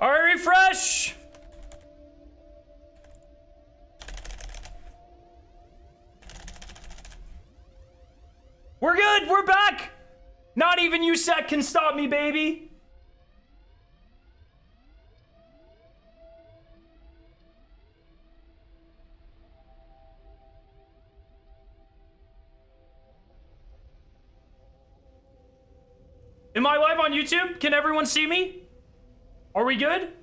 All right, refresh. We're good. We're back. Not even you, Sec, can stop me, baby. Am I live on YouTube? Can everyone see me? Are we good?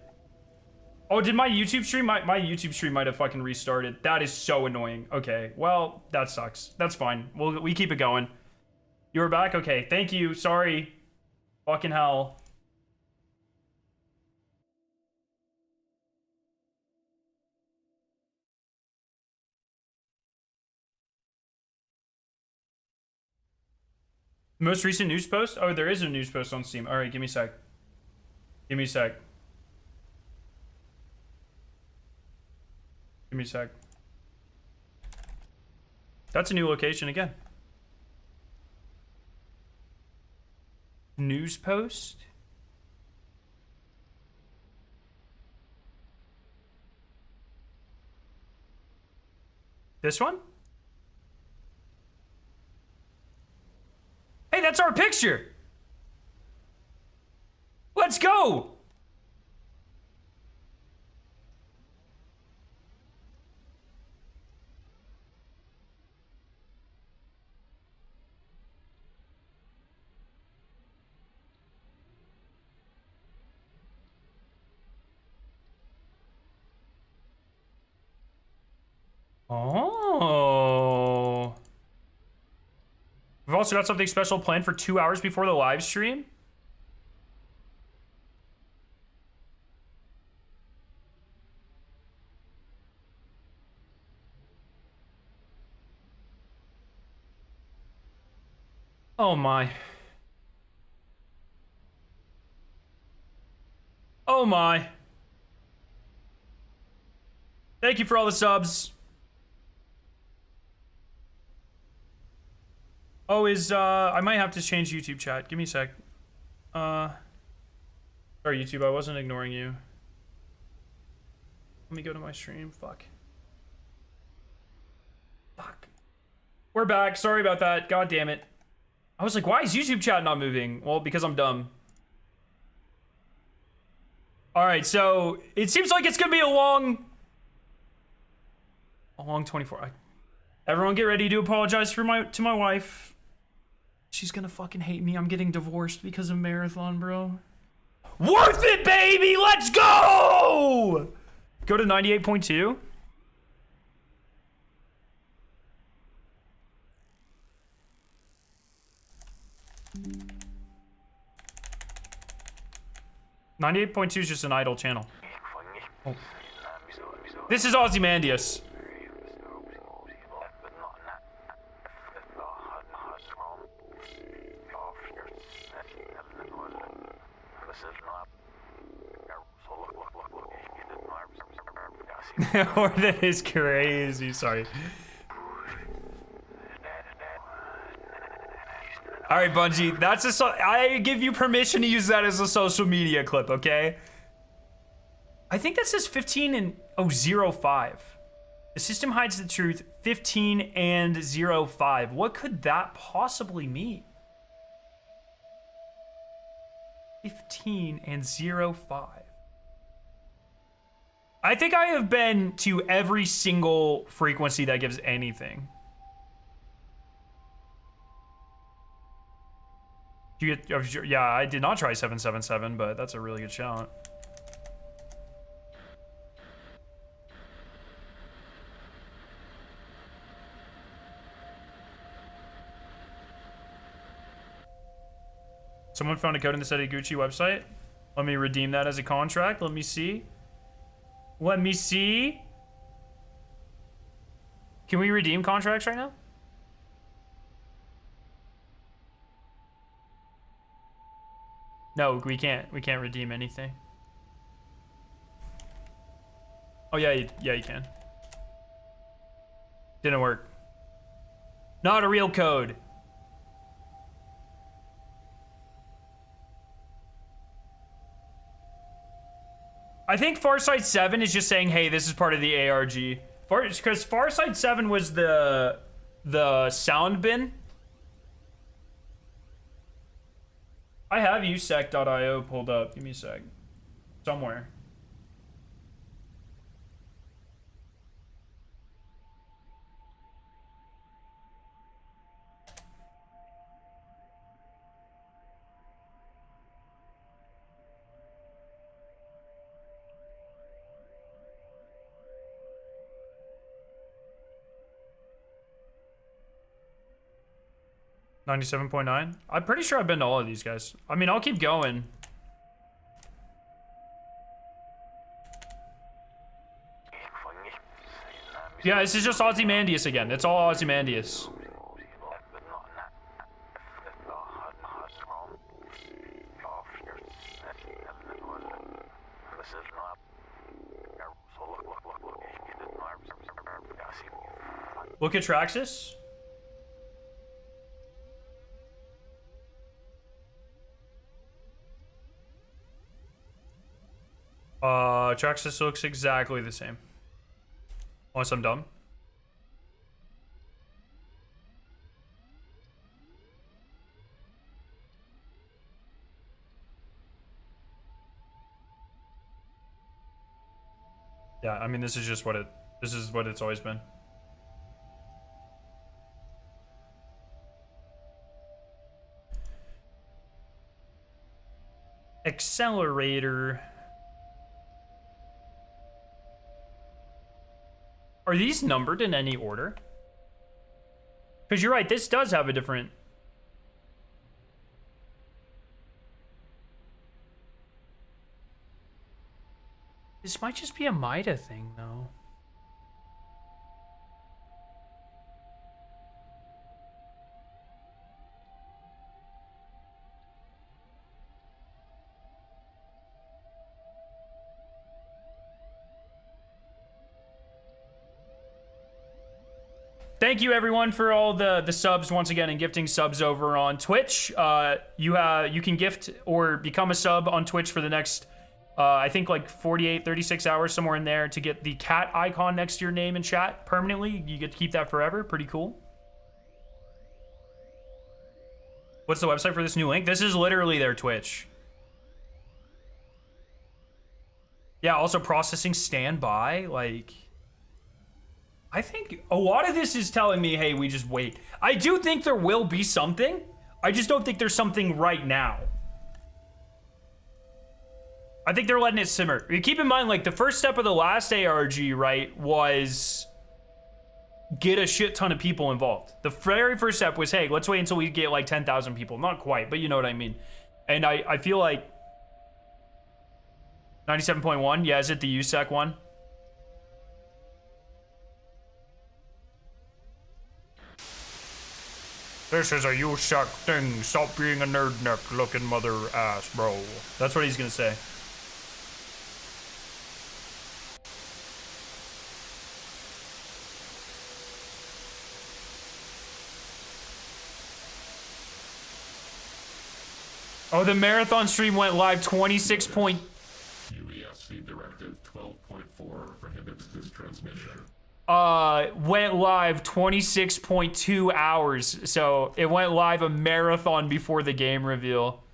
Oh, did my YouTube stream? My YouTube stream might have fucking restarted. That is so annoying. Okay, well, that sucks. That's fine. We keep it going. You were back? Okay, thank you. Sorry. Fucking hell. Most recent news post? Oh, there is a news post on Steam. All right, give me a sec. Give me a sec. Give me a sec. That's a new location again. News post? This one? Hey, that's our picture. Let's go. Oh. We've also got something special planned for 2 hours before the live stream. Oh my. Oh my. Thank you for all the subs. Oh, I might have to change YouTube chat. Give me a sec. Sorry, YouTube, I wasn't ignoring you. Let me go to my stream. Fuck. Fuck. We're back. Sorry about that. God damn it. I was like, why is YouTube chat not moving? Well, because I'm dumb. All right, so it seems like it's gonna be a long 24. Everyone get ready to apologize to my wife. She's gonna fucking hate me. I'm getting divorced because of Marathon, bro. Worth it, baby! Let's go! Go to 98.2. .2 is just an idle channel. Oh. This is Ozymandias. Or that is crazy. Sorry. All right, Bungie. That's I give you permission to use that as a social media clip. Okay. I think that says 15 and 05. The system hides the truth. 15 and 05. What could that possibly mean? 15 and 05. I think I have been to every single frequency that gives anything. You get, yeah, I did not try 777, but that's a really good shout. Someone found a code in the Gucci website. Let me redeem that as a contract. Let me see. Let me see. Can we redeem contracts right now? No, we can't. We can't redeem anything. Oh yeah, yeah, you can. Didn't work. Not a real code. I think Farsight 7 is just saying, hey, this is part of the ARG. Because Farsight 7 was the sound bin. I have usec.io pulled up. Give me a sec. Somewhere. $97.9. I'm pretty sure I've been to all of these guys. I mean, I'll keep going. Yeah, this is just Ozymandias again. It's all Ozymandias. Look at Traxxas. Traxxas looks exactly the same. Unless I'm dumb. Yeah, I mean, this is just what it's always been. Accelerator. Are these numbered in any order? Because you're right, this does have a different... This might just be a Mida thing, though. Thank you everyone for all the subs once again and gifting subs over on Twitch. You can gift or become a sub on Twitch for the next I think like 48, 36 hours, somewhere in there, to get the cat icon next to your name in chat permanently. You get to keep that forever. Pretty cool. What's the website for this new link? This is literally their Twitch. Yeah, also processing standby, like... I think a lot of this is telling me, hey, we just wait. I do think there will be something. I just don't think there's something right now. I think they're letting it simmer. Keep in mind, like, the first step of the last ARG, right, was get a shit ton of people involved. The very first step was, hey, let's wait until we get, like, 10,000 people. Not quite, but you know what I mean. And I feel like 97.1, yeah, is it the USEC one? This is a USEC thing. Stop being a nerd neck looking mother ass, bro. That's what he's gonna say. Oh, the marathon stream went live 26 point... UESC Directive 12.4 prohibits this transmission. Went live 26.2 hours. So it went live a marathon before the game reveal.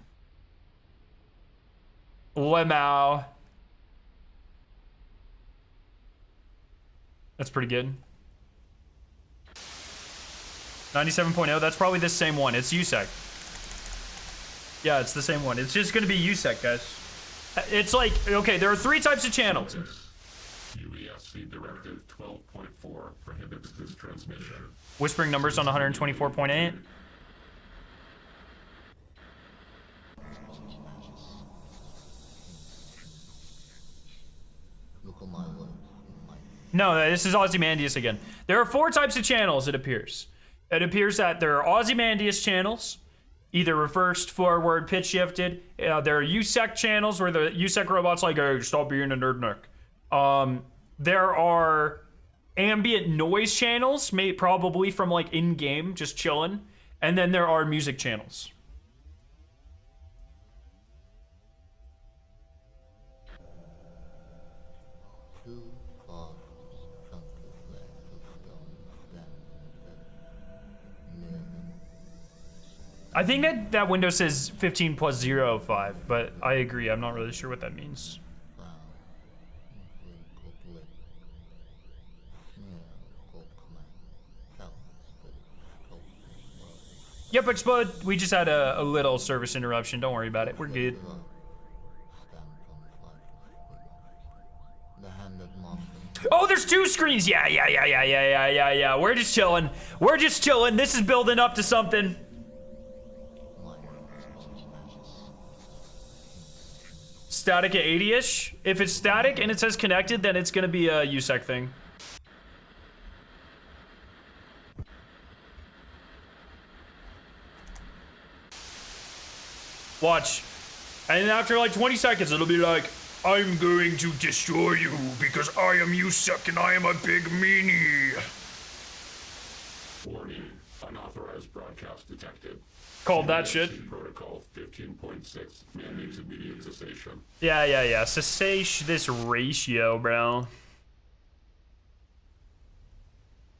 Lemao. That's pretty good. 97.0, that's probably the same one. It's USEC. Yeah, it's the same one. It's just gonna be USEC, guys. It's like, okay, there are 3 types of channels. UESC Directive 12.4 prohibits this transmission. Whispering numbers on 124.8. No, this is Ozymandias again. There are 4 types of channels, it appears. It appears that there are Ozymandias channels, either reversed, forward, pitch shifted. There are USEC channels where the USEC robot's like, hey, stop being a nerd neck. There are ambient noise channels, probably from like in-game, just chilling. And then there are music channels. I think that window says 15 plus 0, 5, but I agree. I'm not really sure what that means. Yep, but we just had a little service interruption. Don't worry about it. We're good. Oh, there's 2 screens. Yeah. We're just chilling. We're just chilling. This is building up to something. Static at 80-ish. If it's static and it says connected, then it's gonna be a USEC thing. Watch. And after like 20 seconds, it'll be like, I'm going to destroy you because I am USEC and I am a big meanie. Warning, unauthorized broadcast detected. Called that shit. Protocol 15.6 mandates immediate cessation. Yeah. Cessation this ratio, bro.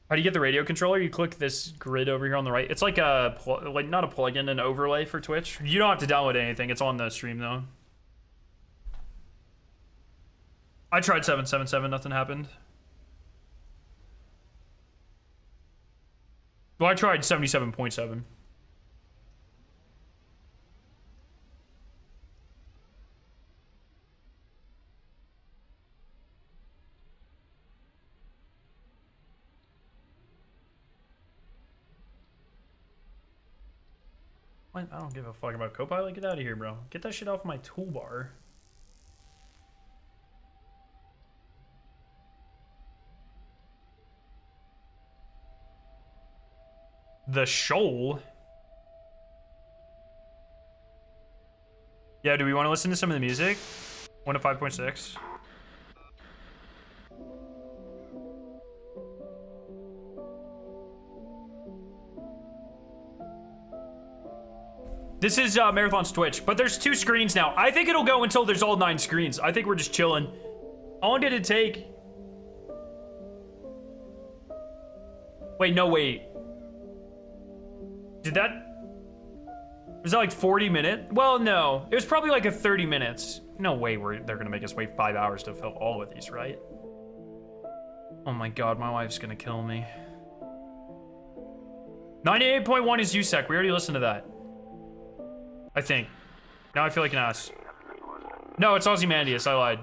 How do you get the radio controller? You click this grid over here on the right. It's like a, not a plugin, an overlay for Twitch. You don't have to download anything. It's on the stream though. I tried 777, nothing happened. Well, I tried 77.7. What? I don't give a fuck about Copilot. Get out of here, bro. Get that shit off my toolbar. The Shoal? Yeah, do we want to listen to some of the music? 1 to 5.6. This is Marathon's Twitch, but there's 2 screens now. I think it'll go until there's all 9 screens. I think we're just chilling. How long did it take? Wait, no, wait. Did that... Was that like 40 minutes? Well, no. It was probably like a 30 minutes. No way they're gonna make us wait 5 hours to fill all of these, right? Oh my god, my wife's gonna kill me. 98.1 is USEC. We already listened to that. I think. Now I feel like an ass. No, it's Ozymandias. I lied.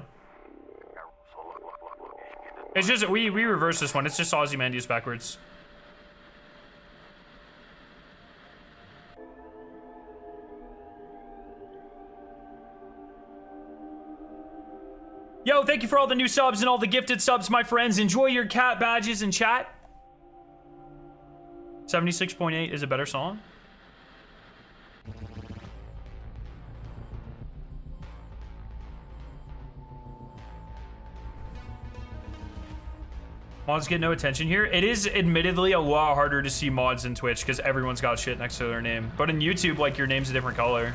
It's just, we reversed this one. It's just Ozymandias backwards. Yo, thank you for all the new subs and all the gifted subs, my friends. Enjoy your cat badges in chat. 76.8 is a better song. Mods get no attention here. It is admittedly a lot harder to see mods in Twitch because everyone's got shit next to their name. But in YouTube, like, your name's a different color.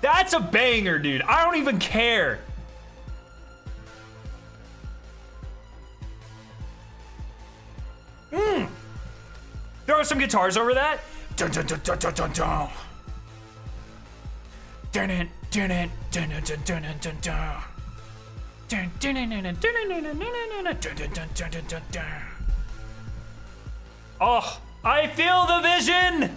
That's a banger, dude. I don't even care. Throw some guitars over that. Dun dun dun dun dun dun dun. Dun dun dun dun dun dun dun dun dun. Dun dun dun dun dun dun dun dun dun dun. Oh, I feel the vision.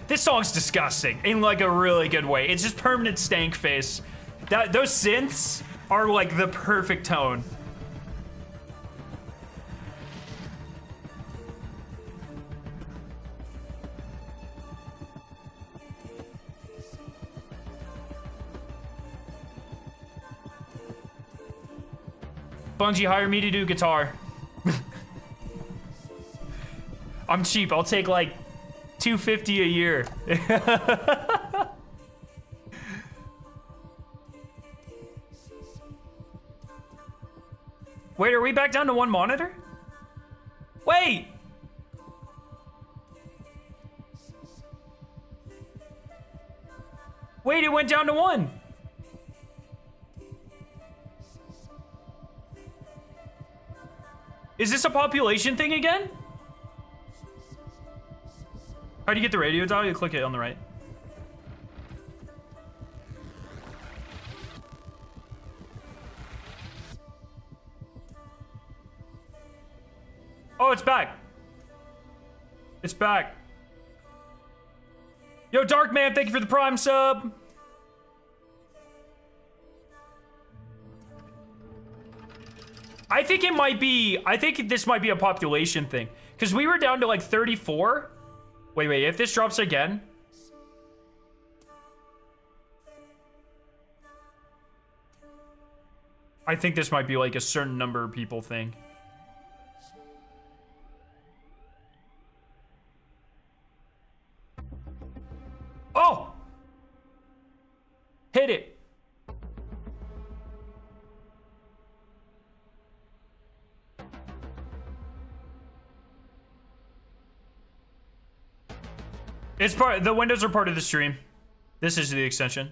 This song's disgusting in like a really good way. It's just permanent stank face. Those synths are like the perfect tone. Bungie, hire me to do guitar. I'm cheap. I'll take like $250 a year. Wait, are we back down to 1 monitor? Wait! Wait, it went down to 1. Is this a population thing again? How do you get the radio dial? You click it on the right. Oh, it's back. It's back. Yo, Darkman, thank you for the Prime sub. I think it might be, I think this might be a population thing. Because we were down to like 34. Wait, if this drops again. I think this might be like a certain number of people thing. Oh! Hit it. It's part, the windows are part of the stream. This is the extension.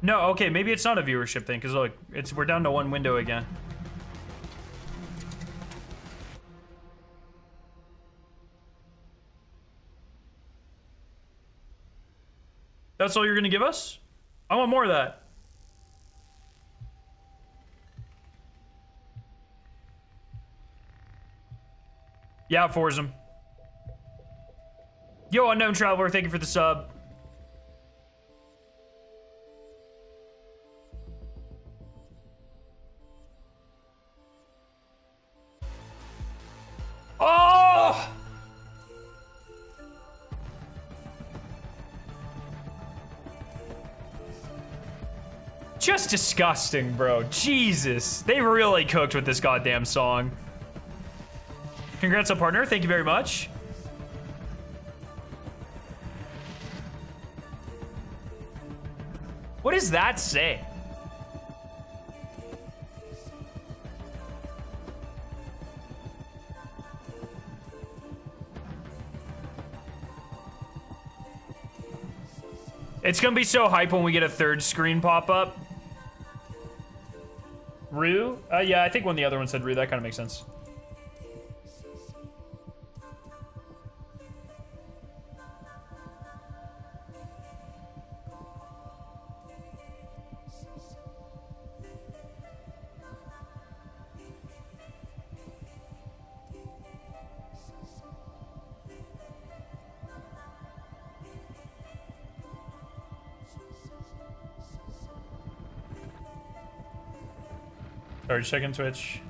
No, okay, maybe it's not a viewership thing, because look, we're down to 1 window again. That's all you're gonna give us? I want more of that. Yeah, Forsum. Yo, Unknown Traveler, thank you for the sub. Oh! Just disgusting, bro. Jesus. They really cooked with this goddamn song. Congrats on partner. Thank you very much. What does that say? It's gonna be so hype when we get a 3rd screen pop up. Rue? Yeah, I think when the other one said Rue, that kind of makes sense. Sorry, checking Twitch.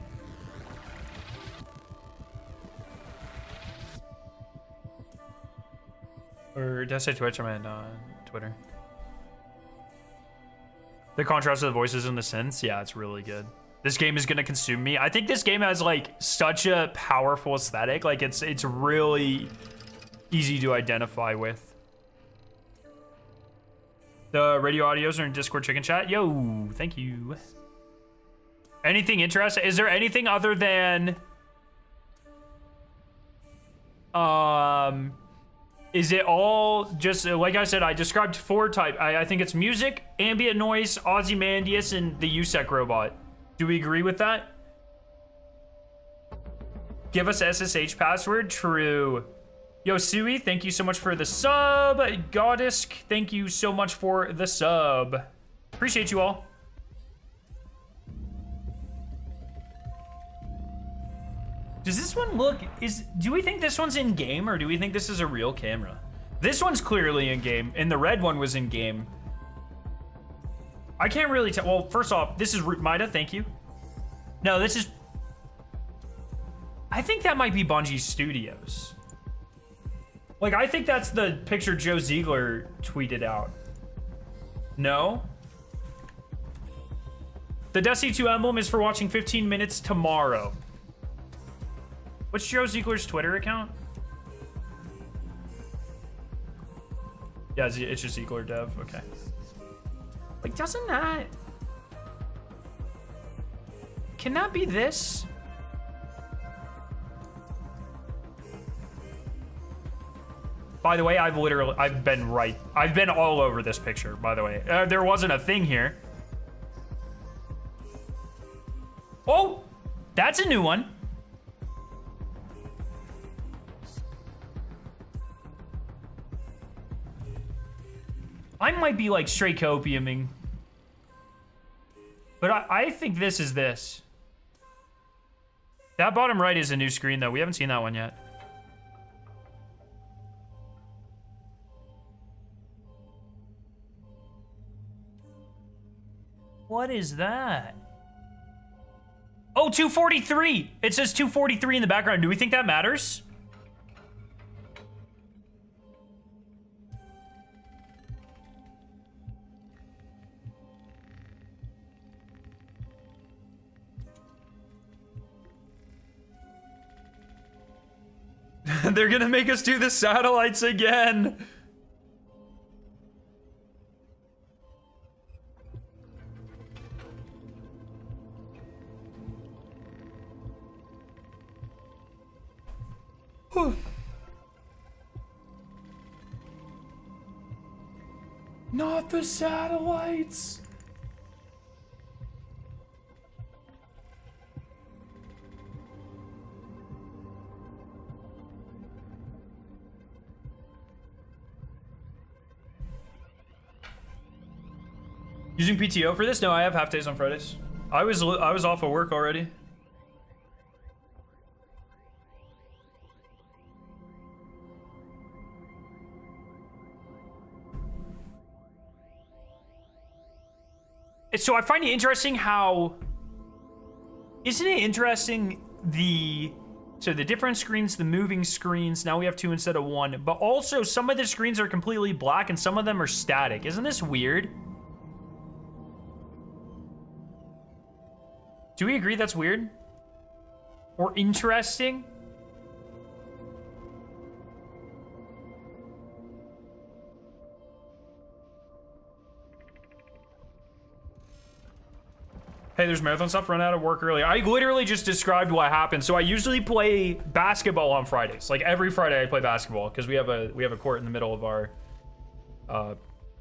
Or did I say Twitch? I meant Twitter. The contrast of the voices and the synths, yeah, it's really good. This game is gonna consume me. I think this game has like such a powerful aesthetic. Like it's really easy to identify with. The radio audios are in Discord chicken chat. Yo, thank you. Anything interesting? Is there anything other than is it all just like I said, I described 4 types. I think it's music, ambient noise, Ozymandias, and the USEC robot. Do we agree with that? Give us SSH password. True. Yo, Sui, thank you so much for the sub. Goddess, thank you so much for the sub. Appreciate you all. Does this one look, do we think this one's in game or do we think this is a real camera? This one's clearly in game and the red one was in game. I can't really tell. Well, first off, this is Maida, thank you. No, this is, I think that might be Bungie Studios. Like, I think that's the picture Joe Ziegler tweeted out. No? The Destiny 2 emblem is for watching 15 minutes tomorrow. What's Joe Ziegler's Twitter account? Yeah, it's just Ziegler Dev. Okay. Like, doesn't that... Can that be this? By the way, I've been all over this picture, by the way. There wasn't a thing here. Oh, that's a new one. I might be like straight copiuming. But I think this is this. That bottom right is a new screen though. We haven't seen that one yet. What is that? Oh, 243. It says 243 in the background. Do we think that matters? They're gonna make us do the satellites again. Not the satellites. Using PTO for this? No, I have half days on Fridays. I was off of work already. So I find it interesting how, isn't it interesting so the different screens, the moving screens, now we have 2 instead of 1, but also some of the screens are completely black and some of them are static. Isn't this weird? Do we agree that's weird? Or interesting? Hey, there's marathon stuff. Run out of work early. I literally just described what happened. So I usually play basketball on Fridays. Like every Friday I play basketball because we have a court in the middle of our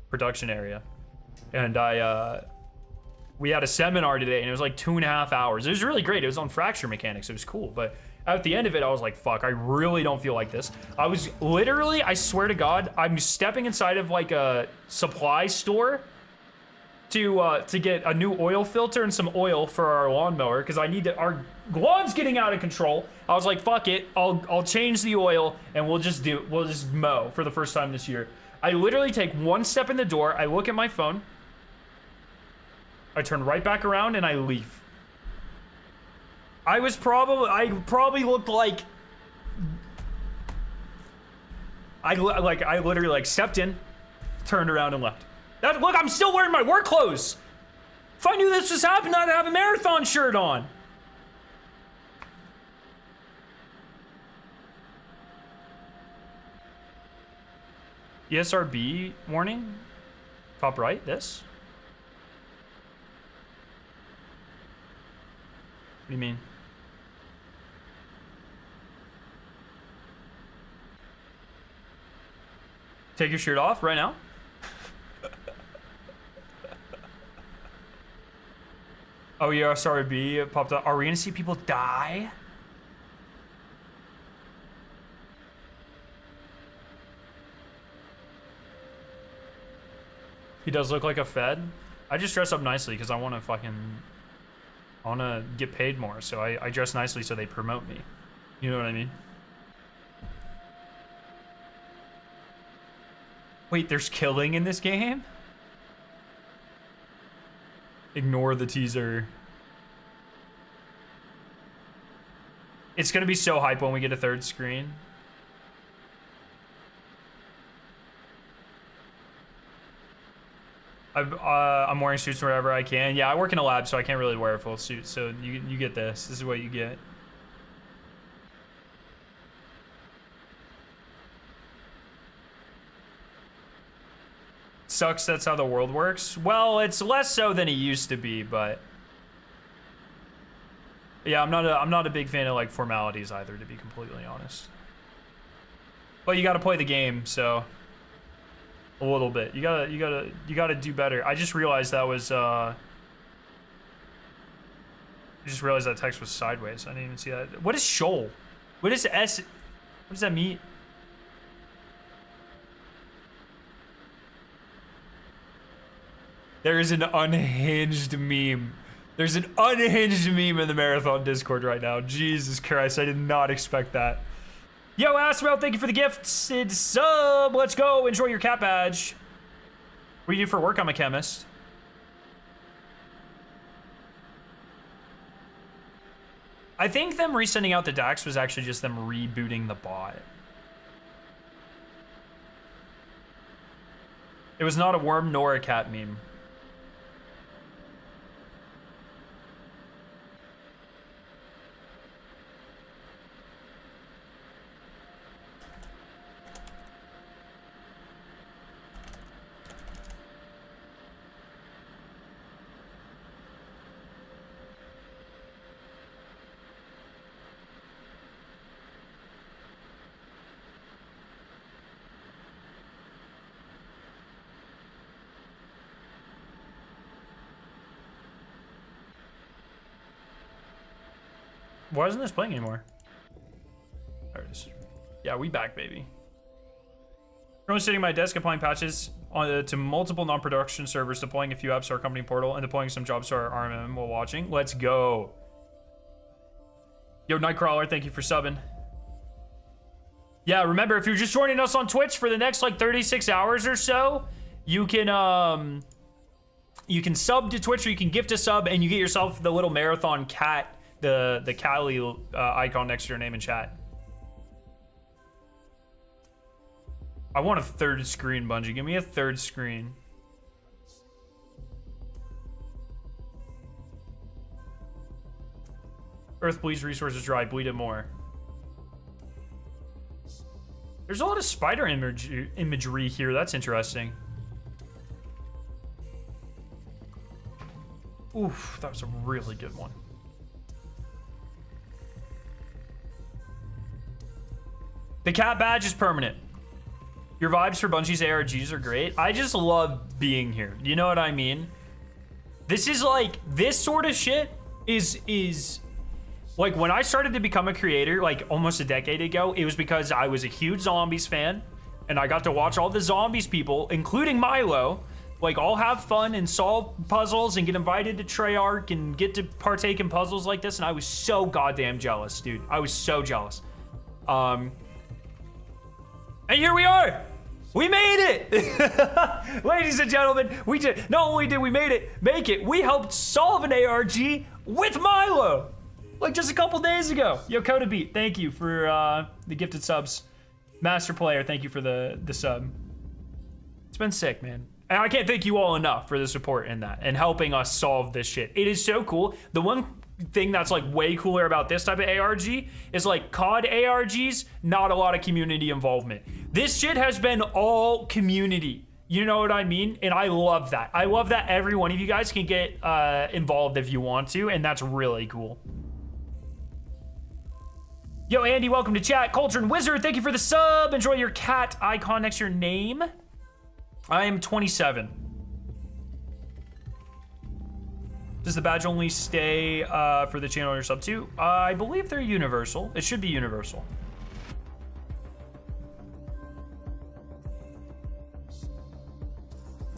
production area. And we had a seminar today and it was like 2.5 hours. It was really great. It was on fracture mechanics. It was cool. But at the end of it, I was like, fuck, I really don't feel like this. I was literally, I swear to God, I'm stepping inside of like a supply store to get a new oil filter and some oil for our lawnmower because our lawn's getting out of control. I was like, fuck it, I'll change the oil and we'll just mow for the first time this year. I literally take one step in the door, I look at my phone, I turn right back around and I leave. I probably looked like I literally like stepped in, turned around and left. Look, I'm still wearing my work clothes. If I knew this was happening, I'd have a marathon shirt on. ESRB warning. Top right, this. What do you mean? Take your shirt off right now? Oh yeah, sorry, B, it popped up. Are we gonna see people die? He does look like a Fed. I just dress up nicely because I want to get paid more. So I dress nicely so they promote me. You know what I mean? Wait, there's killing in this game? Ignore the teaser. It's gonna be so hype when we get a third screen. I'm wearing suits wherever I can. Yeah, I work in a lab, so I can't really wear a full suit. So you get this. This is what you get. Sucks that's how the world works. Well, it's less so than it used to be, but yeah, I'm not a big fan of like formalities either, to be completely honest. But you got to play the game, so a little bit. You gotta do better. I just realized that was I just realized that text was sideways. I didn't even see that. What is shoal? What is S? What does that mean? There is an unhinged meme. There's an unhinged meme in the Marathon Discord right now. Jesus Christ, I did not expect that. Yo, Astro, thank you for the gifted sub. Let's go. Enjoy your cat badge. What do you do for work? I'm a chemist. I think them resending out the DAX was actually just them rebooting the bot. It was not a worm nor a cat meme. Why isn't this playing anymore? There it is. Yeah, we back, baby. Currently sitting at my desk applying patches to multiple non-production servers, deploying a few apps to our company portal, and deploying some jobs to our RMM while watching. Let's go. Yo, Nightcrawler, thank you for subbing. Yeah, remember, if you're just joining us on Twitch for the next, like, 36 hours or so, you can sub to Twitch, or you can gift a sub, and you get yourself the little Marathon cat, the Cali icon next to your name in chat. I want a third screen, Bungie. Give me a third screen. Earth bleeds, resources dry, bleed it more. There's a lot of spider imagery here. That's interesting. Oof, that was a really good one. The cat badge is permanent. Your vibes for Bungie's ARGs are great. I just love being here. You know what I mean? This is like, this sort of shit is like, when I started to become a creator, like almost a decade ago, it was because I was a huge Zombies fan, and I got to watch all the Zombies people, including Milo, like all have fun and solve puzzles and get invited to Treyarch and get to partake in puzzles like this, and I was so goddamn jealous, dude. I was so jealous. And here we are. We made it. Ladies and gentlemen, we did. Not only did we make it, we helped solve an ARG with Milo. Like just a couple days ago. Yo, Coda Beat, thank you for the gifted subs. Master Player, thank you for the sub. It's been sick, man. And I can't thank you all enough for the support in that and helping us solve this shit. It is so cool. The one thing that's like way cooler about this type of ARG is like COD ARGs, not a lot of community involvement. This shit has been all community. You know what I mean? And I love that. I love that every one of you guys can get involved if you want to, and that's really cool. Yo, Andy, welcome to chat. Cauldron Wizard, thank you for the sub. Enjoy your cat icon next to your name. I am 27. Does the badge only stay for the channel you're sub to? I believe they're universal. It should be universal.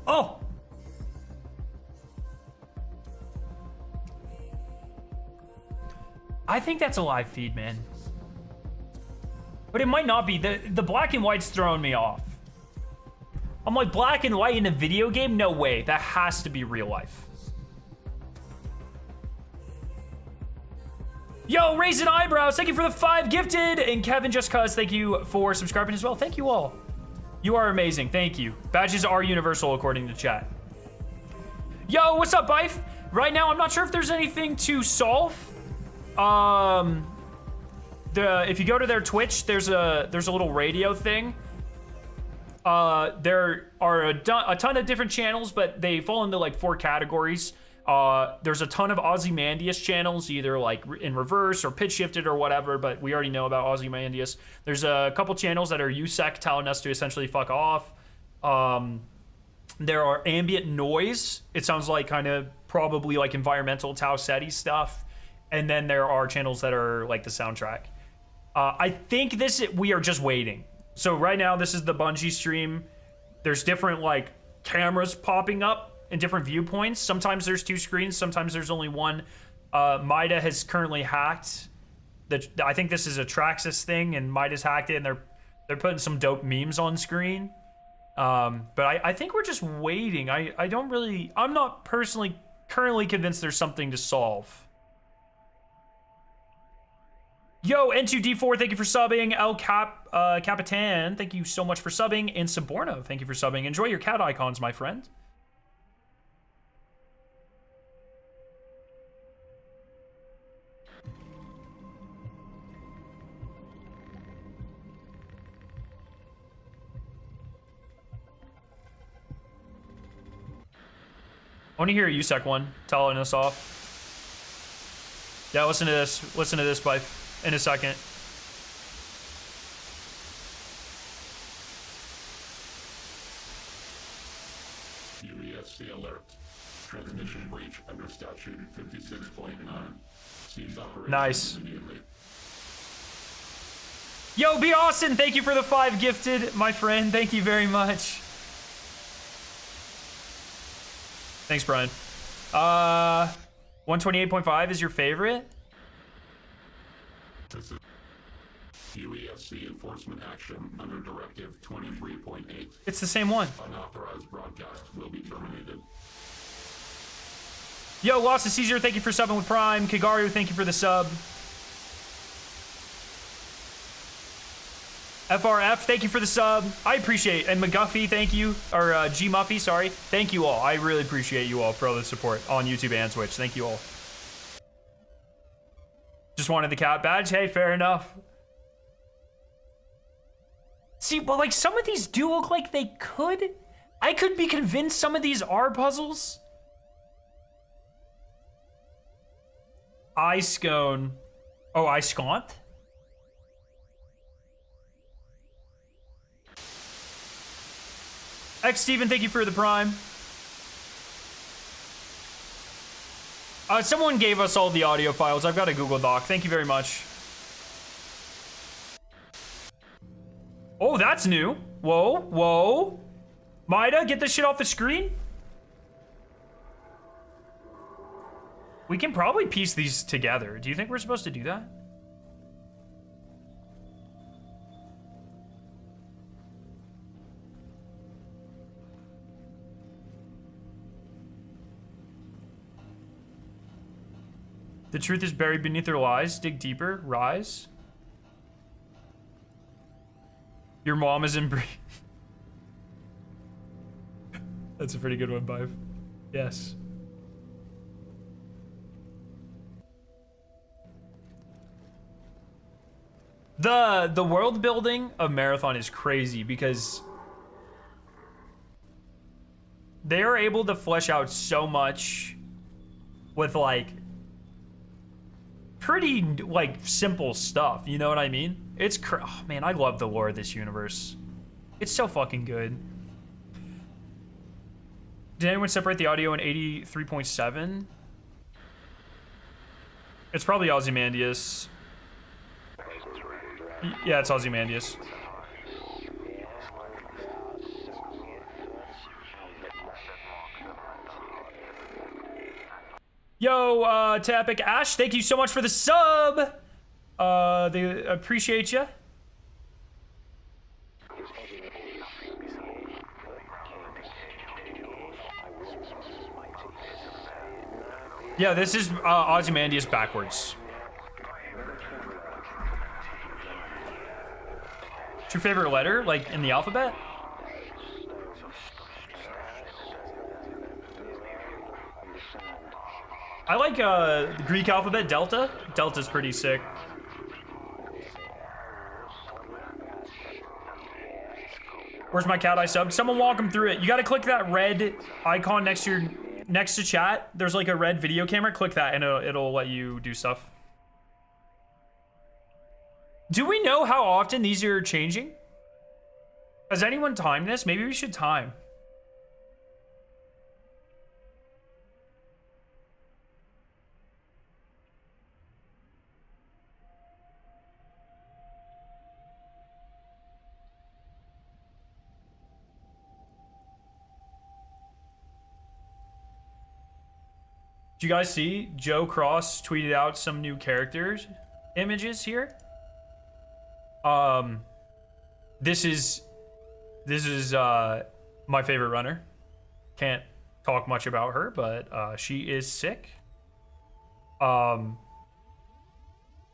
Oh! I think that's a live feed, man. But it might not be. The black and white's throwing me off. I'm like, black and white in a video game? No way. That has to be real life. Yo, Raisin Eyebrows, thank you for the 5 gifted. And Kevin Just Cuz, thank you for subscribing as well. Thank you all. You are amazing. Thank you. Badges are universal according to chat. Yo, what's up, Bife? Right now, I'm not sure if there's anything to solve. If you go to their Twitch, there's a little radio thing. There are a ton of different channels, but they fall into like 4 categories. There's a ton of Ozymandias channels, either like in reverse or pitch shifted or whatever, but we already know about Ozymandias. There's a couple channels that are USEC telling us to essentially fuck off. There are ambient noise. It sounds like kind of probably like environmental Tau Ceti stuff. And then there are channels that are like the soundtrack. I think we are just waiting. So right now, this is the Bungie stream. There's different like cameras popping up in different viewpoints. Sometimes there's 2 screens, sometimes there's only one. Mida has currently hacked I think this is a Traxxas thing, and Mida's hacked it, and they're putting some dope memes on screen. But I think we're just waiting. I'm not personally currently convinced there's something to solve. Yo, N2D4, thank you for subbing. Capitan, thank you so much for subbing. And Suborno, thank you for subbing. Enjoy your cat icons, my friend. I want to hear a USEC one telling us off. Yeah, listen to this. Listen to this in a second. UESC alert. Transmission breach under statute 56.9. Cease operation nice. immediately. Yo, B. Austin, thank you for the 5 gifted, my friend. Thank you very much. Thanks, Brian. 128.5 is your favorite? This is UESC enforcement action under Directive 23.8. It's the same one. Unauthorized broadcast will be terminated. Yo, Lost of Caesar, thank you for subbing with Prime. Kigaru, thank you for the sub. FRF, thank you for the sub. I appreciate it. And McGuffey, thank you. Or G Muffy, sorry. Thank you all. I really appreciate you all for all the support on YouTube and Twitch. Thank you all. Just wanted the cat badge. Hey, fair enough. See, well, like, some of these do look like they could. I could be convinced some of these are puzzles. Scone. Oh, Scont? X Steven, thank you for the Prime. Someone gave us all the audio files. I've got a Google Doc. Thank you very much. Oh, that's new. Whoa, whoa. Mida, get this shit off the screen. We can probably piece these together. Do you think we're supposed to do that? The truth is buried beneath their lies. Dig deeper. Rise. Your mom is in That's a pretty good one, Bive. Yes. The world building of Marathon is crazy because they are able to flesh out so much with like pretty like simple stuff, you know what I mean? It's oh, man, I love the lore of this universe. It's so fucking good. Did anyone separate the audio in 83.7? It's probably Ozymandias. Yeah, it's Ozymandias. Yo, Tapic Ash, thank you so much for the sub. They appreciate you. Yeah, this is Ozymandias backwards. What's your favorite letter, like in the alphabet? I like the Greek alphabet, Delta. Delta's pretty sick. Where's my cat eye sub? Someone walk him through it. You gotta click that red icon next to your thing next to chat, there's like a red video camera. Click that and it'll let you do stuff. Do we know how often these are changing? Has anyone timed this? Maybe we should time. Do you guys see Joe Cross tweeted out some new characters images here? This is my favorite runner. Can't talk much about her, but she is sick.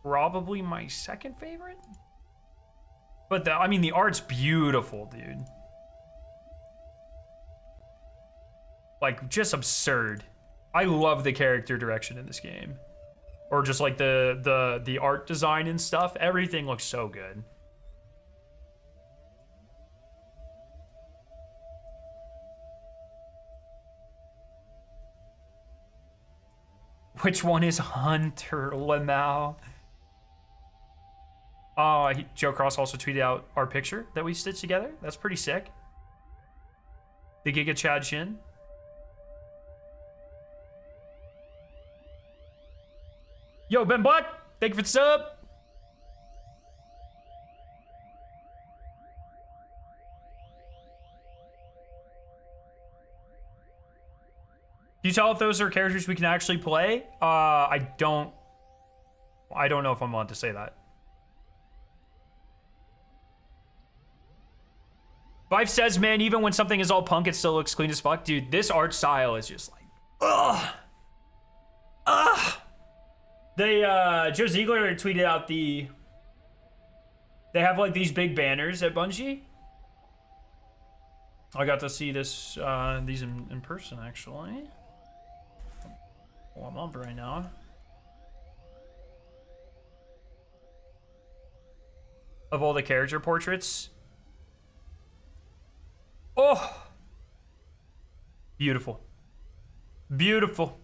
Probably my second favorite. But I mean, the art's beautiful, dude. Like, just absurd. I love the character direction in this game. Or just like the art design and stuff. Everything looks so good. Which one is Hunter Lamau? Joe Cross also tweeted out our picture that we stitched together. That's pretty sick. The Giga Chad Shin. Yo, Ben Black, thank you for the sub. Can you tell if those are characters we can actually play? I don't know if I'm allowed to say that. Vive says, man, even when something is all punk, it still looks clean as fuck. Dude, this art style is just like, ugh. Joe Ziegler tweeted out they have like these big banners at Bungie. I got to see these in person actually. Well, I'm up right now. Of all the character portraits. Oh, beautiful. Beautiful.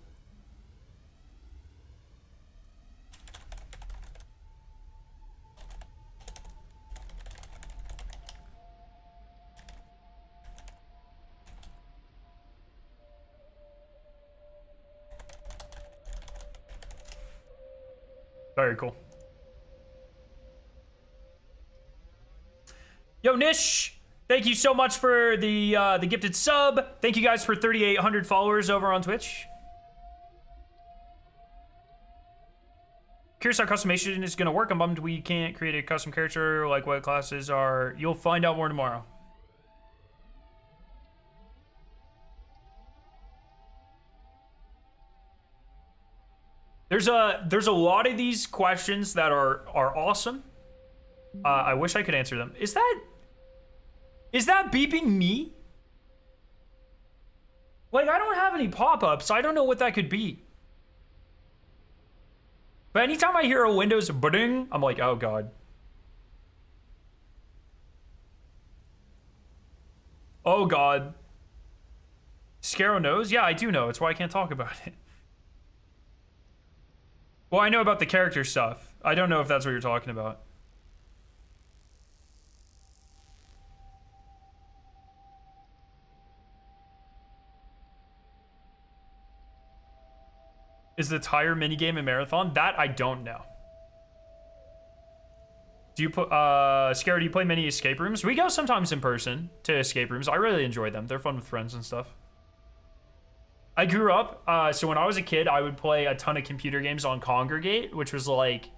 Very cool. Yo, Nish, thank you so much for the gifted sub. Thank you guys for 3,800 followers over on Twitch. Curious how customization is going to work. I'm bummed we can't create a custom character. Like what classes are. You'll find out more tomorrow. There's a lot of these questions that are awesome. I wish I could answer them. Is that beeping me? Like, I don't have any pop-ups. I don't know what that could be. But anytime I hear a Windows ding, I'm like, oh god. Oh god. Scaro knows? Yeah, I do know. It's why I can't talk about it. Well, I know about the character stuff. I don't know if that's what you're talking about. Is the tire minigame a marathon? That I don't know. Do you put Scary, do you play many escape rooms? We go sometimes in person to escape rooms. I really enjoy them. They're fun with friends and stuff. I grew up, so when I was a kid, I would play a ton of computer games on Congregate, which was like,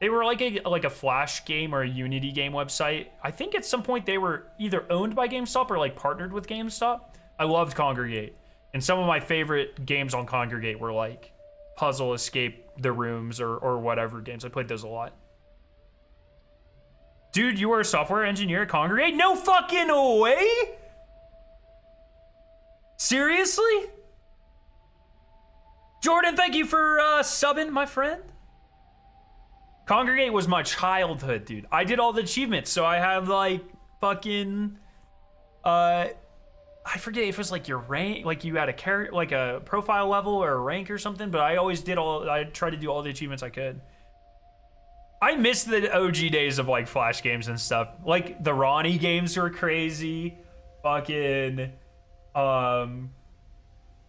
they were like a Flash game or a Unity game website. I think at some point they were either owned by GameStop or like partnered with GameStop. I loved Congregate. And some of my favorite games on Congregate were like Puzzle, Escape the Rooms, or whatever games. I played those a lot. Dude, you were a software engineer at Congregate? No fucking way! Seriously? Jordan, thank you for subbing, my friend. Congregate was my childhood, dude. I did all the achievements, so I have like fucking I forget if it was like your rank, like you had a character, like a profile level or a rank or something. But I tried to do all the achievements I could. I miss the OG days of like Flash games and stuff. Like the Ronnie games were crazy. Fucking, what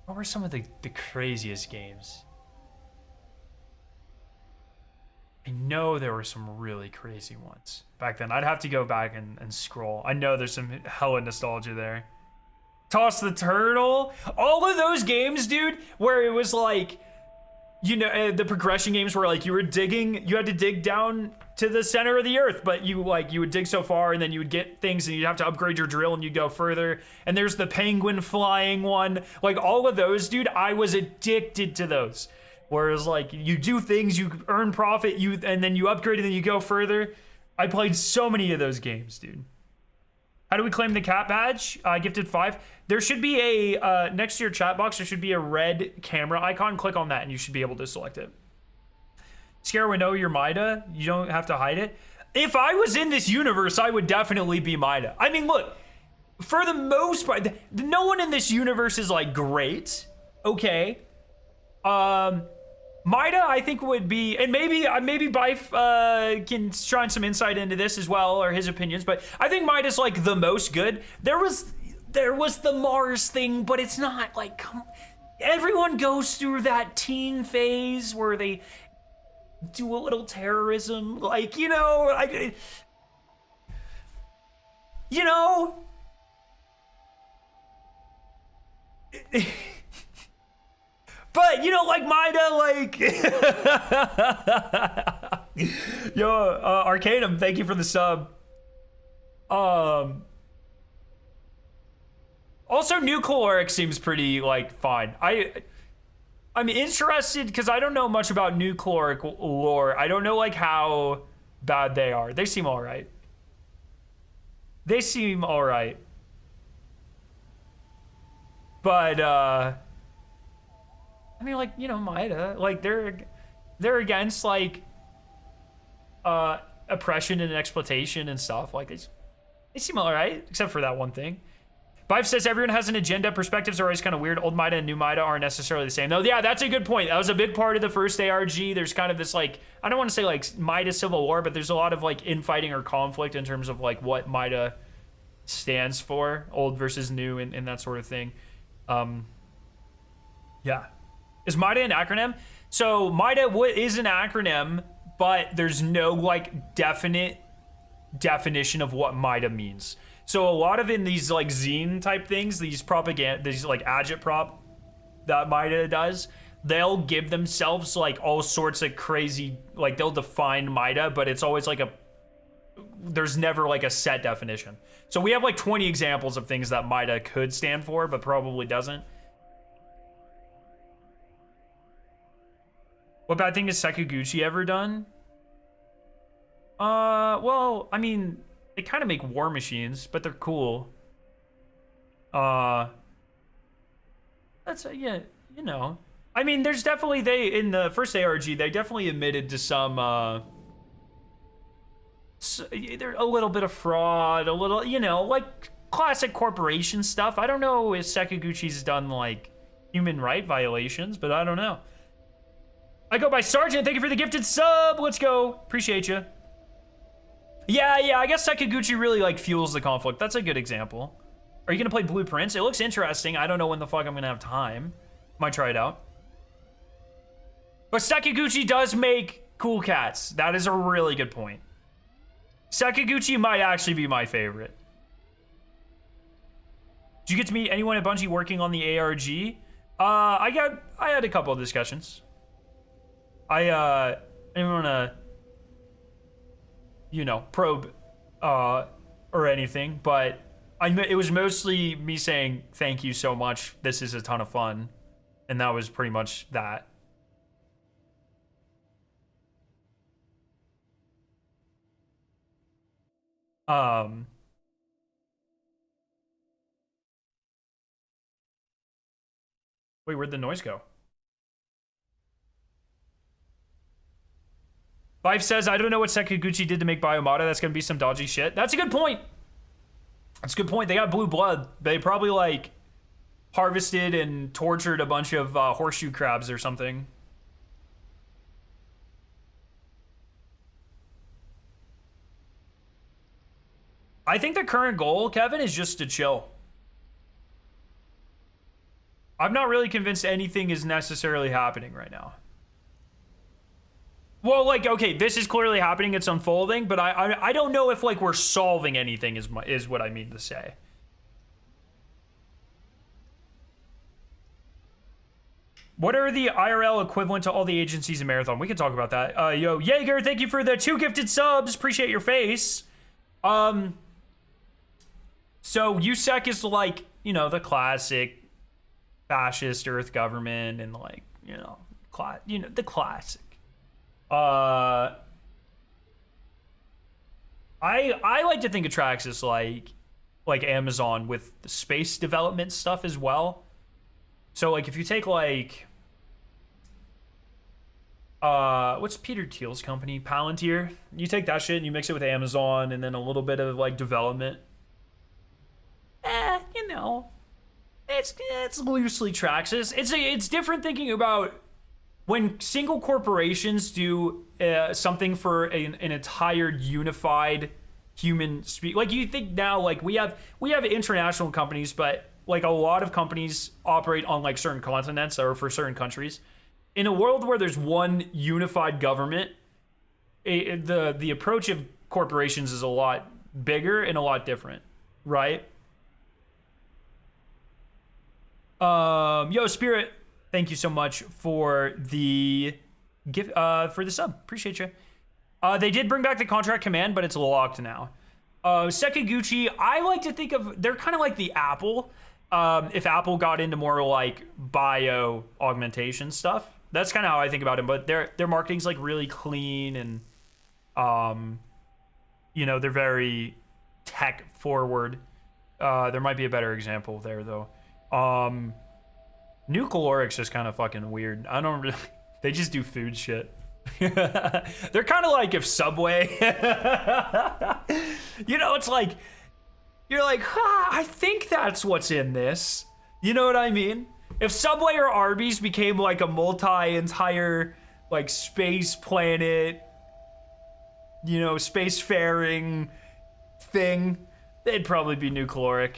were some of the craziest games? I know there were some really crazy ones back then. I'd have to go back and scroll. I know there's some hella nostalgia there. Toss the Turtle. All of those games, dude, where it was like, you know, the progression games where like you had to dig down to the center of the earth, but you would dig so far and then you would get things and you'd have to upgrade your drill and you'd go further. And there's the penguin flying one. Like all of those, dude, I was addicted to those. Whereas like you do things, you earn profit, and then you upgrade and then you go further. I played so many of those games, dude. How do we claim the cat badge? Gifted 5. There should be a, next to your chat box, there should be a red camera icon. Click on that and you should be able to select it. Scare, we know you're Mida. You don't have to hide it. If I was in this universe, I would definitely be Mida. I mean, look, for the most part, no one in this universe is like great. Okay. Mida, I think would be, and maybe Bife can shine some insight into this as well, or his opinions, but I think Mida's like the most good. There was the Mars thing, but it's not like, everyone goes through that teen phase where they do a little terrorism, like, you know, but, you know, like, Mida, like... Yo, Arcanum, thank you for the sub. Also, New Caloric seems pretty, like, fine. I'm interested, because I don't know much about New Caloric lore. I don't know, like, how bad they are. They seem alright. They seem alright. But, I mean, like, you know, Mida, like, they're against, like, oppression and exploitation and stuff. Like, they seem alright, except for that one thing. Bife says everyone has an agenda. Perspectives are always kind of weird. Old Mida and new Mida aren't necessarily the same. No, yeah, that's a good point. That was a big part of the first ARG. There's kind of this, like, I don't want to say, like, Mida Civil War, but there's a lot of, like, infighting or conflict in terms of, like, what Mida stands for. Old versus new and that sort of thing. Yeah. Is Mida an acronym? So Mida is an acronym, but there's no like definite definition of what Mida means. So a lot of in these like zine type things, these propaganda, these like agitprop that Mida does, they'll give themselves like all sorts of crazy, like they'll define Mida, but it's always like there's never like a set definition. So we have like 20 examples of things that Mida could stand for, but probably doesn't. What bad thing has Sakaguchi ever done? Well, I mean, they kind of make war machines, but they're cool. That's, yeah, you know. I mean, there's definitely, in the first ARG, they definitely admitted to some, there's a little bit of fraud, a little, you know, like classic corporation stuff. I don't know if Sakaguchi's done, like, human right violations, but I don't know. I go by Sergeant. Thank you for the gifted sub. Let's go. Appreciate you. Yeah, I guess Sakaguchi really, like, fuels the conflict. That's a good example. Are you going to play Blueprints? It looks interesting. I don't know when the fuck I'm going to have time. Might try it out. But Sakaguchi does make cool cats. That is a really good point. Sakaguchi might actually be my favorite. Did you get to meet anyone at Bungie working on the ARG? I had a couple of discussions. I didn't want to, you know, probe or anything, but it was mostly me saying thank you so much. This is a ton of fun, and that was pretty much that. Wait, where'd the noise go? Bife says, I don't know what Sakaguchi did to make Biomata. That's going to be some dodgy shit. That's a good point. That's a good point. They got blue blood. They probably like harvested and tortured a bunch of horseshoe crabs or something. I think the current goal, Kevin, is just to chill. I'm not really convinced anything is necessarily happening right now. Well, like, okay, this is clearly happening. It's unfolding, but I don't know if like we're solving anything is what I mean to say. What are the IRL equivalent to all the agencies in Marathon? We can talk about that. Yo, Jaeger, thank you for the 2 gifted subs. Appreciate your face. So USEC is like, you know, the classic fascist Earth government and like, you know, the classic. I like to think of Trax as like Amazon with the space development stuff as well. So like if you take like what's Peter Thiel's company, Palantir, you take that shit and you mix it with Amazon and then a little bit of like development, you know, it's loosely Traxxas. It's different thinking about when single corporations do something for an entire unified human speak. Like you think now, like we have international companies, but like a lot of companies operate on like certain continents or for certain countries. In a world where there's one unified government, the approach of corporations is a lot bigger and a lot different, right? Yo, Spirit, thank you so much for the gift, for the sub. Appreciate you. They did bring back the contract command, but it's locked now. Sakaguchi, I like to think of, they're kind of like the Apple. If Apple got into more like bio augmentation stuff, that's kind of how I think about it. But their marketing's like really clean and, you know, they're very tech forward. There might be a better example there though. Nucleoric's just kind of fucking weird. I don't really, they just do food shit. They're kind of like if Subway, you know, it's like, you're like, I think that's what's in this. You know what I mean? If Subway or Arby's became like a entire like space planet, you know, spacefaring thing, they'd probably be nucleoric.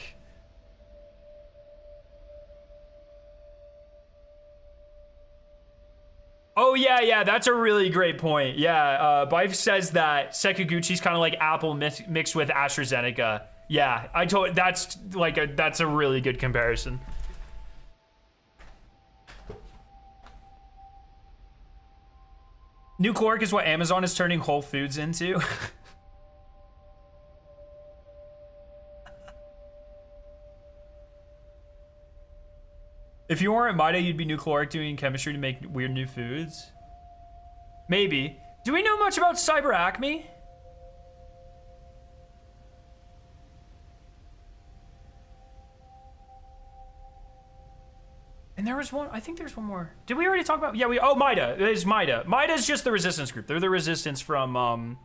Oh, yeah, that's a really great point. Yeah, Bife says that Sakaguchi's kind of like Apple mixed with AstraZeneca. Yeah, that's a really good comparison. Nucleoric is what Amazon is turning Whole Foods into. If you weren't Mida, you'd be nucleoric doing chemistry to make weird new foods. Maybe. Do we know much about Cyber Acme? And there was one, I think there's one more. Did we already talk about, oh, Mida, it is Mida. Mida's just the resistance group. They're the resistance from,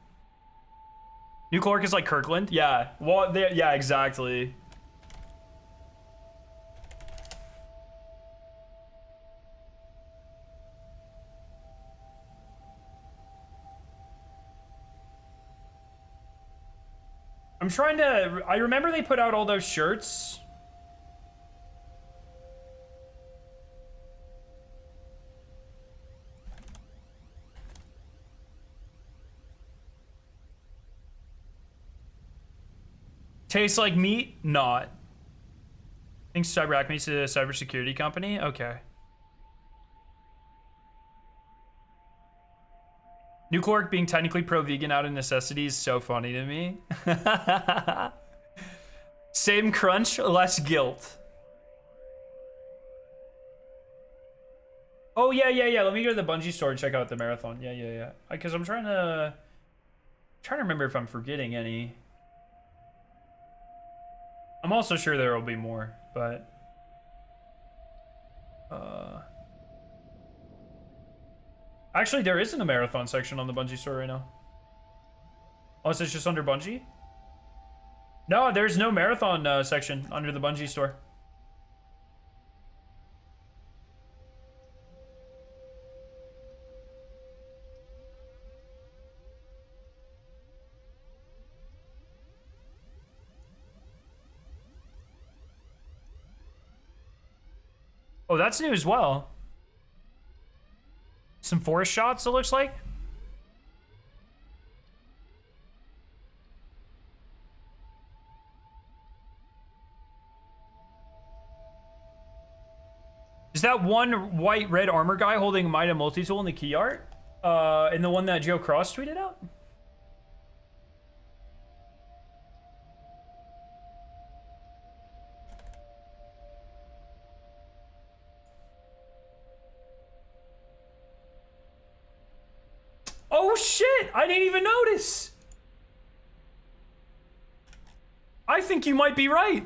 Nucleoric is like Kirkland. Yeah, well, yeah, exactly. I'm trying to, I remember they put out all those shirts. Tastes like meat? Not. I think Cyber Acme's a cybersecurity company? Okay. Nucleoric being technically pro-vegan out of necessity is so funny to me. Same crunch, less guilt. Oh, yeah. Let me go to the Bungie store and check out the marathon. Yeah. Because I'm trying to remember if I'm forgetting any. I'm also sure there will be more, but... Actually, there isn't a marathon section on the Bungie store right now. Unless it's just under Bungie? No, there's no marathon section under the Bungie store. Oh, that's new as well. Some forest shots, it looks like. Is that one white red armor guy holding Mida multi-tool in the key art? And the one that Joe Cross tweeted out? Oh shit! I didn't even notice! I think you might be right.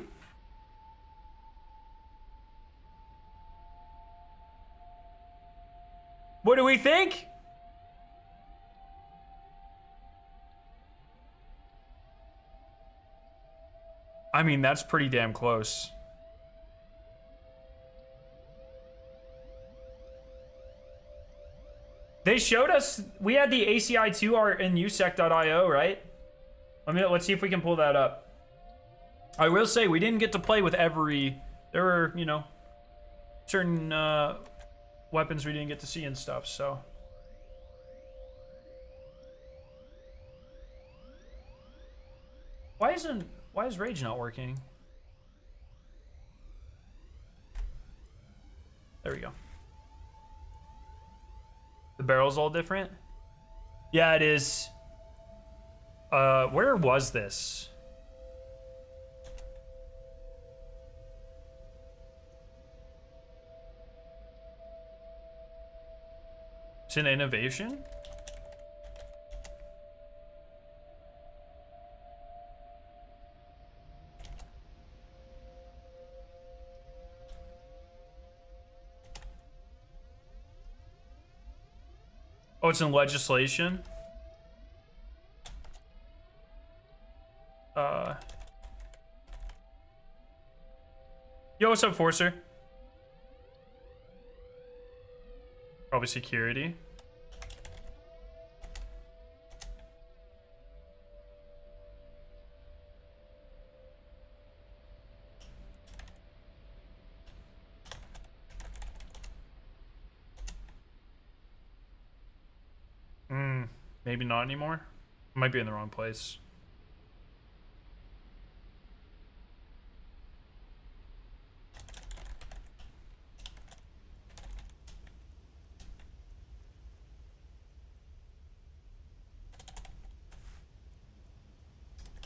What do we think? I mean, that's pretty damn close. They showed us, we had the ACI2 art in usec.io, right? Let's see if we can pull that up. I will say, we didn't get to play with every, there were, you know, certain weapons we didn't get to see and stuff, so. Why is Rage not working? There we go. The barrel's all different? Yeah, it is. Where was this? It's an innovation? Oh, it's in legislation? Yo, what's up, Forcer? Probably security. Maybe not anymore. Might be in the wrong place.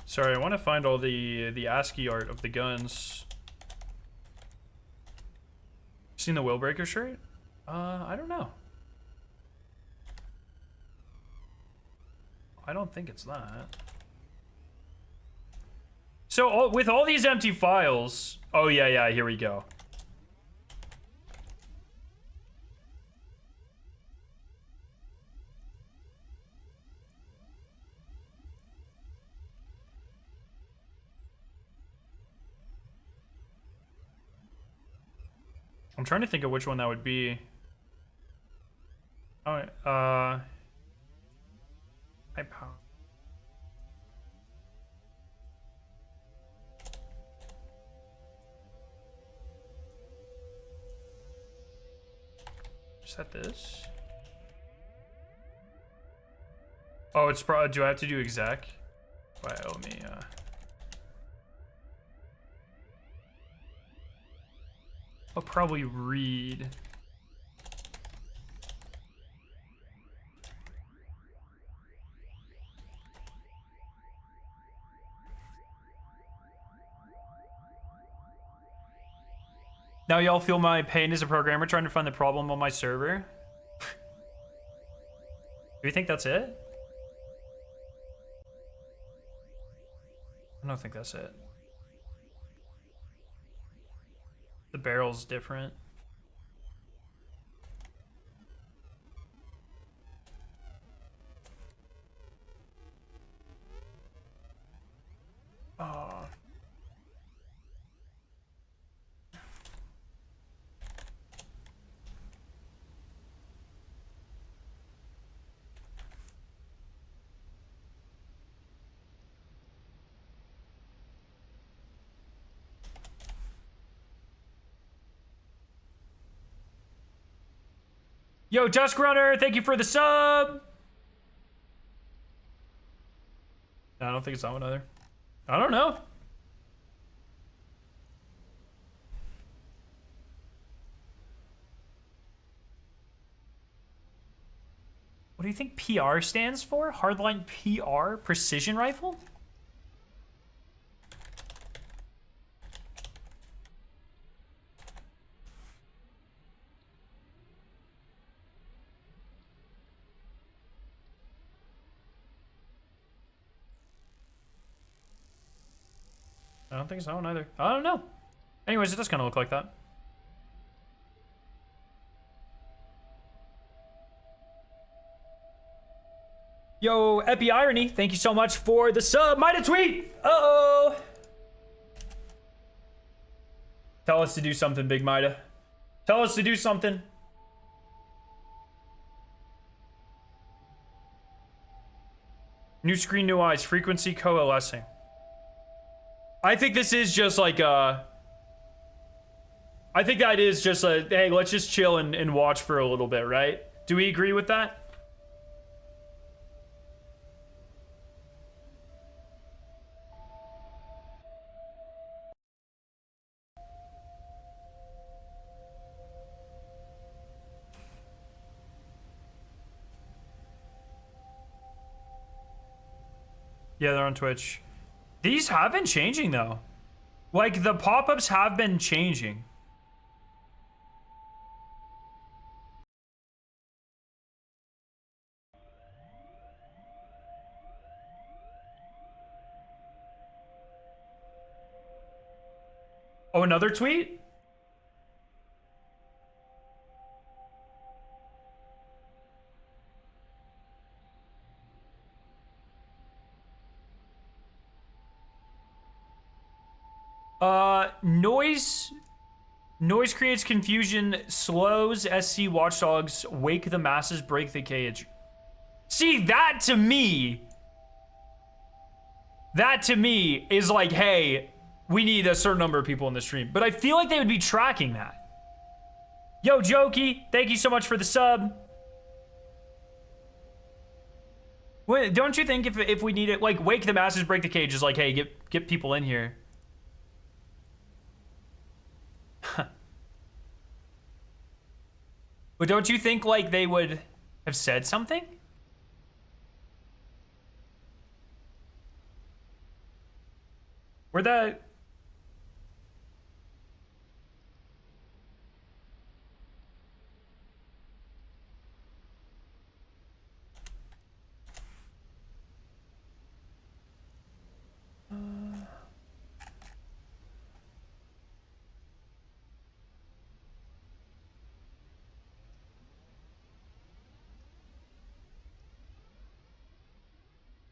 Sorry, I want to find all the ASCII art of the guns. Seen the Willbreaker shirt? I don't know. I don't think it's that. So with all these empty files, oh yeah, here we go. I'm trying to think of which one that would be. Oh, high power. Is that this? Oh, it's probably. Do I have to do exec? Why owe me? I'll probably read. Now y'all feel my pain as a programmer trying to find the problem on my server? Do you think that's it? I don't think that's it. The barrel's different. Oh. Yo, Dusk Runner, thank you for the sub. No, I don't think it's that one either. I don't know. What do you think PR stands for? Hardline PR? Precision rifle? I don't think it's that one either. I don't know. Anyways, it does kind of look like that. Yo, Epi Irony, thank you so much for the sub. Might have tweet. Uh-oh. Tell us to do something, Big Mida. Tell us to do something. New screen, new eyes. Frequency coalescing. I think this is just like I think that is just a, hey, let's just chill and watch for a little bit, right? Do we agree with that? Yeah, they're on Twitch. These have been changing though. Like the pop-ups have been changing. Oh, another tweet? Noise creates confusion, slows SC watchdogs, wake the masses, break the cage. See, that to me is like, hey, we need a certain number of people in the stream. But I feel like they would be tracking that. Yo, Jokey, thank you so much for the sub. Wait, don't you think if we need it, like, wake the masses, break the cage is like, hey, get people in here. But don't you think, like, they would have said something? Where'd that...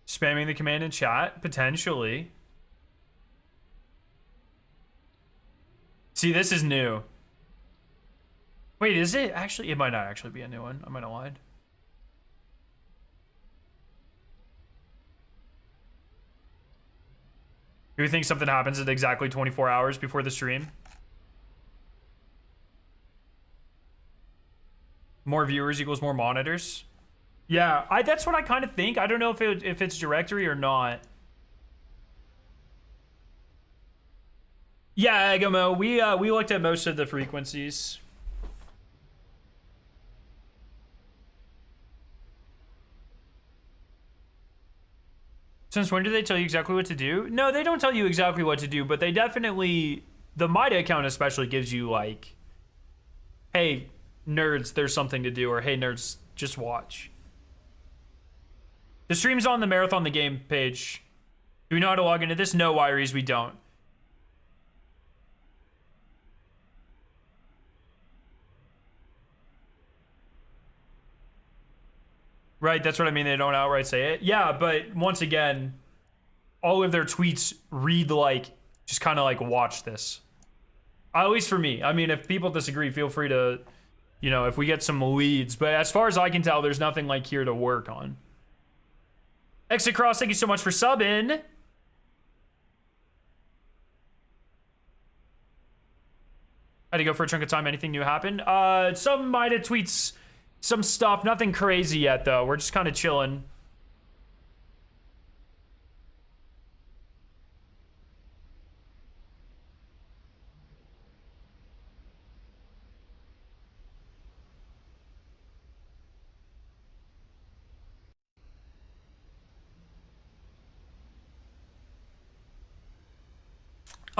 Spamming the command in chat? Potentially. See, this is new. Wait, is it? Actually, it might not actually be a new one. I might have lied. Do you think something happens at exactly 24 hours before the stream? More viewers equals more monitors? Yeah, that's what I kind of think. I don't know if it's directory or not. Yeah, Agamo, we looked at most of the frequencies. Since when do they tell you exactly what to do? No, they don't tell you exactly what to do, but they definitely, the Mida account especially gives you like, hey, nerds, there's something to do, or hey, nerds, just watch. The stream's on the Marathon the Game page. Do we know how to log into this? No, Wiries, we don't. Right, that's what I mean. They don't outright say it. Yeah, but once again, all of their tweets read like, just kind of like, watch this. At least for me. I mean, if people disagree, feel free to, you know, if we get some leads. But as far as I can tell, there's nothing like here to work on. Exit Cross, thank you so much for subbing. Had to go for a chunk of time. Anything new happen? Some Mida tweets some stuff. Nothing crazy yet, though. We're just kind of chilling.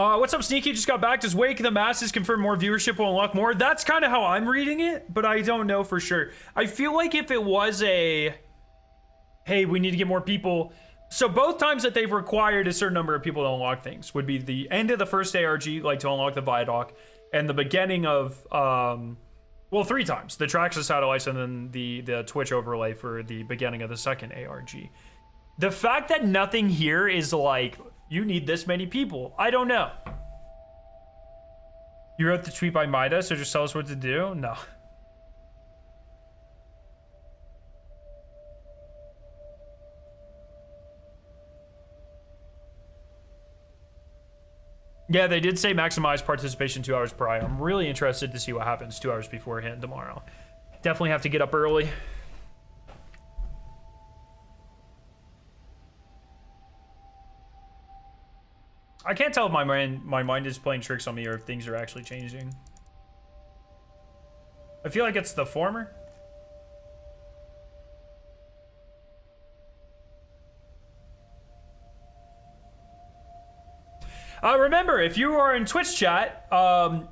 What's up, Sneaky? Just got back. Does Wake the Masses confirm more viewership will unlock more? That's kind of how I'm reading it, but I don't know for sure. I feel like if it was a, hey, we need to get more people. So both times that they've required a certain number of people to unlock things would be the end of the first ARG, like to unlock the Viadoc, and the beginning of, well, 3 times. The Traxxas satellites and then the Twitch overlay for the beginning of the second ARG. The fact that nothing here is like, you need this many people. I don't know. You wrote the tweet by Mida, so just tell us what to do? No. Yeah, they did say maximize participation 2 hours prior. I'm really interested to see what happens 2 hours beforehand tomorrow. Definitely have to get up early. I can't tell if my mind is playing tricks on me or if things are actually changing. I feel like it's the former. Remember, if you are in Twitch chat,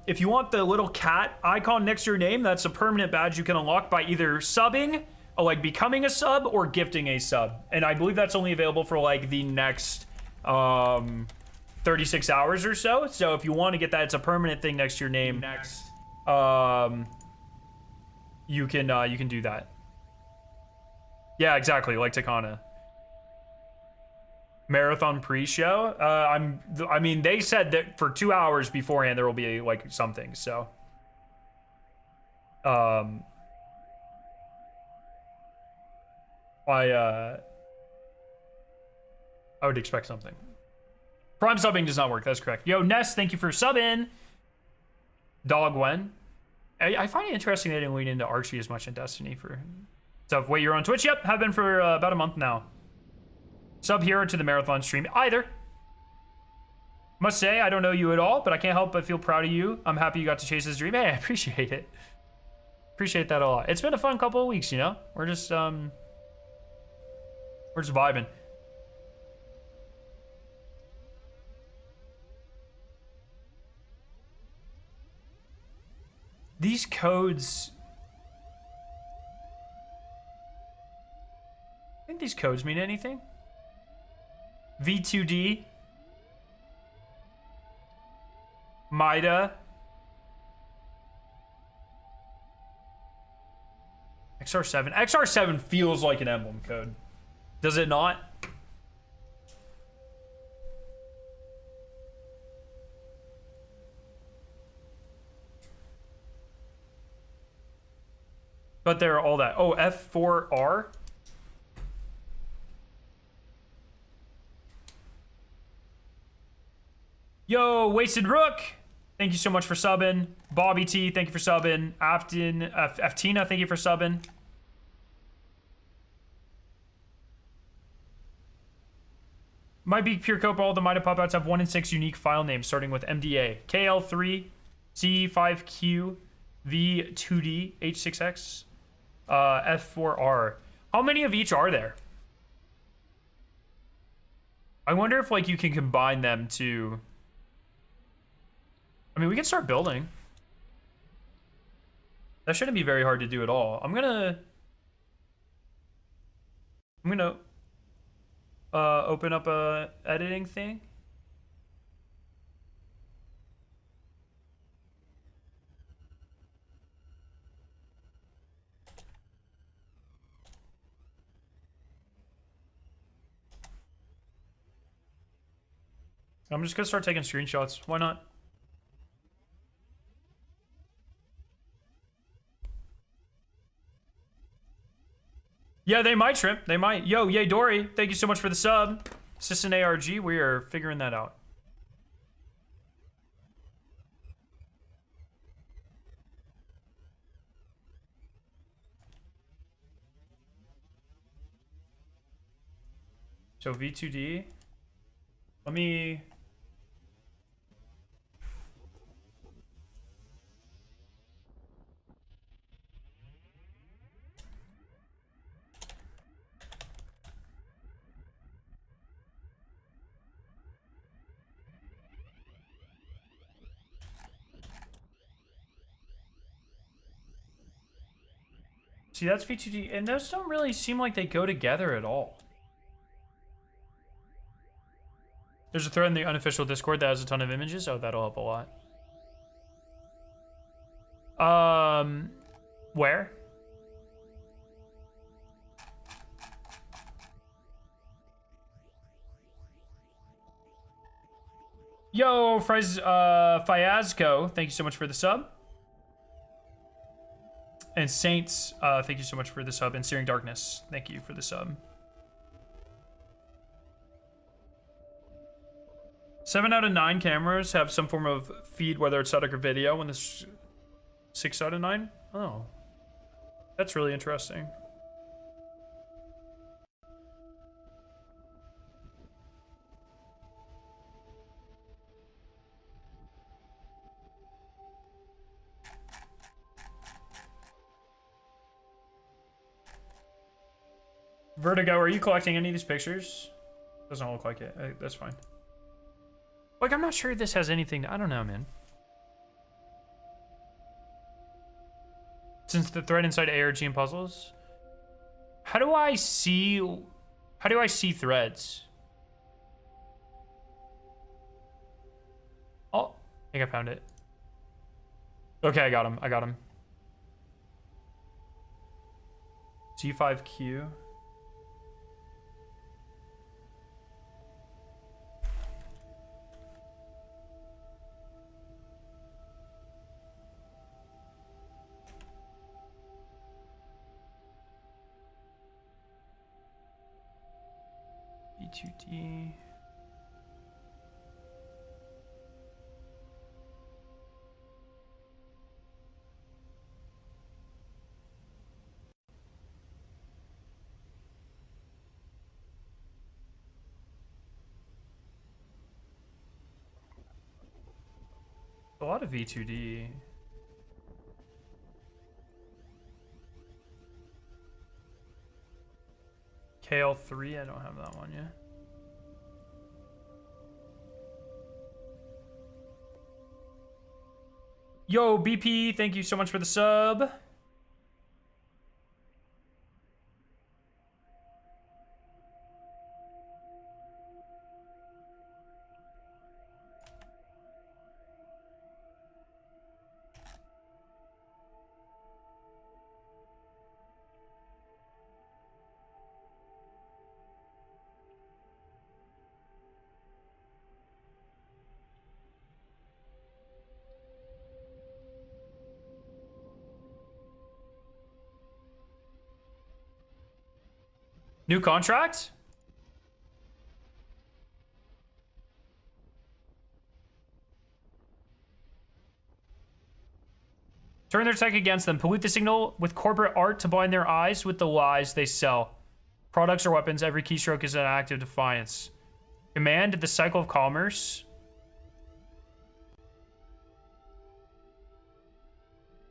if you want the little cat icon next to your name, that's a permanent badge you can unlock by either subbing, or like becoming a sub, or gifting a sub. And I believe that's only available for like the next 36 hours or so. So if you want to get that, it's a permanent thing next to your name. Next, you can do that. Yeah, exactly, like Takana. Marathon pre-show. I mean, they said that for 2 hours beforehand there will be like something. So, I would expect something. Prime subbing does not work. That's correct. Yo, Ness, thank you for subbing. Dog Wen. I find it interesting they didn't lean into Archie as much in Destiny for stuff. Wait, you're on Twitch? Yep, have been for about a month now. Sub here to the marathon stream. Either. Must say, I don't know you at all, but I can't help but feel proud of you. I'm happy you got to chase this dream. Hey, I appreciate it. Appreciate that a lot. It's been a fun couple of weeks, you know? We're just vibing. These codes... I think these codes mean anything. V2D. Mida. XR7. XR7 feels like an emblem code. Does it not? But they're all that. Oh, F4R? Yo, Wasted Rook, thank you so much for subbing. Bobby T, thank you for subbing. Aftina, thank you for subbing. Might be pure cope. All the Mida pop-outs have 1 in 6 unique file names starting with MDA. KL3, C5Q, V2D, H6X, F4R. How many of each are there? I wonder if like you can combine them to... I mean, we can start building. That shouldn't be very hard to do at all. I'm gonna open up a editing thing. I'm just gonna start taking screenshots. Why not? Yeah, they might, Shrimp. They might. Yo, yay, Dory. Thank you so much for the sub. Assistant ARG, we are figuring that out. So V2D. Let me... See, that's V2D, and those don't really seem like they go together at all. There's a thread in the unofficial Discord that has a ton of images. Oh, that'll help a lot. Where? Yo, Fiazco, thank you so much for the sub. And Saints, thank you so much for the sub. And Searing Darkness, thank you for the sub. 7 out of 9 cameras have some form of feed, whether it's static or video, when this 6 out of 9? Oh, that's really interesting. Vertigo, are you collecting any of these pictures? Doesn't look like it. That's fine. Like, I'm not sure this has anything. I don't know, man. Since the thread inside ARG and puzzles, how do I see threads? Oh, I think I found it. Okay, I got him. I got him. G5Q. B2D. A lot of V2D. KL3, I don't have that one yet. Yo, BP, thank you so much for the sub. New contract? Turn their tech against them. Pollute the signal with corporate art to blind their eyes with the lies they sell. Products or weapons, every keystroke is an act of defiance. Command the cycle of commerce.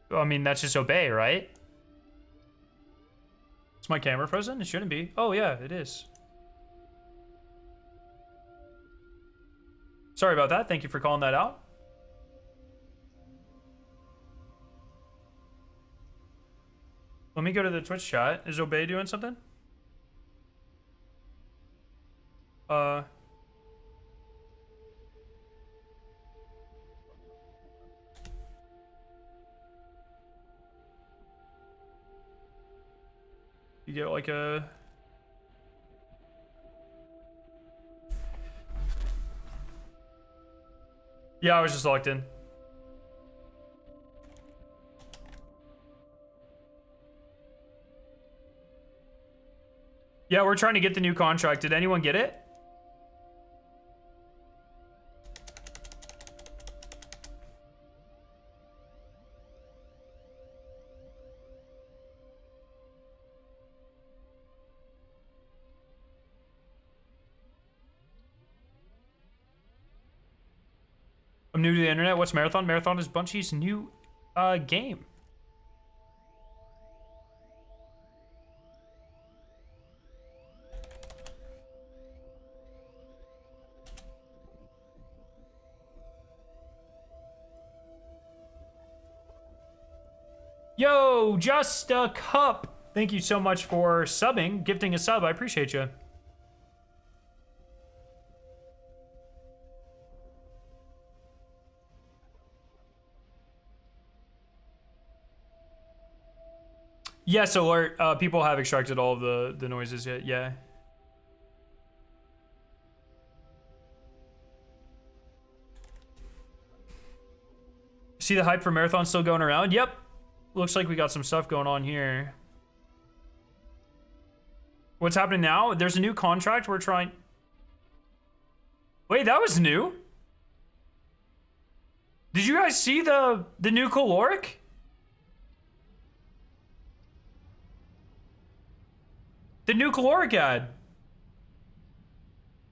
I mean, that's just obey, right? Is my camera frozen? It shouldn't be. Oh, yeah, it is. Sorry about that. Thank you for calling that out. Let me go to the Twitch chat. Is Obey doing something? You get like a... Yeah, I was just locked in. Yeah, we're trying to get the new contract. Did anyone get it? I'm new to the internet. What's Marathon? Marathon is Bungie's new game. Yo, Just a Cup. Thank you so much for subbing, gifting a sub. I appreciate you. Yes, alert. People have extracted all of the noises yet. Yeah. See the hype for Marathon still going around? Yep. Looks like we got some stuff going on here. What's happening now? There's a new contract we're trying... Wait, that was new? Did you guys see the new caloric? The new caloric ad.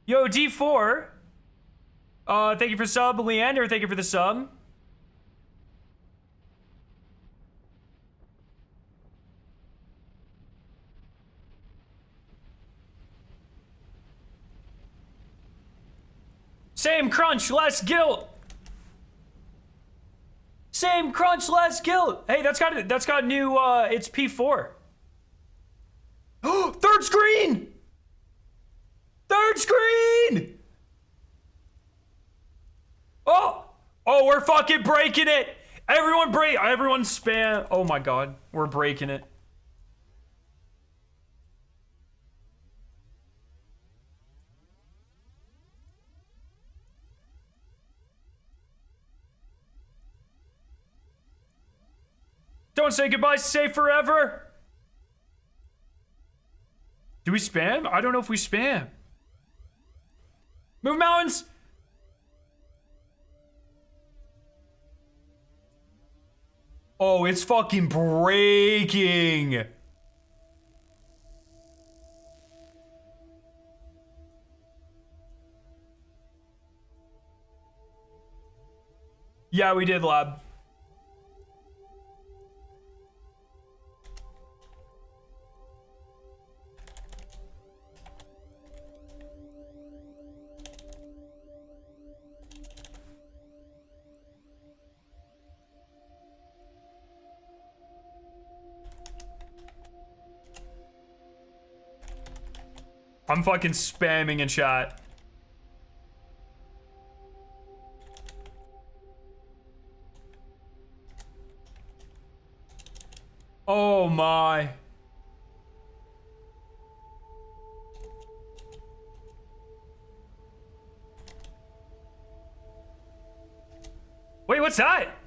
Yo, D4. Thank you for sub. Leander, thank you for the sub. Same crunch, less guilt. Same crunch, less guilt. Hey, that's got new. It's P4. Third screen. Third screen. Oh, we're fucking breaking it. Everyone spam. Oh my god, we're breaking it. Don't say goodbye, say forever. Do we spam? I don't know if we spam. Move mountains. Oh, it's fucking breaking. Yeah, we did, lab. I'm fucking spamming in chat. Oh my. Wait, what's that?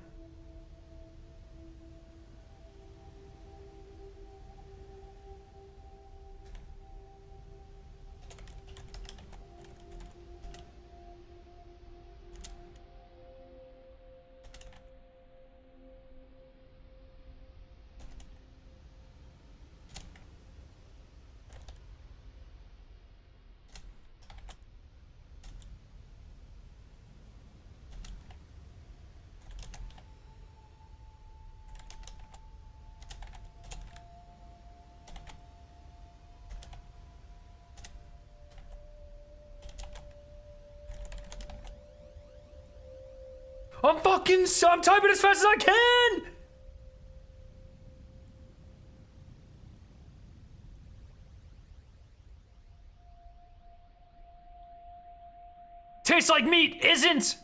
I'm typing as fast as I can! Tastes like meat, isn't!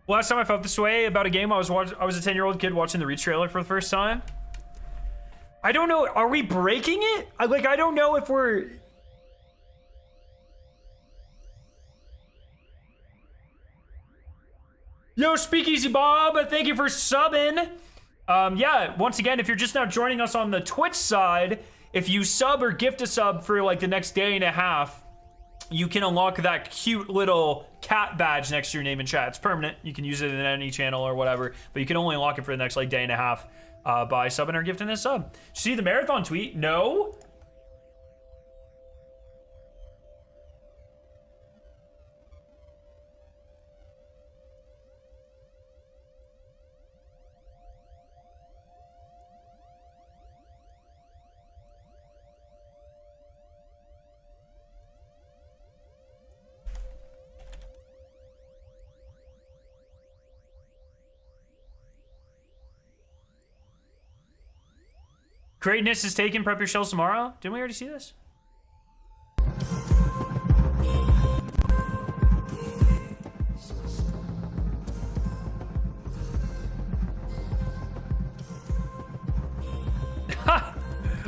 Last time I felt this way about a game, I was a 10-year-old kid watching the Reach trailer for the first time. I don't know. Are we breaking it? I don't know if we're... Yo, Speakeasy Bob, thank you for subbing. Yeah, once again, if you're just now joining us on the Twitch side, if you sub or gift a sub for like the next day and a half, you can unlock that cute little cat badge next to your name in chat. It's permanent. You can use it in any channel or whatever, but you can only unlock it for the next like day and a half by subbing or gifting a sub. Did you see the marathon tweet? No. Greatness is taken. Prep your shells tomorrow. Didn't we already see this?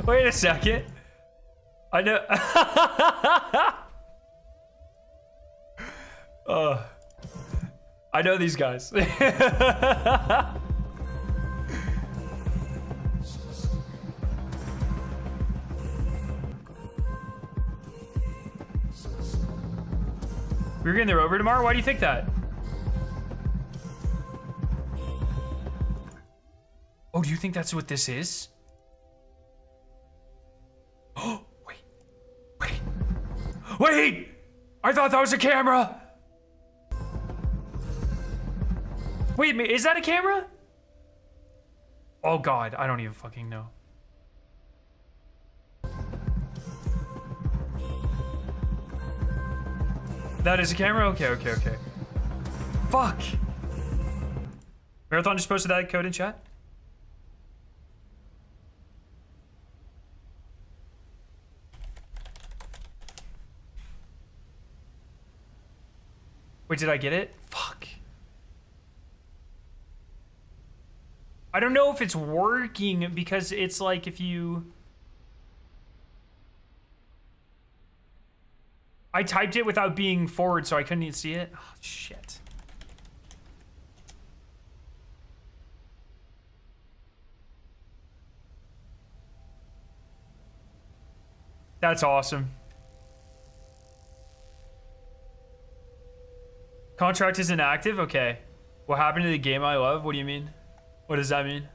Wait a second. I know. I know these guys. We're getting the Rover tomorrow? Why do you think that? Oh, do you think that's what this is? Oh, wait! I thought that was a camera! Wait, is that a camera? Oh God, I don't even fucking know. That is a camera? Okay. Fuck! Marathon just posted that code in chat? Wait, did I get it? Fuck. I don't know if it's working because it's like if you... I typed it without being forward, so I couldn't even see it. Oh, shit. That's awesome. Contract is inactive? Okay. What happened to the game I love? What do you mean? What does that mean?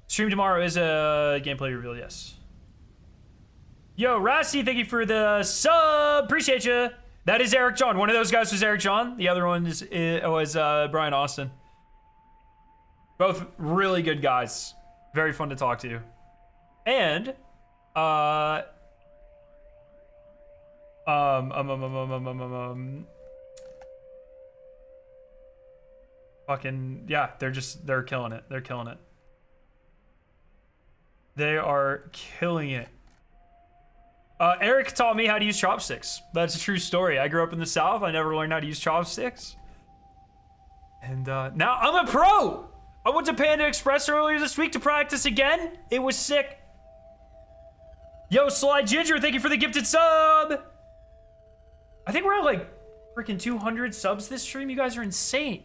Stream tomorrow is a gameplay reveal, yes. Yo, Rasty, thank you for the sub. Appreciate you. That is Eric John. One of those guys was Eric John. The other one was Brian Austin. Both really good guys. Very fun to talk to. And, fucking, yeah, they're killing it. They're killing it. They are killing it. Eric taught me how to use chopsticks. That's a true story. I grew up in the South. I never learned how to use chopsticks. And now I'm a pro. I went to Panda Express earlier this week to practice again. It was sick. Yo, Sly Ginger, thank you for the gifted sub. I think we're at like freaking 200 subs this stream. You guys are insane.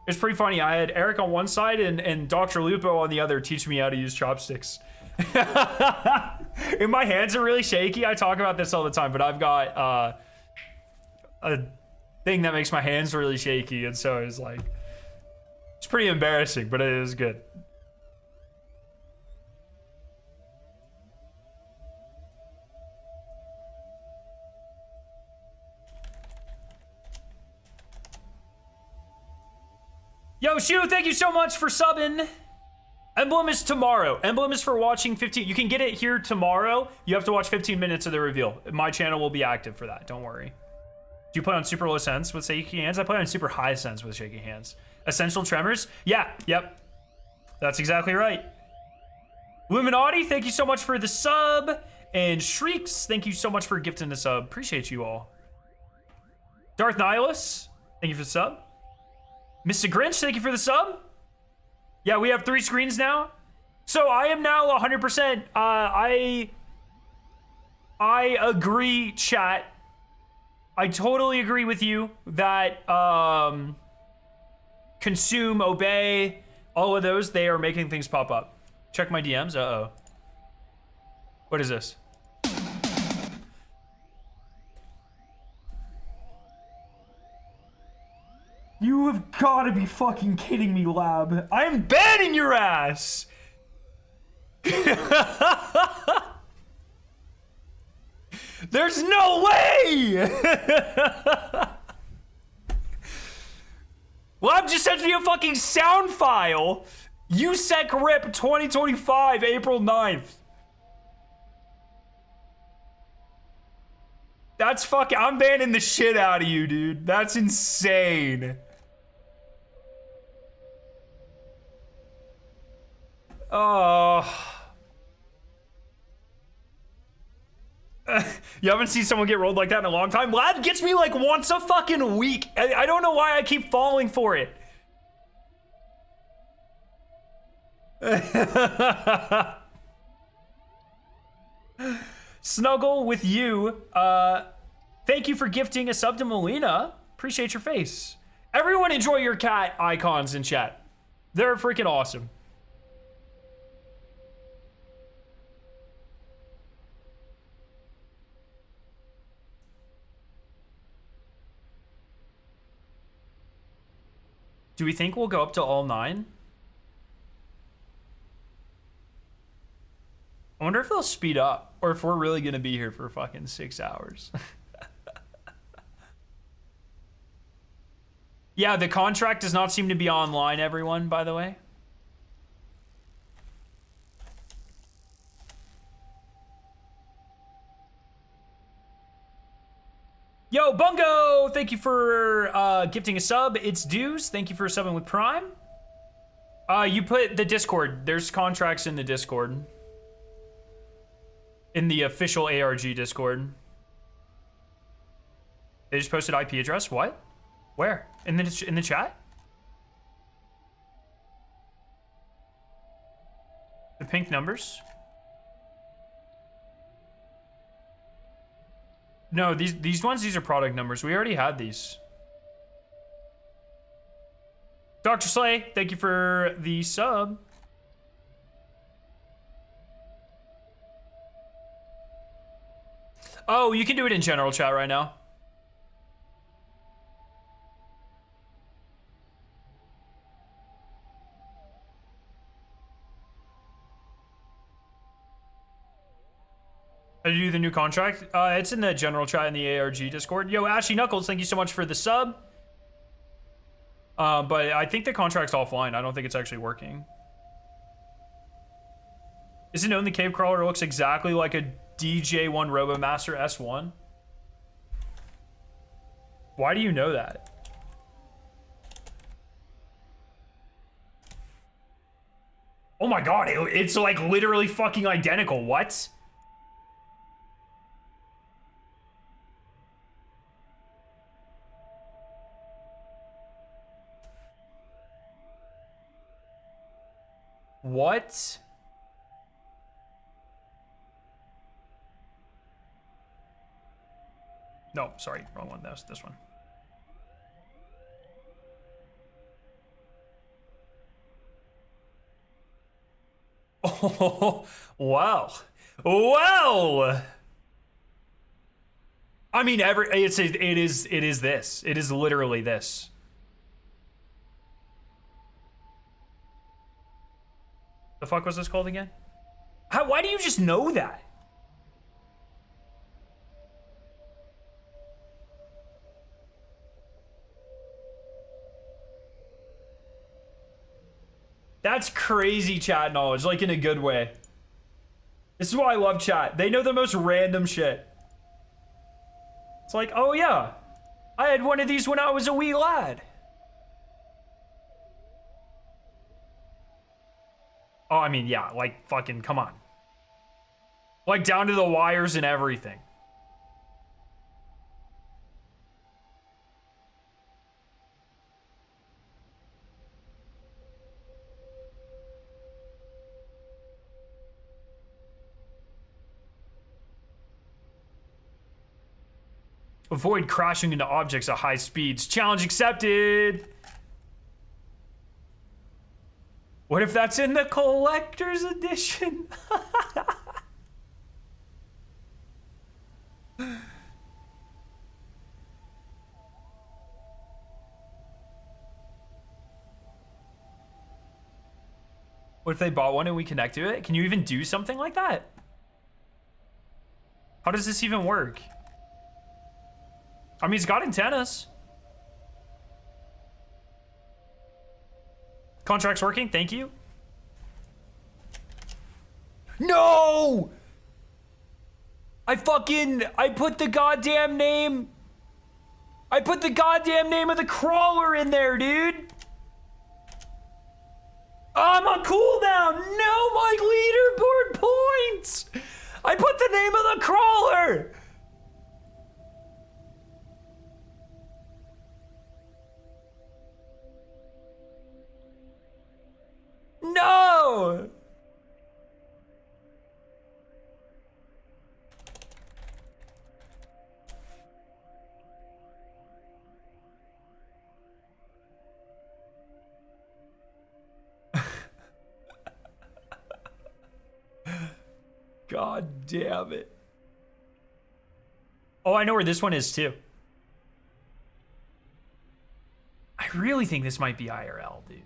It's pretty funny. I had Eric on one side and Dr. Lupo on the other teach me how to use chopsticks. And my hands are really shaky. I talk about this all the time, but I've got a thing that makes my hands really shaky. And so it's like, it's pretty embarrassing, but it is good. Yo, Shu, thank you so much for subbing. Emblem is tomorrow. Emblem is for watching 15. You can get it here tomorrow. You have to watch 15 minutes of the reveal. My channel will be active for that. Don't worry. Do you play on super low sense with shaky hands? I play on super high sense with shaky hands. Essential Tremors? Yeah, yep. That's exactly right. Illuminati, thank you so much for the sub. And Shrieks, thank you so much for gifting the sub. Appreciate you all. Darth Nihilus, thank you for the sub. Mr. Grinch, thank you for the sub. Yeah, we have 3 screens now. So I am now 100%. I agree, chat. I totally agree with you that consume, obey, all of those, they are making things pop up. Check my DMs. Uh-oh. What is this? You have got to be fucking kidding me, Lab. I am banning your ass. There's no way. Lab just sent me a fucking sound file. USEC RIP 2025, April 9th. That's fucking, I'm banning the shit out of you, dude. That's insane. Oh. You haven't seen someone get rolled like that in a long time? Lad gets me like once a fucking week. I don't know why I keep falling for it. Snuggle with you. Thank you for gifting a sub to Melina. Appreciate your face. Everyone enjoy your cat icons in chat. They're freaking awesome. Do we think we'll go up to all 9? I wonder if they'll speed up or if we're really gonna be here for fucking 6 hours. Yeah, the contract does not seem to be online, everyone, by the way. Yo, Bungo! Thank you for gifting a sub. It's Dues. Thank you for subbing with Prime. You put the Discord. There's contracts in the Discord. In the official ARG Discord. They just posted IP address? What? Where? In the chat? The pink numbers? No, these ones, these are product numbers. We already had these. Dr. Slay, thank you for the sub. Oh, you can do it in general chat right now. How do you do the new contract? It's in the general chat in the ARG Discord. Yo, Ashy Knuckles, thank you so much for the sub. But I think the contract's offline. I don't think it's actually working. Isn't known the cave crawler looks exactly like a DJ1 Robo Master S1? Why do you know that? Oh my god, it's like literally fucking identical. What? What? No, sorry, wrong one. That's this one. Oh, wow. Well. I mean, it is this. It is literally this. The fuck was this called again? Why do you just know that? That's crazy chat knowledge, like in a good way. This is why I love chat. They know the most random shit. It's like, oh yeah, I had one of these when I was a wee lad. Oh, I mean, yeah, like fucking, come on. Like down to the wires and everything. Avoid crashing into objects at high speeds. Challenge accepted. What if that's in the collector's edition? What if they bought one and we connect to it? Can you even do something like that? How does this even work? I mean, it's got antennas. Contract's working, thank you. No! I put the goddamn name of the crawler in there, dude. I'm on cooldown. No, my leaderboard points. I put the name of the crawler. No. God damn it. Oh, I know where this one is too. I really think this might be IRL, dude.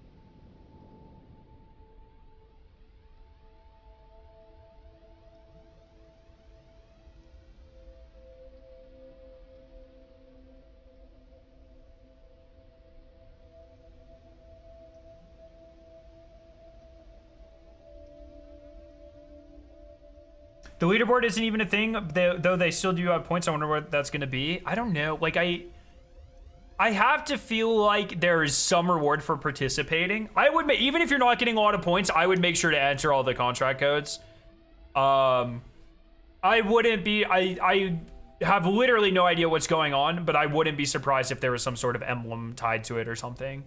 The leaderboard isn't even a thing, though they still do have points. I wonder what that's going to be. I don't know. Like, I have to feel like there is some reward for participating. I would make, even if you're not getting a lot of points, I would make sure to enter all the contract codes. I wouldn't be, I have literally no idea what's going on, but I wouldn't be surprised if there was some sort of emblem tied to it or something.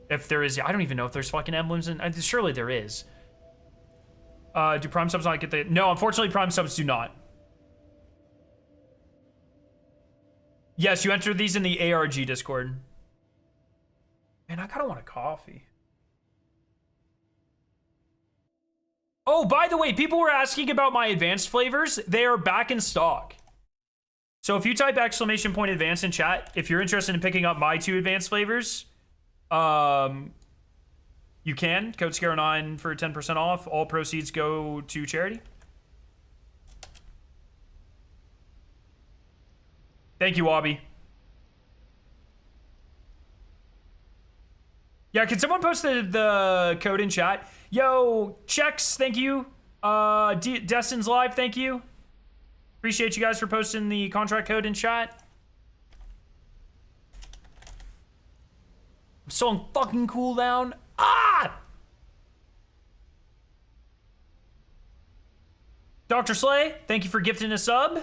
If there is, I don't even know if there's fucking emblems, and surely there is. Do Prime subs not get the... No, unfortunately, Prime subs do not. Yes, you enter these in the ARG Discord. Man, I kind of want a coffee. Oh, by the way, people were asking about my advanced flavors. They are back in stock. So if you type !advanced in chat, if you're interested in picking up my 2 advanced flavors, you can. Code SCARE9 for 10% off. All proceeds go to charity. Thank you, Wobby. Yeah, can someone post the code in chat? Yo, Checks, thank you. Destin's Live, thank you. Appreciate you guys for posting the contract code in chat. I'm still on fucking cooldown. Ah! Dr. Slay, thank you for gifting a sub.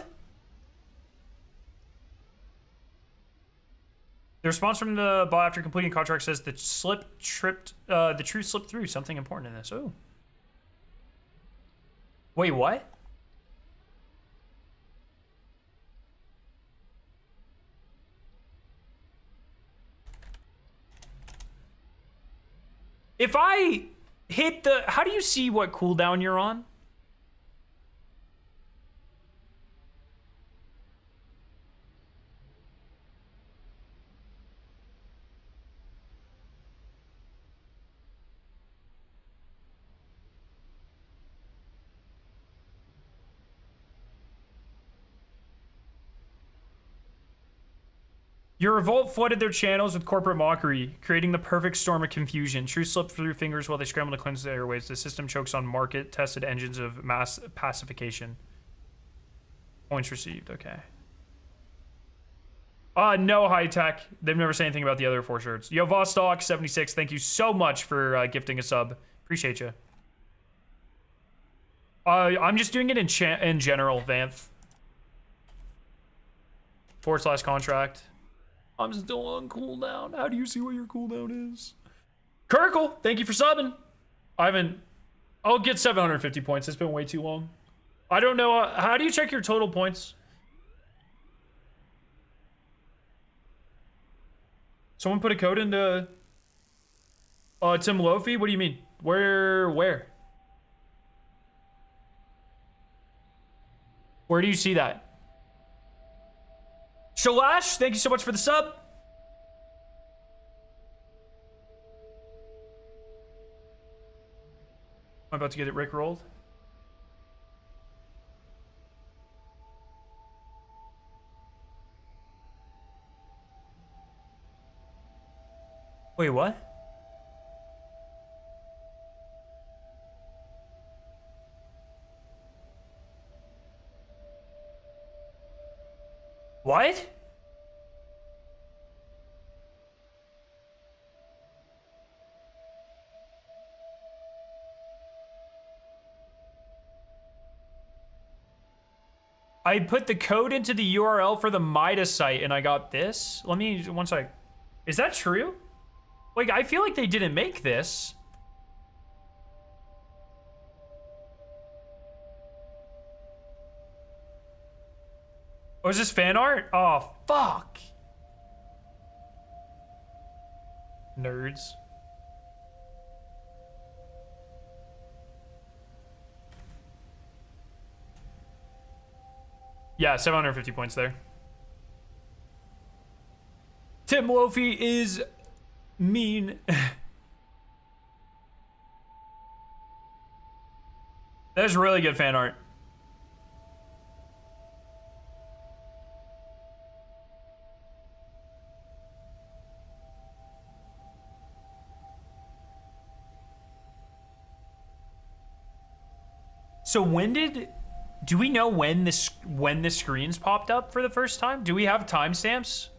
The response from the bot after completing contract says the truth slipped through. Something important in this. Oh. Wait, what? If I hit the... How do you see what cooldown you're on? Your revolt flooded their channels with corporate mockery, creating the perfect storm of confusion. Truth slipped through fingers while they scrambled to cleanse the airways. The system chokes on market-tested engines of mass pacification. Points received, okay. No high tech. They've never said anything about the other 4 shirts. Yo, Vostok76, thank you so much for gifting a sub. Appreciate you. I'm just doing it in general, Vanth. / contract. I'm still on cooldown. How do you see what your cooldown is? Kirkle, thank you for subbing. I'll get 750 points. It's been way too long. I don't know. How do you check your total points? Someone put a code into Tim Lofi? What do you mean? Where? Where do you see that? Shalash, thank you so much for the sub. I'm about to get it rickrolled. Wait, what? What? I put the code into the URL for the Mida site and I got this. Let me, one sec. Is that true? Like, I feel like they didn't make this. Oh, is this fan art? Oh, fuck. Nerds. Yeah, 750 points there. Tim Lofi is mean. That's really good fan art. So do we know when the screens popped up for the first time? Do we have timestamps?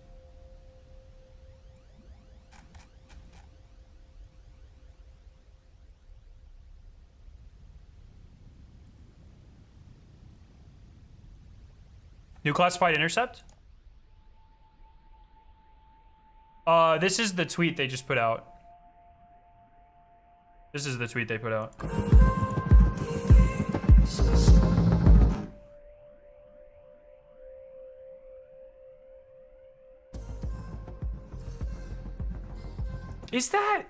New classified intercept? This is the tweet they just put out. This is the tweet they put out. Is that?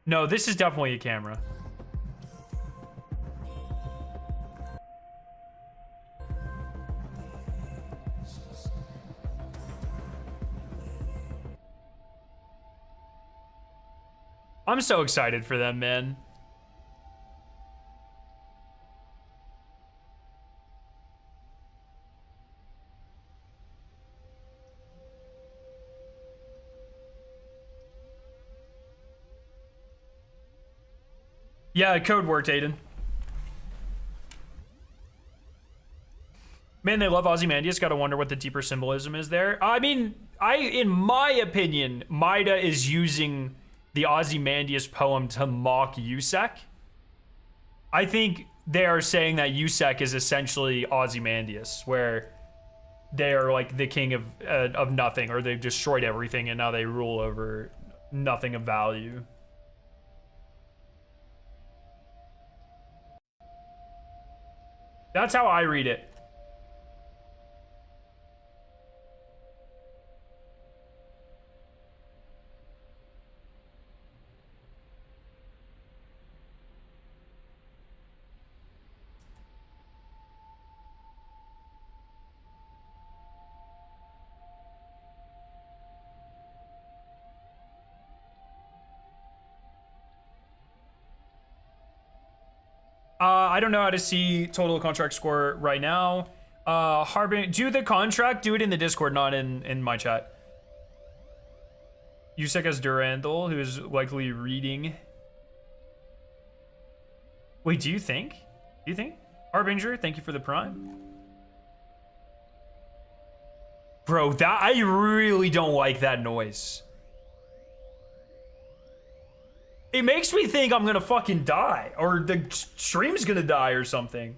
No, this is definitely a camera. I'm so excited for them, man. Yeah, code worked, Aiden. Man, they love Ozymandias. Gotta wonder what the deeper symbolism is there. I mean, in my opinion, Mida is using the Ozymandias poem to mock Yusek. I think they are saying that Yusek is essentially Ozymandias, where they are like the king of nothing, or they've destroyed everything and now they rule over nothing of value. That's how I read it. I don't know how to see total contract score right now. Harbin, do the contract, do it in the Discord, not in my chat. Yusek has Durandal, who is likely reading. Wait, do you think? Harbinger, thank you for the prime. Bro, that I really don't like that noise. It makes me think I'm gonna fucking die, or the stream's gonna die or something.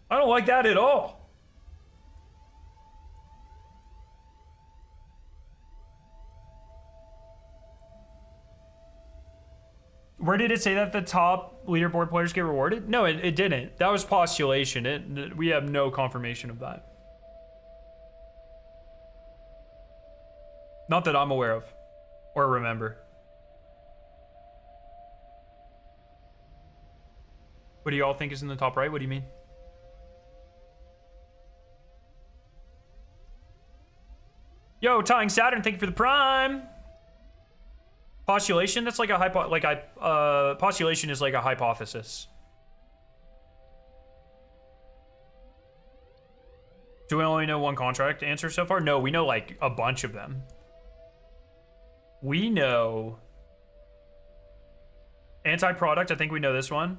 I don't like that at all. Where did it say that the top leaderboard players get rewarded? No, it didn't. That was postulation. We have no confirmation of that. Not that I'm aware of or remember. What do you all think is in the top right? What do you mean? Yo, Tying Saturn, thank you for the prime. Postulation, that's like a postulation is like a hypothesis. Do we only know one contract answer so far? No, we know like a bunch of them. We know anti-product, I think we know this one.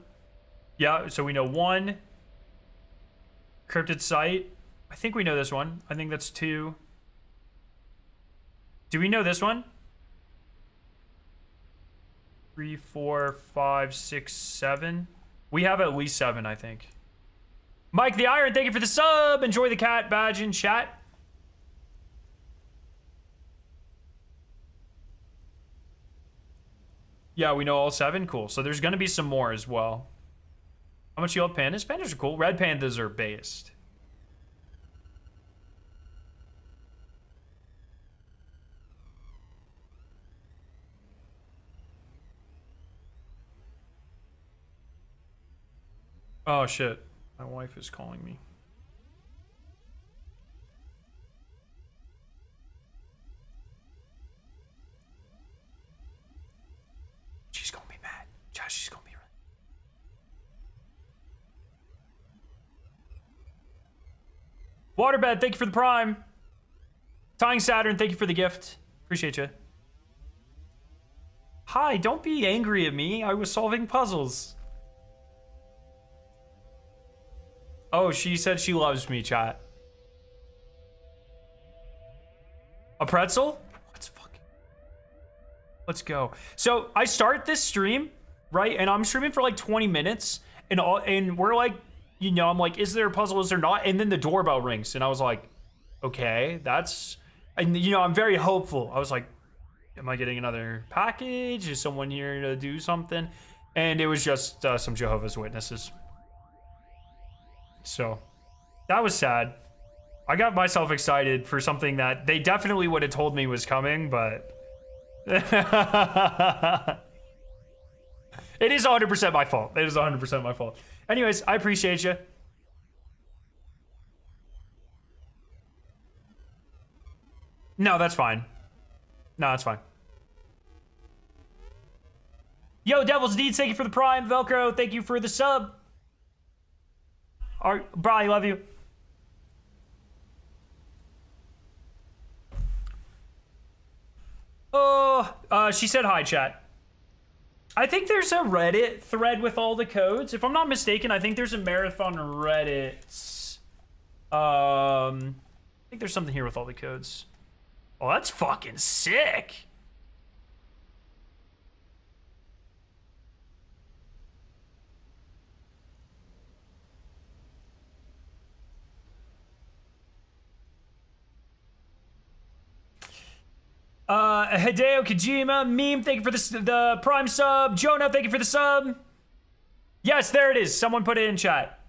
Yeah, so we know one. Cryptid site, I think we know this one. I think that's 2. Do we know this one? 3, 4, 5, 6, 7. We have at least 7, I think. Mike the Iron, thank you for the sub. Enjoy the cat badge in chat. Yeah, we know all 7. Cool. So there's gonna be some more as well. How much you love pandas? Pandas are cool. Red pandas are based. Oh shit. My wife is calling me. She's gonna be mad. Josh, she's gonna be mad. Waterbed, thank you for the prime. Tying Saturn, thank you for the gift. Appreciate you. Hi, don't be angry at me. I was solving puzzles. Oh, she said she loves me, chat. A pretzel? Let's go. So I start this stream, right? And I'm streaming for like 20 minutes. And we're like, you know, I'm like, is there a puzzle? Is there not? And then the doorbell rings. And I was like, okay, that's... And, you know, I'm very hopeful. I was like, am I getting another package? Is someone here to do something? And it was just some Jehovah's Witnesses. So that was sad. I got myself excited for something that they definitely would have told me was coming, but it is 100% my fault. It is 100% my fault. Anyways, I appreciate you. No, that's fine. No, that's fine. Yo, Devil's Deeds, thank you for the prime. Velcro, thank you for the sub. Bro, I love you. Oh, she said hi, chat. I think there's a Reddit thread with all the codes. If I'm not mistaken, I think there's a marathon Reddit. I think there's something here with all the codes. Oh, that's fucking sick. Hideo Kojima, meme, thank you for the prime sub. Jonah, thank you for the sub. Yes, there it is. Someone put it in chat.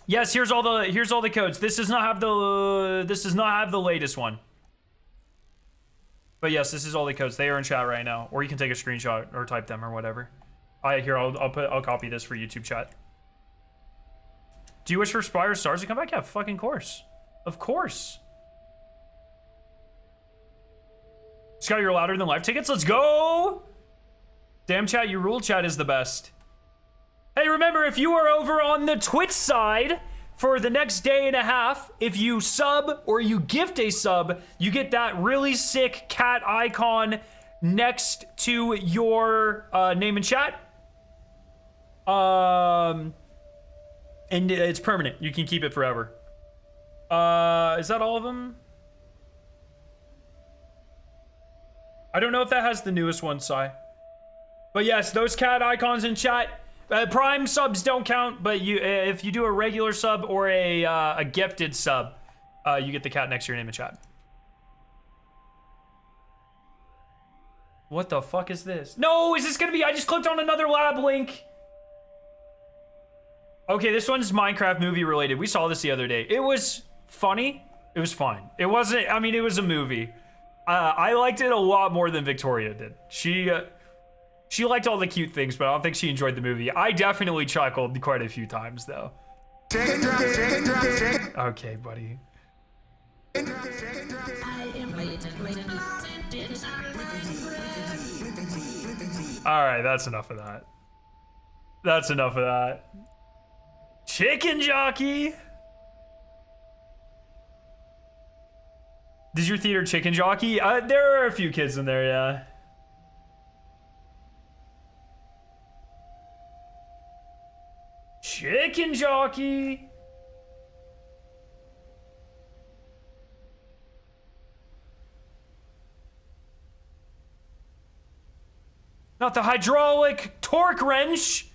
Yes, here's all the codes. This does not have the latest one. But yes, this is all the codes. They are in chat right now, or you can take a screenshot or type them or whatever. I'll copy this for YouTube chat. Do you wish for Spire Stars to come back? Yeah, fucking course. Of course. Scott, you're louder than live tickets. Let's go. Damn chat, you rule. Chat is the best. Hey, remember, if you are over on the Twitch side for the next day and a half, if you sub or you gift a sub, you get that really sick cat icon next to your name and chat. And it's permanent. You can keep it forever. Is that all of them? I don't know if that has the newest one, Sai. But yes, those cat icons in chat. Prime subs don't count, but if you do a regular sub or a gifted sub, you get the cat next to your name in chat. What the fuck is this? No, is this gonna be? I just clicked on another lab link. Okay, this one's Minecraft movie related. We saw this the other day. It was funny. It was fine. It wasn't. I mean, it was a movie. I liked it a lot more than Victoria did. She liked all the cute things, but I don't think she enjoyed the movie. I definitely chuckled quite a few times, though. Okay, buddy. All right, that's enough of that. That's enough of that. Chicken jockey. Did your theater chicken jockey? There are a few kids in there, yeah. Chicken jockey. Not the hydraulic torque wrench.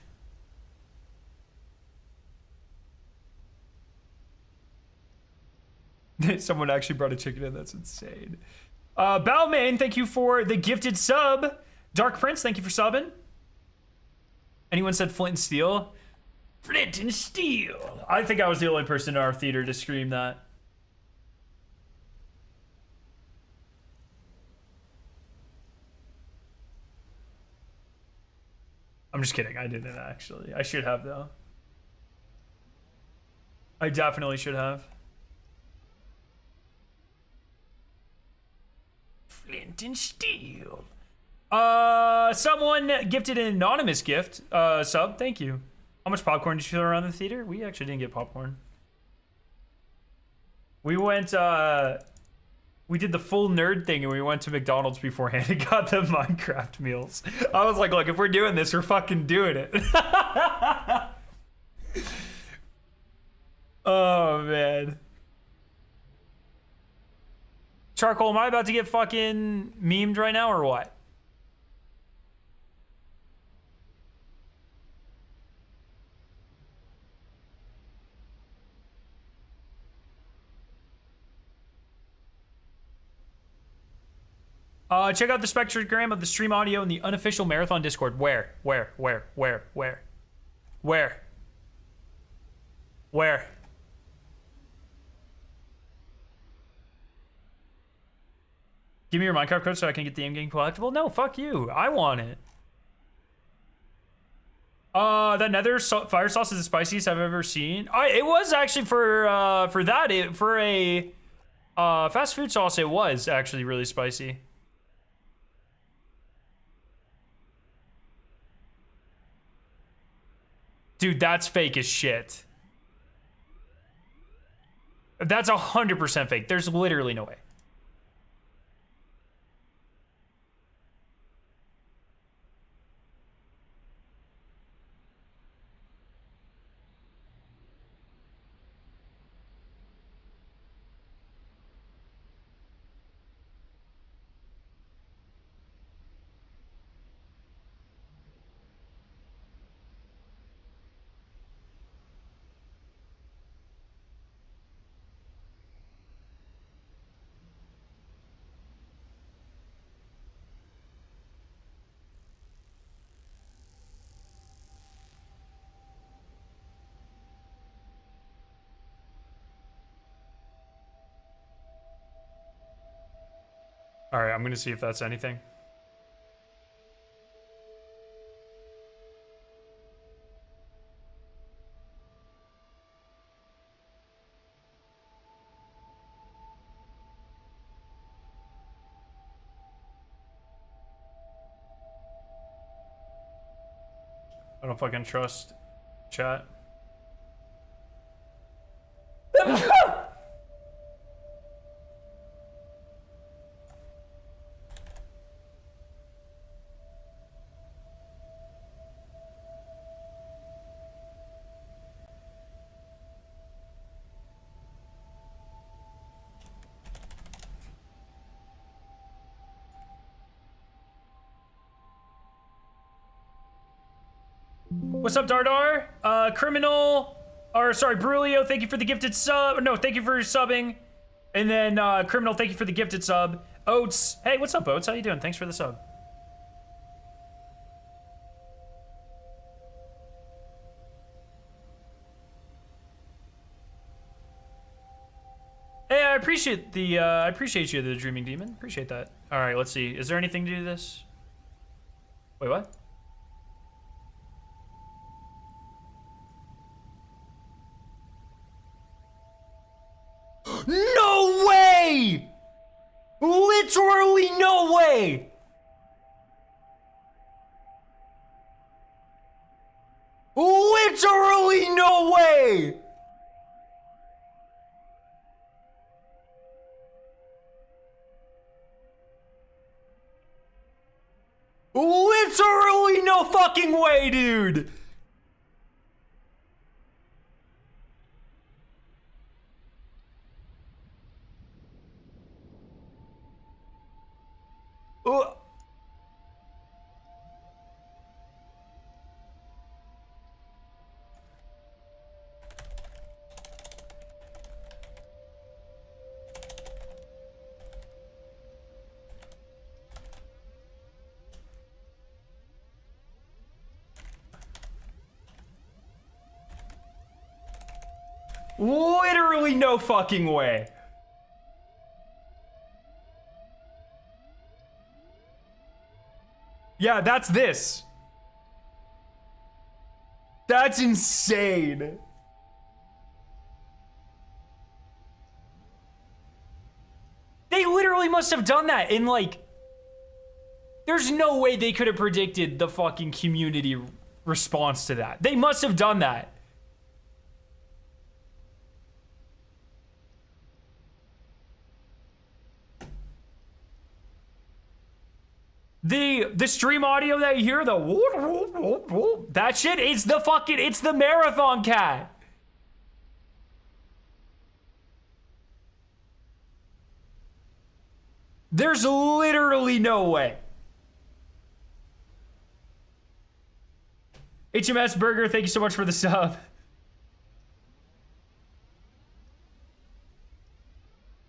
Someone actually brought a chicken in. That's insane. Balmain, thank you for the gifted sub. Dark Prince, thank you for subbing. Anyone said Flint and Steel? Flint and Steel. I think I was the only person in our theater to scream that. I'm just kidding. I didn't actually. I should have, though. I definitely should have. Flint and Steel. Someone gifted an anonymous gift. Sub, thank you. How much popcorn did you throw around the theater? We actually didn't get popcorn. We went, we did the full nerd thing and we went to McDonald's beforehand and got the Minecraft meals. I was like, look, if we're doing this, we're fucking doing it. Oh, man. Charcoal, am I about to get fucking memed right now or what? Check out the spectrogram of the stream audio in the unofficial Marathon Discord. Where? Give me your Minecraft code so I can get the in-game collectible? No, fuck you. I want it. That nether fire sauce is the spiciest I've ever seen. It was actually for a fast food sauce. It was actually really spicy. Dude, that's fake as shit. That's 100% fake. There's literally no way. All right, I'm gonna see if that's anything. I don't fucking trust chat. What's up, Dardar? Criminal, or sorry, Brulio, thank you for the gifted sub. No, thank you for subbing. And then Criminal, thank you for the gifted sub. Oats, hey, what's up, Oats? How you doing? Thanks for the sub. Hey, I appreciate you, the Dreaming Demon. Appreciate that. All right, let's see. Is there anything to do this? Wait, what? No way! Literally no way! Literally no way! Literally no fucking way, dude! Literally no fucking way. Yeah, that's this. That's insane. They literally must have done that in like... There's no way they could have predicted the fucking community response to that. They must have done that. The stream audio that you hear, the whoop, whoop, whoop, whoop, that shit, it's the marathon cat. There's literally no way. HMS Burger, thank you so much for the sub.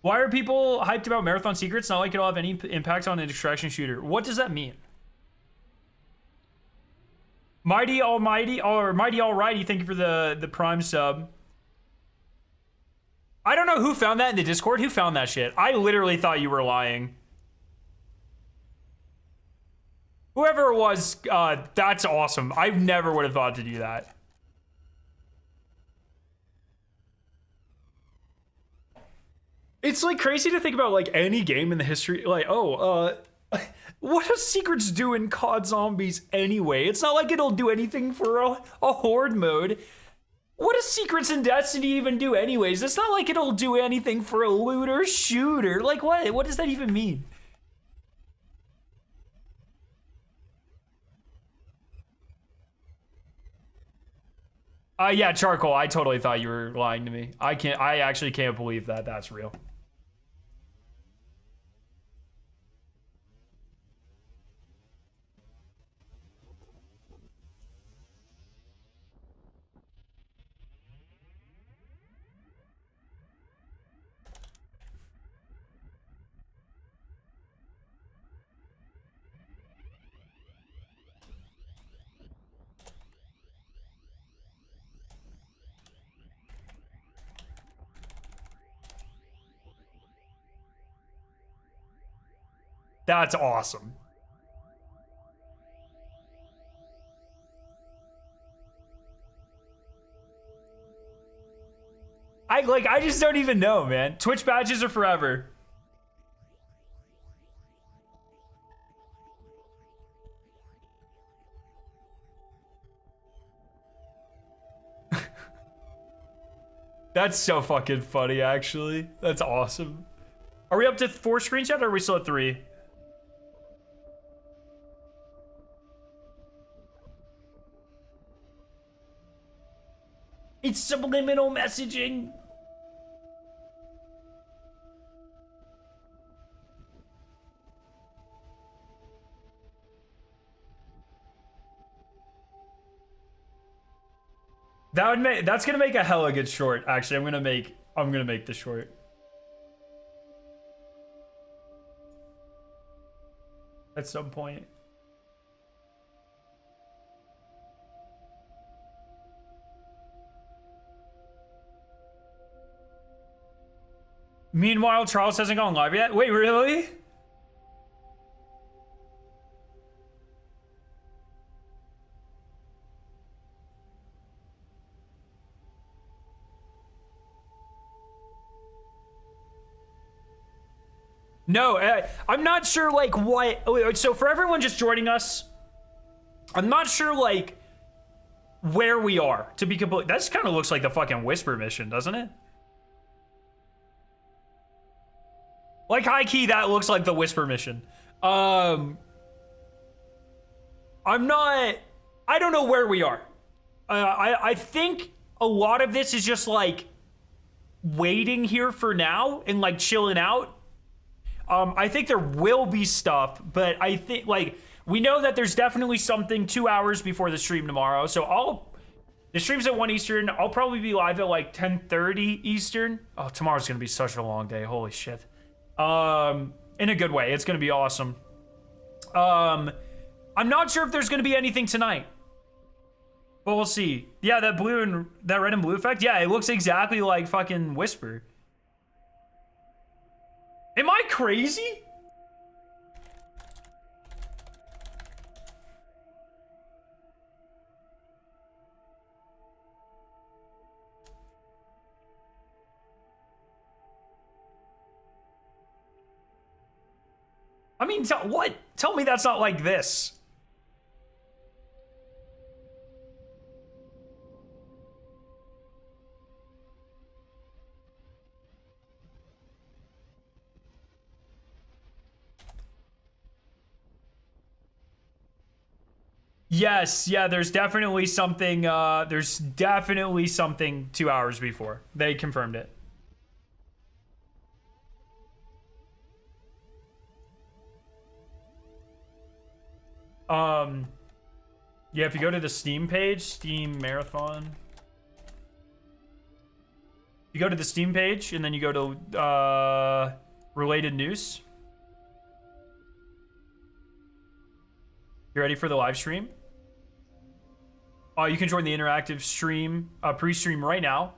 Why are people hyped about Marathon Secrets? Not like it'll have any impact on an extraction shooter. What does that mean? Mighty Almighty, or Mighty Alrighty, thank you for the Prime sub. I don't know who found that in the Discord. Who found that shit? I literally thought you were lying. Whoever it was, that's awesome. I never would have thought to do that. It's like crazy to think about like any game in the history, like, what does secrets do in COD Zombies anyway? It's not like it'll do anything for a horde mode. What does secrets in Destiny even do anyways? It's not like it'll do anything for a looter shooter. Like what? What does that even mean? Yeah, Charcoal, I totally thought you were lying to me. I actually can't believe that that's real. That's awesome. I just don't even know, man. Twitch badges are forever. That's so fucking funny, actually. That's awesome. Are we up to 4 screens yet, or are we still at 3? It's subliminal messaging. That's gonna make a hella good short. Actually, I'm gonna make the short. At some point. Meanwhile, Charles hasn't gone live yet. Wait, really? No, I'm not sure, like, what... So, for everyone just joining us, I'm not sure, like, where we are, to be complete. That kind of looks like the fucking Whisper mission, doesn't it? Like, high-key, that looks like the Whisper mission. I'm not... I don't know where we are. I think a lot of this is just, like, waiting here for now and, like, chilling out. I think there will be stuff, but I think, like, we know that there's definitely something 2 hours before the stream tomorrow. So the stream's at 1 Eastern. I'll probably be live at like 10:30 Eastern. Oh, tomorrow's going to be such a long day. Holy shit. In a good way. It's going to be awesome. I'm not sure if there's going to be anything tonight, but we'll see. Yeah, that red and blue effect. Yeah, it looks exactly like fucking Whisper. Am I crazy? I mean, what? Tell me that's not like this. Yes, yeah, there's definitely something 2 hours before. They confirmed it. Yeah, if you go to the Steam page, Steam Marathon. You go to the Steam page and then you go to related news. You ready for the live stream? You can join the interactive stream, pre-stream right now.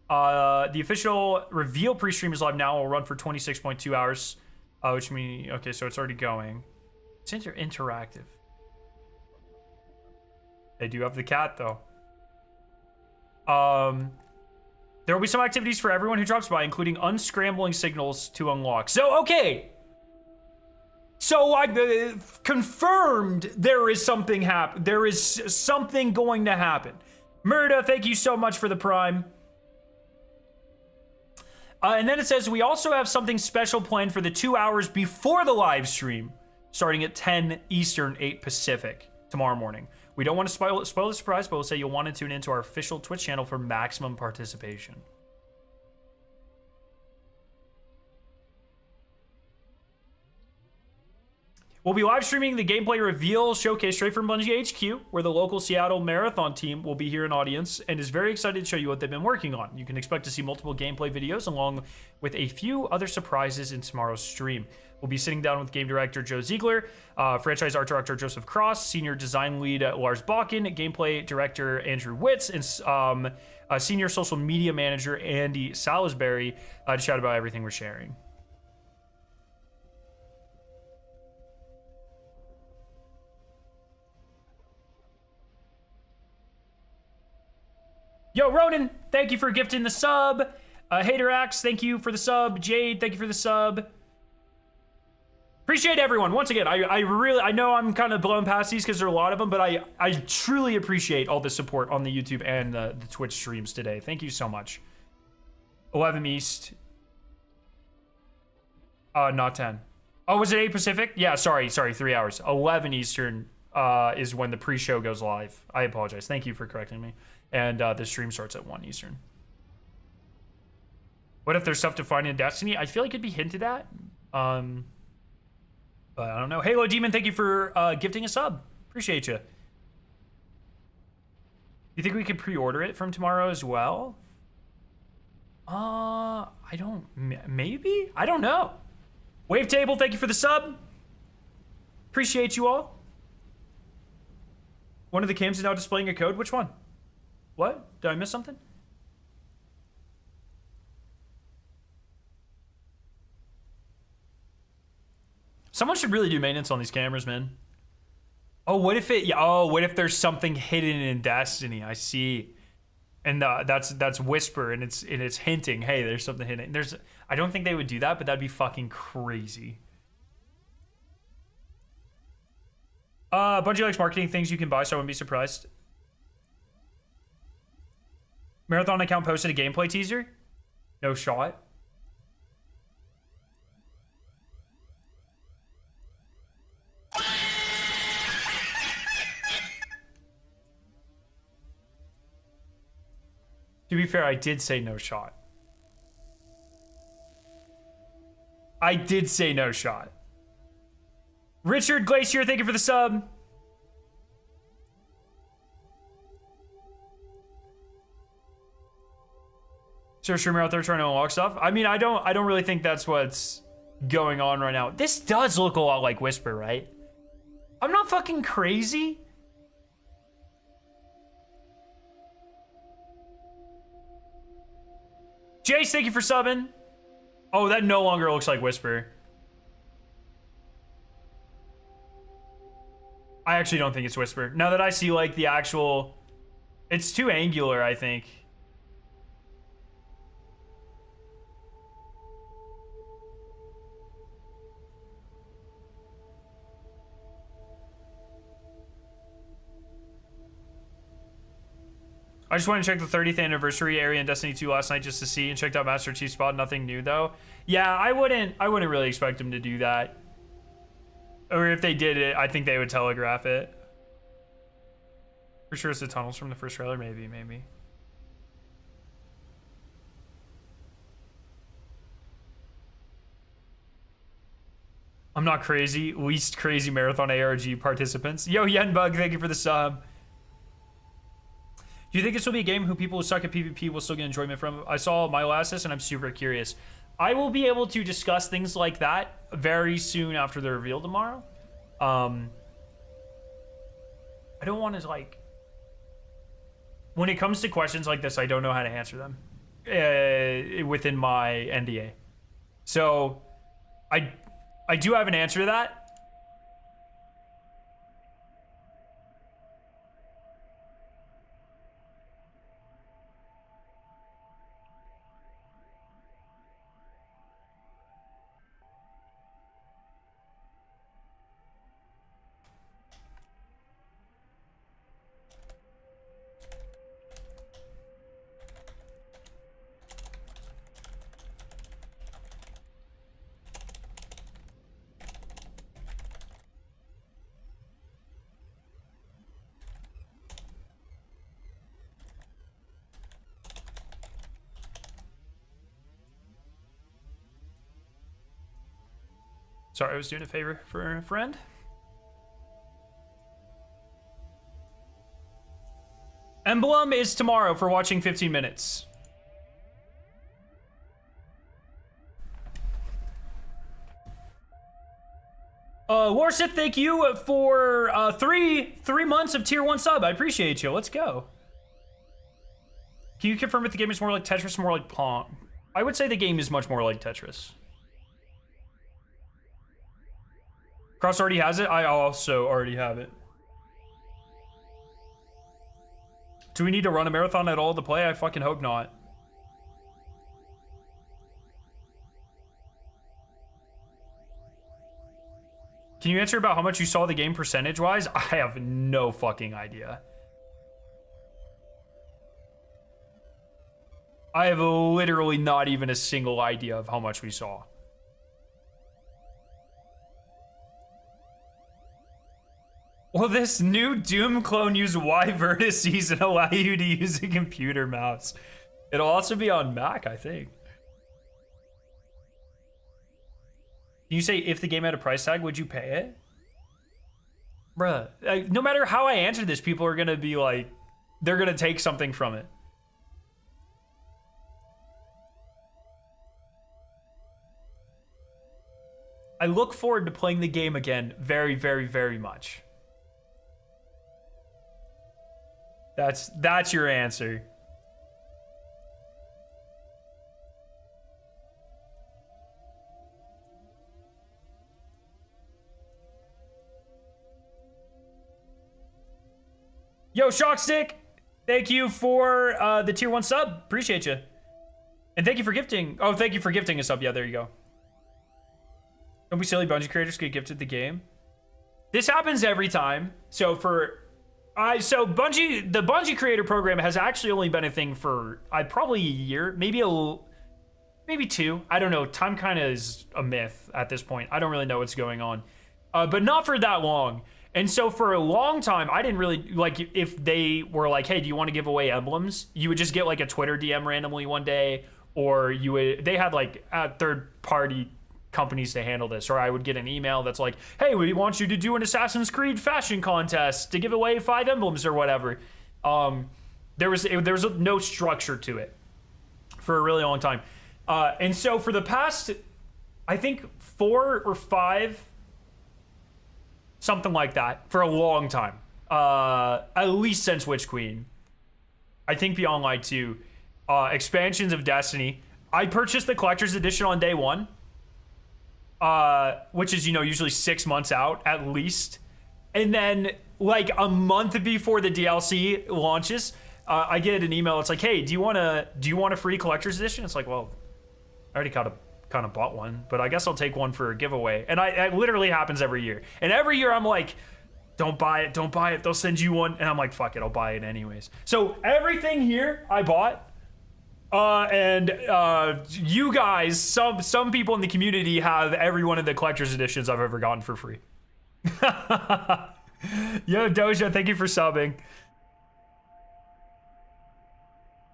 The official reveal pre-stream is live now. It will run for 26.2 hours, which means, okay, so it's already going. It's interactive. They do have the cat, though. There will be some activities for everyone who drops by, including unscrambling signals to unlock. So, okay. So I confirmed there is something there is something going to happen. Murda, thank you so much for the Prime. And then it says we also have something special planned for the 2 hours before the live stream, starting at 10 Eastern, 8 Pacific tomorrow morning. We don't want to spoil the surprise, but we'll say you'll want to tune into our official Twitch channel for maximum participation. We'll be live streaming the gameplay reveal showcase straight from Bungie HQ, where the local Seattle Marathon team will be here in audience and is very excited to show you what they've been working on. You can expect to see multiple gameplay videos along with a few other surprises in tomorrow's stream. We'll be sitting down with game director Joe Ziegler, franchise art director Joseph Cross, senior design lead Lars Bakken, gameplay director Andrew Witz, and senior social media manager Andy Salisbury to chat about everything we're sharing. Yo, Ronan, thank you for gifting the sub. Haterax, thank you for the sub. Jade, thank you for the sub. Appreciate everyone. Once again, I know I'm kind of blowing past these because there are a lot of them, but I truly appreciate all the support on the YouTube and the Twitch streams today. Thank you so much. 11 East. Not 10. Oh, was it 8 Pacific? Yeah, sorry, 3 hours. 11 Eastern is when the pre-show goes live. I apologize. Thank you for correcting me. And the stream starts at 1 Eastern. What if there's stuff to find in Destiny? I feel like it'd be hinted at. But I don't know. Halo Demon, thank you for gifting a sub. Appreciate you. You think we could pre-order it from tomorrow as well? I don't, maybe? I don't know. Wavetable, thank you for the sub. Appreciate you all. One of the cams is now displaying a code. Which one? What? Did I miss something? Someone should really do maintenance on these cameras, man. Oh, what if it? Oh, what if there's something hidden in Destiny? I see, and that's whisper, and it's hinting. Hey, there's something hidden. I don't think they would do that, but that'd be fucking crazy. Bungie likes marketing things you can buy, so I wouldn't be surprised. Marathon account posted a gameplay teaser. No shot. To be fair, I did say no shot. I did say no shot. Richard Glacier, thank you for the sub. Is there a streamer out there trying to unlock stuff? I mean, I don't really think that's what's going on right now. This does look a lot like Whisper, right? I'm not fucking crazy. Jace, thank you for subbing. Oh, that no longer looks like Whisper. I actually don't think it's Whisper. Now that I see like the actual, it's too angular, I think. I just wanted to check the 30th anniversary area in Destiny 2 last night just to see, and checked out Master Chief's spot. Nothing new though. Yeah, I wouldn't really expect him to do that. Or if they did it, I think they would telegraph it. For sure it's the tunnels from the first trailer. Maybe. I'm not crazy. Least crazy Marathon ARG participants. Yo, Yenbug, thank you for the sub. Do you think this will be a game who people who suck at PvP will still get enjoyment from? I saw my last and I'm super curious. I will be able to discuss things like that very soon after the reveal tomorrow. I don't want to like... When it comes to questions like this, I don't know how to answer them within my NDA. So I do have an answer to that. Sorry, I was doing a favor for a friend. Emblem is tomorrow for watching 15 minutes. Warsith, thank you for three months of tier 1 sub. I appreciate you. Let's go. Can you confirm if the game is more like Tetris or more like Pong? I would say the game is much more like Tetris. Cross already has it. I also already have it. Do we need to run a marathon at all to play? I fucking hope not. Can you answer about how much you saw the game percentage-wise? I have no fucking idea. I have literally not even a single idea of how much we saw. Will this new Doom clone use Y vertices and allow you to use a computer mouse? It'll also be on Mac, I think. Can you say if the game had a price tag, would you pay it? Bruh, no matter how I answer this, people are gonna be like, they're gonna take something from it. I look forward to playing the game again very, very, very much. That's your answer. Yo, Shockstick, thank you for the tier 1 sub. Appreciate you. And thank you for gifting. Oh, thank you for gifting a sub. Yeah, there you go. Don't be silly, Bungie creators get gifted the game. This happens every time. So Bungie, the Bungie creator program has actually only been a thing for probably a year, maybe two. I don't know. Time kind of is a myth at this point. I don't really know what's going on, but not for that long. And so for a long time, I didn't really like if they were like, "Hey, do you want to give away emblems?" You would just get like a Twitter DM randomly one day, or they had like third party companies to handle this, or I would get an email that's like, "Hey, we want you to do an Assassin's Creed fashion contest to give away 5 emblems or whatever." There was no structure to it for a really long time, and so for the past, I think 4 or 5, something like that, for a long time, at least since Witch Queen, I think Beyond Light 2, expansions of Destiny. I purchased the collector's edition on day 1. Which is, usually 6 months out at least. And then like a month before the DLC launches, I get an email. It's like, "Hey, do you want a free collector's edition?" It's like, well, I already kind of bought one, but I guess I'll take one for a giveaway. And it literally happens every year. And every year I'm like, don't buy it. They'll send you one. And I'm like, fuck it, I'll buy it anyways. So everything here I bought. You guys, some people in the community have every one of the collector's editions I've ever gotten for free. Yo, Doja, thank you for subbing.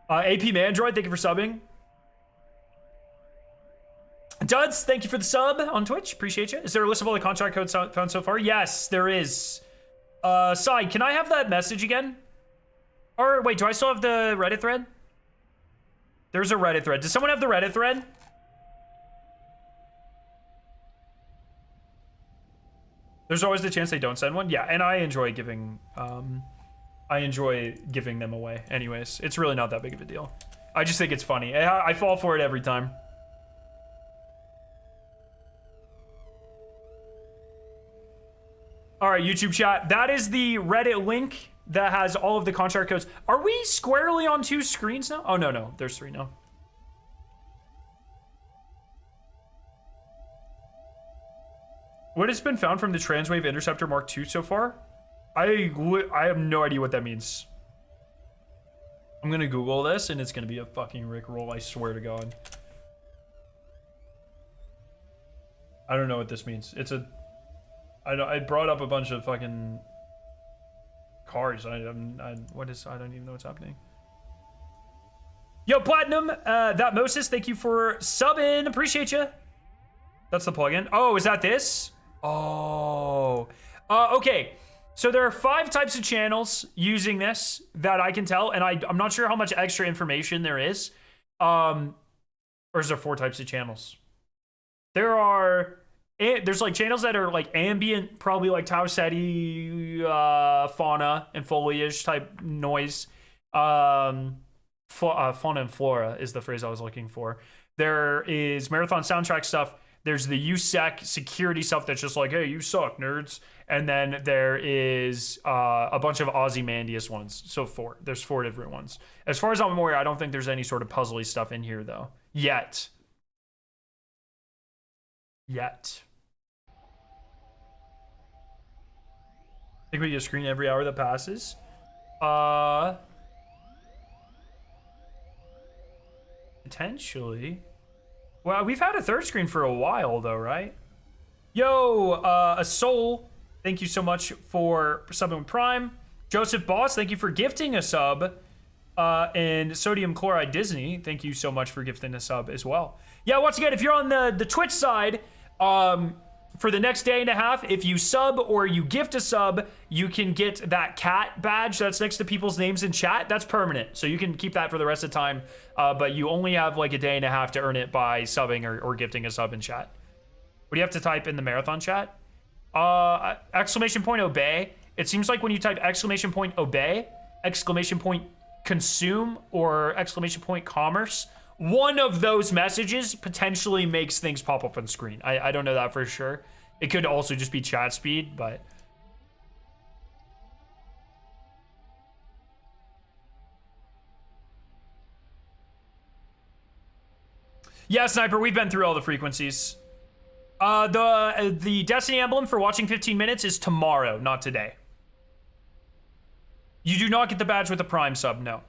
AP Mandroid, thank you for subbing. Duds, thank you for the sub on Twitch. Appreciate you. Is there a list of all the contract codes found so far? Yes, there is. Sai, can I have that message again? Or wait, do I still have the Reddit thread? There's a Reddit thread. Does someone have the Reddit thread? There's always the chance they don't send one. Yeah, and I enjoy giving them away. Anyways, it's really not that big of a deal. I just think it's funny. I fall for it every time. All right, YouTube chat. That is the Reddit link that has all of the contract codes. Are we squarely on 2 screens now? Oh, no. There's 3 now. What has been found from the Transwave Interceptor Mark II so far? I have no idea what that means. I'm going to Google this, and it's going to be a fucking rickroll, I swear to God. I don't know what this means. I brought up a bunch of fucking cars. I don't even know what's happening. Yo, Platinum, that Moses, thank you for subbing. Appreciate you. That's the plugin. Oh, is that this? Oh, okay. So there are 5 types of channels using this that I can tell, and I'm not sure how much extra information there is. Or is there 4 types of channels? There's like channels that are like ambient, probably like Tau Ceti, fauna and foliage type noise. Fauna and flora is the phrase I was looking for. There is marathon soundtrack stuff. There's the USEC security stuff that's just like, "Hey, you suck, nerds." And then there is a bunch of Ozymandias ones. So 4. There's 4 different ones. As far as I'm aware, I don't think there's any sort of puzzly stuff in here though. Yet. I think we get a screen every hour that passes. Potentially. Well, we've had a 3rd screen for a while though, right? Yo, a soul, thank you so much for subbing with Prime. Joseph Boss, thank you for gifting a sub. And Sodium Chloride Disney, thank you so much for gifting a sub as well. Yeah, once again, if you're on the Twitch side, for the next day and a half, if you sub or you gift a sub, you can get that cat badge that's next to people's names in chat. That's permanent, so you can keep that for the rest of the time, but you only have like a day and a half to earn it by subbing or gifting a sub in chat. What do you have to type in the marathon chat? Exclamation point obey. It seems like when you type exclamation point obey, exclamation point consume, or exclamation point commerce, one of those messages potentially makes things pop up on screen. I don't know that for sure. It could also just be chat speed, but... Yeah, Sniper, we've been through all the frequencies. The Destiny emblem for watching 15 minutes is tomorrow, not today. You do not get the badge with the Prime sub, no.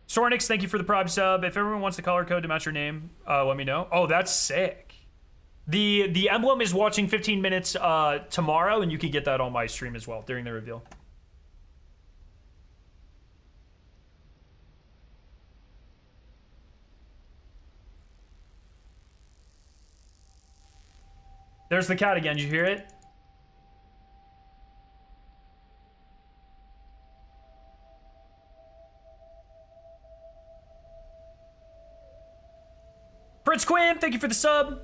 Sornix, thank you for the Prime sub. If everyone wants the color code to match your name, let me know. Oh, that's sick. The emblem is watching 15 minutes tomorrow, and you can get that on my stream as well during the reveal. There's the cat again. Did you hear it? Prince Quinn, thank you for the sub.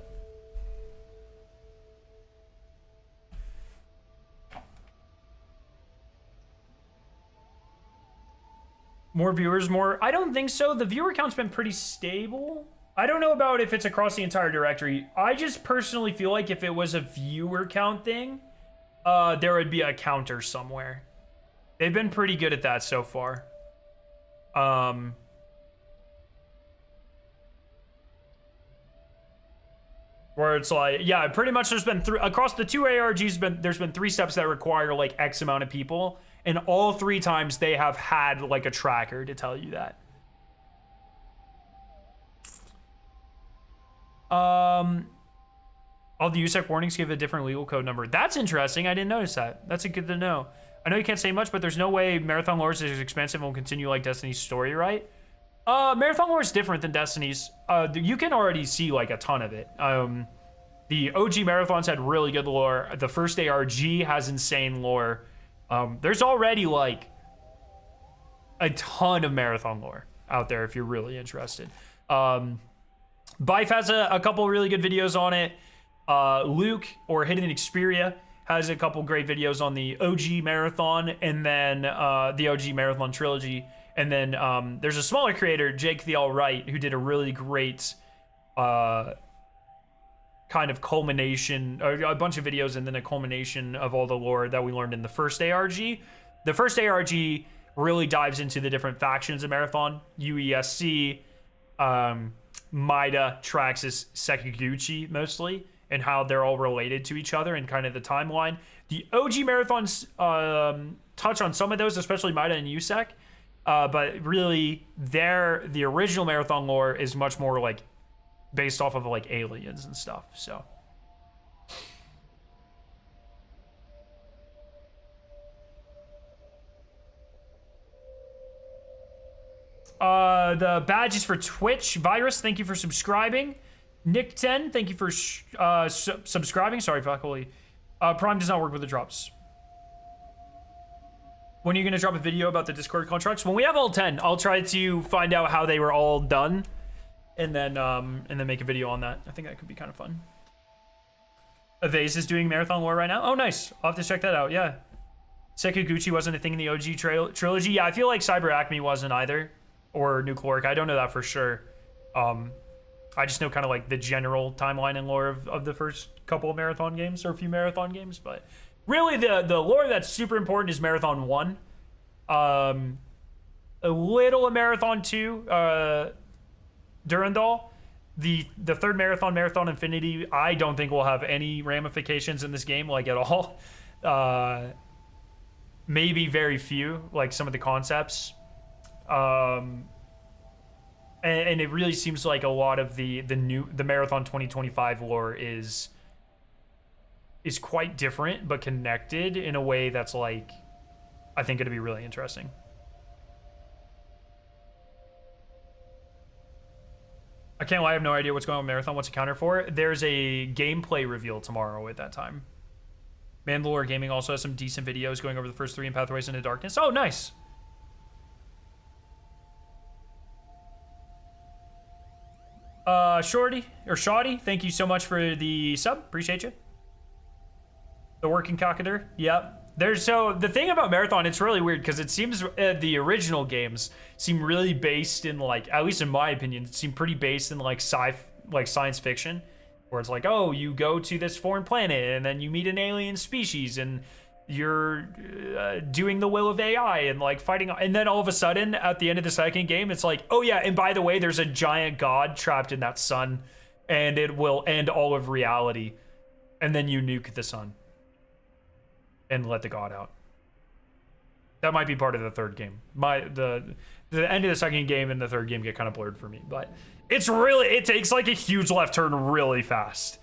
More viewers, more... I don't think so. The viewer count's been pretty stable. I don't know about if it's across the entire directory. I just personally feel like if it was a viewer count thing, there would be a counter somewhere. They've been pretty good at that so far. Where it's like, yeah, pretty much there's been across the two ARGs, there's been 3 steps that require like X amount of people, and all 3 times they have had like a tracker to tell you that. All the USEC warnings give a different legal code number. That's interesting. I didn't notice that. That's good to know. I know you can't say much, but there's no way Marathon Lore is expensive and will continue like Destiny's story, right? Marathon Lore is different than Destiny's. You can already see like a ton of it. The OG Marathons had really good lore. The first ARG has insane lore. There's already like a ton of Marathon lore out there if you're really interested. Bife has a couple really good videos on it. Luke, or Hidden Xperia, has a couple great videos on the OG Marathon, and then the OG Marathon trilogy. And then there's a smaller creator, Jake the Alright, who did a really great kind of culmination, a bunch of videos, and then a culmination of all the lore that we learned in the first ARG. The first ARG really dives into the different factions of Marathon, UESC, Maida, Traxxas, Sekiguchi mostly, and how they're all related to each other and kind of the timeline. The OG Marathons touch on some of those, especially Maida and USEC, but really the original Marathon lore is much more like based off of like aliens and stuff, so. The badge is for Twitch. Virus, thank you for subscribing. Nick10, thank you for subscribing. Sorry, faculty. Prime does not work with the drops. When are you going to drop a video about the Discord contracts? When we have all 10, I'll try to find out how they were all done, and then make a video on that. I think that could be kind of fun. Evase is doing Marathon lore right now. Oh, nice. I'll have to check that out. Yeah. Sekiguchi wasn't a thing in the OG trilogy. Yeah, I feel like Cyber Acme wasn't either. Or Nuclearic. I don't know that for sure. I just know kind of like the general timeline and lore of the first couple of Marathon games, or a few Marathon games. But really, the lore that's super important is Marathon 1. A little of Marathon 2, Durandal. The third Marathon, Marathon Infinity, I don't think will have any ramifications in this game, like at all. Maybe very few, like some of the concepts. And it really seems like a lot of the Marathon 2025 lore is quite different but connected in a way that's like, I think it'd be really interesting. I can't lie, I have no idea what's going on with Marathon. What's it counter for? There's a gameplay reveal tomorrow at that time. Mandalore Gaming also has some decent videos going over the first 3 in Pathways into Darkness. Oh, nice. Shorty, or Shoddy, thank you so much for the sub. Appreciate you. The working cockader. Yep. So the thing about Marathon, it's really weird because it seems the original games seem really based in, like, at least in my opinion, seem pretty based in like science fiction, where it's like, oh, you go to this foreign planet and then you meet an alien species and you're doing the will of AI and like fighting, and then all of a sudden at the end of the second game it's like, oh yeah, and by the way, there's a giant god trapped in that sun and it will end all of reality, and then you nuke the sun and let the god out. That might be part of the third game. The end of the second game and the third game get kind of blurred for me, but it takes like a huge left turn really fast.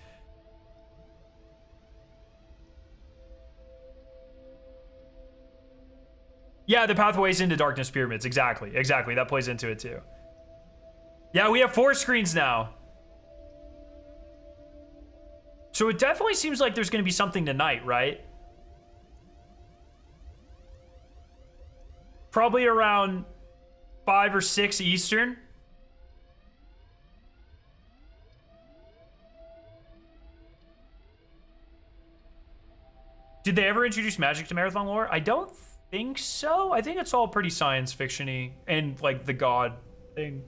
Yeah, the Pathways into Darkness pyramids. Exactly. That plays into it too. Yeah, we have 4 screens now. So it definitely seems like there's going to be something tonight, right? Probably around 5 or 6 Eastern. Did they ever introduce magic to Marathon lore? I don't think so. I think it's all pretty science fiction-y and like the god thing.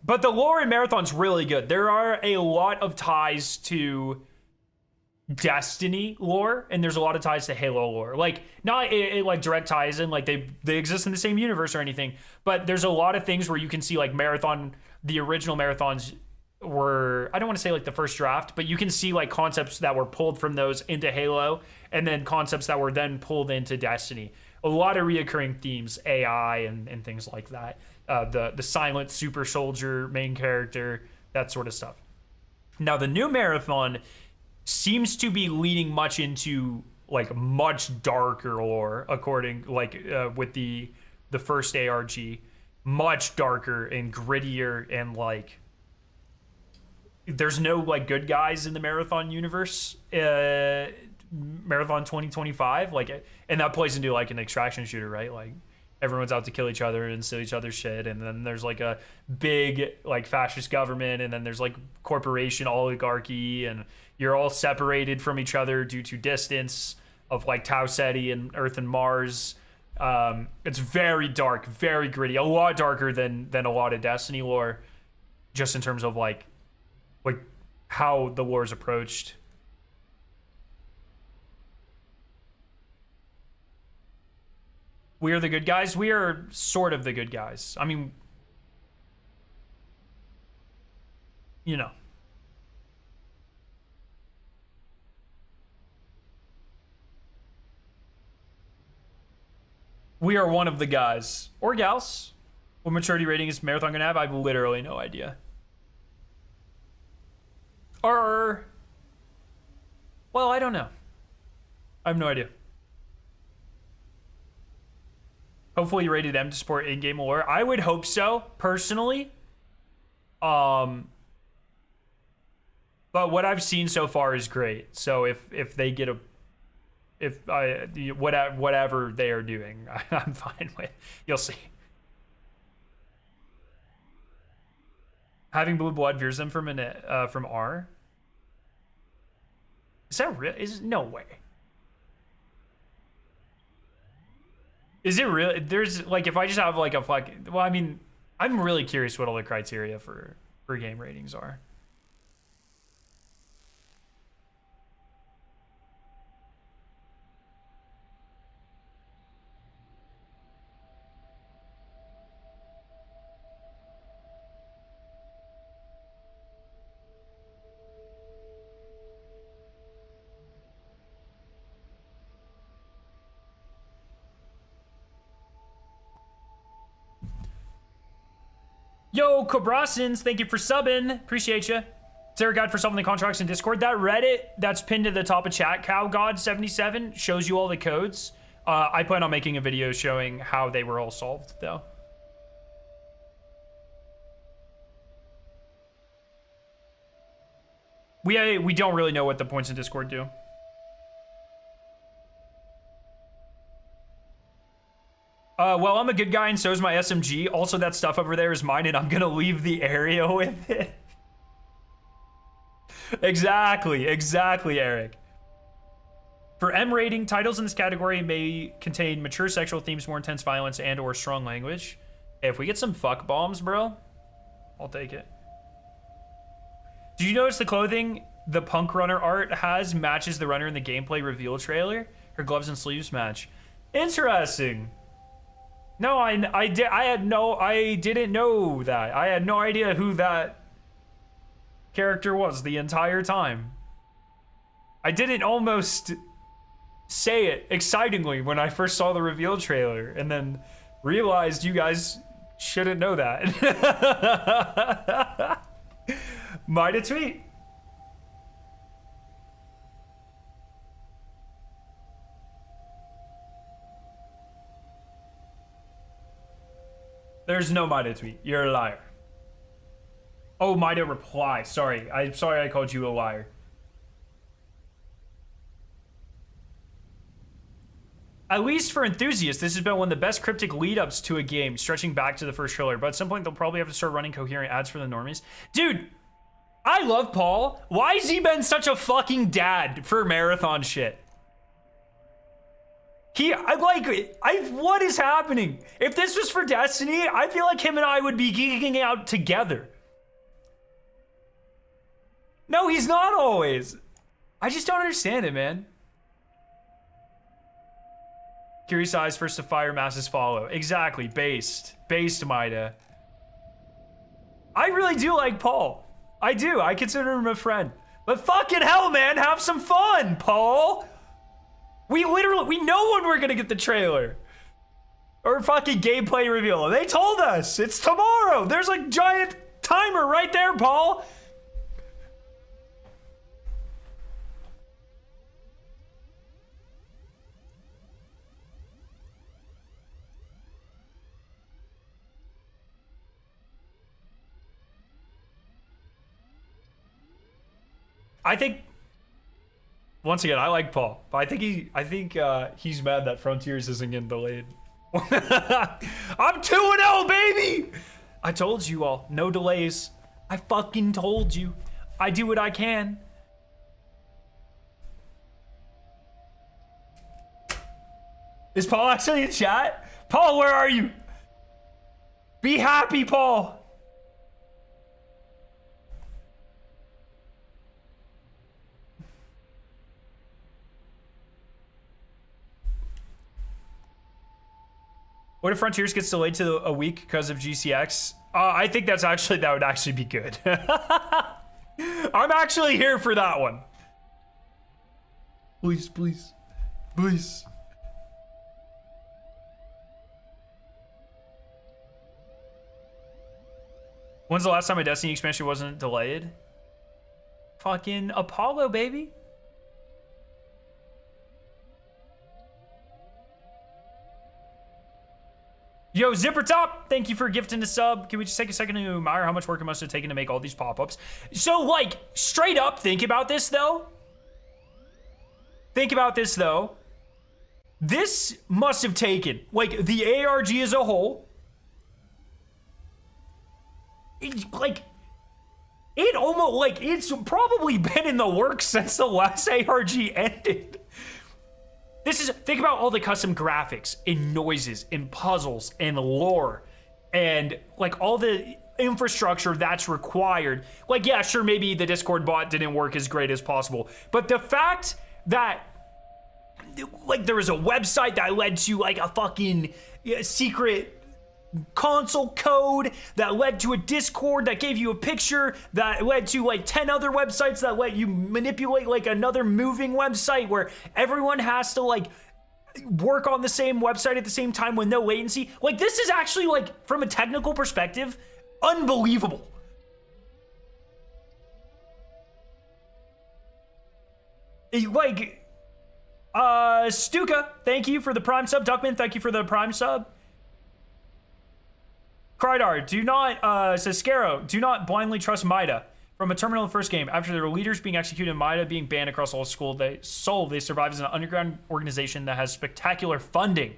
But the lore in Marathon's really good. There are a lot of ties to Destiny lore, and there's a lot of ties to Halo lore. Like, not like direct ties in, like they exist in the same universe or anything, but there's a lot of things where you can see like Marathon, the original Marathons were, I don't want to say like the first draft, but you can see like concepts that were pulled from those into Halo, and then concepts that were then pulled into Destiny. A lot of reoccurring themes, AI and things like that. The silent super soldier main character, that sort of stuff. Now the new Marathon seems to be leaning much into like much darker lore, according with the first ARG, much darker and grittier, and like there's no like good guys in the Marathon universe. Marathon 2025, like, and that plays into like an extraction shooter, right? Like everyone's out to kill each other and steal each other's shit, and then there's like a big like fascist government, and then there's like corporation oligarchy, and you're all separated from each other due to distance of like Tau Ceti and Earth and Mars. It's very dark, very gritty, a lot darker than a lot of Destiny lore, just in terms of like how the lore is approached. We are the good guys. We are sort of the good guys. I mean, you know. We are one of the guys. Or gals. What maturity rating is Marathon gonna have? I have literally no idea. Or, well, I don't know. I have no idea. Hopefully rated M to support in-game lore. I would hope so, personally. But what I've seen so far is great. So if they get whatever they are doing, I'm fine with. You'll see. Having blue blood veers them from R. Is that real? No way. Is it real? There's like, if I just have like well, I mean, I'm really curious what all the criteria for game ratings are. Yo, Cobrasins, thank you for subbing. Appreciate you. there a guide for solving the contracts in Discord? That Reddit that's pinned to the top of chat, CowGod77, shows you all the codes. I plan on making a video showing how they were all solved, though. We don't really know what the points in Discord do. Well, I'm a good guy and so is my SMG. Also, that stuff over there is mine and I'm gonna leave the area with it. Exactly, Eric. For M rating, titles in this category may contain mature sexual themes, more intense violence, and or strong language. Hey, if we get some fuck bombs, bro, I'll take it. Did you notice the clothing the punk runner art has matches the runner in the gameplay reveal trailer? Her gloves and sleeves match. Interesting. No, I didn't know that. I had no idea who that character was the entire time. I didn't almost say it excitingly when I first saw the reveal trailer and then realized you guys shouldn't know that. Might a tweet. There's no Mida tweet. You're a liar. Oh, Mida reply. Sorry. I'm sorry I called you a liar. At least for enthusiasts, this has been one of the best cryptic lead-ups to a game, stretching back to the first trailer. But at some point, they'll probably have to start running coherent ads for the normies. Dude, I love Paul. Why has he been such a fucking dad for marathon shit? What is happening? If this was for Destiny, I feel like him and I would be geeking out together. No, he's not always. I just don't understand it, man. Curious eyes first to fire, masses follow. Exactly, based Mida. I really do like Paul. I do, I consider him a friend. But fucking hell, man, have some fun, Paul. We know when we're gonna get the trailer. Or fucking gameplay reveal. They told us, it's tomorrow. There's a giant timer right there, Paul. I think, once again, I like Paul, but I think he's mad that Frontiers isn't getting delayed. I'm 2-0, baby! I told you all, no delays. I fucking told you. I do what I can. Is Paul actually in chat? Paul, where are you? Be happy, Paul. What if Frontiers gets delayed to a week because of GCX? I think that would actually be good. I'm actually here for that one. Please, please, please. When's the last time a Destiny expansion wasn't delayed? Fucking Apollo, baby. Yo, Zipper Top, thank you for gifting a sub. Can we just take a second to admire how much work it must have taken to make all these pop-ups? So, like, straight up, think about this, though. This must have taken, like, the ARG as a whole. It's probably been in the works since the last ARG ended. Think about all the custom graphics and noises and puzzles and lore and like all the infrastructure that's required. Like, yeah, sure, maybe the Discord bot didn't work as great as possible, but the fact that like there was a website that led to like a fucking secret console code that led to a Discord that gave you a picture that led to like 10 other websites that let you manipulate like another moving website where everyone has to like work on the same website at the same time with no latency. Like, this is actually like, from a technical perspective, unbelievable. Like, Stuka, thank you for the Prime sub. Duckman, thank you for the Prime sub. Krydar, do not, says Scaro, do not blindly trust Mida. From a terminal in the first game, after their leaders being executed and Mida being banned across all school, they survive as an underground organization that has spectacular funding.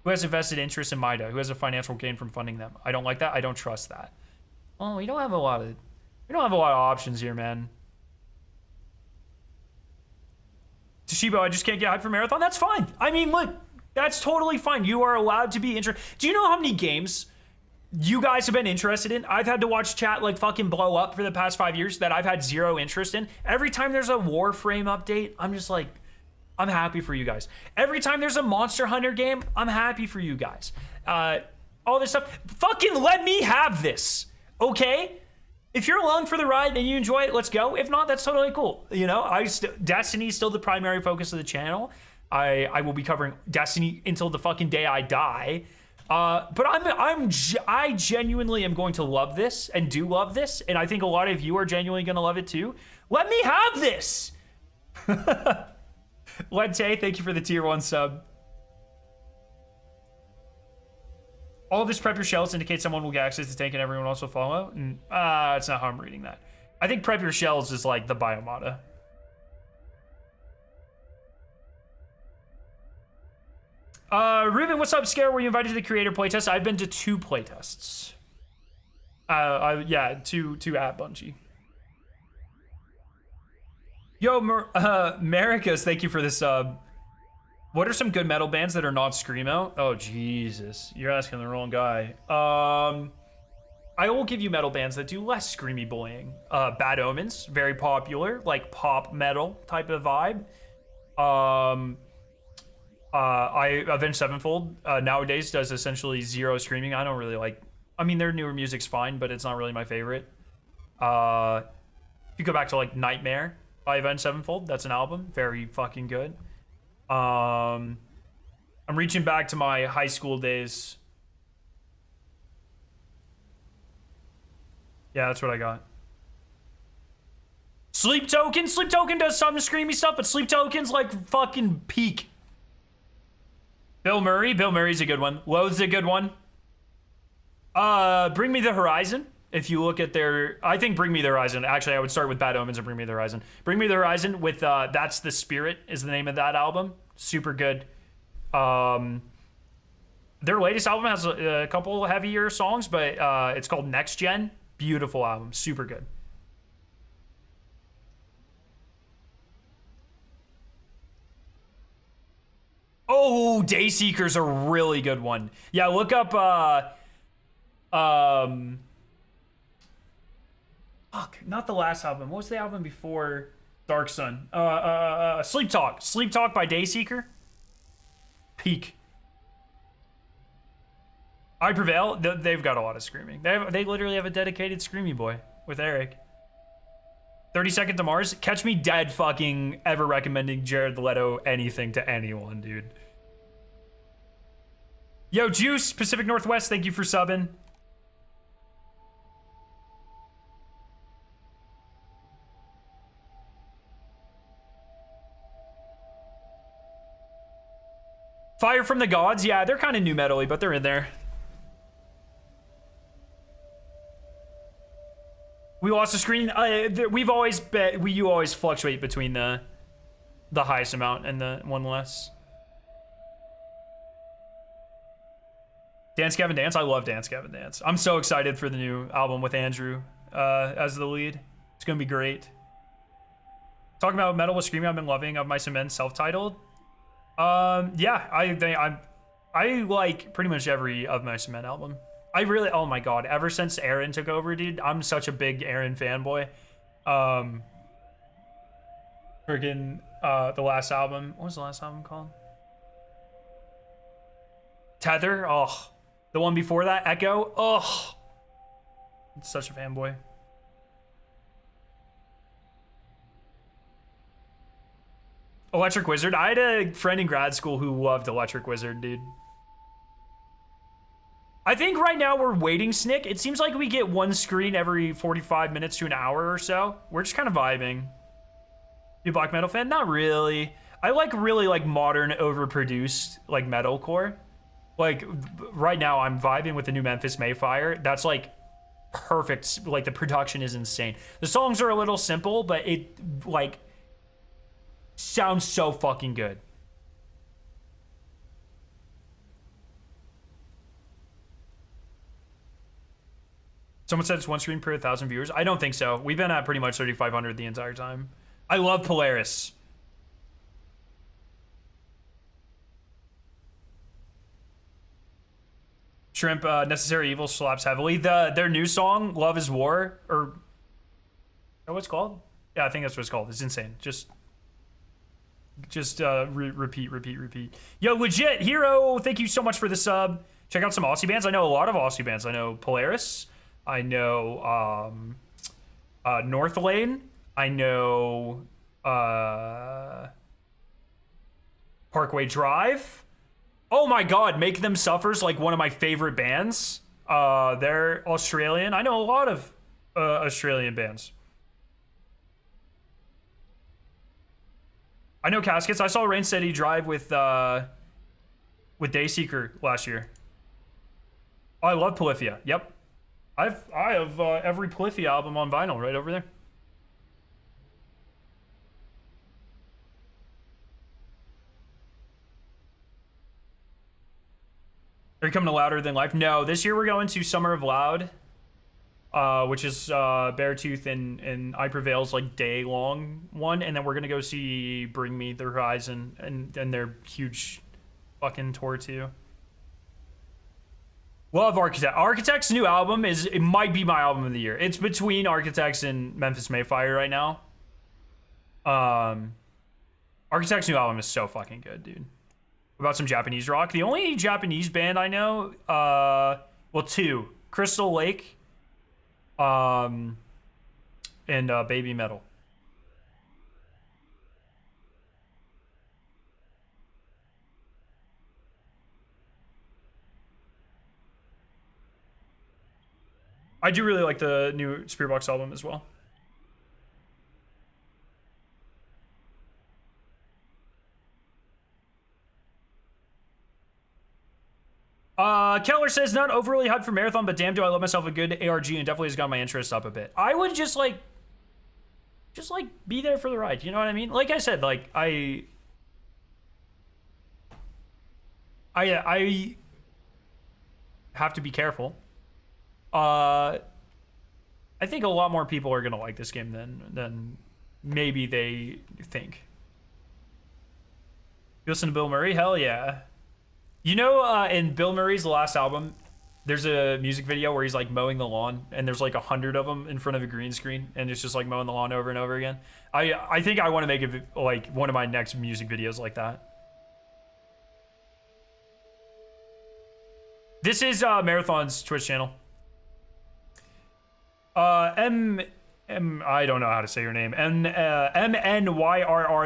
Who has a vested interest in Mida? Who has a financial gain from funding them? I don't like that. I don't trust that. Oh, we don't have a lot of options here, man. Toshibo, I just can't get hyped for Marathon. That's fine. I mean, look, that's totally fine. You are allowed to be interested. Do you know how many games you guys have been interested in? I've had to watch chat like fucking blow up for the past 5 years that I've had zero interest in. Every time there's a Warframe update, I'm just like, I'm happy for you guys. Every time there's a Monster Hunter game, I'm happy for you guys. All this stuff. Fucking let me have this, okay? If you're along for the ride and you enjoy it, let's go. If not, that's totally cool. You know, Destiny is still the primary focus of the channel. I will be covering Destiny until the fucking day I die. But I genuinely am going to love this and do love this, and I think a lot of you are genuinely going to love it too. Let me have this. Lente, thank you for the tier 1 sub. All of this prep your shells indicates someone will get access to tank and everyone else will follow. It's not how I'm reading that. I think prep your shells is like the biomata. Ruben, what's up, Scare? Were you invited to the creator playtest? I've been to 2 playtests. Yeah, two at Bungie. Yo, Maricas, thank you for the sub. What are some good metal bands that are not screamo? Oh, Jesus. You're asking the wrong guy. I will give you metal bands that do less screamy bullying. Bad Omens, very popular, like pop metal type of vibe. Avenged Sevenfold nowadays does essentially zero screaming. I don't really like, I mean, their newer music's fine, but it's not really my favorite. If you go back to like Nightmare by Avenged Sevenfold, that's an album, very fucking good. I'm reaching back to my high school days. Yeah, that's what I got. Sleep Token does some screamy stuff, but Sleep Token's like fucking peak. Bill Murray's a good one. Loath's a good one. Bring Me the Horizon. If you look at their, I think Bring Me the Horizon. Actually, I would start with Bad Omens and Bring Me the Horizon. Bring Me the Horizon with That's the Spirit is the name of that album. Super good. Their latest album has a couple heavier songs, but it's called Next Gen. Beautiful album. Super good. Oh, Dayseeker's a really good one. Yeah, look up fuck, not the last album. What was the album before Dark Sun? Sleep Talk. Sleep Talk by Dayseeker. Peak. I Prevail. They've got a lot of screaming. They literally have a dedicated screamy boy with Eric. 30 Second to Mars. Catch me dead fucking ever recommending Jared Leto anything to anyone, dude. Yo, Juice, Pacific Northwest, thank you for subbing. Fire from the Gods, yeah, they're kind of new metal-y, but they're in there. We lost the screen. You always fluctuate between the highest amount and the one less. Dance Gavin Dance. I love Dance Gavin Dance. I'm so excited for the new album with Andrew as the lead. It's gonna be great. Talking about metal with screaming, I've been loving Of Mice and Men self-titled. Yeah, I like pretty much every Of Mice and Men album. I really, oh my god, ever since Aaron took over, dude, I'm such a big Aaron fanboy. Friggin' the last album, what was the last album called? Tether, oh. The one before that, Echo, oh. It's such a fanboy. Electric Wizard, I had a friend in grad school who loved Electric Wizard, dude. I think right now we're waiting, Snick. It seems like we get one screen every 45 minutes to an hour or so. We're just kind of vibing. You a black metal fan? Not really. I like really like modern, overproduced like metalcore. Like right now, I'm vibing with the new Memphis Mayfire. That's like perfect. Like the production is insane. The songs are a little simple, but it like sounds so fucking good. Someone said it's one stream per 1,000 viewers. I don't think so. We've been at pretty much 3,500 the entire time. I love Polaris. Shrimp, Necessary Evil slaps heavily. Their new song, Love is War, or what it's called? Yeah, I think that's what it's called. It's insane. Just repeat. Yo, legit hero. Thank you so much for the sub. Check out some Aussie bands. I know a lot of Aussie bands. I know Polaris. I know North Lane. I know Parkway Drive. Oh my god, Make Them Suffer's like one of my favorite bands. They're Australian. I know a lot of Australian bands. I know Caskets. I saw Rain City Drive with Dayseeker last year. Oh, I love Polyphia. Yep. I have every Polyphia album on vinyl right over there. Are you coming to Louder Than Life? No, this year we're going to Summer of Loud, which is Beartooth and I Prevail's like day long one, and then we're gonna go see Bring Me the Horizon and their huge fucking tour too. Love Architect. Architect's new album it might be my album of the year. It's between Architects and Memphis Mayfire right now. Architect's new album is so fucking good, dude. What about some Japanese rock? The only Japanese band I know, well, two, Crystal Lake, and Baby Metal. I do really like the new Spiritbox album as well. Keller says, not overly hyped for Marathon, but damn, do I love myself a good ARG, and definitely has got my interest up a bit. I would just be there for the ride. You know what I mean? Like I said, like I have to be careful. I think a lot more people are gonna like this game than maybe they think. You listen to Bill Murray? Hell yeah. You know, in Bill Murray's last album, there's a music video where he's like mowing the lawn, and there's like 100 of them in front of a green screen, and it's just like mowing the lawn over and over again. I think I want to make it like one of my next music videos like that. This is Marathon's Twitch channel. I don't know how to say your name. MNYRR,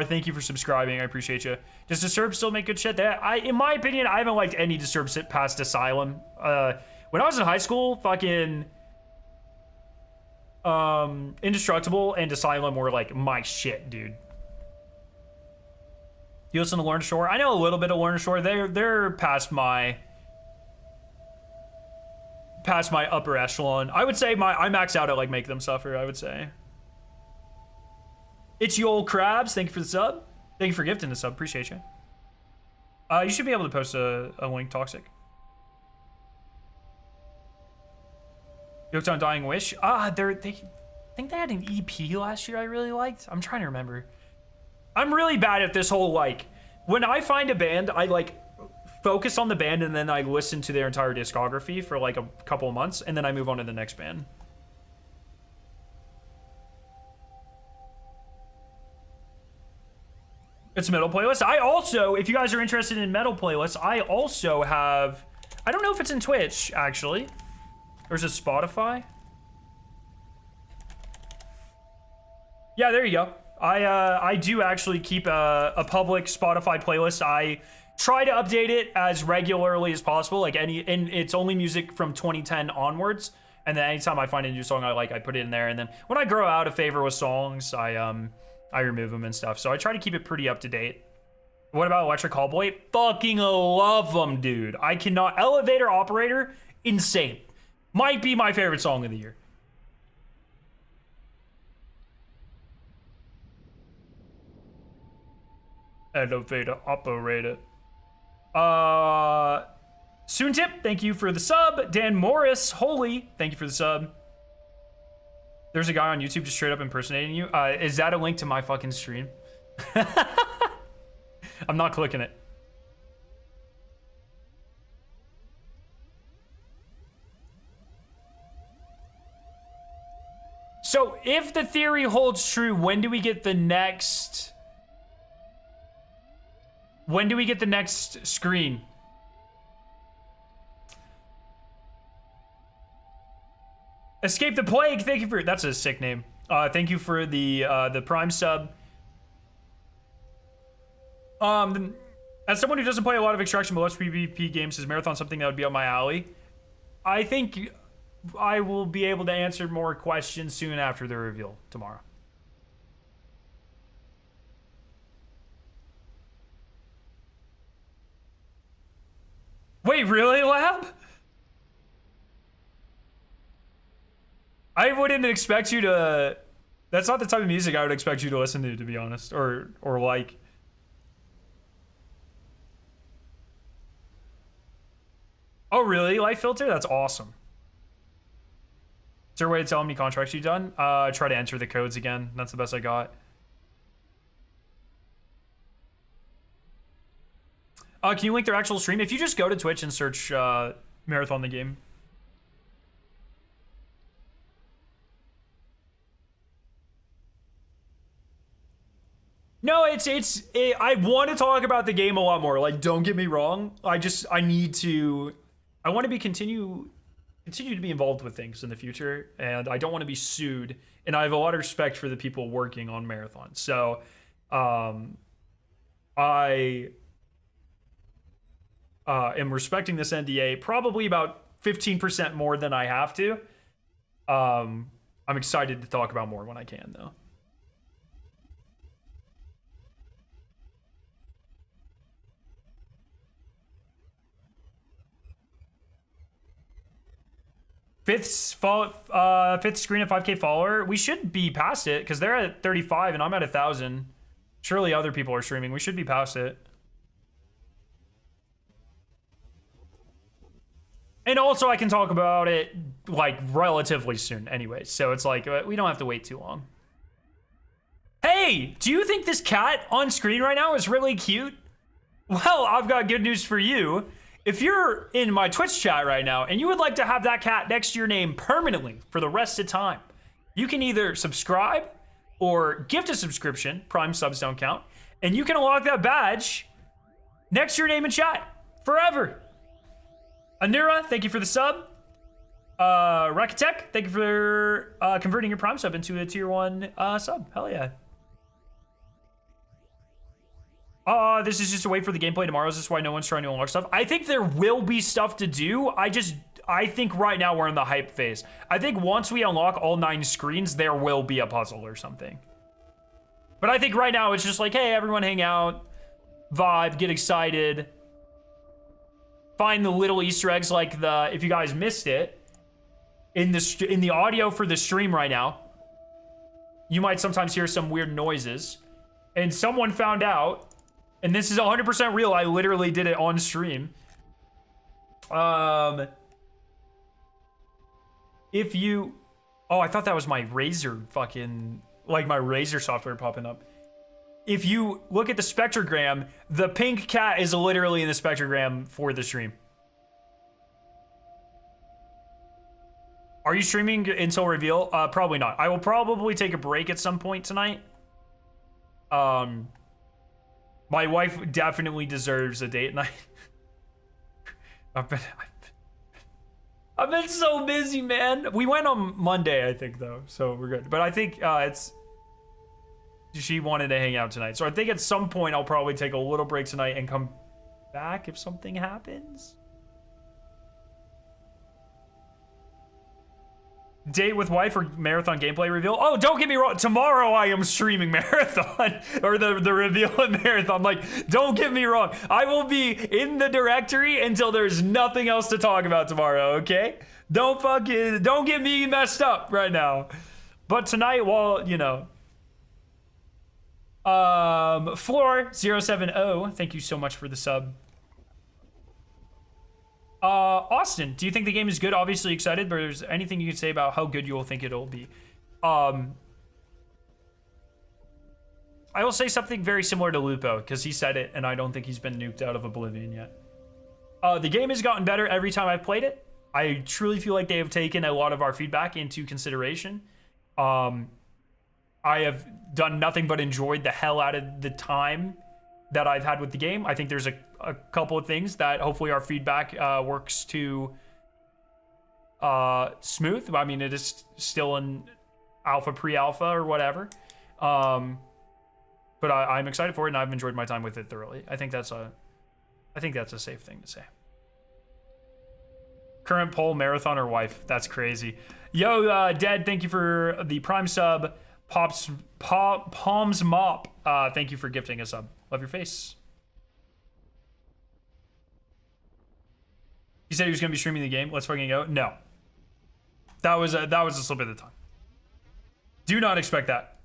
thank you for subscribing. I appreciate you. Does Disturbed still make good shit? In my opinion, I haven't liked any Disturbed past Asylum. When I was in high school, fucking Indestructible and Asylum were like my shit, dude. You listen to Lorna Shore? I know a little bit of Lorna Shore. They're past my upper echelon. I would say I max out at like Make Them Suffer, I would say. It's you old crabs. Thank you for the sub. Thank you for gifting the sub. Appreciate you. You should be able to post a link, Toxic. Yoked on Dying Wish. I think they had an EP last year I really liked. I'm trying to remember. I'm really bad at this whole like, when I find a band, I like focus on the band and then I listen to their entire discography for like a couple of months and then I move on to the next band. It's a metal playlist. I also, if you guys are interested in metal playlists, I also have, I don't know if it's in Twitch actually. Or is it Spotify? Yeah, there you go. I do actually keep a public Spotify playlist. I try to update it as regularly as possible, like and it's only music from 2010 onwards, and then anytime I find a new song I like, I put it in there, and then when I grow out of favor with songs, I I remove them and stuff. So I try to keep it pretty up to date. What about Electric Callboy? Fucking love them, dude. I cannot. Elevator Operator, insane. Might be my favorite song of the year. Elevator Operator. Soontip, thank you for the sub. Dan Morris, holy, thank you for the sub. There's a guy on YouTube just straight up impersonating you. Is that a link to my fucking stream? I'm not clicking it. So if the theory holds true, when do we get the next... When do we get the next screen? Escape the Plague, thank you for... That's a sick name. Thank you for the Prime sub. As someone who doesn't play a lot of Extraction but loves PvP games, is Marathon something that would be up my alley? I think I will be able to answer more questions soon after the reveal tomorrow. Wait, really, Lab? I wouldn't expect you to... That's not the type of music I would expect you to listen to be honest. Or like... Oh, really? Light filter? That's awesome. Is there a way to tell how many contracts you've done? Try to enter the codes again. That's the best I got. Can you link their actual stream? If you just go to Twitch and search Marathon the Game. No, I want to talk about the game a lot more. Like, don't get me wrong. I want to continue to be involved with things in the future, and I don't want to be sued. And I have a lot of respect for the people working on Marathon. So, I am respecting this NDA probably about 15% more than I have to. I'm excited to talk about more when I can, though. Fifth screen at 5K follower. We should be past it because they're at 35 and I'm at 1,000. Surely other people are streaming. We should be past it. And also I can talk about it like relatively soon anyway. So it's like, we don't have to wait too long. Hey, do you think this cat on screen right now is really cute? Well, I've got good news for you. If you're in my Twitch chat right now and you would like to have that cat next to your name permanently for the rest of time, you can either subscribe or gift a subscription. Prime subs don't count. And you can unlock that badge next to your name in chat forever. Anura, thank you for the sub. Rakatek, thank you for converting your Prime sub into a tier 1 sub. Hell yeah. This is just a wait for the gameplay tomorrow. Is this why no one's trying to unlock stuff? I think there will be stuff to do. I think right now we're in the hype phase. I think once we unlock all 9 screens, there will be a puzzle or something. But I think right now it's just like, hey, everyone hang out, vibe, get excited. Find the little Easter eggs like if you guys missed it, in the audio for the stream right now, you might sometimes hear some weird noises. And someone found out, and this is 100% real, I literally did it on stream. If you... Oh, I thought that was my Razer fucking... Like my Razer software popping up. If you look at the spectrogram, the pink cat is literally in the spectrogram for the stream. Are you streaming until reveal? Probably not. I will probably take a break at some point tonight. My wife definitely deserves a date night. I've been so busy, man. We went on Monday, I think, though, so we're good. But I think she wanted to hang out tonight. So I think at some point I'll probably take a little break tonight and come back if something happens. Date with wife or marathon gameplay reveal? Oh, don't get me wrong. Tomorrow I am streaming marathon or the reveal of marathon. Like, don't get me wrong. I will be in the directory until there's nothing else to talk about tomorrow. Okay? Don't get me messed up right now. But tonight, well, you know. Floor070, thank you so much for the sub. Austin, do you think the game is good? Obviously excited, but is there anything you can say about how good you will think it'll be? I will say something very similar to Lupo, because he said it, and I don't think he's been nuked out of oblivion yet. The game has gotten better every time I've played it. I truly feel like they have taken a lot of our feedback into consideration. I have done nothing but enjoyed the hell out of the time that I've had with the game. I think there's a couple of things that hopefully our feedback works to smooth. I mean, it is still in alpha, pre-alpha, or whatever. But I'm excited for it, and I've enjoyed my time with it thoroughly. I think that's a safe thing to say. Current poll, marathon or wife? That's crazy. Yo, Dead, thank you for the Prime sub. Palms Mop, thank you for gifting a sub. Love your face. He said he was gonna be streaming the game. Let's fucking go. No, that was a slip of the tongue. Do not expect that.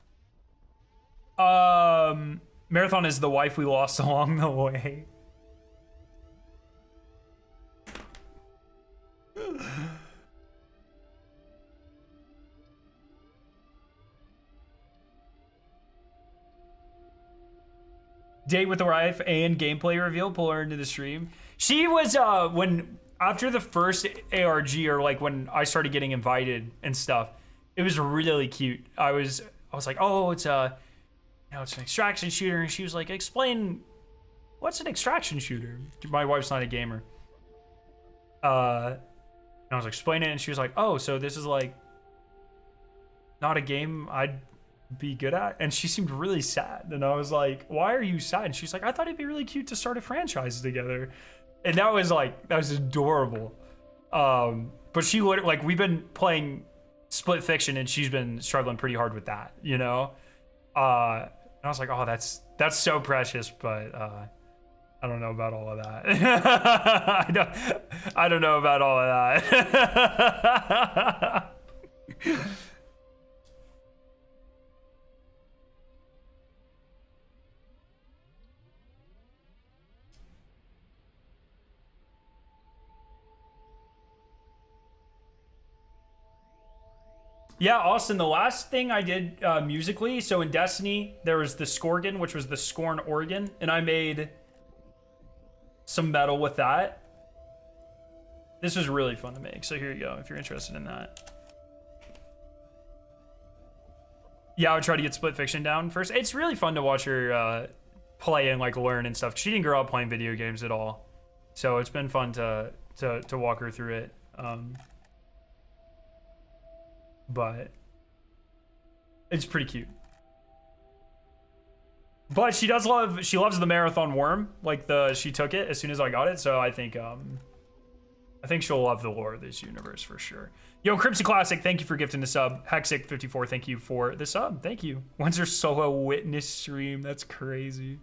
Marathon is the wife we lost along the way. Date with the wife and gameplay reveal. Pull her into the stream. She was after the first ARG, or like when I started getting invited and stuff, it was really cute. I was like, oh, it's it's an extraction shooter, and she was like, explain what's an extraction shooter. My wife's not a gamer. And I was explaining it, and she was like, oh, so this is like not a game I'd be good at. And she seemed really sad, and I was like, why are you sad? And she's like, I thought it'd be really cute to start a franchise together. And that was adorable. But she would, like, we've been playing Split Fiction, and she's been struggling pretty hard with that, you know. And I was like, oh, that's so precious, but I don't know about all of that. I don't know about all of that. Yeah, Austin, the last thing I did musically, so in Destiny, there was the Scorgan, which was the Scorn organ, and I made some metal with that. This was really fun to make, so here you go, if you're interested in that. Yeah, I would try to get Split Fiction down first. It's really fun to watch her play and like learn and stuff. She didn't grow up playing video games at all, so it's been fun to walk her through it. But it's pretty cute. But she loves the marathon worm. Like she took it as soon as I got it. So I think she'll love the lore of this universe for sure. Yo, Crimson Classic, thank you for gifting the sub. Hexic54, thank you for the sub. Thank you. When's her solo witness stream? That's crazy.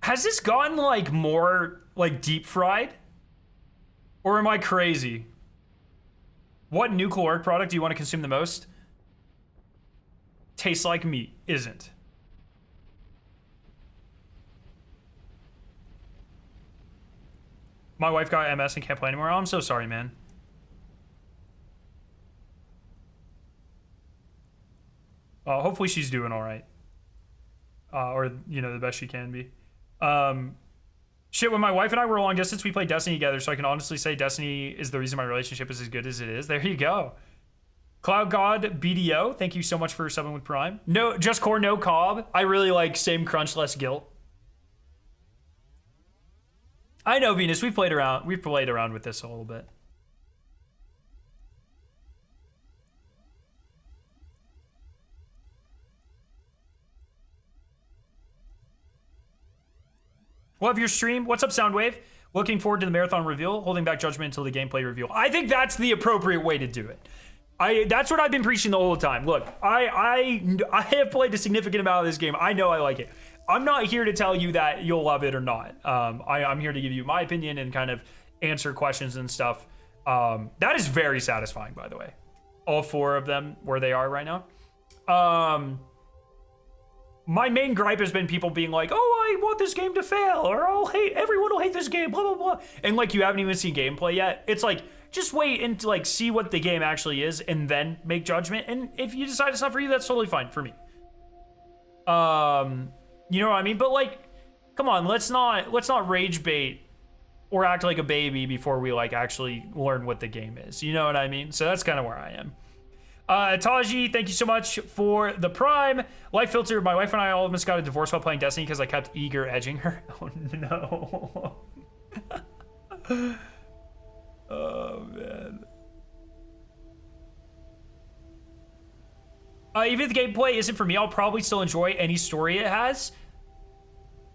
Has this gotten like more like deep fried? Or am I crazy? What new caloric product do you want to consume the most? Tastes like meat, isn't. My wife got MS and can't play anymore. Oh, I'm so sorry, man. Hopefully she's doing all right. Or, you know, the best she can be. Shit, when my wife and I were long distance, we played Destiny together, so I can honestly say Destiny is the reason my relationship is as good as it is. There you go. Cloud God BDO, thank you so much for subbing with Prime. No, just core, no cob. I really like same crunch, less guilt. I know, Venus. We've played around with this a little bit. Love your stream. What's up, Soundwave? Looking forward to the marathon reveal. Holding back judgment until the gameplay reveal. I think that's the appropriate way to do it. That's what I've been preaching the whole time. Look, I have played a significant amount of this game. I know I like it. I'm not here to tell you that you'll love it or not. I'm here to give you my opinion and kind of answer questions and stuff. That is very satisfying, by the way. All 4 of them where they are right now. My main gripe has been people being like, oh, I want this game to fail, or everyone will hate this game, blah, blah, blah. And like, you haven't even seen gameplay yet. It's like, just wait and like see what the game actually is and then make judgment. And if you decide it's not for you, that's totally fine for me. You know what I mean? But like, come on, let's not rage bait or act like a baby before we like actually learn what the game is. You know what I mean? So that's kind of where I am. Taji, thank you so much for the Prime. Life Filter, my wife and I almost got a divorce while playing Destiny because I kept eager edging her. Oh no. Oh man. Even if the gameplay isn't for me, I'll probably still enjoy any story it has.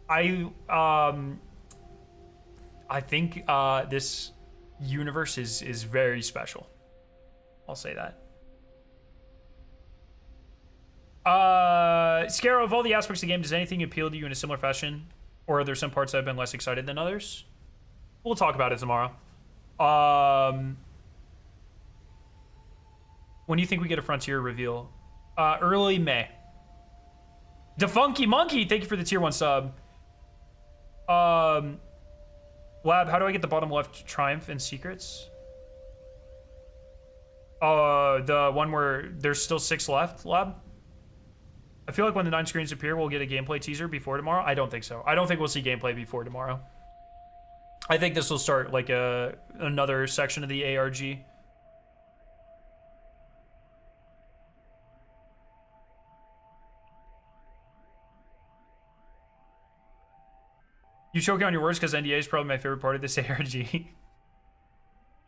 I think this universe is very special. I'll say that. Scarrow, of all the aspects of the game, does anything appeal to you in a similar fashion? Or are there some parts that have been less excited than others? We'll talk about it tomorrow. When do you think we get a Frontier reveal? Early May. Defunky Monkey, thank you for the tier 1 sub. Lab, how do I get the bottom left Triumph and Secrets? The one where there's still 6 left, Lab? I feel like when the 9 screens appear, we'll get a gameplay teaser before tomorrow. I don't think so. I don't think we'll see gameplay before tomorrow. I think this will start like another section of the ARG. You choking on your words because NDA is probably my favorite part of this ARG.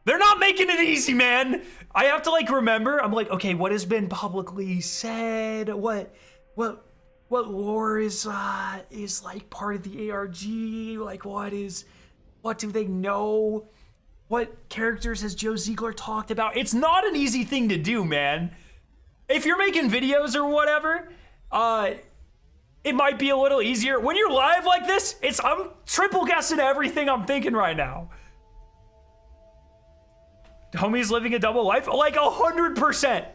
They're not making it easy, man. I have to like remember. I'm like, okay, what has been publicly said? What lore is like part of the ARG? Like what do they know? What characters has Joe Ziegler talked about? It's not an easy thing to do, man. If you're making videos or whatever, it might be a little easier. When you're live like this, I'm triple guessing everything I'm thinking right now. Homie's living a double life, like 100%.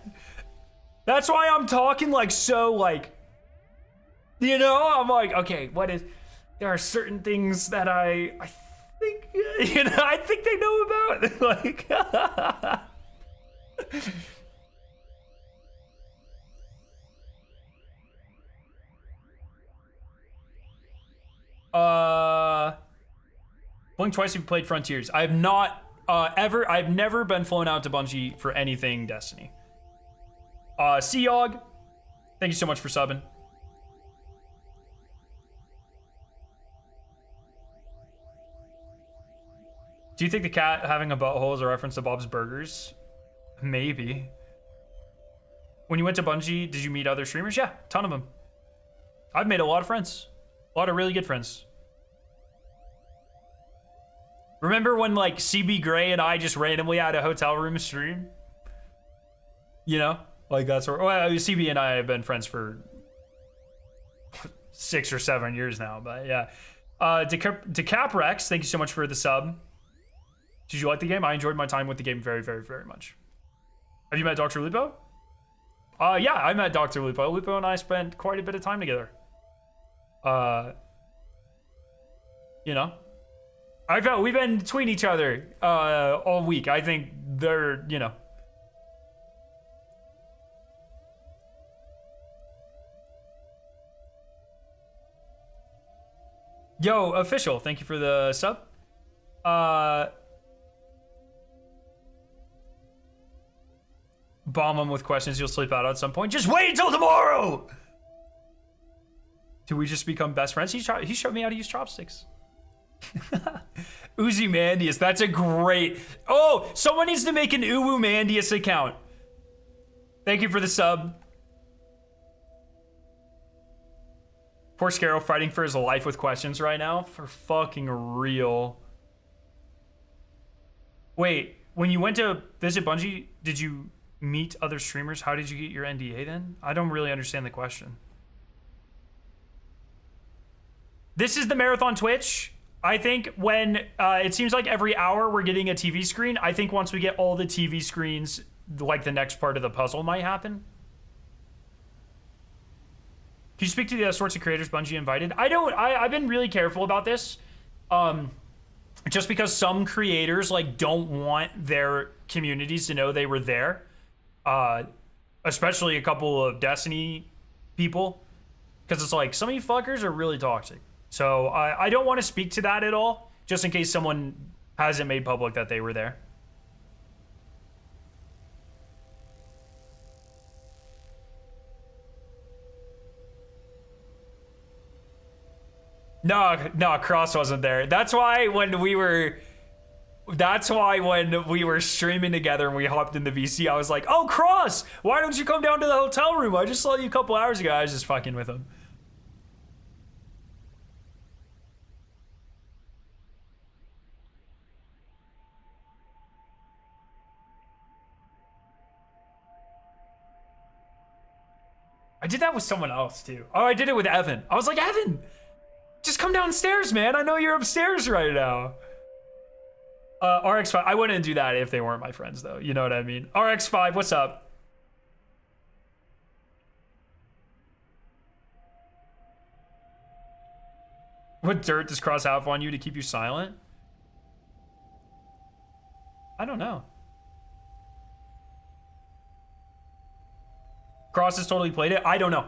That's why I'm talking like so, like, you know, I'm like, okay, there are certain things that I think, you know, I think they know about. Like, blink twice if you played Frontiers. I have not I've never been flown out to Bungie for anything Destiny. Seog, thank you so much for subbing. Do you think the cat having a butthole is a reference to Bob's Burgers? Maybe. When you went to Bungie, did you meet other streamers? Yeah, ton of them. I've made a lot of friends. A lot of really good friends. Remember when like CB Gray and I just randomly had a hotel room stream? You know, like that's where, well, CB and I have been friends for 6 or 7 years now, but yeah. DeCaprex, thank you so much for the sub. Did you like the game? I enjoyed my time with the game very, very, very much. Have you met Dr. Lupo? Yeah, I met Dr. Lupo. Lupo and I spent quite a bit of time together. You know, we've been between each other all week. I think they're, you know. Yo, official, thank you for the sub. Bomb him with questions, you'll sleep out at some point. Just wait until tomorrow! Do we just become best friends? He showed me how to use chopsticks. Uzi Mandius, that's a great... Oh, someone needs to make an Uwu Mandius account. Thank you for the sub. Poor Scarrow fighting for his life with questions right now. For fucking real. Wait, when you went to visit Bungie, did you meet other streamers? How did you get your NDA then? I don't really understand the question. This is the Marathon Twitch. I think when it seems like every hour we're getting a TV screen. I think once we get all the TV screens, like the next part of the puzzle might happen. Can you speak to the sorts of creators Bungie invited? I've been really careful about this. Just because some creators like don't want their communities to know they were there. Especially a couple of Destiny people. Because it's like, some of you fuckers are really toxic. So I don't want to speak to that at all. Just in case someone hasn't made public that they were there. No, Cross wasn't there. That's why when we were streaming together and we hopped in the VC, I was like, oh, Cross, why don't you come down to the hotel room? I just saw you a couple hours ago. I was just fucking with him. I did that with someone else too. Oh, I did it with Evan. I was like, Evan, just come downstairs, man. I know you're upstairs right now. RX5, I wouldn't do that if they weren't my friends though. You know what I mean? RX5, what's up? What dirt does Cross have on you to keep you silent? I don't know. Cross has totally played it. I don't know.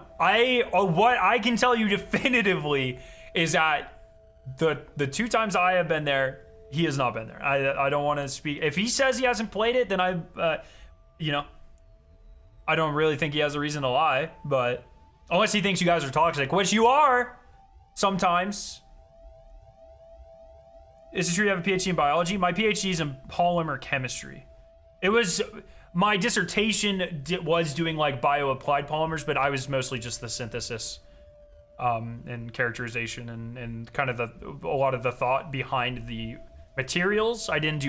What I can tell you definitively is that the 2 times I have been there, he has not been there. I don't want to speak. If he says he hasn't played it, then I don't really think he has a reason to lie. But unless he thinks you guys are toxic, which you are sometimes. Is it true you have a PhD in biology? My PhD is in polymer chemistry. It was. My dissertation was doing like bioapplied polymers, but I was mostly just the synthesis and characterization and kind of a lot of the thought behind the materials. I did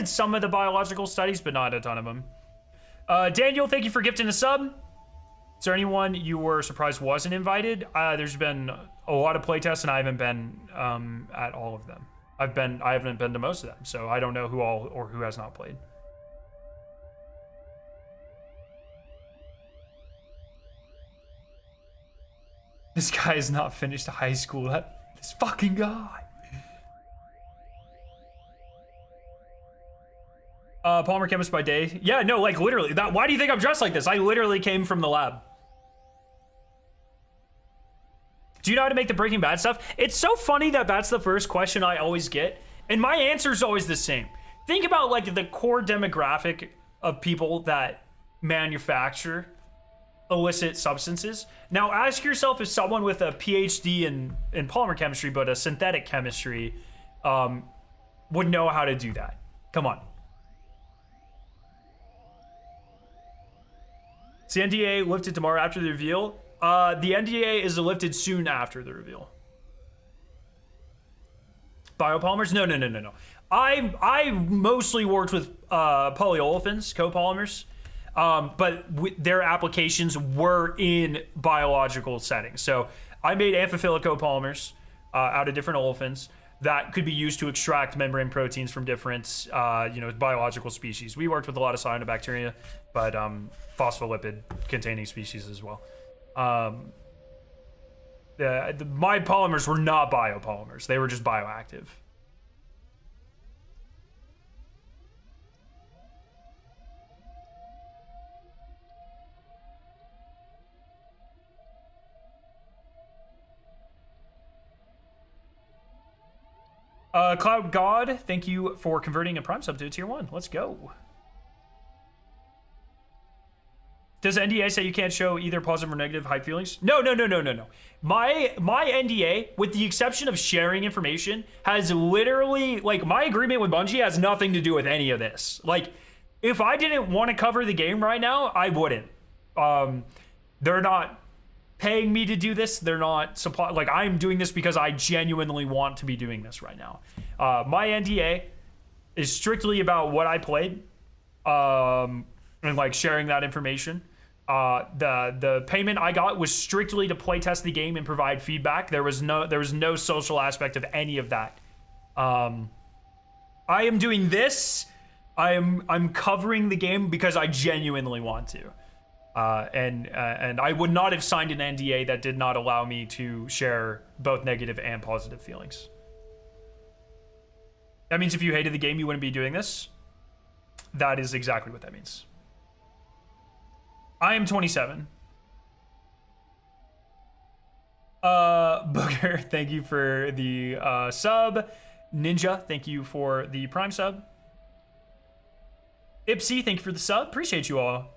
some of the biological studies, but not a ton of them. Daniel, thank you for gifting a sub. Is there anyone you were surprised wasn't invited? There's been a lot of playtests and I haven't been at all of them. I haven't been to most of them, so I don't know who all or who has not played. This guy has not finished high school. This fucking guy. Polymer chemist by day. Yeah, no, like literally. Why do you think I'm dressed like this? I literally came from the lab. Do you know how to make the Breaking Bad stuff? It's so funny that that's the first question I always get. And my answer is always the same. Think about like the core demographic of people that manufacture illicit substances. Now ask yourself if someone with a PhD in polymer chemistry but a synthetic chemistry would know how to do that. Come on. Is the NDA lifted tomorrow after the reveal? The NDA is lifted soon after the reveal. Biopolymers? No. I mostly worked with polyolefins, copolymers. But their applications were in biological settings. So I made amphiphilic copolymers out of different olefins that could be used to extract membrane proteins from different, biological species. We worked with a lot of cyanobacteria, but phospholipid-containing species as well. My polymers were not biopolymers. They were just bioactive. Cloud God, thank you for converting a Prime sub to a tier 1. Let's go. Does NDA say you can't show either positive or negative hype feelings? No. My NDA, with the exception of sharing information, has literally, like, my agreement with Bungie has nothing to do with any of this. Like, if I didn't want to cover the game right now, I wouldn't. They're not paying me to do this. They're not supply. Like, I'm doing this because I genuinely want to be doing this right now. My NDA is strictly about what I played, and like sharing that information. The payment I got was strictly to play test the game and provide feedback. There was no social aspect of any of that. I am doing this. I'm covering the game because I genuinely want to. And I would not have signed an NDA that did not allow me to share both negative and positive feelings. That means if you hated the game, you wouldn't be doing this. That is exactly what that means. I am 27. Booger, thank you for the sub. Ninja, thank you for the Prime sub. Ipsy, thank you for the sub. Appreciate you all.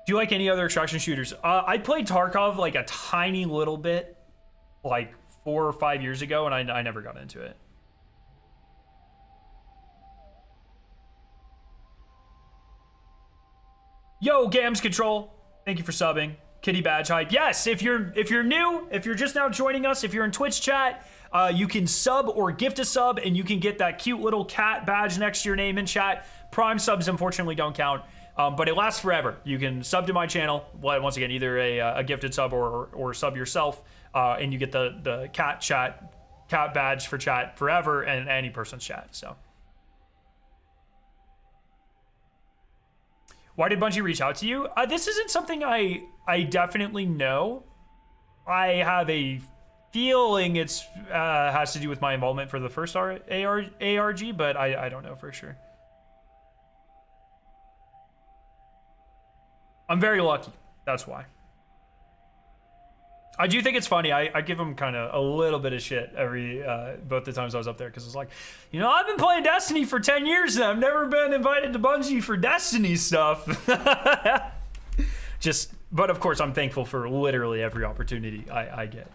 Do you like any other extraction shooters? I played Tarkov like a tiny little bit, like 4 or 5 years ago, and I never got into it. Yo, Gams Control, thank you for subbing. Kitty Badge Hype. Yes, if you're new, if you're just now joining us, if you're in Twitch chat, you can sub or gift a sub, and you can get that cute little cat badge next to your name in chat. Prime subs unfortunately don't count. But it lasts forever. You can sub to my channel. Well, once again, either a gifted sub or sub yourself, and you get the cat badge for chat forever and any person's chat. So, why did Bungie reach out to you? This isn't something I definitely know. I have a feeling it's has to do with my involvement for the first ARG, but I don't know for sure. I'm very lucky. That's why. I do think it's funny. I give him kind of a little bit of shit every both the times I was up there, because it's like, you know, I've been playing Destiny for 10 years and I've never been invited to Bungie for Destiny stuff. But of course, I'm thankful for literally every opportunity I get.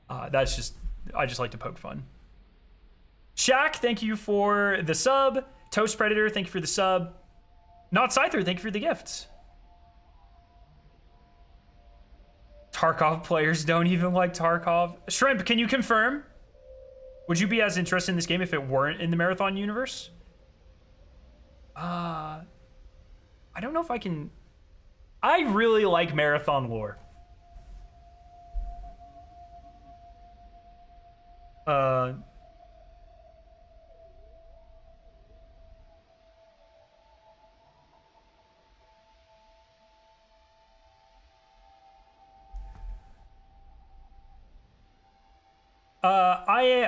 I just like to poke fun. Shaq, thank you for the sub. Toast Predator, thank you for the sub. Not Scyther, thank you for the gifts. Tarkov players don't even like Tarkov. Shrimp, can you confirm? Would you be as interested in this game if it weren't in the Marathon universe? I don't know if I can. I really like Marathon lore.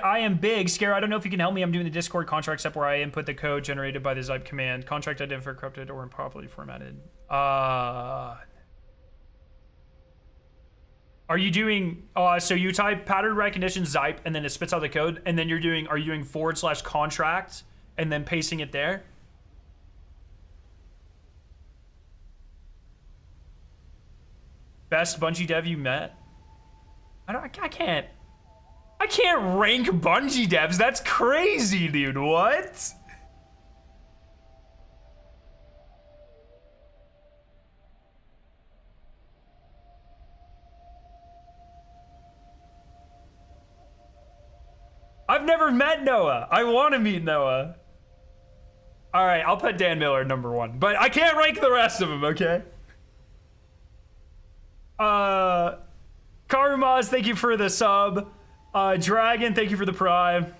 I am big. Scare, I don't know if you can help me. I'm doing the Discord contract step where I input the code generated by the Zype command. Contract identifier corrupted or improperly formatted. Are you doing, so you type pattern recognition Zype and then it spits out the code, and then are you doing /contract and then pasting it there? Best Bungie dev you met? I can't rank Bungie devs. That's crazy, dude. What? I've never met Noah. I want to meet Noah. All right, I'll put Dan Miller number 1, but I can't rank the rest of them, okay? Karumaz, thank you for the sub. Dragon, thank you for the prime.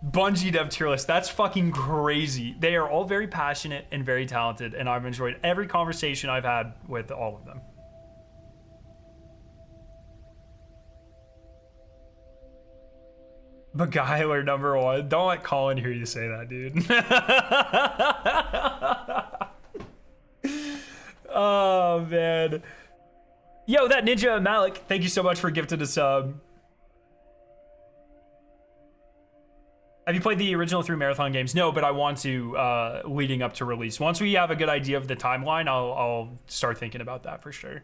Bungie dev tier list. That's fucking crazy. They are all very passionate and very talented, and I've enjoyed every conversation I've had with all of them. Beguiler number 1. Don't let Colin hear you say that, dude. Oh, man. Yo, that Ninja Malik, thank you so much for gifting a sub. Have you played the original 3 Marathon games? No, but I want to leading up to release. Once we have a good idea of the timeline, I'll start thinking about that for sure.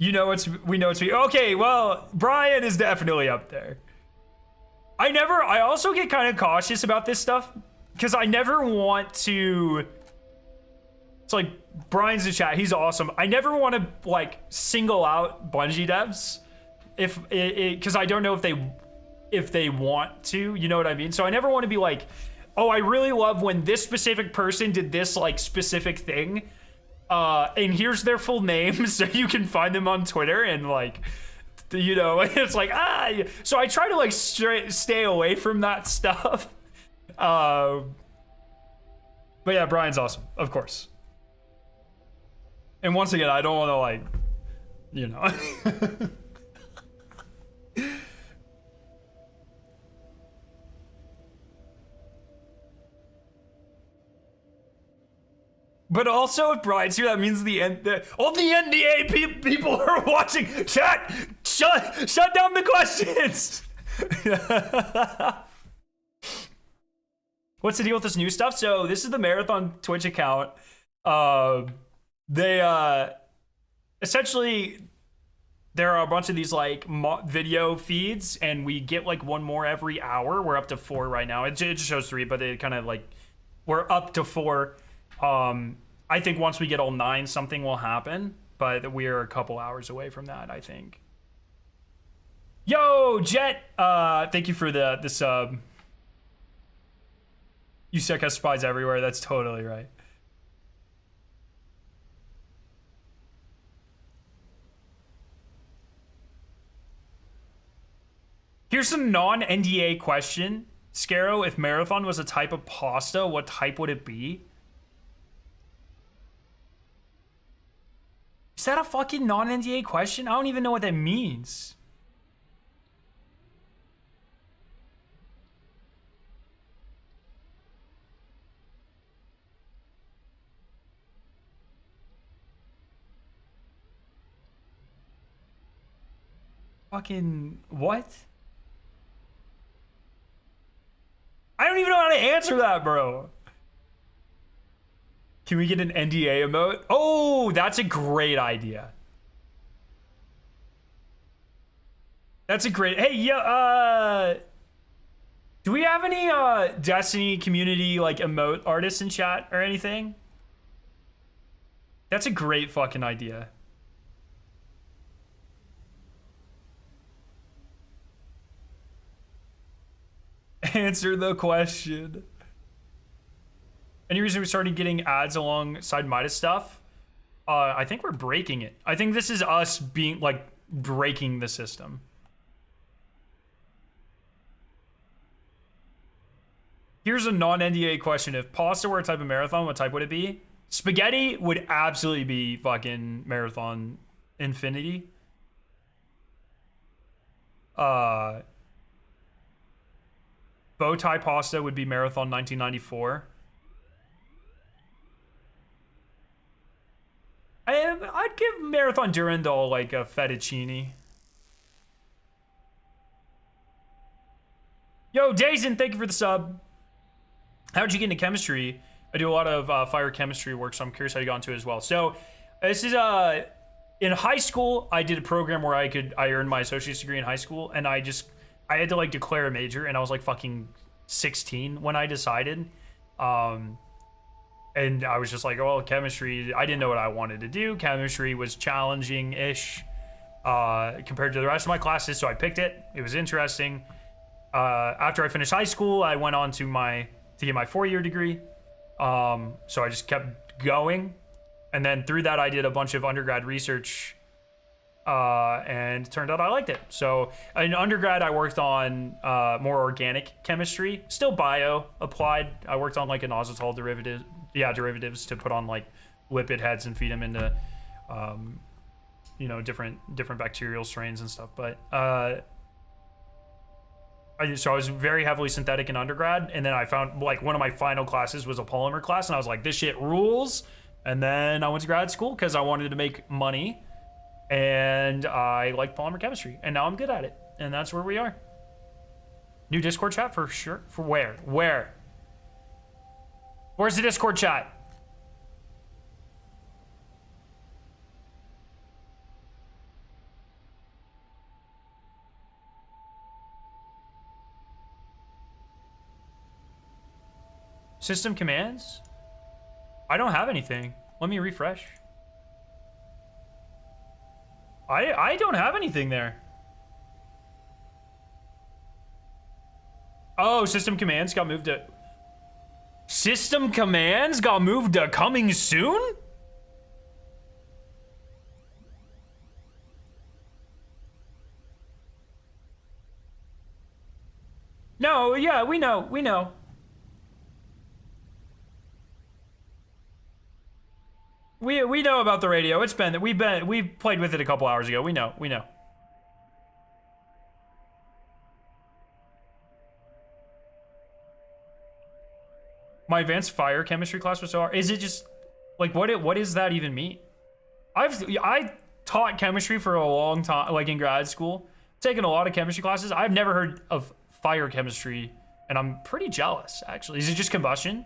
You know we know it's me. Okay, well, Brian is definitely up there. I also get kind of cautious about this stuff because I never want to. It's like Brian's in chat. He's awesome. I never want to like single out Bungie devs because I don't know if they want to. You know what I mean? So I never want to be like, oh, I really love when this specific person did this like specific thing. And here's their full name so you can find them on Twitter and like, you know, it's like, so I try to like stay away from that stuff. But yeah, Brian's awesome, of course. And once again, I don't want to like, you know. But also, if Brian's here, that means all the NDA people are watching. Chat, shut down the questions. What's the deal with this new stuff? So this is the Marathon Twitch account. They essentially there are a bunch of these like video feeds, and we get like one more every hour. We're up to 4 right now. It just shows 3, but it kind of like we're up to 4. I think once we get all 9, something will happen, but we're a couple hours away from that, I think. Yo, Jet, thank you for the sub. You suck has spies everywhere. That's totally right. Here's a non-NDA question. Scaro, if Marathon was a type of pasta, what type would it be? Is that a fucking non-NDA question? I don't even know what that means. Fucking what? I don't even know how to answer that, bro. Can we get an NDA emote? Oh, that's a great idea. That's a great. Hey, yeah. Do we have any Destiny community like emote artists in chat or anything? That's a great fucking idea. Answer the question. Any reason we started getting ads alongside Midas stuff? I think we're breaking it. I think this is us being like breaking the system. Here's a non-NDA question. If pasta were a type of marathon, what type would it be? Spaghetti would absolutely be fucking Marathon Infinity. Bow tie pasta would be Marathon 1994. I'd give Marathon Durandal like a fettuccine. Yo, Dazen, thank you for the sub. How'd you get into chemistry? I do a lot of fire chemistry work, so I'm curious how you got into it as well. So this is in high school, I did a program where I earned my associate's degree in high school, and I had to like declare a major, and I was like fucking 16 when I decided. And I was just like, oh, chemistry, I didn't know what I wanted to do. Chemistry was challenging-ish compared to the rest of my classes, so I picked it. It was interesting. After I finished high school, I went on to get my 4-year degree. So I just kept going. And then through that, I did a bunch of undergrad research, and it turned out I liked it. So in undergrad, I worked on more organic chemistry, still bio applied. I worked on like inositol derivatives to put on like lipid heads and feed them into, different bacterial strains and stuff. But so I was very heavily synthetic in undergrad, and then I found like one of my final classes was a polymer class, and I was like, this shit rules. And then I went to grad school because I wanted to make money, and I liked polymer chemistry, and now I'm good at it, and that's where we are. New Discord chat for sure. For where? Where's the Discord chat? System commands? I don't have anything. Let me refresh. I don't have anything there. Oh, system commands got moved to... System commands got moved to coming soon? No, yeah, we know. We know about the radio. It's been we played with it a couple hours ago. We know. My advanced fire chemistry class was so hard. Is it just like what does that even mean? I taught chemistry for a long time, like in grad school. Taken a lot of chemistry classes. I've never heard of fire chemistry, and I'm pretty jealous, actually. Is it just combustion?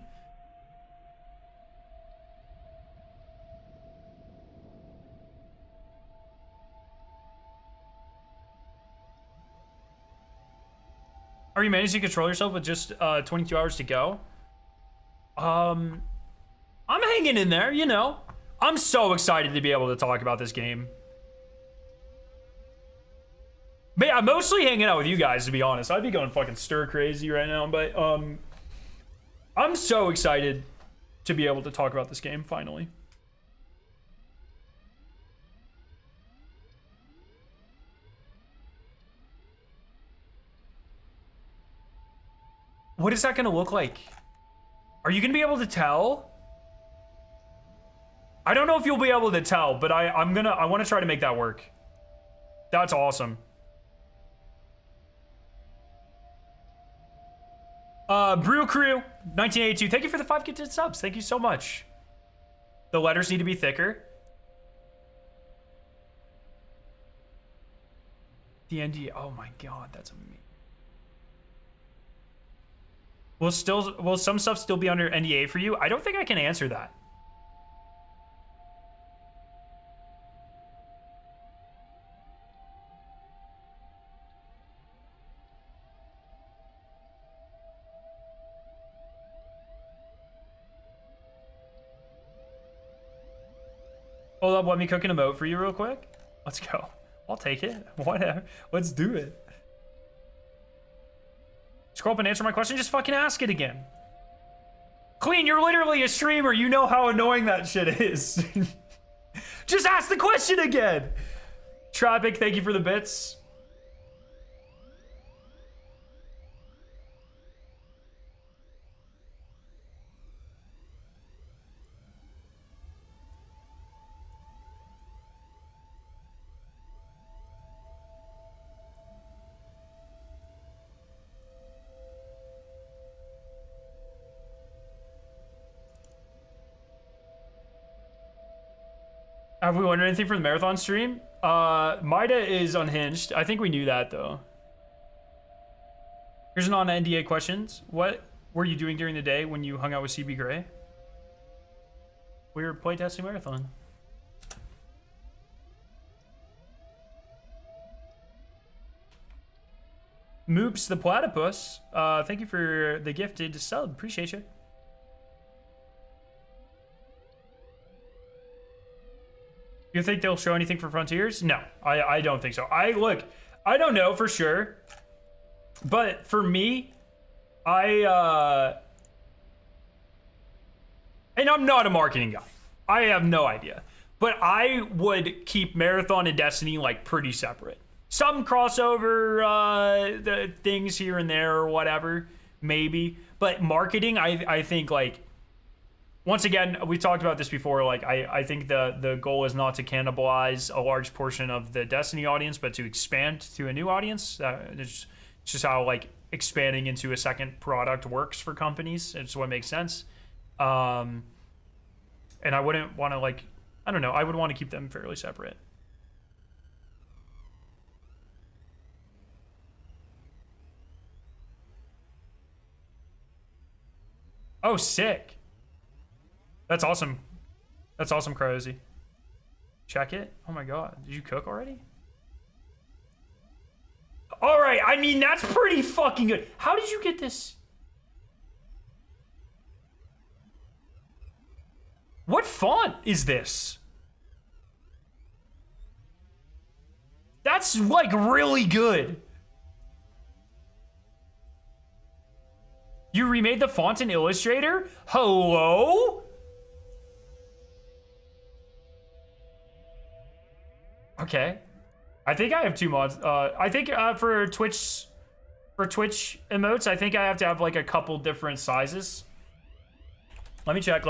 Are you managing to control yourself with just 22 hours to go? I'm hanging in there, you know. I'm so excited to be able to talk about this game. But yeah, I'm mostly hanging out with you guys, to be honest. I'd be going fucking stir crazy right now, but I'm so excited to be able to talk about this game finally. What is that gonna look like? Are you gonna be able to tell? I don't know if you'll be able to tell, but I want to try to make that work. That's awesome. Brew Crew 1982, thank you for the 5 gifted subs. Thank you so much. The letters need to be thicker. The NDA, oh my god, that's amazing. Will some stuff still be under NDA for you? I don't think I can answer that. Hold up, let me cook an emote for you real quick. Let's go. I'll take it. Whatever. Let's do it. Scroll up and answer my question. Just fucking ask it again. Clean, you're literally a streamer. You know how annoying that shit is. Just ask the question again. Tropic, thank you for the bits. Have we wondered anything for the marathon stream? Mida is unhinged. I think we knew that though. Here's an non-NDA questions. What were you doing during the day when you hung out with CB Gray? We were playtesting marathon. Moops the platypus. Thank you for the gifted sub. Appreciate you. You think they'll show anything for Frontiers? No, I don't think so. Look, I don't know for sure, but for me, and I'm not a marketing guy. I have no idea, but I would keep Marathon and Destiny like pretty separate. Some crossover the things here and there or whatever, maybe, but marketing, I think like. Once again, we talked about this before, like, I think the goal is not to cannibalize a large portion of the Destiny audience, but to expand to a new audience. It's just how, like, expanding into a second product works for companies. It's what makes sense. And I wouldn't want to, like, I don't know, I would want to keep them fairly separate. Oh, sick. That's awesome. That's awesome, Crazy. Check it. Oh my god. Did you cook already? Alright, I mean, that's pretty fucking good. How did you get this? What font is this? That's like really good. You remade the font in Illustrator? Hello? Okay. I think I have 2 mods. I think for Twitch emotes, I think I have to have like a couple different sizes. Let me check.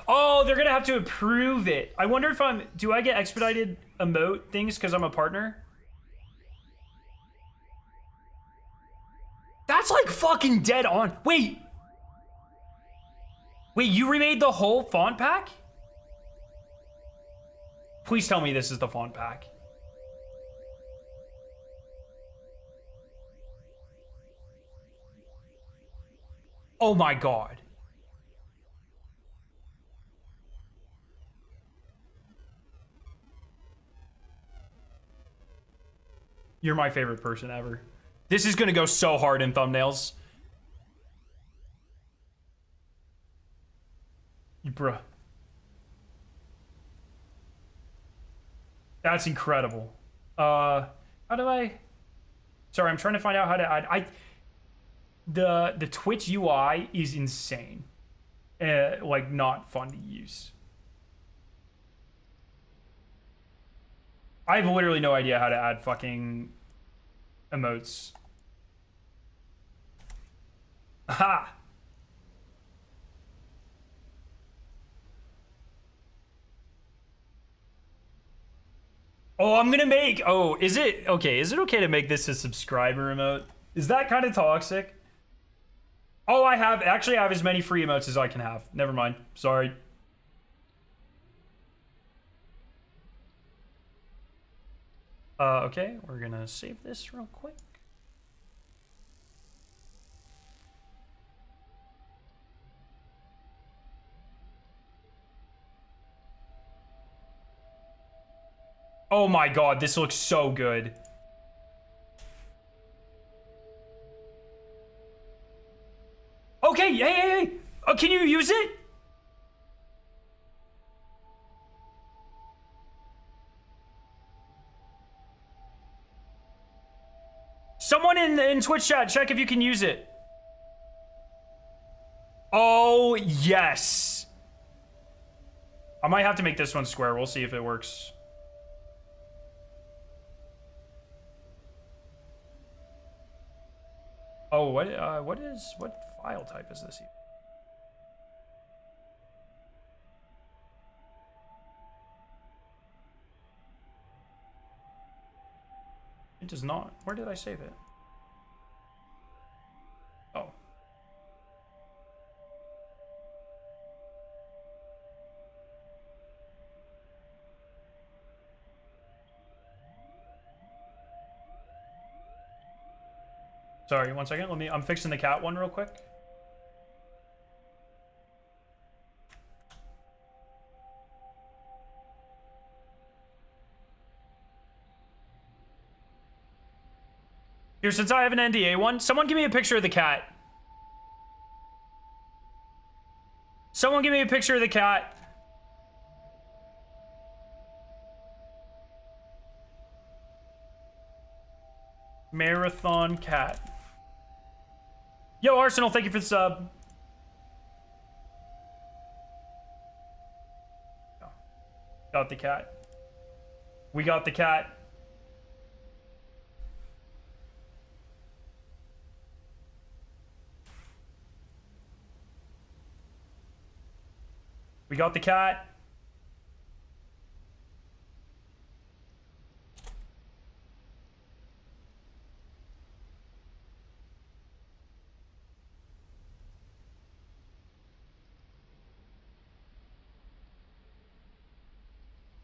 Oh, they're gonna have to approve it. I wonder if do I get expedited emote things because I'm a partner? That's like fucking dead on. Wait, you remade the whole font pack? Please tell me this is the font pack. Oh my god. You're my favorite person ever. This is gonna go so hard in thumbnails. Bruh. That's incredible. How do I... Sorry, I'm trying to find out how to add... The Twitch UI is insane. Like, not fun to use. I have literally no idea how to add fucking emotes. Aha! Oh, I'm gonna make... Oh, is it... Okay, is it okay to make this a subscriber emote? Is that kind of toxic? Oh, I have... Actually, I have as many free emotes as I can have. Never mind. Sorry. Okay, we're gonna save this real quick. Oh my god, this looks so good. Okay, hey. Can you use it? Someone in Twitch chat, check if you can use it. Oh, yes. I might have to make this one square. We'll see if it works. Oh, what file type is this? It does not. Where did I save it? Oh. Sorry, 1 second. I'm fixing the cat one real quick. Here, since I have an NDA one, someone give me a picture of the cat. Someone give me a picture of the cat. Marathon cat. Yo, Arsenal, thank you for the sub. Got the cat. We got the cat. We got the cat.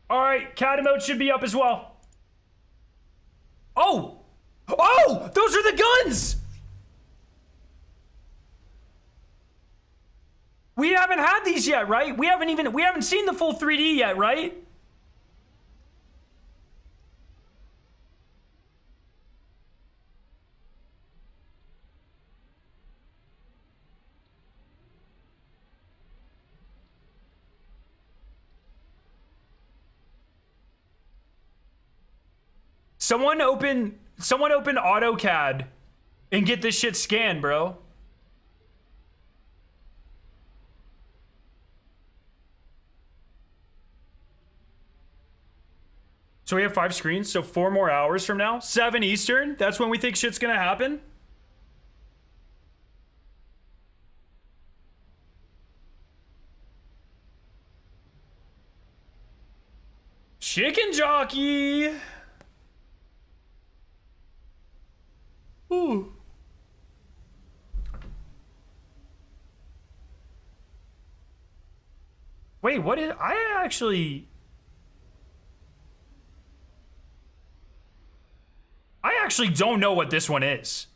All right, cat emote should be up as well. Oh! Oh! Those are the guns! We haven't had these yet, right? We haven't seen the full 3D yet, right? Someone open AutoCAD and get this shit scanned, bro. So we have 5 screens, so 4 more hours from now. 7 Eastern, that's when we think shit's gonna happen. Chicken jockey! Ooh. Wait, what is... I actually don't know what this one is.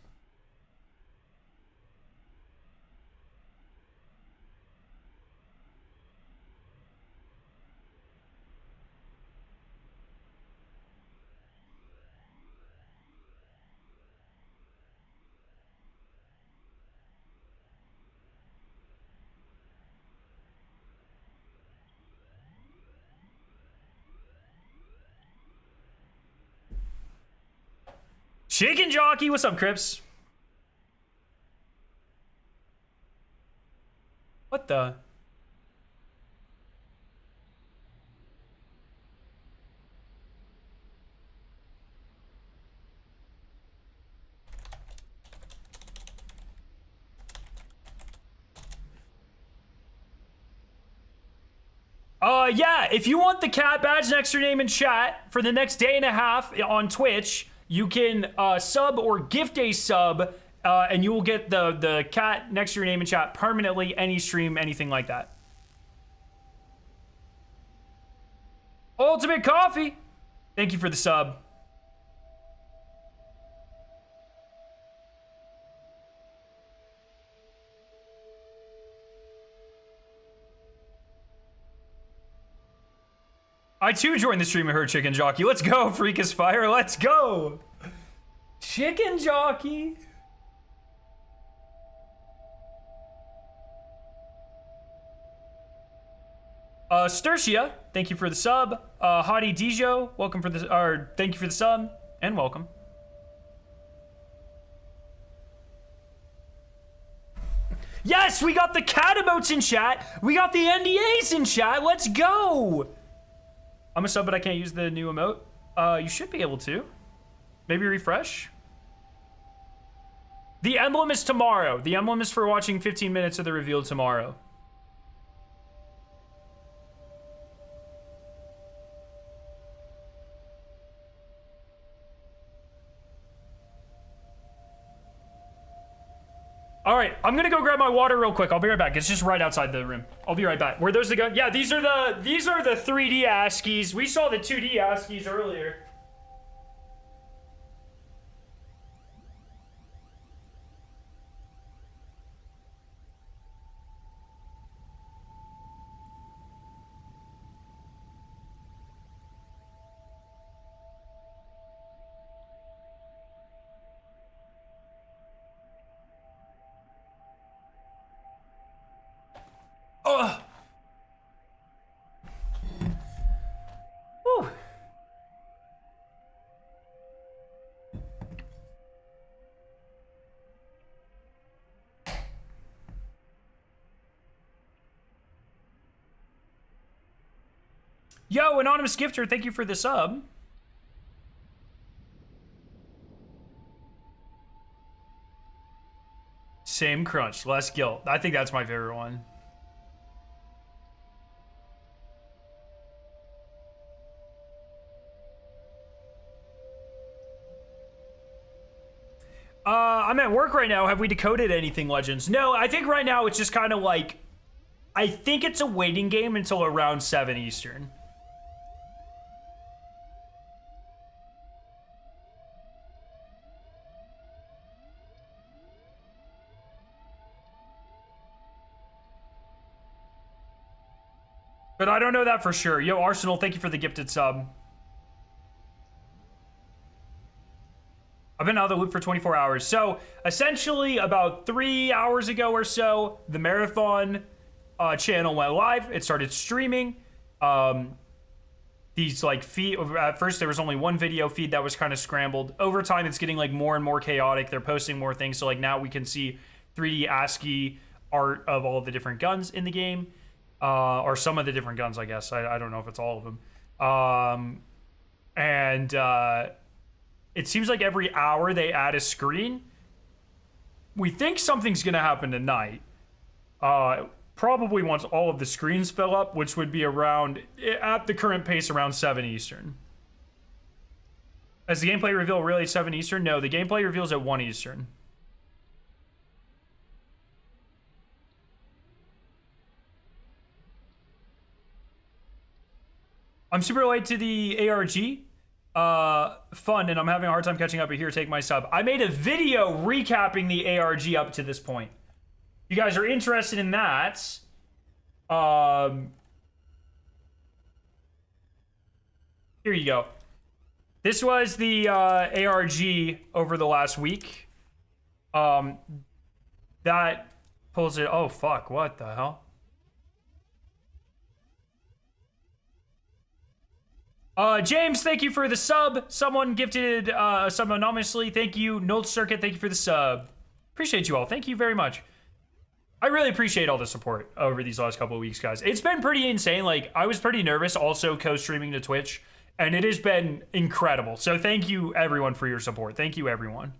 Chicken jockey, what's up, Crips? What the? Yeah, if you want the cat badge next to your name in chat for the next day and a half on Twitch, you can sub or gift a sub, and you will get the cat next to your name in chat permanently, any stream, anything like that. Ultimate Coffee, thank you for the sub. I too joined the stream and heard Chicken Jockey. Let's go, Freakus Fire. Let's go. Chicken Jockey. Sturcia, thank you for the sub. Hadi Dijo, welcome for the, or thank you for the sub and welcome. Yes, we got the cat emotes in chat. We got the NDAs in chat. Let's go. I'm a sub, but I can't use the new emote. You should be able to. Maybe refresh. The emblem is tomorrow. The emblem is for watching 15 minutes of the reveal tomorrow. All right, I'm gonna go grab my water real quick. I'll be right back. It's just right outside the room. I'll be right back. Were those the gun? Yeah, these are the 3D ASCIIs. We saw the 2D ASCIIs earlier. Ugh. Whew. Yo, anonymous gifter, thank you for the sub. Same crunch, less guilt. I think that's my favorite one. I'm at work right now. Have we decoded anything, Legends? No, I think right now it's just kind of like, I think it's a waiting game until around 7 Eastern. But I don't know that for sure. Yo, Arsenal, thank you for the gifted sub. I've been out of the loop for 24 hours. So essentially about 3 hours ago or so, the marathon channel went live. It started streaming. these like feed. At first, there was only one video feed that was kind of scrambled. Over time, it's getting like more and more chaotic. They're posting more things, so like now we can see 3D ASCII art of all of the different guns in the game, or some of the different guns, I guess. I don't know if it's all of them. And it seems like every hour they add a screen. We think something's gonna happen tonight. Probably once all of the screens fill up, which would be around, at the current pace, around 7 Eastern. As the gameplay reveal really 7 Eastern? No, the gameplay reveals at 1 Eastern. I'm super late to the ARG. Fun, and I'm having a hard time catching up, but here, take my sub. I made a video recapping the ARG up to this point. You guys are interested in that. Here you go. This was the ARG over the last week. That pulls it. Oh, fuck. What the hell? James, thank you for the sub. Someone gifted a sub anonymously. Thank you. Nolt Circuit, thank you for the sub. Appreciate you all. Thank you very much. I really appreciate all the support over these last couple of weeks, guys. It's been pretty insane. Like, I was pretty nervous also co-streaming to Twitch, and it has been incredible. So thank you, everyone, for your support. Thank you, everyone.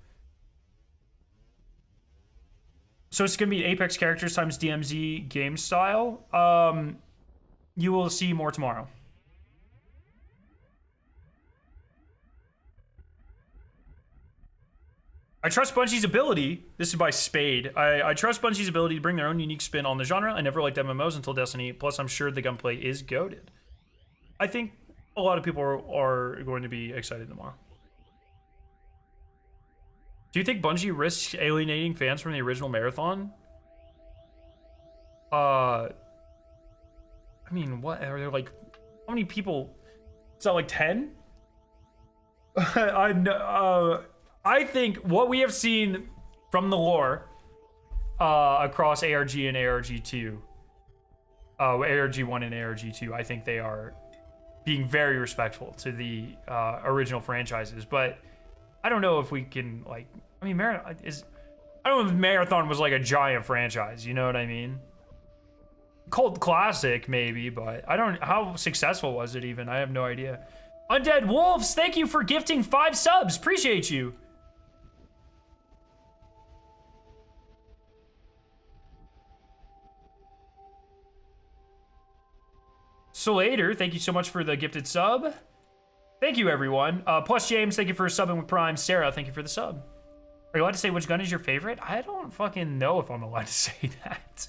So it's going to be Apex characters times DMZ game style. You will see more tomorrow. I trust Bungie's ability, this is by Spade, I trust Bungie's ability to bring their own unique spin on the genre. I never liked MMOs until Destiny, plus I'm sure the gunplay is goated. I think a lot of people are going to be excited tomorrow. Do you think Bungie risks alienating fans from the original Marathon? I mean, what, are there like, how many people, is that like 10? I think what we have seen from the lore across ARG and ARG2, ARG1 and ARG2, I think they are being very respectful to the original franchises. But I don't know if we can, like, I mean, I don't know if Marathon was like a giant franchise, you know what I mean? Cult classic, maybe, but I don't, how successful was it even? I have no idea. Undead Wolves, thank you for gifting 5 subs. Appreciate you. Slater, thank you so much for the gifted sub. Thank you, everyone. Plus James, thank you for subbing with Prime. Sarah, thank you for the sub. Are you allowed to say which gun is your favorite? I don't fucking know if I'm allowed to say that.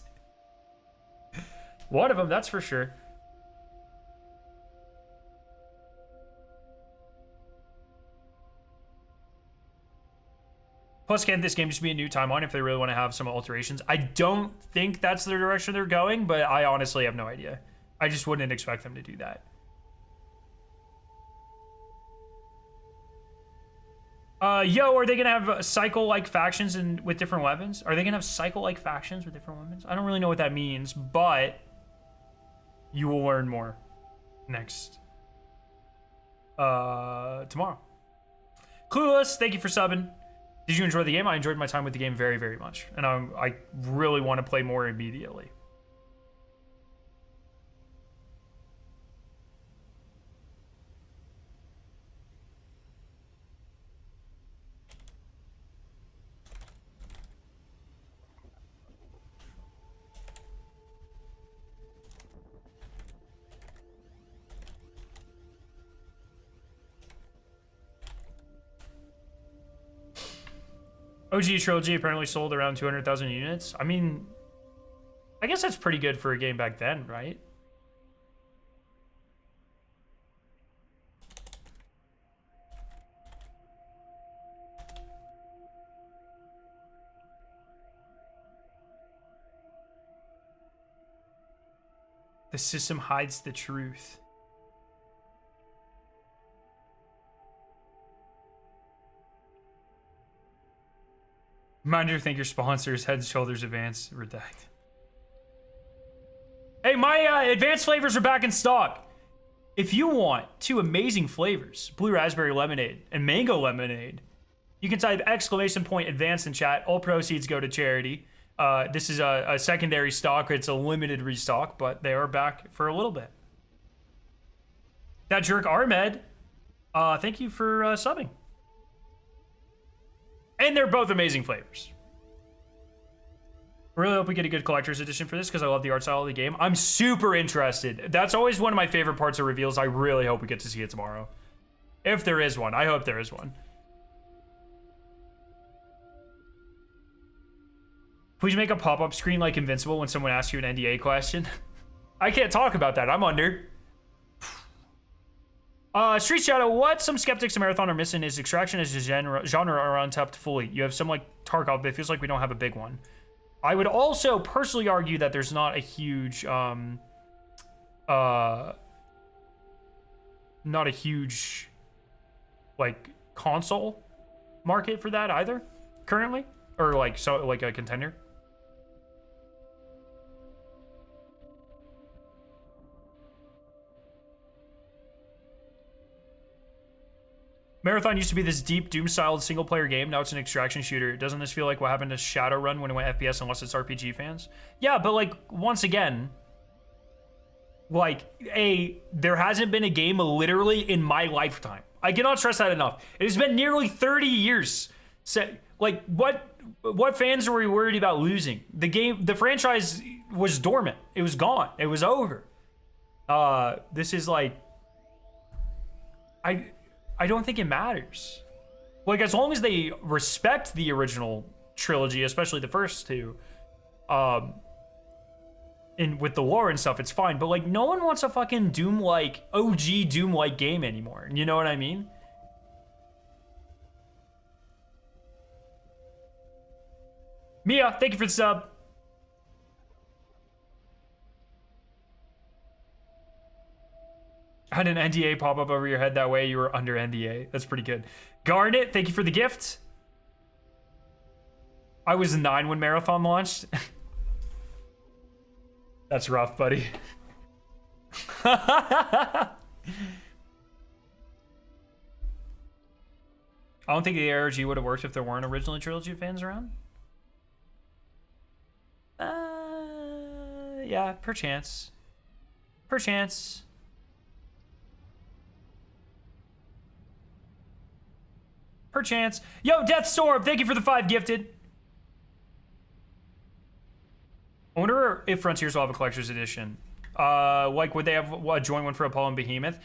One of them, that's for sure. Plus, can't this game just be a new timeline if they really want to have some alterations? I don't think that's the direction they're going, but I honestly have no idea. I just wouldn't expect them to do that. Yo, are they gonna have cycle-like factions with different weapons? Are they gonna have cycle-like factions with different weapons? I don't really know what that means, but you will learn more next tomorrow. Clueless, thank you for subbing. Did you enjoy the game? I enjoyed my time with the game very, very much, and I really want to play more immediately. OG Trilogy apparently sold around 200,000 units. I mean, I guess that's pretty good for a game back then, right? The system hides the truth. Reminder, thank your sponsors, Head & Shoulders Advanced, redact. Hey, my advanced flavors are back in stock. If you want two amazing flavors, blue raspberry lemonade and mango lemonade, you can type !advanced in chat. All proceeds go to charity. This is a secondary stock. It's a limited restock, but they are back for a little bit. That jerk Ahmed, thank you for subbing. And they're both amazing flavors. I really hope we get a good collector's edition for this because I love the art style of the game. I'm super interested. That's always one of my favorite parts of reveals. I really hope we get to see it tomorrow. If there is one. I hope there is one. Please make a pop-up screen like Invincible when someone asks you an NDA question. I can't talk about that. I'm under. Street Shadow, what some skeptics in Marathon are missing is Extraction as a genre are untapped fully. You have some like Tarkov, but it feels like we don't have a big one. I would also personally argue that there's not a huge, like console market for that either currently, or like like a contender. Marathon used to be this deep Doom-styled single-player game. Now it's an extraction shooter. Doesn't this feel like what happened to Shadowrun when it went FPS unless it's RPG fans? Yeah, but like, once again, like, there hasn't been a game literally in my lifetime. I cannot stress that enough. It has been nearly 30 years. So, like, what fans were we worried about losing? The franchise was dormant. It was gone. It was over. This is like, I don't think it matters. Like, as long as they respect the original trilogy, especially the first two, with the lore and stuff, it's fine. But like, no one wants a fucking Doom-like, OG Doom-like game anymore. You know what I mean? Mia, thank you for the sub. Had an NDA pop up over your head that way. You were under NDA. That's pretty good. Garnet, thank you for the gift. I was 9 when Marathon launched. That's rough, buddy. I don't think the ARG would have worked if there weren't originally Trilogy fans around. Yeah, perchance. Perchance. Perchance. Yo, Deathstorm, thank you for the 5 gifted. I wonder if Frontiers will have a collector's edition. Like, would they have a joint one for Apollo and Behemoth?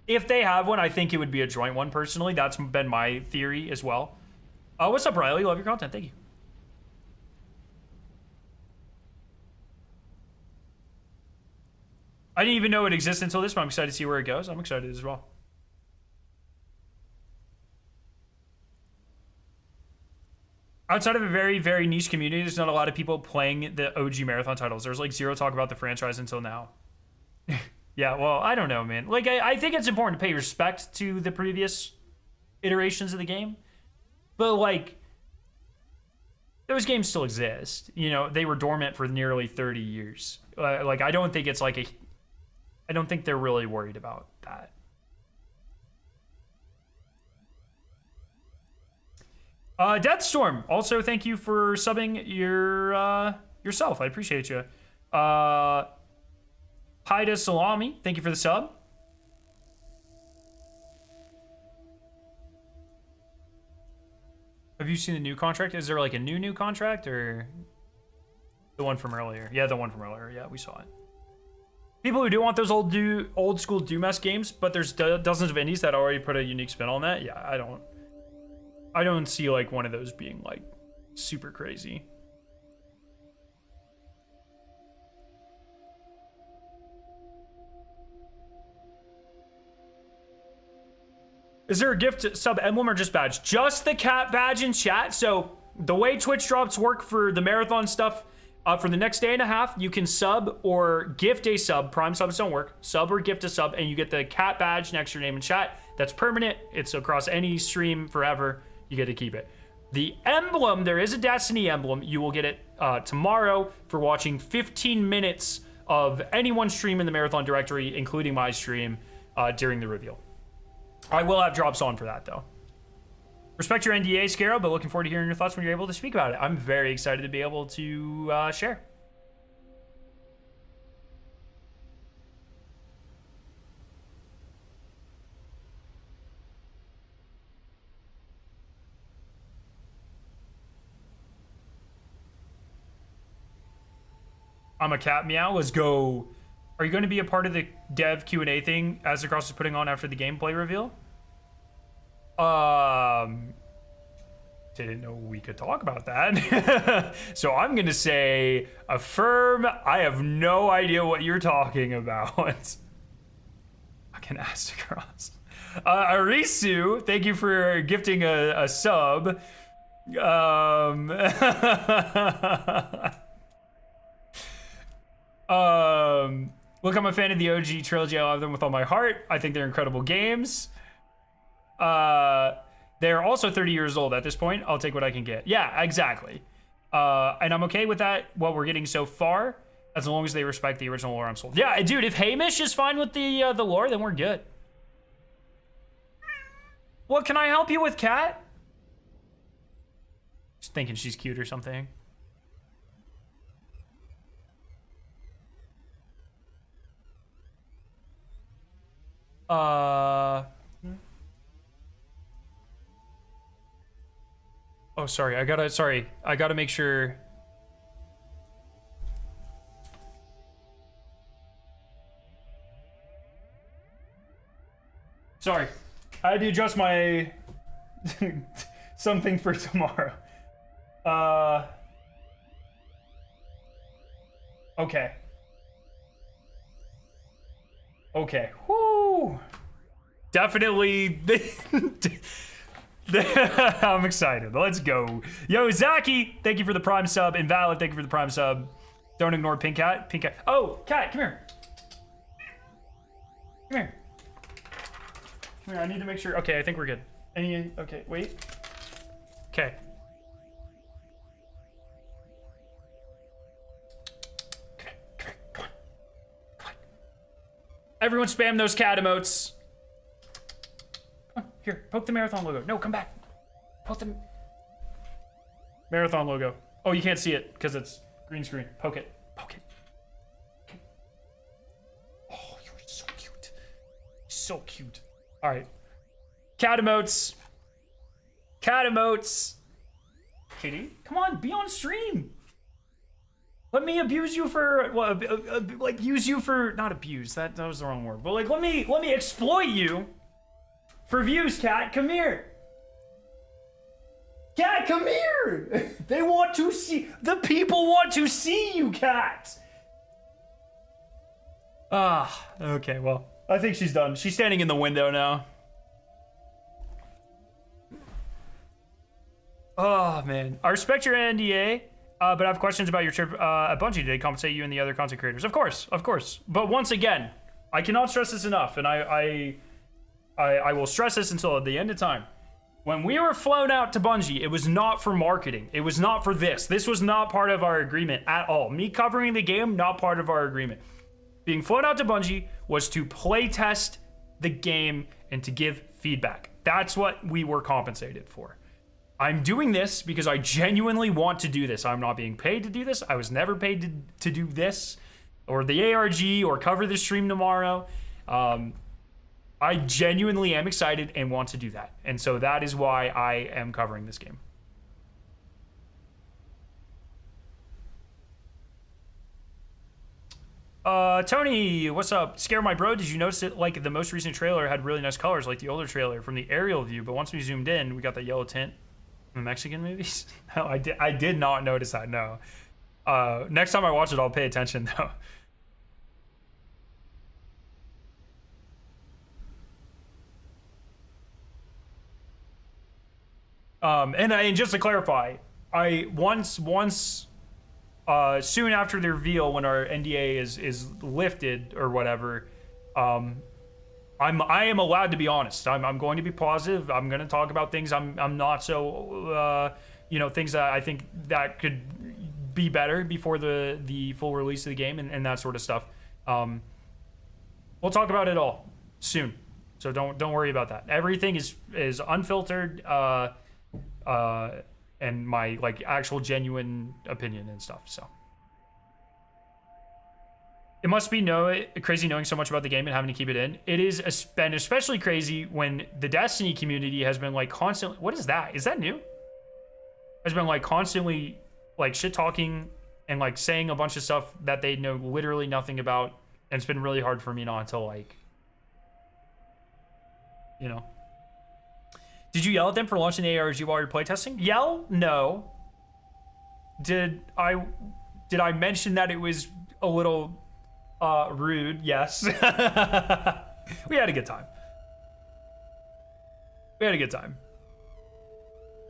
If they have one, I think it would be a joint one, personally. That's been my theory as well. What's up, Riley? Love your content. Thank you. I didn't even know it existed until this, but I'm excited to see where it goes. I'm excited as well. Outside of a very, very niche community, there's not a lot of people playing the OG Marathon titles. There's like zero talk about the franchise until now. Yeah, well, I don't know, man. Like, I think it's important to pay respect to the previous iterations of the game. But, like, those games still exist. You know, they were dormant for nearly 30 years. Like, I don't think it's like I don't think they're really worried about that. Deathstorm, also thank you for subbing yourself. I appreciate you. Haida Salami, thank you for the sub. Have you seen the new contract? Is there like a new contract or the one from earlier? Yeah, the one from earlier. Yeah, we saw it. People who do want those old school Doom-esque games, but there's dozens of indies that already put a unique spin on that. Yeah, I don't see like one of those being like super crazy. Is there a gift sub emblem or just badge? Just the cat badge in chat. So the way Twitch drops work for the Marathon stuff, for the next day and a half, you can sub or gift a sub. Prime subs don't work. Sub or gift a sub, and you get the cat badge next to your name and chat. That's permanent. It's across any stream forever. You get to keep it. The emblem, there is a Destiny emblem. You will get it tomorrow for watching 15 minutes of anyone's stream in the Marathon directory, including my stream, during the reveal. I will have drops on for that, though. Respect your NDA, Scaro, but looking forward to hearing your thoughts when you're able to speak about it. I'm very excited to be able to share. I'm a cat meow. Let's go. Are you going to be a part of the dev Q&A thing as Across is putting on after the gameplay reveal? Didn't know we could talk about that. So I'm going to say affirm. I have no idea what you're talking about. I can ask Across. Arisu, thank you for gifting a sub. Look, I'm a fan of the OG trilogy. I love them with all my heart. I think they're incredible games. They're also 30 years old at this point. I'll take what I can get. Yeah, exactly. And I'm okay with that, what we're getting so far, as long as they respect the original lore I'm sold. Yeah, dude, if Hamish is fine with the lore, then we're good. What can I help you with, Kat? Just thinking she's cute or something. Oh, sorry. I gotta make sure. Sorry. I had to adjust my something for tomorrow. Okay. Okay. Whoo! Definitely. I'm excited. Let's go. Yo, Zaki, thank you for the Prime sub. Invalid, thank you for the Prime sub. Don't ignore Pink Cat. Pink Cat. Oh, Cat, come here. Come here. Come here. I need to make sure. Okay, I think we're good. Okay, wait. Okay. Come on. Everyone spam those cat emotes. Come on, here, poke the Marathon logo. No, come back. Poke the Marathon logo. Oh, you can't see it because it's green screen. Poke it. Poke it. Okay. Oh, you're so cute. So cute. All right. Cat emotes. Cat emotes. Kitty, come on, be on stream. Let me abuse you for, well, like use you for, not abuse, that was the wrong word, but like let me exploit you for views, Cat. Come here. Cat, come here. They want to see, the people want to see you, Cat. Okay, well, I think she's done. She's standing in the window now. Oh, man. I respect your NDA, but I have questions about your trip at Bungie. Did they compensate you and the other content creators? Of course, of course. But once again, I cannot stress this enough, and I will stress this until the end of time. When we were flown out to Bungie, it was not for marketing. It was not for this. This was not part of our agreement at all. Me covering the game, not part of our agreement. Being flown out to Bungie was to play test the game and to give feedback. That's what we were compensated for. I'm doing this because I genuinely want to do this. I'm not being paid to do this. I was never paid to do this or the ARG or cover the stream tomorrow. I genuinely am excited and want to do that. And so that is why I am covering this game. Tony, what's up? Scare my bro, did you notice it? Like the most recent trailer had really nice colors like the older trailer from the aerial view, but once we zoomed in, we got that yellow tint. The Mexican movies? No, I did not notice that, no. Next time I watch it, I'll pay attention, though. And just to clarify, soon after the reveal, when our NDA is lifted or whatever, I am allowed to be honest. I'm going to be positive. I'm going to talk about things I'm not so, things that I think that could be better before the full release of the game and that sort of stuff. We'll talk about it all soon, so don't worry about that. Everything is unfiltered, and my like actual genuine opinion and stuff. So it must be crazy knowing so much about the game and having to keep it in. It is been especially crazy when the Destiny community has been like constantly. What is that? Is that new? Has been like constantly like shit talking and like saying a bunch of stuff that they know literally nothing about, and it's been really hard for me not to like, you know. Did you yell at them for launching the ARG while you're playtesting? Yell? No. Did I mention that it was a little rude? Yes. We had a good time.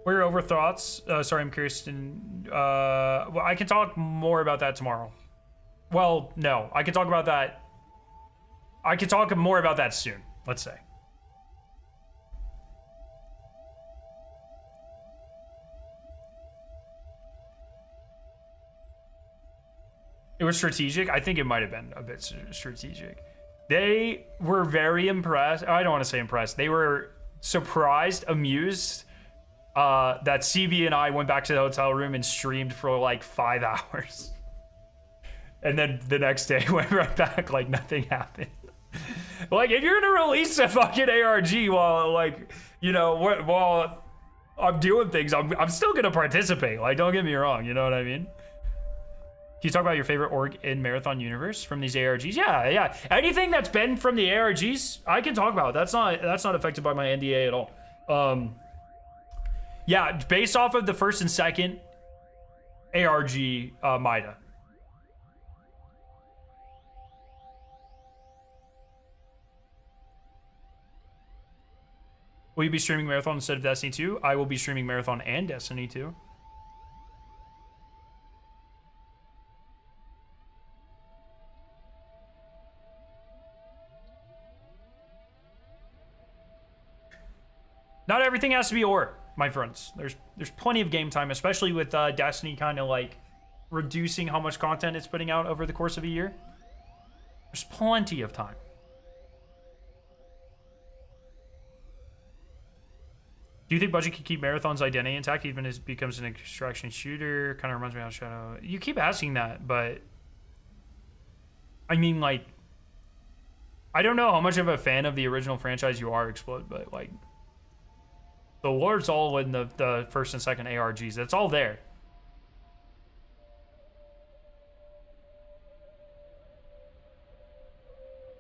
What are your over thoughts? Sorry, I'm curious. Well, I can talk more about that tomorrow. Well, no, I can talk about that. I can talk more about that soon, let's say. It was strategic. I think it might have been a bit strategic. They were very impressed. I don't want to say impressed. They were surprised, amused that CB and I went back to the hotel room and streamed for like 5 hours. And then the next day went right back like nothing happened. Like, if you're gonna release a fucking ARG while like, you know, while I'm doing things, I'm still gonna participate. Like, don't get me wrong, you know what I mean? Can you talk about your favorite org in Marathon Universe from these ARGs? Yeah. Anything that's been from the ARGs, I can talk about. That's not affected by my NDA at all. Yeah, based off of the first and second ARG, Mida. Will you be streaming Marathon instead of Destiny 2? I will be streaming Marathon and Destiny 2. Not everything has to be ore, my friends. There's plenty of game time, especially with Destiny kind of like reducing how much content it's putting out over the course of a year. There's plenty of time. Do you think Bungie could keep Marathon's identity intact even as it becomes an extraction shooter? Kind of reminds me of Shadow. You keep asking that, but I mean, like, I don't know how much of a fan of the original franchise you are, Explode, but like, the lore's all in the first and second ARGs. It's all there.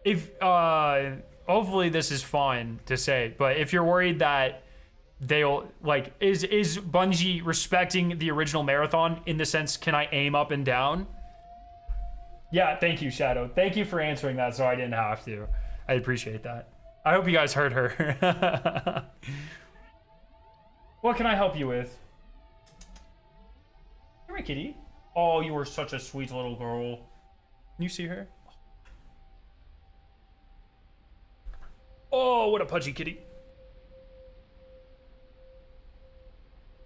If hopefully this is fine to say, but if you're worried that they'll like, is Bungie respecting the original Marathon in the sense, can I aim up and down? Yeah, thank you, Shadow. Thank you for answering that so I didn't have to. I appreciate that. I hope you guys heard her. What can I help you with? Come here, kitty. Oh, you were such a sweet little girl. Can you see her? Oh, what a pudgy kitty.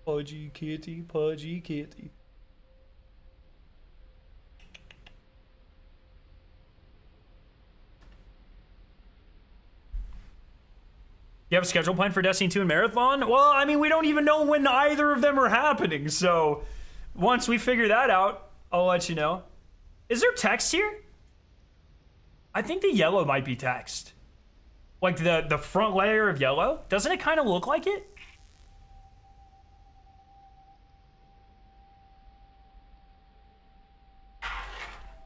Pudgy kitty, pudgy kitty. You have a schedule plan for Destiny 2 and Marathon? Well, I mean, we don't even know when either of them are happening. So once we figure that out, I'll let you know. Is there text here? I think the yellow might be text. Like the front layer of yellow. Doesn't it kind of look like it?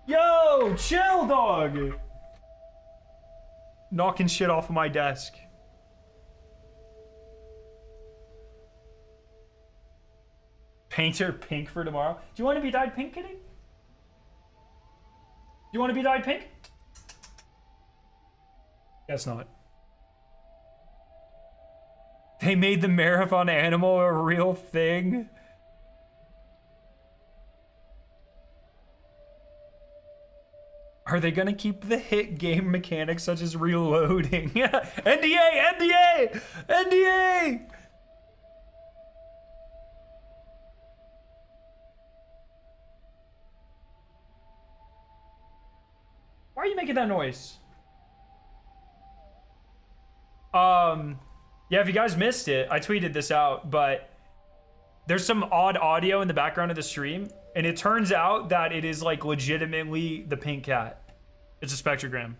Yo, chill, dog. Knocking shit off of my desk. Painter pink for tomorrow. Do you want to be dyed pink, kitty? Do you want to be dyed pink? Guess not. They made the Marathon animal a real thing. Are they gonna keep the hit game mechanics such as reloading? NDA! NDA! are you making that noise? Yeah, if you guys missed it, I tweeted this out, but there's some odd audio in the background of the stream, and it turns out that it is like legitimately the pink cat. It's a spectrogram.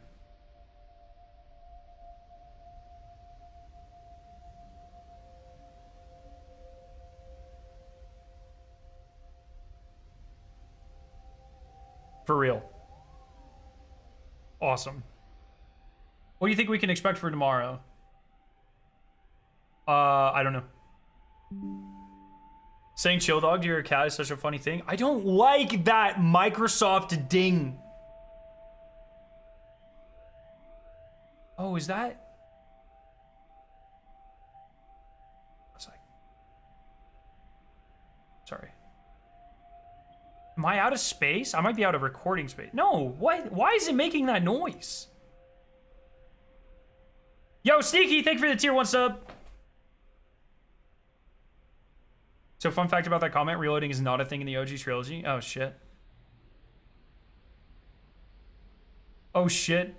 For real. Awesome. What do you think we can expect for tomorrow? I don't know. Saying chill dog to your cat is such a funny thing. I don't like that Microsoft ding. Oh, is that? Sorry. Am I out of space? I might be out of recording space. No, why is it making that noise? Yo, Sneaky, thank you for the tier 1 sub. So fun fact about that comment, reloading is not a thing in the OG trilogy. Oh, shit. Oh, shit.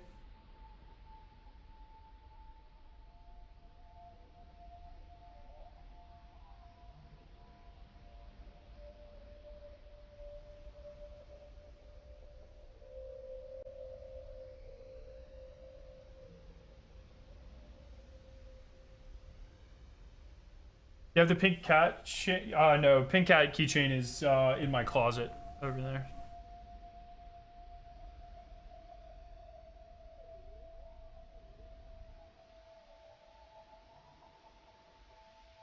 You have the pink cat no, pink cat keychain is in my closet over there.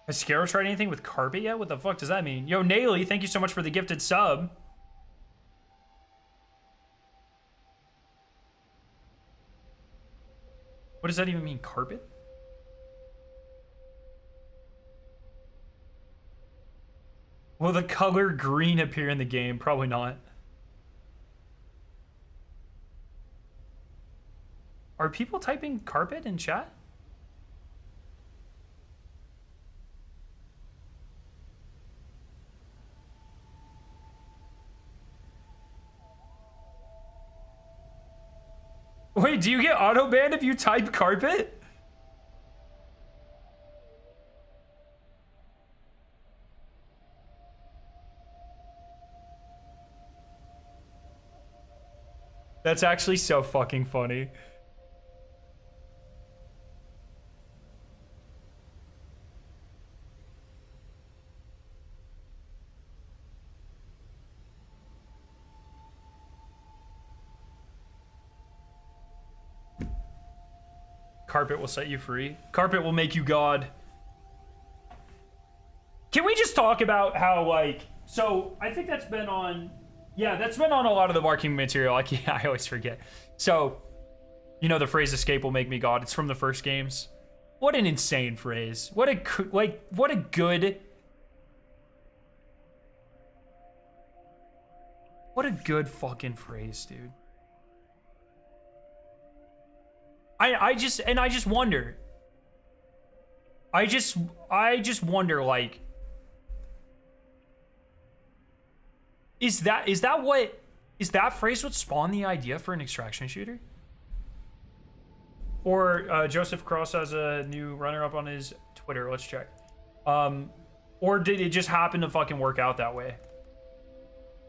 Has Scaro tried anything with carpet yet? What the fuck does that mean? Yo, Naily, thank you so much for the gifted sub. What does that even mean, carpet? Will the color green appear in the game? Probably not. Are people typing carpet in chat? Wait, do you get auto banned if you type carpet? That's actually so fucking funny. Carpet will set you free. Carpet will make you God. Can we just talk about how, like, so I think that's been on, yeah, that's been on a lot of the marketing material. I always forget. So, you know, the phrase escape will make me God. It's from the first games. What an insane phrase. What a good fucking phrase, dude. I just wonder. I just wonder, like, is that phrase what spawned the idea for an extraction shooter? Or Joseph Cross has a new runner-up on his Twitter. Let's check. Or did it just happen to fucking work out that way?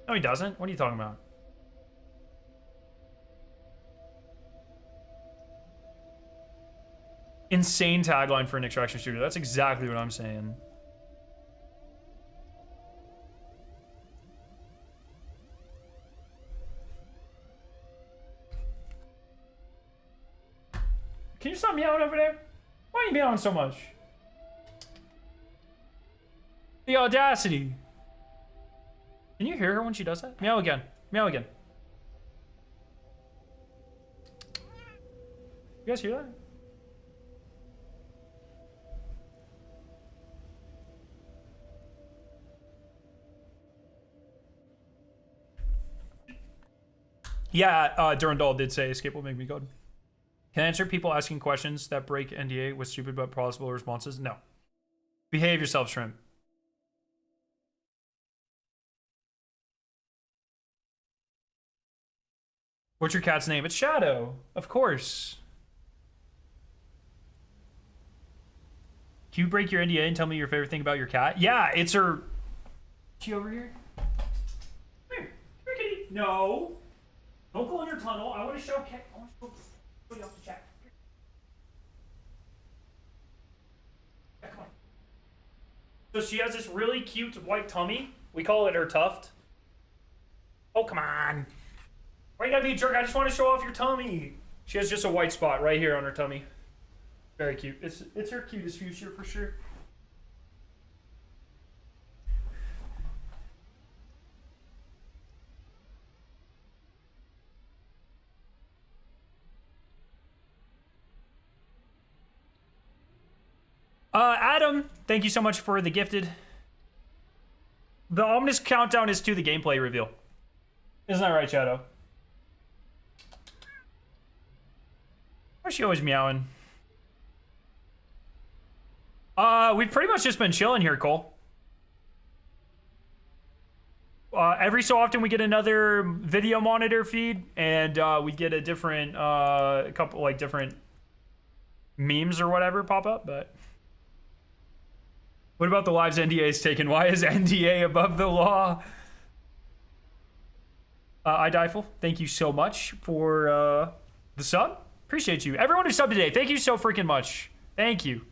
No, he doesn't. What are you talking about? Insane tagline for an extraction shooter. That's exactly what I'm saying. Can you stop meowing over there? Why are you meowing so much? The audacity. Can you hear her when she does that? Meow again. Meow again. You guys hear that? Yeah, Durandal did say escape will make me God. Can I answer people asking questions that break NDA with stupid but plausible responses? No. Behave yourself, Shrimp. What's your cat's name? It's Shadow, of course. Can you break your NDA and tell me your favorite thing about your cat? Yeah, it's her. She over here? Come here. Come here, kitty. No. Don't go in her tunnel. I want to show cat. I want to show you off the chat. Yeah, come on. So she has this really cute white tummy. We call it her tuft. Oh, come on. Why you gotta be a jerk? I just want to show off your tummy. She has just a white spot right here on her tummy. Very cute. It's her cutest future for sure. Adam, thank you so much for the gifted. The ominous countdown is to the gameplay reveal. Isn't that right, Shadow? Why is she always meowing? We've pretty much just been chilling here, Cole. Every so often we get another video monitor feed, and we get a different, a couple like different memes or whatever pop up. But what about the lives NDA's taken? Why is NDA above the law? iDifle, thank you so much for the sub. Appreciate you. Everyone who subbed today, thank you so freaking much. Thank you.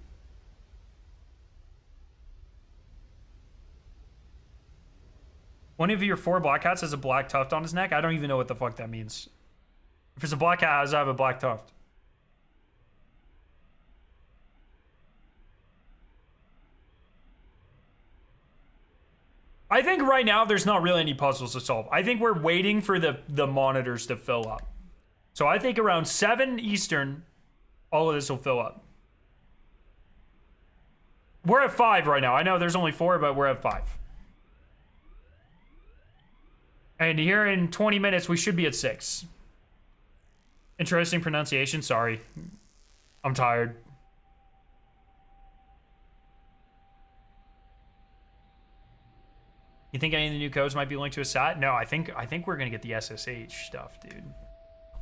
One of your 4 black cats has a black tuft on his neck. I don't even know what the fuck that means. If it's a black cat, how does it have a black tuft? I think right now there's not really any puzzles to solve. I think we're waiting for the monitors to fill up. So I think around 7 Eastern, all of this will fill up. We're at 5 right now. I know there's only 4, but we're at 5. And here in 20 minutes, we should be at 6. Interesting pronunciation. Sorry. I'm tired. You think any of the new codes might be linked to a SAT? No, I think we're gonna get the SSH stuff, dude.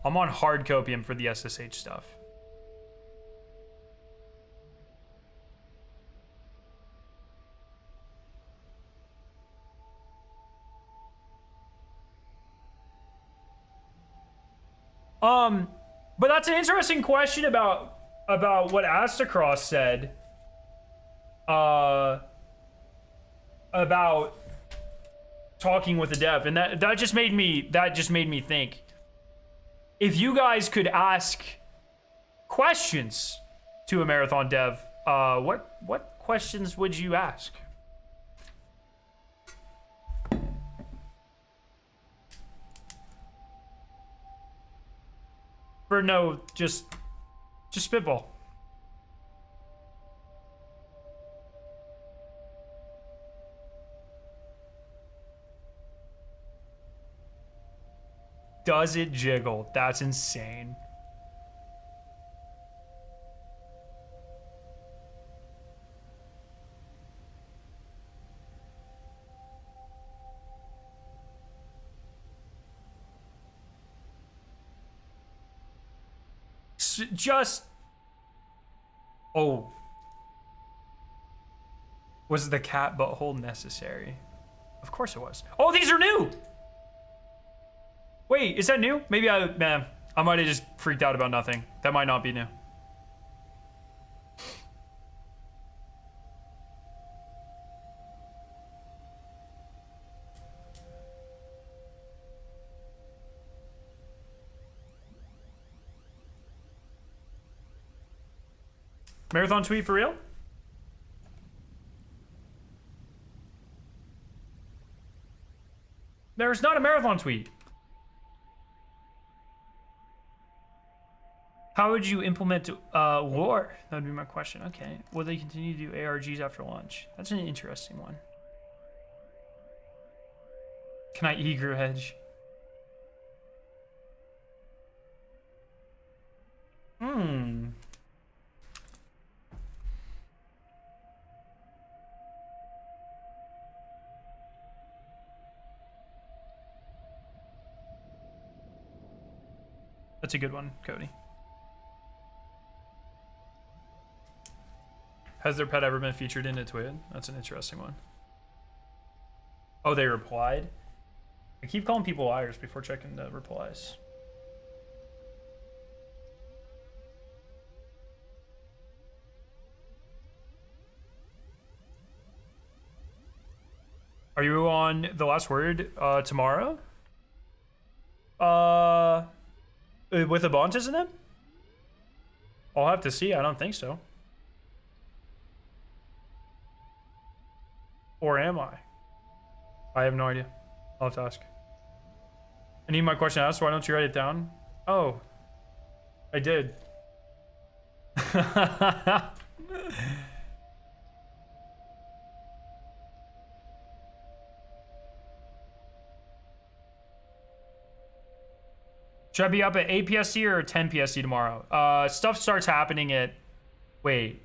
I'm on hard copium for the SSH stuff. But that's an interesting question about what Astacross said. About talking with the dev, and that just made me think. If you guys could ask questions to a marathon dev, what questions would you ask? For no, just spitball. Does it jiggle? That's insane. Just... Oh. Was the cat butthole necessary? Of course it was. Oh, these are new! Wait, is that new? Maybe I might have just freaked out about nothing. That might not be new. Marathon tweet for real? There's not a marathon tweet. How would you implement lore? That would be my question. Okay. Will they continue to do ARGs after lunch? That's an interesting one. Can I eager hedge? That's a good one, Cody. Has their pet ever been featured in a tweet? That's an interesting one. Oh, they replied? I keep calling people liars before checking the replies. Are you on The Last Word tomorrow? With Abantes in them? I'll have to see. I don't think so. Or am I? I have no idea. I'll have to ask. I need my question asked. Why don't you write it down? Oh, I did. Should I be up at 8 PST or 10 PST tomorrow? Stuff starts happening at... Wait.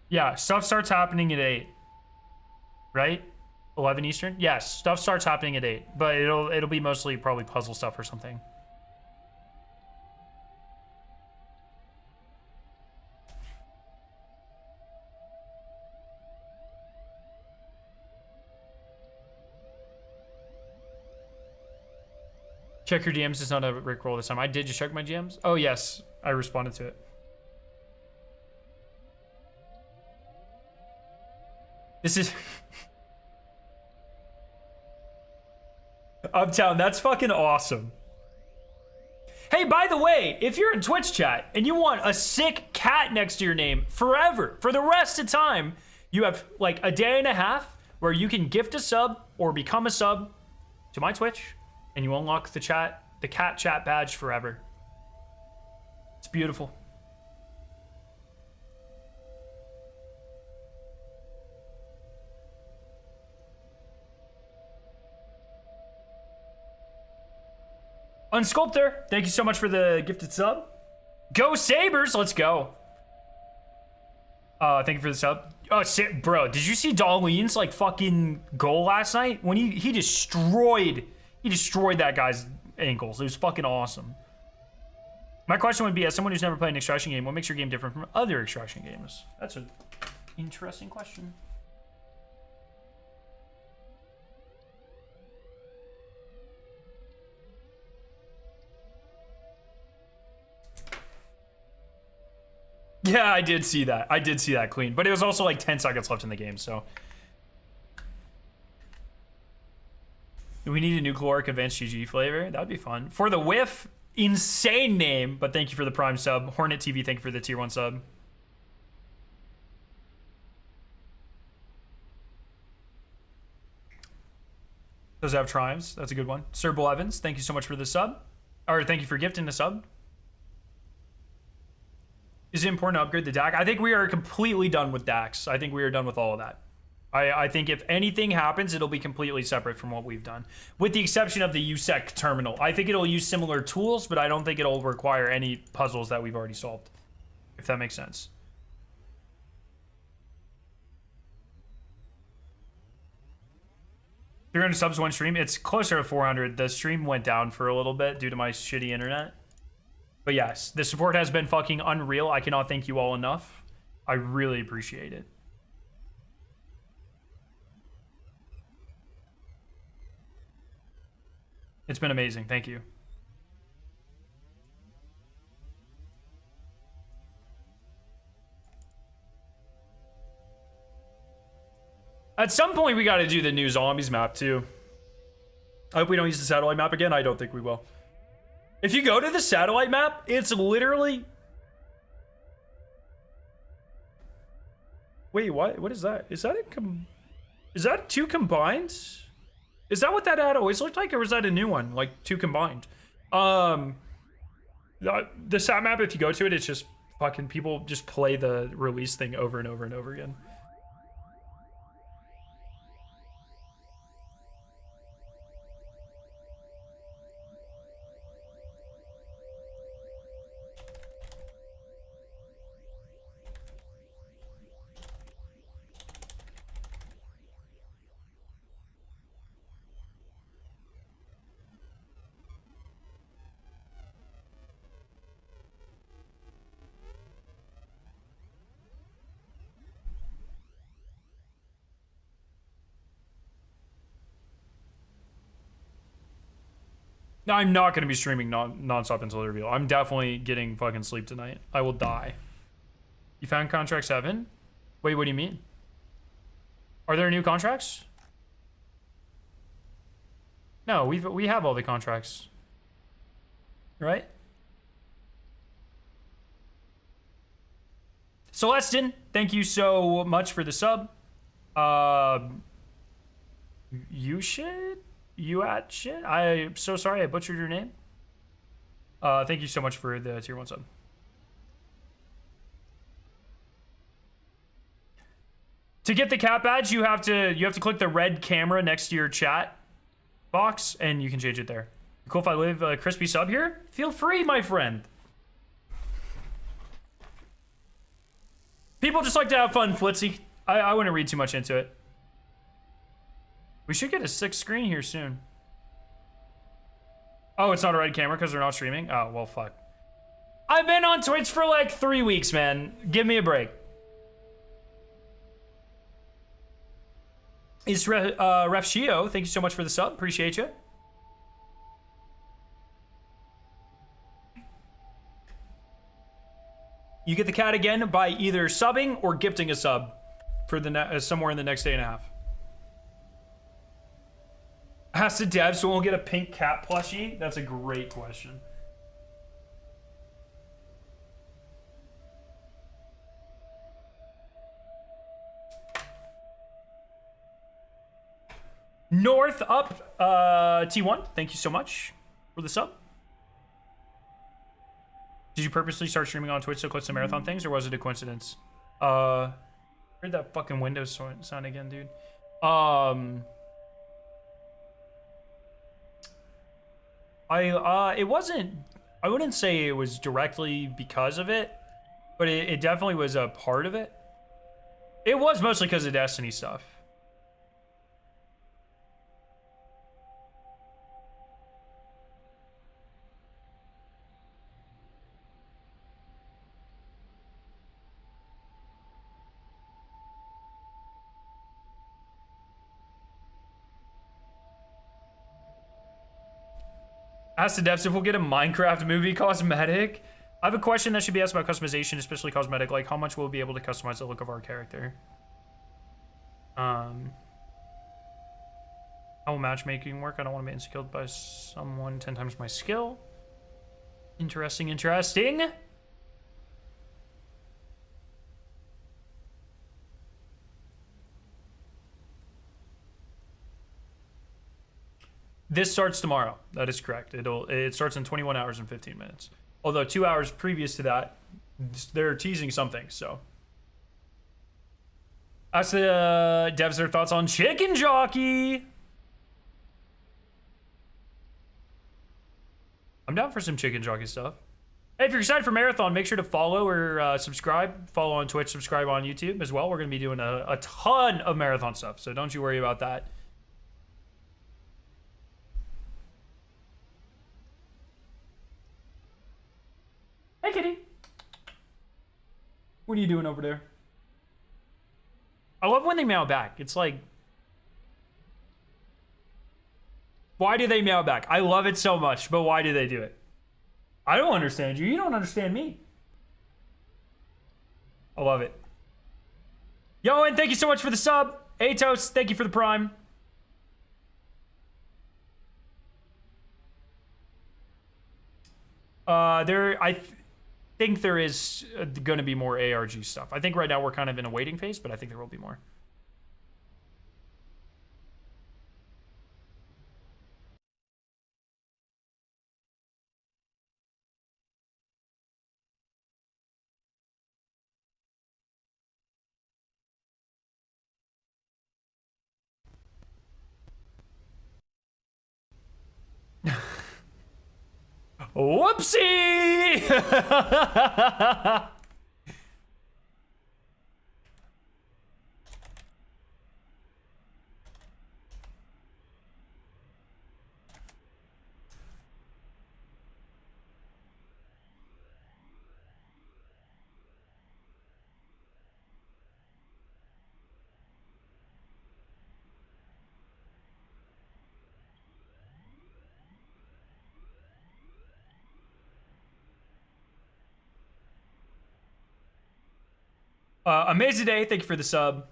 Yeah, stuff starts happening at 8. Right? 11 Eastern? Yes, stuff starts happening at 8. But it'll be mostly probably puzzle stuff or something. Check your DMs. It's not a Rickroll this time. I did just check my DMs. Oh, yes. I responded to it. This is... Uptown, that's fucking awesome. Hey, by the way, if you're in Twitch chat and you want a sick cat next to your name forever, for the rest of time, you have like a day and a half where you can gift a sub or become a sub to my Twitch, and you unlock the cat chat badge forever. It's beautiful. Unsculptor, thank you so much for the gifted sub. Go Sabres, let's go. Thank you for the sub. Oh, bro, did you see Darlene's like fucking goal last night? When he destroyed that guy's ankles. It was fucking awesome. My question would be, as someone who's never played an extraction game, what makes your game different from other extraction games? That's an interesting question. Yeah, I did see that. I did see that, Queen. But it was also like 10 seconds left in the game, so. We need a new caloric AdvancedGG flavor. That would be fun. For the whiff, insane name, but thank you for the Prime sub. Hornet TV, thank you for the tier 1 sub. Does have triumphs. That's a good one. Sir Bull Evans, thank you so much for the sub. Or thank you for gifting the sub. Is it important to upgrade the DAC? I think we are completely done with DACs. I think we are done with all of that. I think if anything happens, it'll be completely separate from what we've done. With the exception of the USEC terminal. I think it'll use similar tools, but I don't think it'll require any puzzles that we've already solved. If that makes sense. $300 subs one stream. It's closer to 400. The stream went down for a little bit due to my shitty internet. But yes, the support has been fucking unreal. I cannot thank you all enough. I really appreciate it. It's been amazing. Thank you. At some point, we got to do the new zombies map, too. I hope we don't use the satellite map again. I don't think we will. If you go to the satellite map, it's literally... Wait, what is that? Is that is that 2 combined? Is that what that ad always looked like, or was that a new one? Like 2 combined? The sat map, if you go to it, it's just fucking people just play the release thing over and over and over again. No, I'm not gonna be streaming non-stop until the reveal. I'm definitely getting fucking sleep tonight. I will die. You found contract 7? Wait, what do you mean? Are there new contracts? No, we have all the contracts. Right? Celestin, thank you so much for the sub. You shit? You at shit? I'm so sorry I butchered your name. Thank you so much for the tier 1 sub. To get the cat badge, you have to click the red camera next to your chat box, and you can change it there. Cool if I leave a crispy sub here? Feel free, my friend. People just like to have fun, Flitzy. I wouldn't read too much into it. We should get a 6th screen here soon. Oh, it's not a red camera because they're not streaming? Oh, well, fuck. I've been on Twitch for like 3 weeks, man. Give me a break. It's Ref Shio. Thank you so much for the sub. Appreciate you. You get the cat again by either subbing or gifting a sub for the somewhere in the next day and a half. Ask the devs so we'll get a pink cat plushie. That's a great question. North up T1. Thank you so much for the sub. Did you purposely start streaming on Twitch to click some marathon things, or was it a coincidence? Heard that fucking Windows sound again, dude. It wasn't, I wouldn't say it was directly because of it, but it definitely was a part of it. It was mostly because of Destiny stuff. Ask the devs if we'll get a Minecraft movie cosmetic. I have a question that should be asked about customization, especially cosmetic. Like, how much will we be able to customize the look of our character? How will matchmaking work? I don't want to be insecure by someone 10 times my skill. Interesting, interesting. This starts tomorrow. That is correct. It starts in 21 hours and 15 minutes. Although 2 hours previous to that, they're teasing something, so. Ask the devs their thoughts on Chicken Jockey. I'm down for some Chicken Jockey stuff. Hey, if you're excited for Marathon, make sure to follow or subscribe. Follow on Twitch, subscribe on YouTube as well. We're going to be doing a ton of Marathon stuff, so don't you worry about that. Hey, kitty. What are you doing over there? I love when they meow back. It's like, why do they meow back? I love it so much, but why do they do it? I don't understand you. You don't understand me. I love it. Yo, and thank you so much for the sub. Atos, thank you for the prime. I think there is going to be more ARG stuff. I think right now we're kind of in a waiting phase, but I think there will be more. Whoopsie! Amazing Day, thank you for the sub.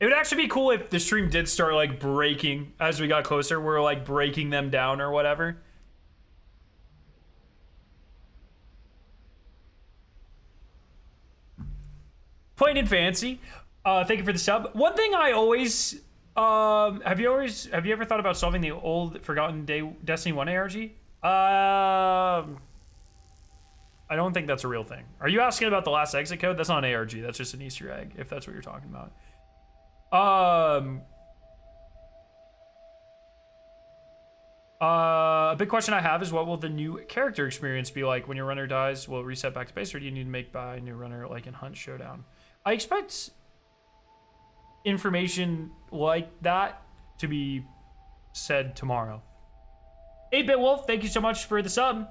It would actually be cool if the stream did start like breaking as we got closer. We're like breaking them down or whatever. Plain and fancy. Thank you for the sub. One thing I always have you ever thought about solving the old Forgotten Destiny 1 ARG? I don't think that's a real thing. Are you asking about the last exit code? That's not an ARG. That's just an Easter egg, if that's what you're talking about. A big question I have is what will the new character experience be like when your runner dies? Will it reset back to base, or do you need to make by a new runner like in Hunt Showdown? I expect information like that to be said tomorrow. 8-Bit Wolf, thank you so much for the sub.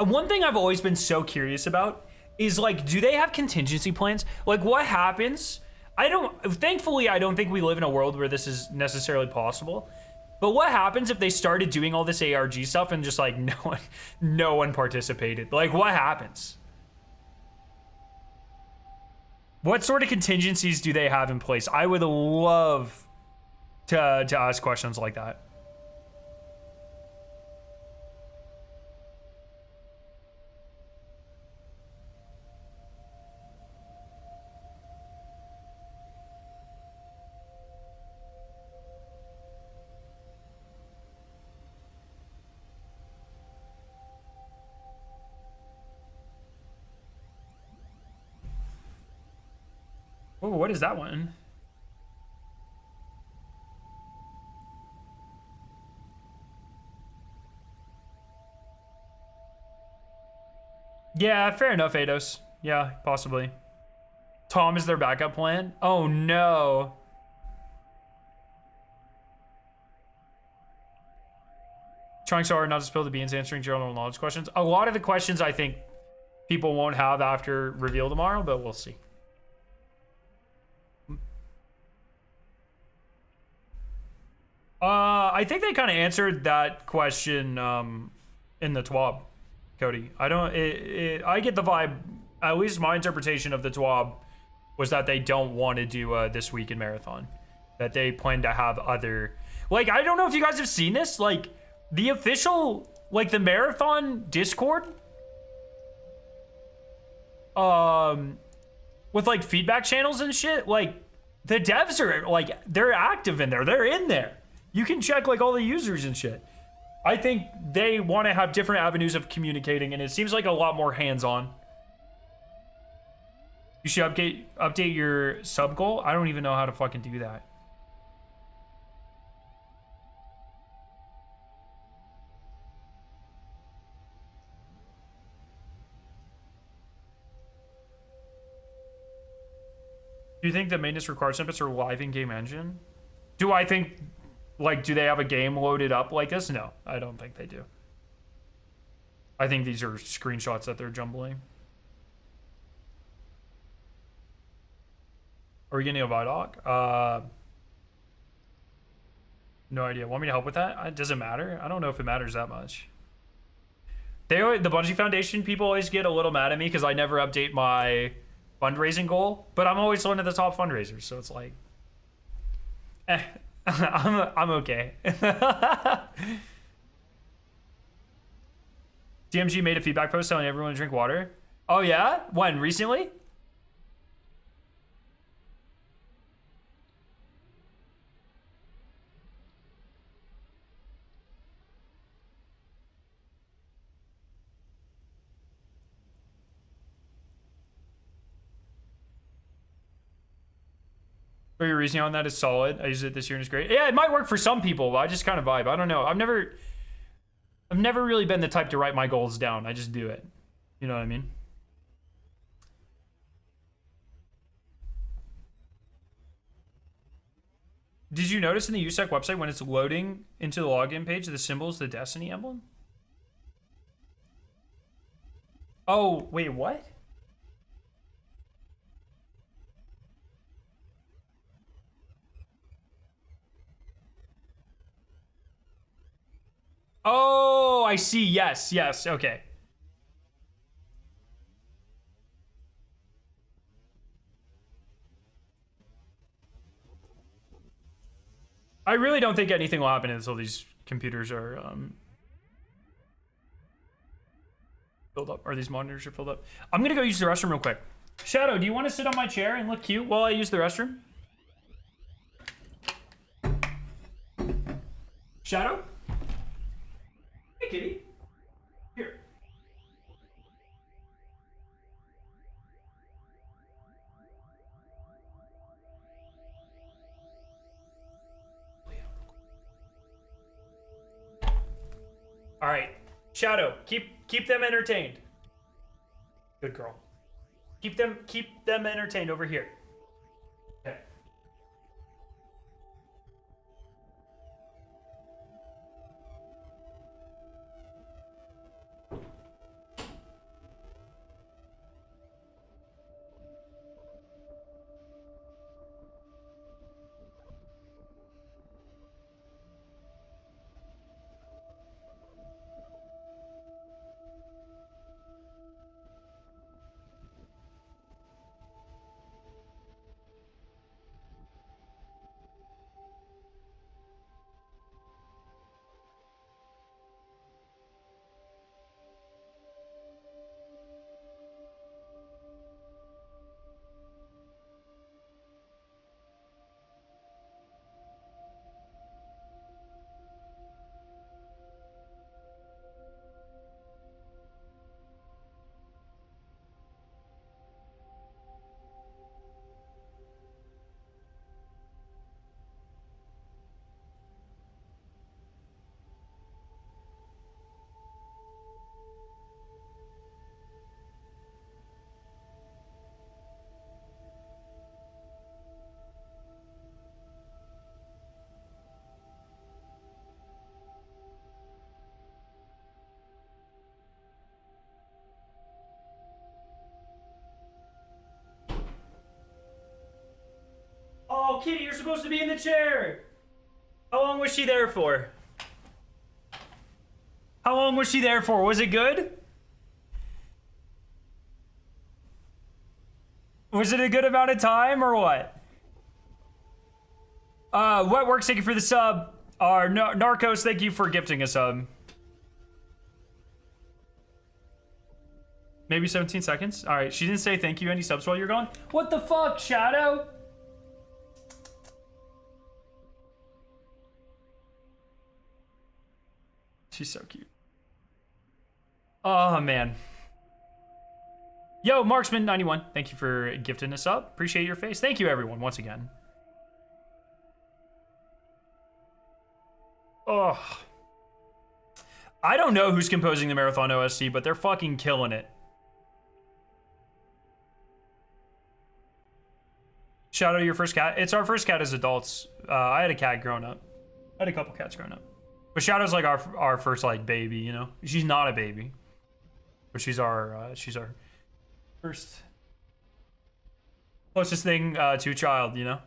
One thing I've always been so curious about is like, do they have contingency plans? Like, what happens? Thankfully, I don't think we live in a world where this is necessarily possible. But what happens if they started doing all this ARG stuff and just like no one participated? Like, what happens? What sort of contingencies do they have in place? I would love to ask questions like that. Oh, what is that one? Yeah, fair enough, Ados. Yeah, possibly. Tom is their backup plan? Oh no. Trying so hard not to spill the beans, answering general knowledge questions. A lot of the questions I think people won't have after reveal tomorrow, but we'll see. I think they kind of answered that question in the TWAB, Cody. I get the vibe, at least my interpretation of the TWAB was that they don't want to do This Week in Marathon. That they plan to have other... Like, I don't know if you guys have seen this. Like, the official, like, the Marathon Discord, with, like, feedback channels and shit, like, the devs are, like, they're active in there. They're in there. You can check, like, all the users and shit. I think they want to have different avenues of communicating, and it seems like a lot more hands-on. You should update your sub goal. I don't even know how to fucking do that. Do you think the maintenance required snippets are live in-game engine? Do I think, like, do they have a game loaded up like this? No, I don't think they do. I think these are screenshots that they're jumbling. Are we getting a Vidoc? No idea. Want me to help with that? Does it matter? I don't know if it matters that much. The Bungie Foundation people always get a little mad at me because I never update my fundraising goal, but I'm always one of the top fundraisers, so it's like, I'm okay. DMG made a feedback post telling everyone to drink water. Oh yeah? When? Recently? Or your reasoning on that is solid. I used it this year and it's great. Yeah, it might work for some people, but I just kind of vibe. I don't know. I've never really been the type to write my goals down. I just do it. You know what I mean? Did you notice in the USEC website when it's loading into the login page, the symbol is the Destiny emblem? Oh, wait, what? Oh, I see. Yes, yes. Okay. I really don't think anything will happen until these computers are filled up, or these monitors are filled up. I'm gonna go use the restroom real quick. Shadow, do you want to sit on my chair and look cute while I use the restroom? Shadow? Hey, kitty. Here. All right, Shadow, keep them entertained. Good girl. Keep them entertained over here. Okay. Oh, Kitty, you're supposed to be in the chair. How long was she there for? How long was she there for? Was it good? Was it a good amount of time or what? What works? Thank you for the sub. Narcos, thank you for gifting a sub. Maybe 17 seconds. All right, she didn't say thank you any subs while you're gone. What the fuck, Shadow? She's so cute. Oh, man. Yo, Marksman91, thank you for gifting us up. Appreciate your face. Thank you, everyone, once again. Oh. I don't know who's composing the Marathon OST, but they're fucking killing it. Shadow, your first cat? It's our first cat as adults. I had a cat growing up. I had a couple cats growing up. But Shadow's like our first like baby, you know? She's not a baby. But she's our first closest thing to a child, you know?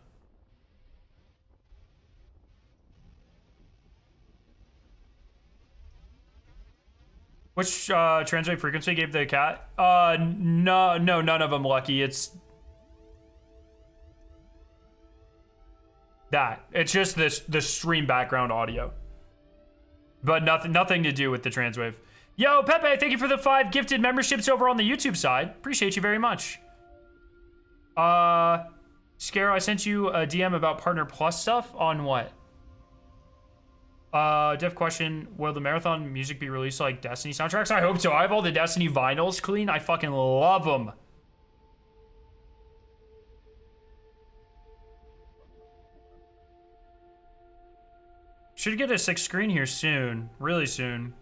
Which translate frequency gave the cat? No, none of them, Lucky. It's that. It's just the stream background audio. But nothing to do with the transwave. Yo, Pepe, thank you for the 5 gifted memberships over on the YouTube side. Appreciate you very much. Scaro, I sent you a DM about Partner Plus stuff. On what? Diff question, will the Marathon music be released like Destiny soundtracks? I hope so. I have all the Destiny vinyls clean. I fucking love them. Should get a 6 screen here soon. Really soon.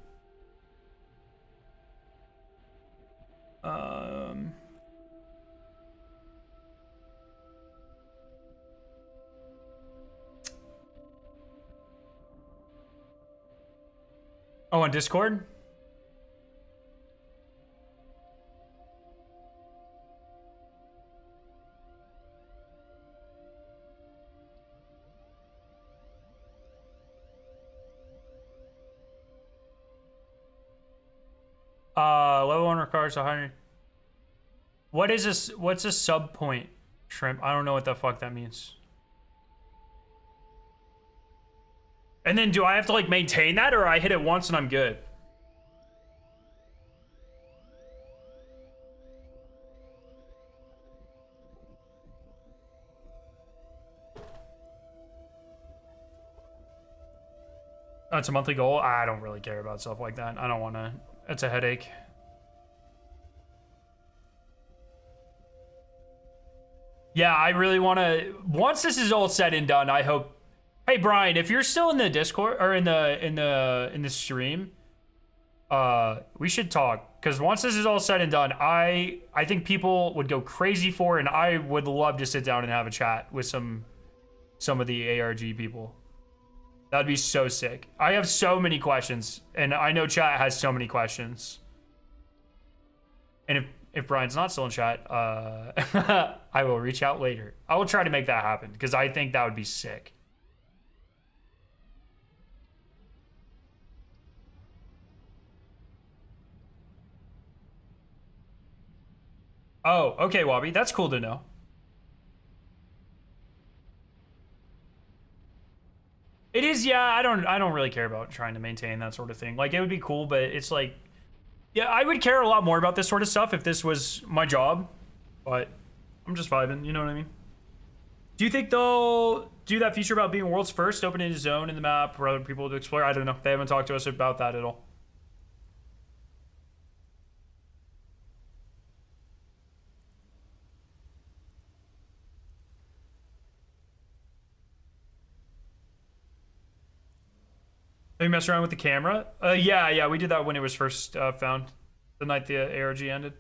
Oh, on Discord? Level 1 requires 100. What is this? What's a sub point shrimp? I don't know what the fuck that means. And then do I have to like maintain that, or I hit it once and I'm good? That's a monthly goal. I don't really care about stuff like that. I don't want to. It's a headache. Yeah, I really want to. Once this is all said and done, I hope. Hey Brian, if you're still in the Discord or in the stream, we should talk, because once this is all said and done, I think people would go crazy for it, and I would love to sit down and have a chat with some of the ARG people. That'd be so sick. I have so many questions, and I know chat has so many questions. And if Brian's not still in chat, I will reach out later. I will try to make that happen, because I think that would be sick. Oh, okay, Wabi. That's cool to know. It is, yeah. I don't really care about trying to maintain that sort of thing. Like, it would be cool, but it's like, yeah, I would care a lot more about this sort of stuff if this was my job. But I'm just vibing, you know what I mean? Do you think they'll do that feature about being world's first, opening a zone in the map for other people to explore? I don't know. They haven't talked to us about that at all. Have you messed around with the camera? Yeah, we did that when it was first found. The night the ARG ended.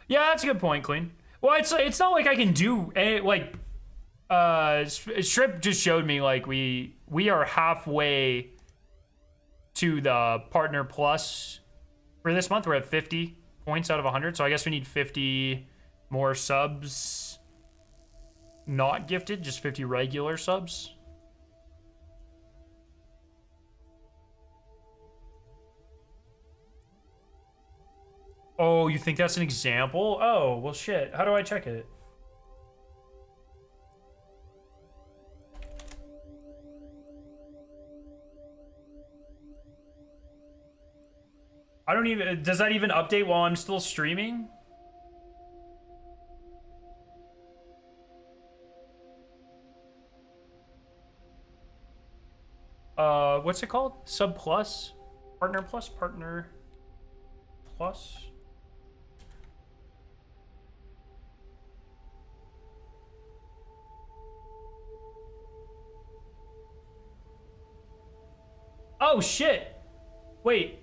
Yeah, that's a good point, Clean. Well, it's not like I can do any, like, Strip just showed me, like, we are halfway to the partner plus for this month. We're at 50 points out of 100, so I guess we need 50 more subs. Not gifted, just 50 regular subs. Oh, you think that's an example? Oh, well, shit. How do I check it? I don't even... Does that even update while I'm still streaming? What's it called? Sub plus? Partner plus? Partner plus? Oh, shit. Wait.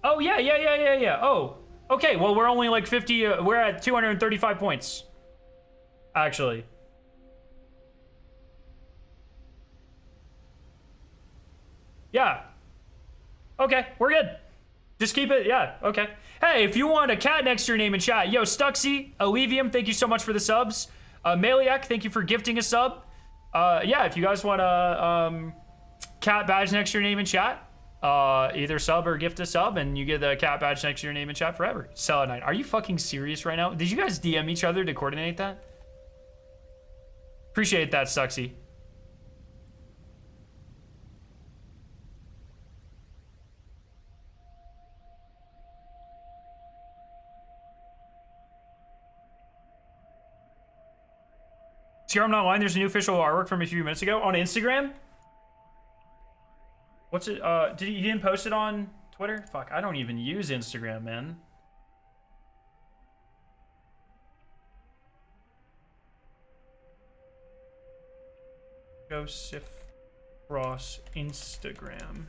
Oh, yeah. Oh, okay. Well, we're only like 50. We're at 235 points. Actually. Yeah. Okay, we're good. Just keep it, yeah, okay. Hey, if you want a cat next to your name in chat, yo, Stuxy, Allevium, thank you so much for the subs. Maliak, thank you for gifting a sub. Yeah, if you guys want a cat badge next to your name in chat, either sub or gift a sub, and you get the cat badge next to your name in chat forever. Selenite, are you fucking serious right now? Did you guys DM each other to coordinate that? Appreciate that, Stuxy. CR, I'm not lying, there's a new official artwork from a few minutes ago on Instagram. What's it? You didn't post it on Twitter? Fuck, I don't even use Instagram, man. Go Sif Ross Instagram.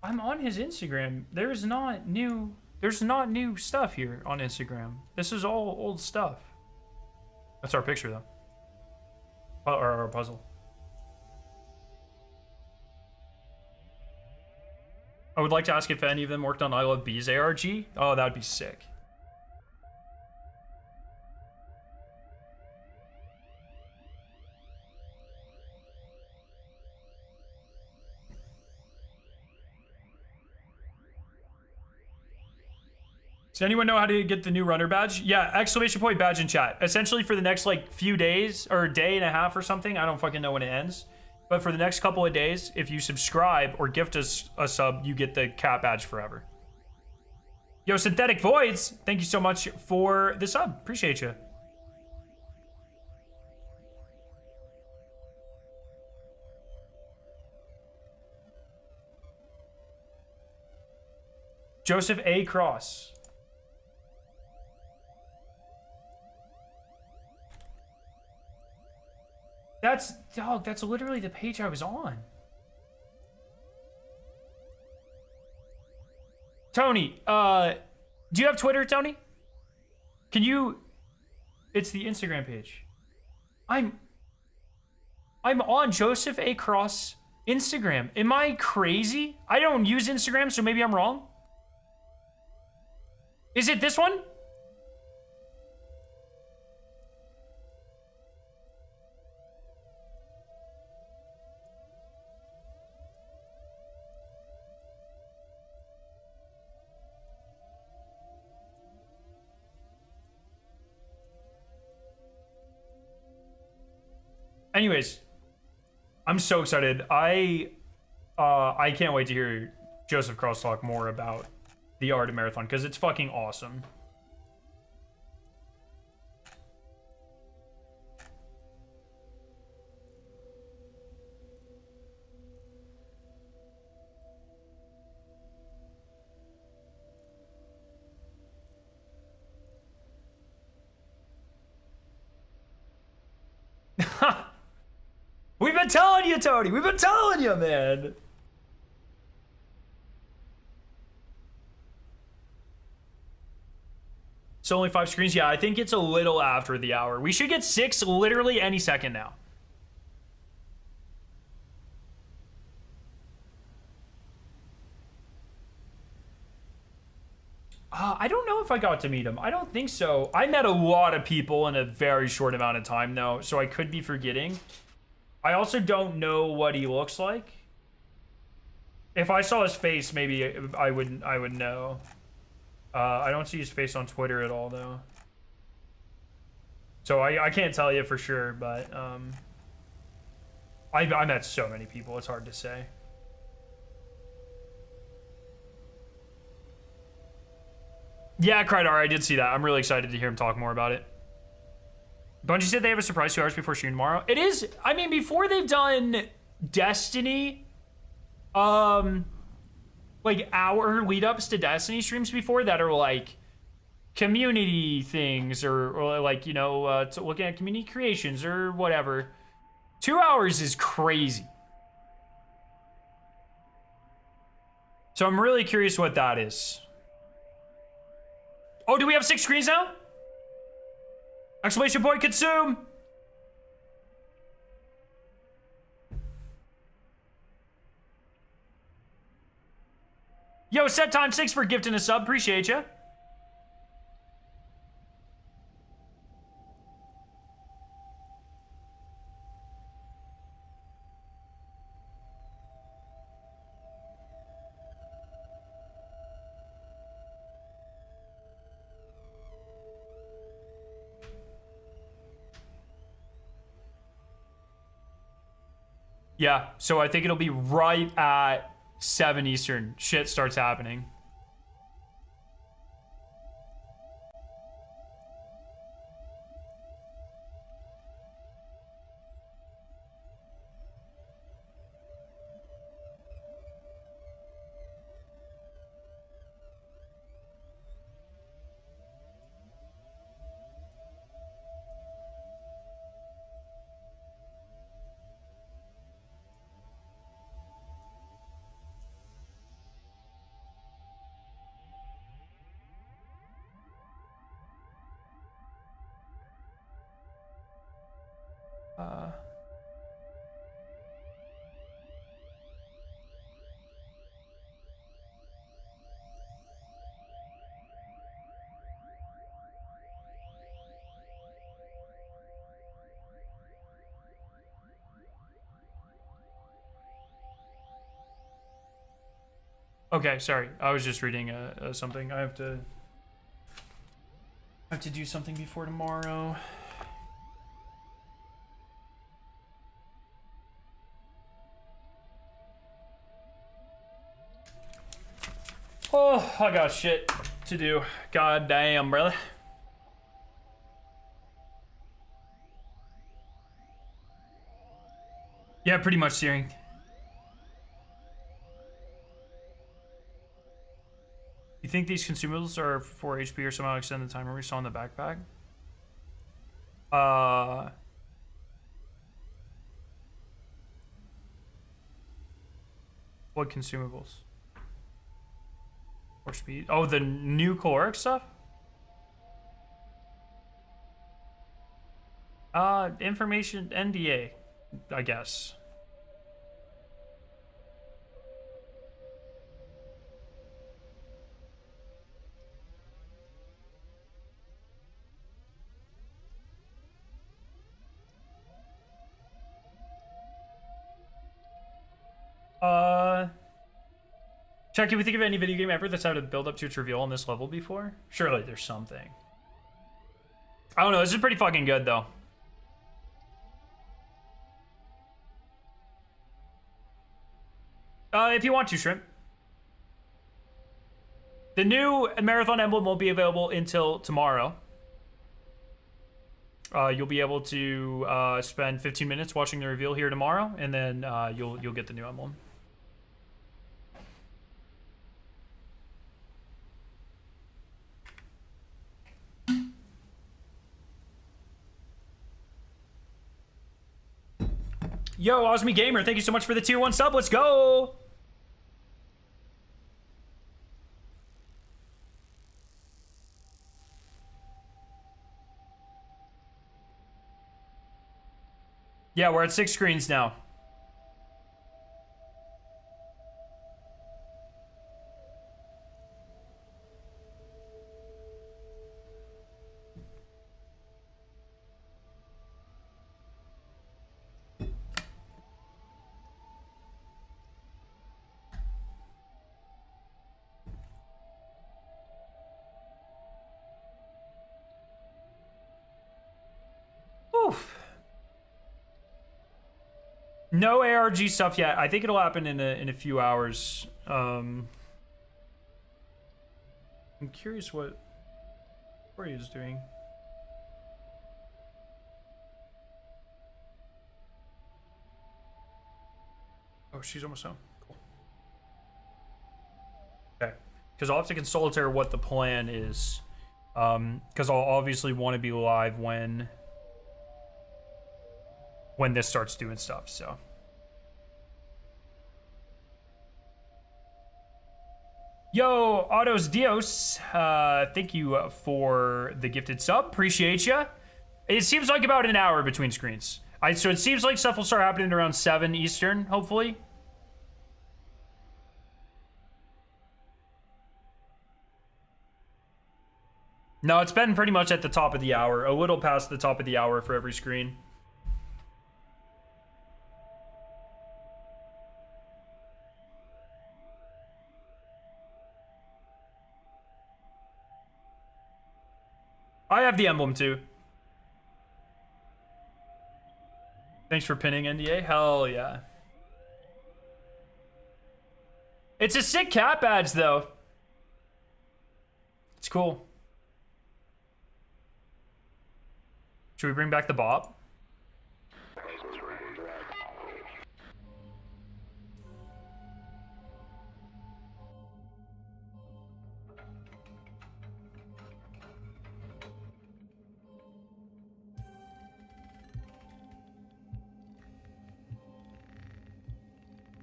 I'm on his Instagram. There's not new stuff here on Instagram. This is all old stuff. That's our picture though. Or our puzzle. I would like to ask if any of them worked on I Love Bees ARG. Oh, that would be sick. Does anyone know how to get the new runner badge? Yeah, exclamation point badge in chat. Essentially for the next like few days or a day and a half or something. I don't fucking know when it ends. But for the next couple of days, if you subscribe or gift us a sub, you get the cat badge forever. Yo, Synthetic Voids, thank you so much for the sub. Appreciate you. Joseph A. Cross. That's literally the page I was on. Tony, do you have Twitter, Tony? Can you... It's the Instagram page. I'm on Joseph A. Cross Instagram. Am I crazy? I don't use Instagram, so maybe I'm wrong. Is it this one? Anyways, I'm so excited. I can't wait to hear Joseph Cross talk more about the art of Marathon because it's fucking awesome. We've been telling you, Tony. We've been telling you, man. So only 5 screens? Yeah, I think it's a little after the hour. We should get 6 literally any second now. I don't know if I got to meet him. I don't think so. I met a lot of people in a very short amount of time, though, so I could be forgetting. I also don't know what he looks like. If I saw his face, maybe I would know. I don't see his face on Twitter at all, though. So I can't tell you for sure, but I met so many people, it's hard to say. Yeah, Krydar, I did see that. I'm really excited to hear him talk more about it. Bungie said they have a surprise 2 hours before stream tomorrow. It is, I mean, before they've done Destiny, like hour lead-ups to Destiny streams before that are like community things or like, you know, looking at community creations or whatever. 2 hours is crazy. So I'm really curious what that is. Oh, do we have 6 screens now? Exclamation point, consume! Yo, set time 6 for gifting a sub. Appreciate ya. Yeah, so I think it'll be right at 7 Eastern. Shit starts happening. Okay, sorry. I was just reading something. I have to do something before tomorrow. Oh, I got shit to do. God damn, brother. Yeah, pretty much steering. You think these consumables are for HP or somehow extend the timer we saw in the backpack? What consumables? Or speed? Oh, the new caloric stuff? Information NDA, I guess. Chuck, can we think of any video game ever that's had a build up to its reveal on this level before? Surely there's something. I don't know, this is pretty fucking good though. If you want to, Shrimp. The new Marathon emblem won't be available until tomorrow. You'll be able to spend 15 minutes watching the reveal here tomorrow, and then you'll get the new emblem. Yo, Osmi Gamer, thank you so much for the tier 1 sub. Let's go! Yeah, we're at 6 screens now. Oof. No ARG stuff yet. I think it'll happen in a few hours. I'm curious what Corey is doing. Oh, she's almost home. Cool. Okay. Because I'll have to consult with her what the plan is. Because I'll obviously want to be live when this starts doing stuff, so. Yo, Autos Dios, thank you for the gifted sub. Appreciate ya. It seems like about an hour between screens. So it seems like stuff will start happening around 7 Eastern, hopefully. No, it's been pretty much at the top of the hour. A little past the top of the hour for every screen. I have the emblem too. Thanks for pinning NDA. Hell yeah. It's a sick cat badge though. It's cool. Should we bring back the bop?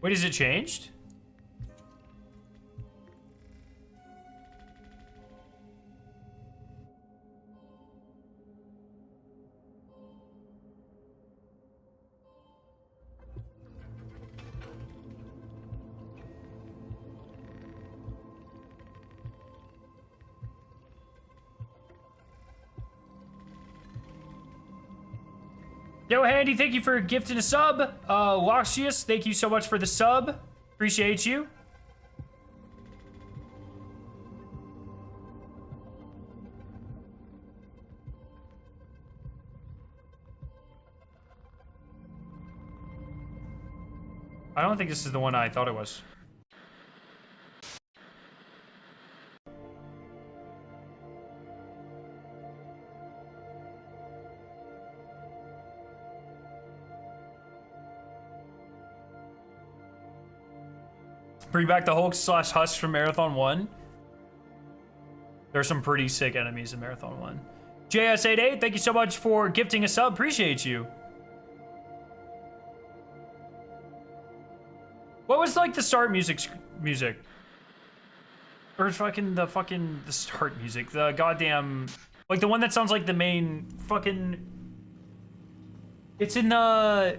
Wait, is it changed? Yo, Handy, thank you for gifting a sub. Loxius, thank you so much for the sub. Appreciate you. I don't think this is the one I thought it was. Bring back the Hulk / Husk from Marathon 1. There's some pretty sick enemies in Marathon 1. JS88, thank you so much for gifting a sub. Appreciate you. What was like the start music? Or the start music. The goddamn, like the one that sounds like the main fucking, it's in the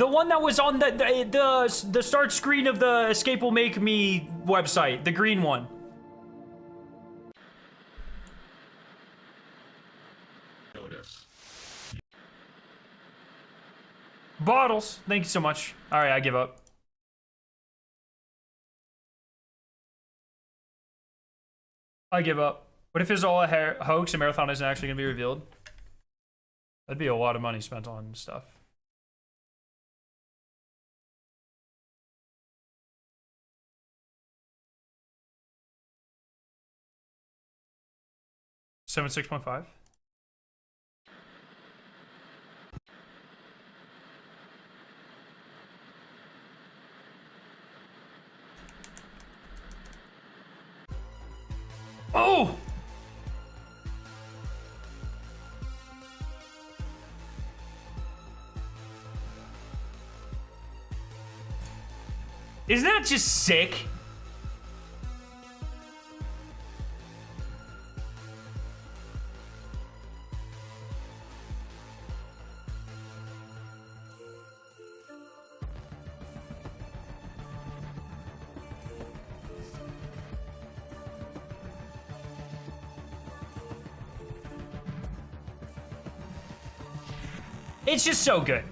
one that was on the start screen of the Escape Will Make Me website, the green one. Notice. Bottles, thank you so much. All right, I give up. I give up. What if it's all a hoax and Marathon isn't actually gonna be revealed? That'd be a lot of money spent on stuff. Seven 6.5. Oh! Isn't that just sick? It's just so good.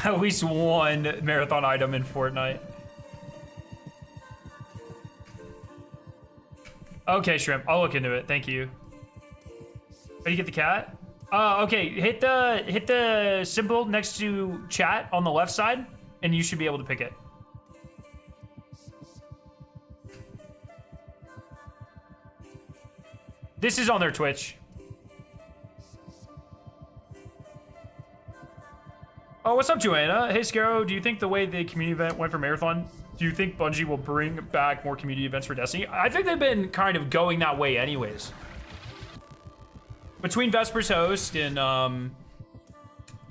At least one marathon item in Fortnite. Okay, Shrimp. I'll look into it. Thank you. How do you get the cat? Okay. Hit the symbol next to chat on the left side, and you should be able to pick it. This is on their Twitch. Oh, what's up, Joanna? Hey, Scarrow, do you think the way the community event went for Marathon, do you think Bungie will bring back more community events for Destiny? I think they've been kind of going that way anyways. Between Vesper's host and,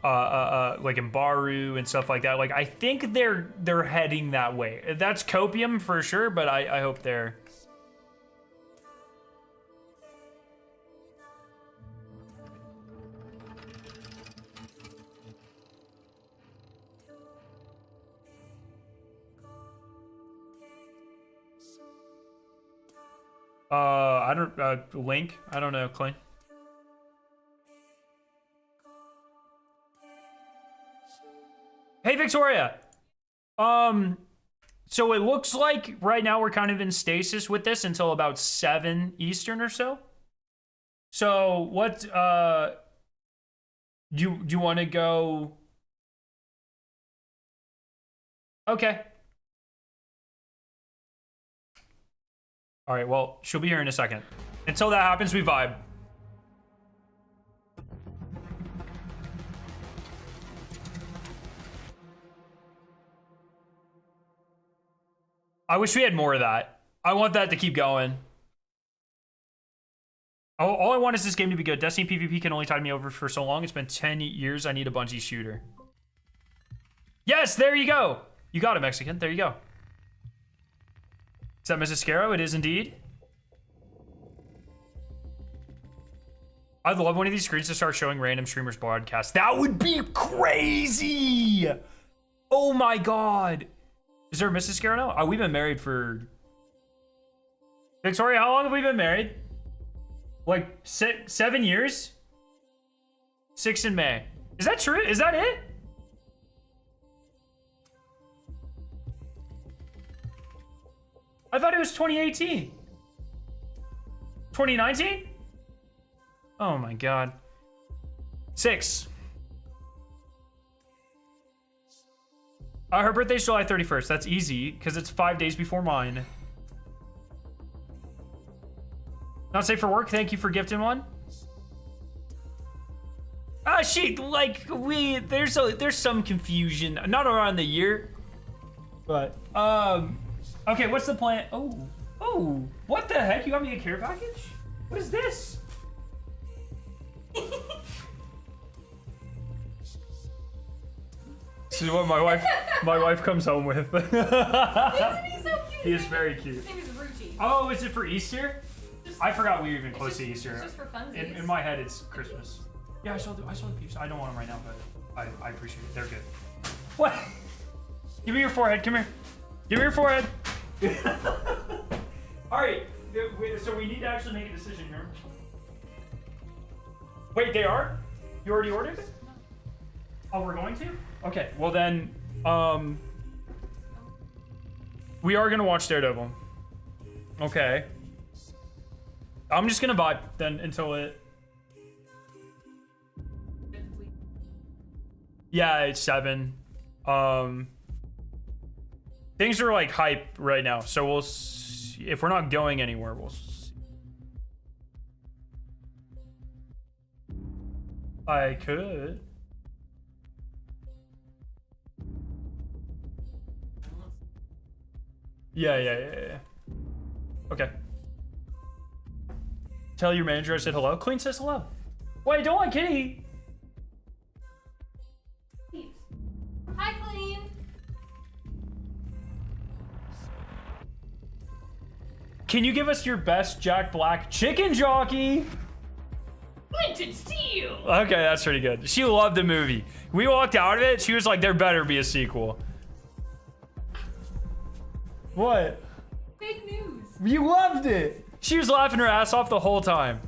like Mbaru and stuff like that, like, I think they're heading that way. That's copium for sure, but I hope they're... I don't, Link? I don't know, Clint. Hey, Victoria! So it looks like right now we're kind of in stasis with this until about 7 Eastern or so. So what, do you want to go? Okay. All right, well, she'll be here in a second. Until that happens, we vibe. I wish we had more of that. I want that to keep going. All I want is this game to be good. Destiny PvP can only tide me over for so long. It's been 10 years. I need a Bungie shooter. Yes, there you go. You got it, Mexican. There you go. Is that Mrs. Scarrow? It is indeed. I'd love one of these screens to start showing random streamers broadcasts. That would be crazy. Oh my God. Is there a Mrs. Scarrow now? We've been married for... Victoria, how long have we been married? Like 7 years? 6 in May. Is that true? Is that it? I thought it was 2018. 2019? Oh my god. 6. Her birthday's July 31st. That's easy, because it's 5 days before mine. Not safe for work. Thank you for gifting one. Ah, shit. Like, there's some confusion. Not around the year. But, okay, what's the plan? Oh, what the heck? You got me a care package? What is this? This is what my wife comes home with. Isn't he so cute? He is very cute. His name is Ruchi. Oh, is it for Easter? I forgot we were even close to It's Easter. just for funsies. In my head, it's Christmas. Yeah, I saw the peeps. I don't want them right now, but I appreciate it. They're good. What? Give me your forehead. Come here. Give me your forehead. All right. So we need to actually make a decision here. Wait, they are? You already ordered it? Oh, we're going to? Okay. Well then, we are gonna watch Daredevil. Okay. I'm just gonna vibe then until it. Yeah, it's 7. Things are like hype right now, so we'll see. If we're not going anywhere, we'll see. I could. Yeah. Okay. Tell your manager I said hello. Clean says hello. Wait, don't want Kitty. Hi, Clean. Can you give us your best Jack Black chicken jockey? Clinton Steel. Okay, that's pretty good. She loved the movie. We walked out of it. She was like, there better be a sequel. What? Fake news. You loved it. She was laughing her ass off the whole time.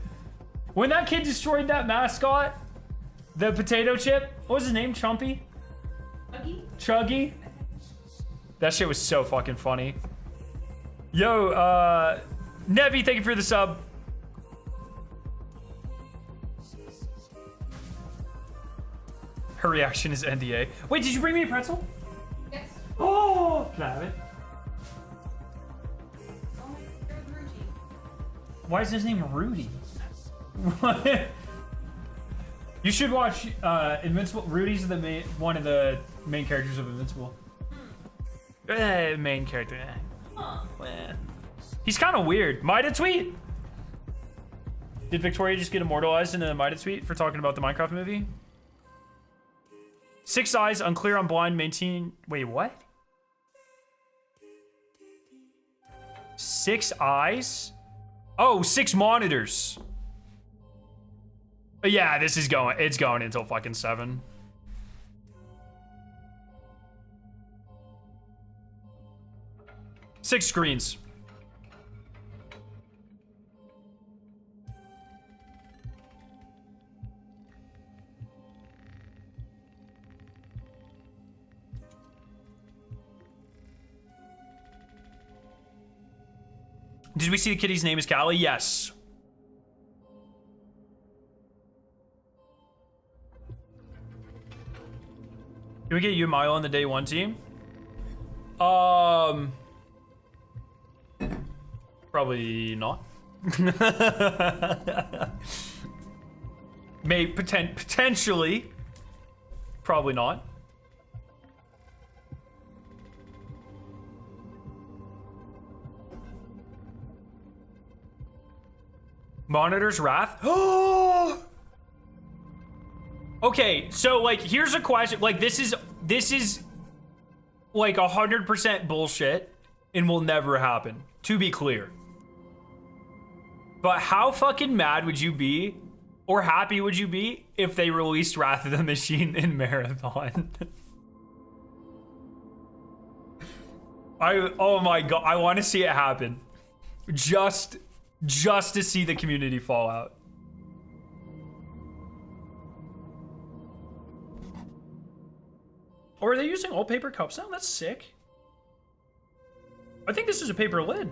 When that kid destroyed that mascot, the potato chip, what was his name? Chumpy? Chuggy? That shit was so fucking funny. Yo, Nevi, thank you for the sub. Her reaction is NDA. Wait, did you bring me a pretzel? Yes. Oh, can I have it? Oh my God, Ruchi. Why is his name Rudy? What? You should watch Invincible. Rudy's one of the main characters of Invincible. Main character. Huh. He's kind of weird. Mida tweet. Did Victoria just get immortalized in a Mida tweet for talking about the Minecraft movie? 6 eyes, unclear on blind, maintain. Wait, what? 6 eyes? Oh, 6 monitors. Yeah, this is going. It's going until fucking 7. Six screens. Did we see the kitty's name is Callie? Yes. Can we get you Milo on the day 1 team? Probably not. Potentially. Probably not. Monitor's Wrath? Oh! Okay, so like here's a question. Like this is like 100% bullshit and will never happen, to be clear. But how fucking mad would you be or happy would you be if they released Wrath of the Machine in Marathon? Oh my god, I want to see it happen. Just to see the community fall out. Or are they using all paper cups now? That's sick. I think this is a paper lid.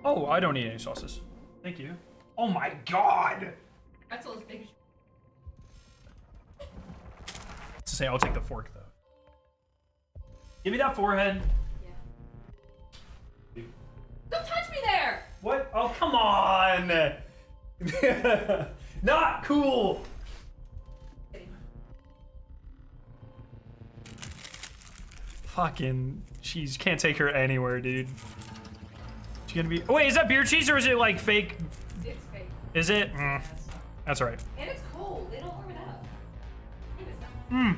Oh, I don't need any sauces. Thank you. Oh my god! That's all as big as To say, I'll take the fork though. Give me that forehead. yeah. Don't touch me there! What? Oh, come on! Not cool! Fucking, she's can't take her anywhere, dude. She's gonna be. Oh, wait, is that beer cheese or is it like fake? It's fake. Is it? Yes. That's alright. And it's cold. They don't warm it up. Maybe it's not.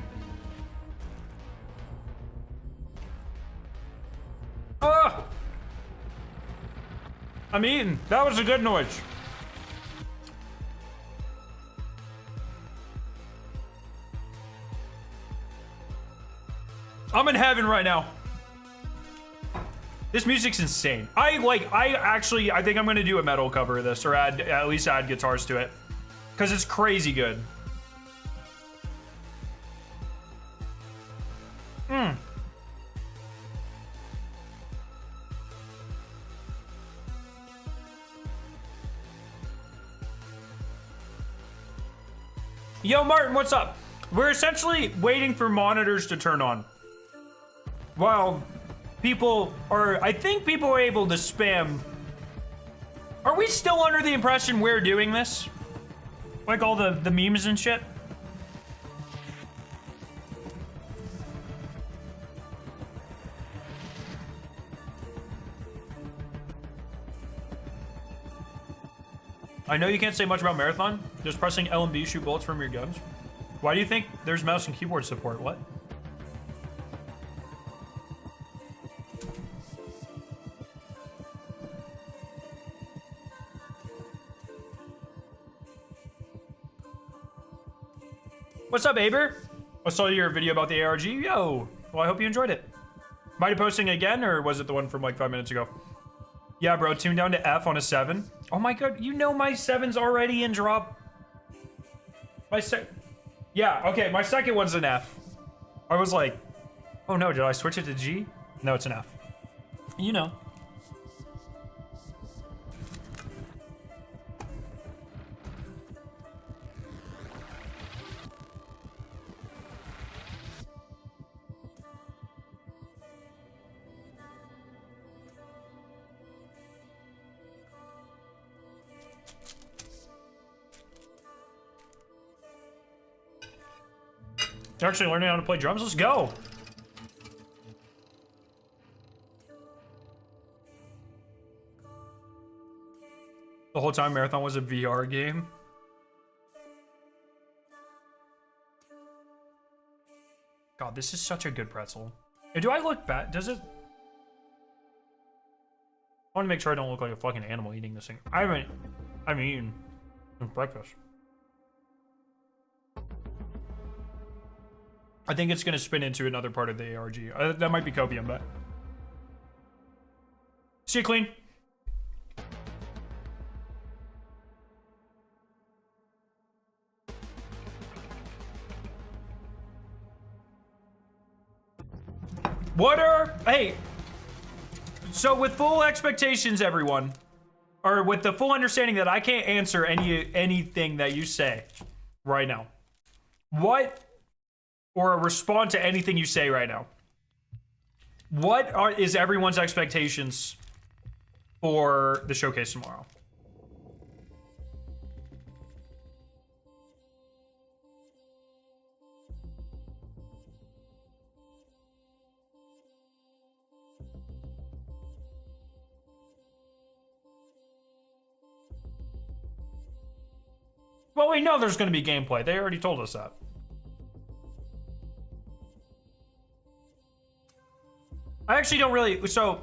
Ah! I'm eating. That was a good noise. I'm in heaven right now. This music's insane. I think I'm gonna do a metal cover of this, or at least add guitars to it, because it's crazy good. Yo, Martin, what's up? We're essentially waiting for monitors to turn on. While people are, I think people are able to spam. Are we still under the impression we're doing this? Like all the memes and shit? I know you can't say much about Marathon. Just pressing L and B shoot bullets from your guns. Why do you think there's mouse and keyboard support? What? What's up, Aber? I saw your video about the ARG. Yo, well, I hope you enjoyed it. Might you posting again, or was it the one from like 5 minutes ago? Yeah, bro, tune down to F on a 7. Oh my god, you know my 7's already in drop. Yeah, okay, my second one's an F. I was like, oh no, did I switch it to G? No, it's an F. You know. You're actually learning how to play drums? Let's go! The whole time Marathon was a VR game? God, this is such a good pretzel. And do I look bad? Does it? I want to make sure I don't look like a fucking animal eating this thing. I haven't eaten since breakfast. I think it's gonna spin into another part of the ARG. That might be copium, but see you, clean. Hey, so with full expectations, everyone, or with the full understanding that I can't answer anything that you say right now. What? Or respond to anything you say right now. What is everyone's expectations for the showcase tomorrow? Well, we know there's going to be gameplay. They already told us that. I actually don't really, so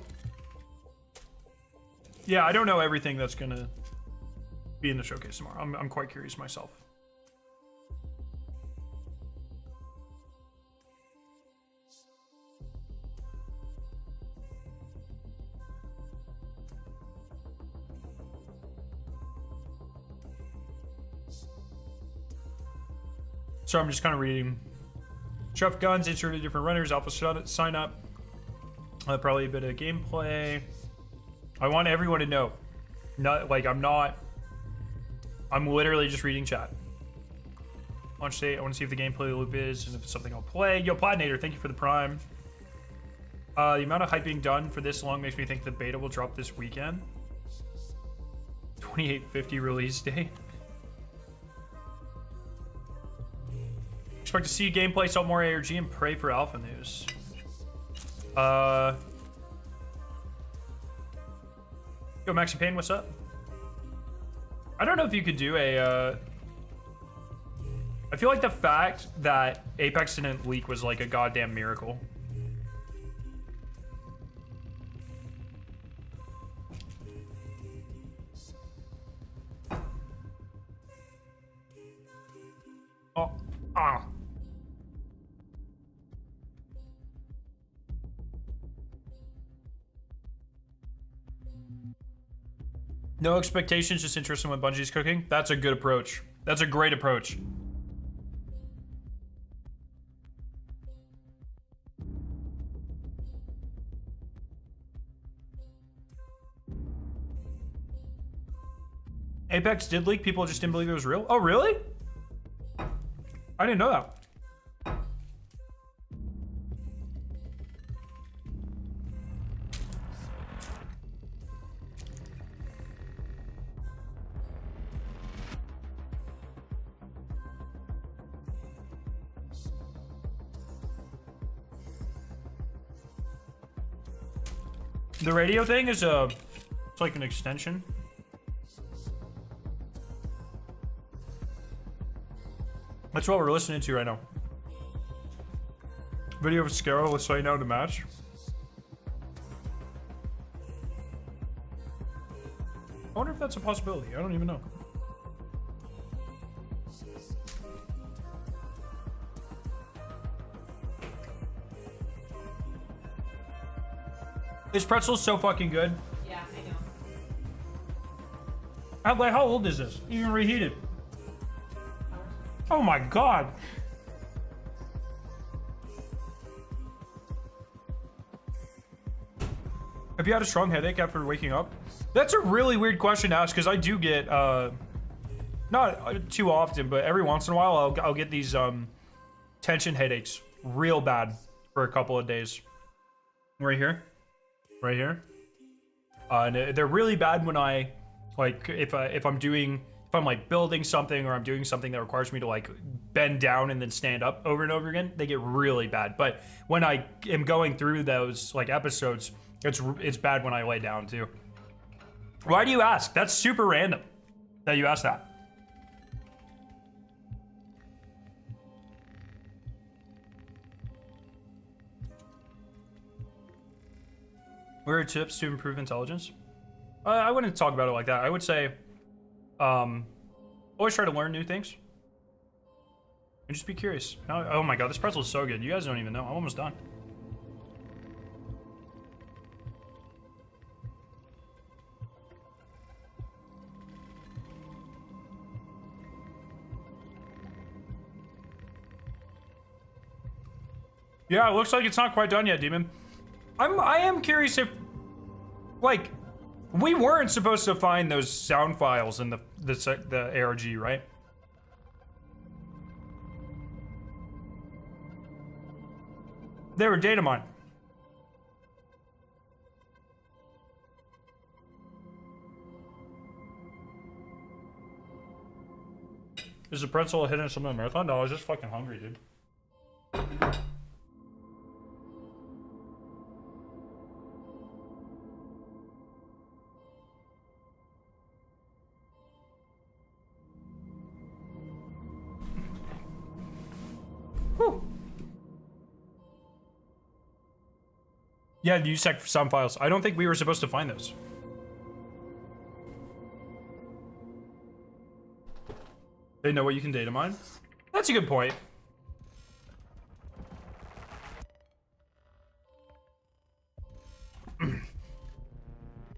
yeah, I don't know everything that's gonna be in the showcase tomorrow. I'm quite curious myself. So I'm just kind of reading Chuff guns, intro to different runners, alpha sign up. Probably a bit of gameplay. I want everyone to know. I'm literally just reading chat. I want to see if the gameplay loop is and if it's something I'll play. Yo, Platinator, thank you for the prime. The amount of hype being done for this long makes me think the beta will drop this weekend. 2850 release date. Expect to see gameplay, sell more ARG, and pray for alpha news. Yo, Maxi Payne, what's up? I don't know if you could do a, I feel like the fact that Apex didn't leak was like a goddamn miracle. Oh, ah. No expectations, just interest in what Bungie's cooking. That's a good approach. That's a great approach. Apex did leak. People just didn't believe it was real. Oh, really? I didn't know that. The radio thing is it's like an extension. That's what we're listening to right now. Video of Scaro was slowing down the match. I wonder if that's a possibility. I don't even know. This pretzel's so fucking good. Yeah, I know. How old is this? Even reheated. Oh my god. Have you had a strong headache after waking up? That's a really weird question to ask because I do get, not too often, but every once in a while I'll get these tension headaches real bad for a couple of days. Right here. Right here. And they're really bad when I, like, if I'm like building something or I'm doing something that requires me to like bend down and then stand up over and over again, they get really bad. But when I am going through those like episodes, it's bad when I lay down too. Why do you ask? That's super random that you ask that. What are tips to improve intelligence? I wouldn't talk about it like that. I would say, always try to learn new things. And just be curious. Oh my god, this pretzel is so good. You guys don't even know. I'm almost done. Yeah, it looks like it's not quite done yet, Demon. I am curious if, like, we weren't supposed to find those sound files in the ARG, right? They were data mined. Is the pretzel a hidden something in the marathon? No, I was just fucking hungry, dude. Whew. Yeah, the USEC for some files. I don't think we were supposed to find those. They know what you can data mine? That's a good point.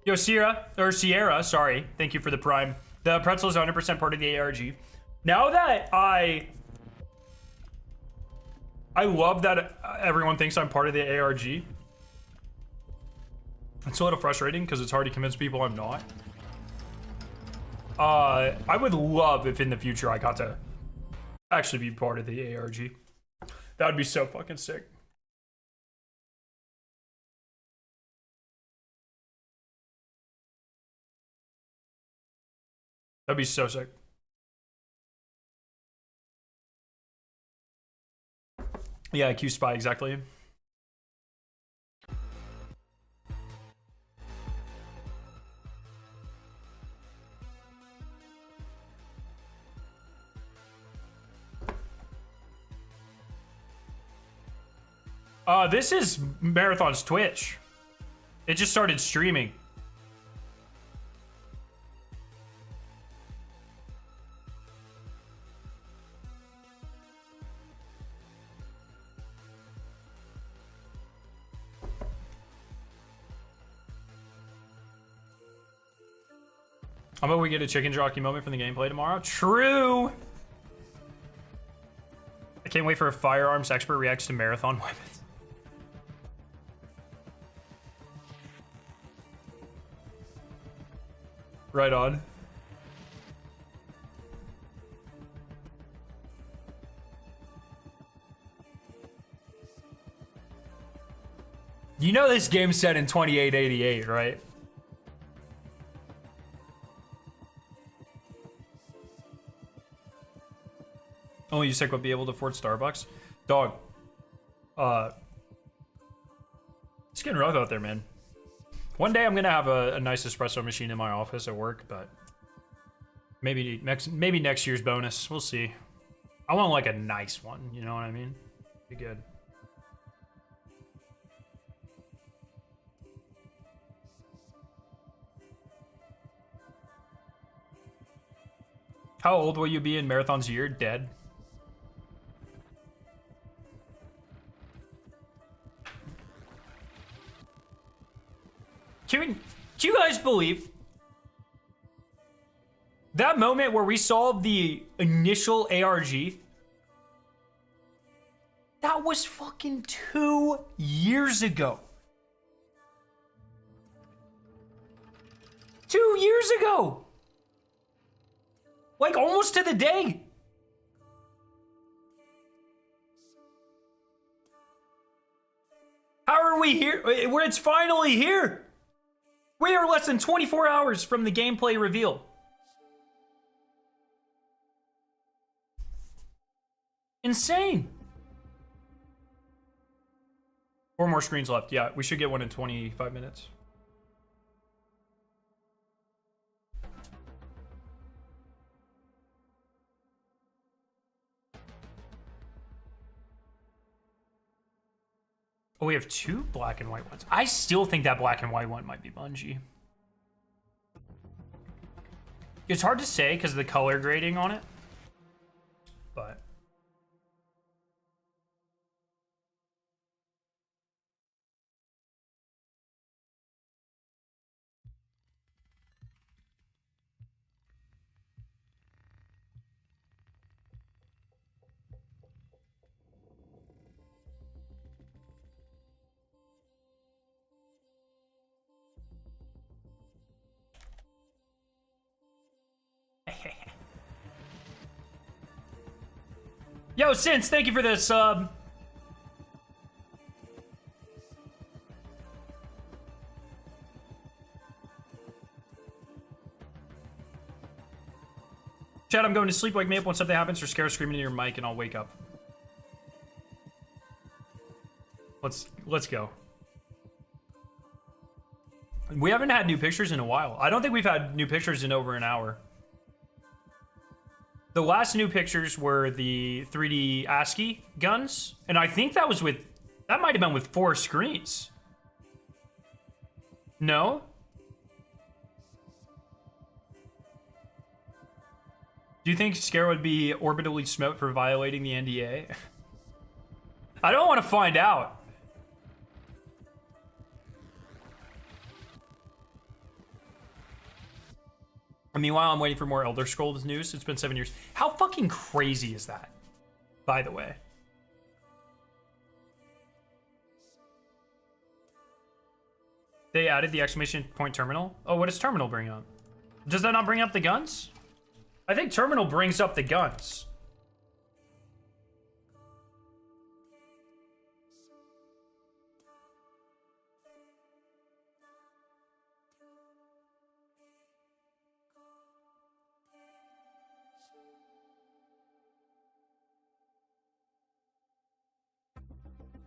Yo, Sierra, sorry. Thank you for the prime. The pretzel is 100% part of the ARG. Now that I love that everyone thinks I'm part of the ARG. It's a little frustrating because it's hard to convince people I'm not. I would love if in the future I got to actually be part of the ARG. That would be so fucking sick. That'd be so sick. Yeah, Q Spy, exactly. This is Marathon's Twitch. It just started streaming. How about we get a chicken jockey moment from the gameplay tomorrow? True! I can't wait for a firearms expert reacts to marathon weapons. Right on. You know this game's set in 2888, right? Only you sick would be able to afford Starbucks? Dog. It's getting rough out there, man. One day I'm gonna have a nice espresso machine in my office at work, but maybe next year's bonus. We'll see. I want like a nice one, you know what I mean? Be good. How old will you be in Marathon's year? Dead. Do you guys believe that moment where we solved the initial ARG? That was fucking 2 years ago. 2 years ago. Like almost to the day. How are we here? Where it's finally here. We are less than 24 hours from the gameplay reveal. Insane. 4 more screens left. Yeah, we should get one in 25 minutes. Oh, we have 2 black and white ones. I still think that black and white one might be Bungie. It's hard to say because of the color grading on it. But... Yo, Since, thank you for this sub. Chad, I'm going to sleep. Wake me up when something happens or scare screaming in your mic and I'll wake up. Let's go. We haven't had new pictures in a while. I don't think we've had new pictures in over an hour. The last new pictures were the 3D ASCII guns, and I think that was with, that might have been with 4 screens. No? Do you think Scare would be orbitally smote for violating the NDA? I don't want to find out. Meanwhile, I'm waiting for more Elder Scrolls news. It's been 7 years. How fucking crazy is that, by the way? They added the exclamation point terminal. Oh, what does terminal bring up? Does that not bring up the guns? I think terminal brings up the guns.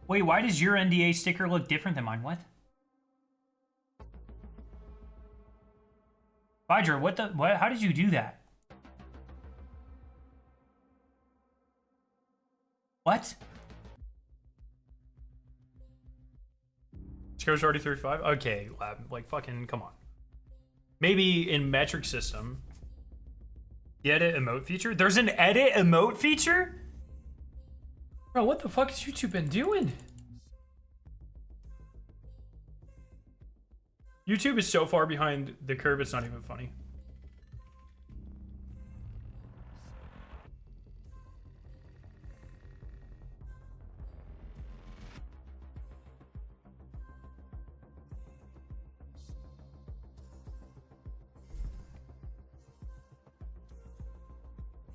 Wait, why does your NDA sticker look different than mine? What? Vidra, what? How did you do that? What? Scare's already 35? Okay, like fucking, come on. Maybe in metric system. The edit emote feature? There's an edit emote feature? Bro, what the fuck has YouTube been doing? YouTube is so far behind the curve, it's not even funny.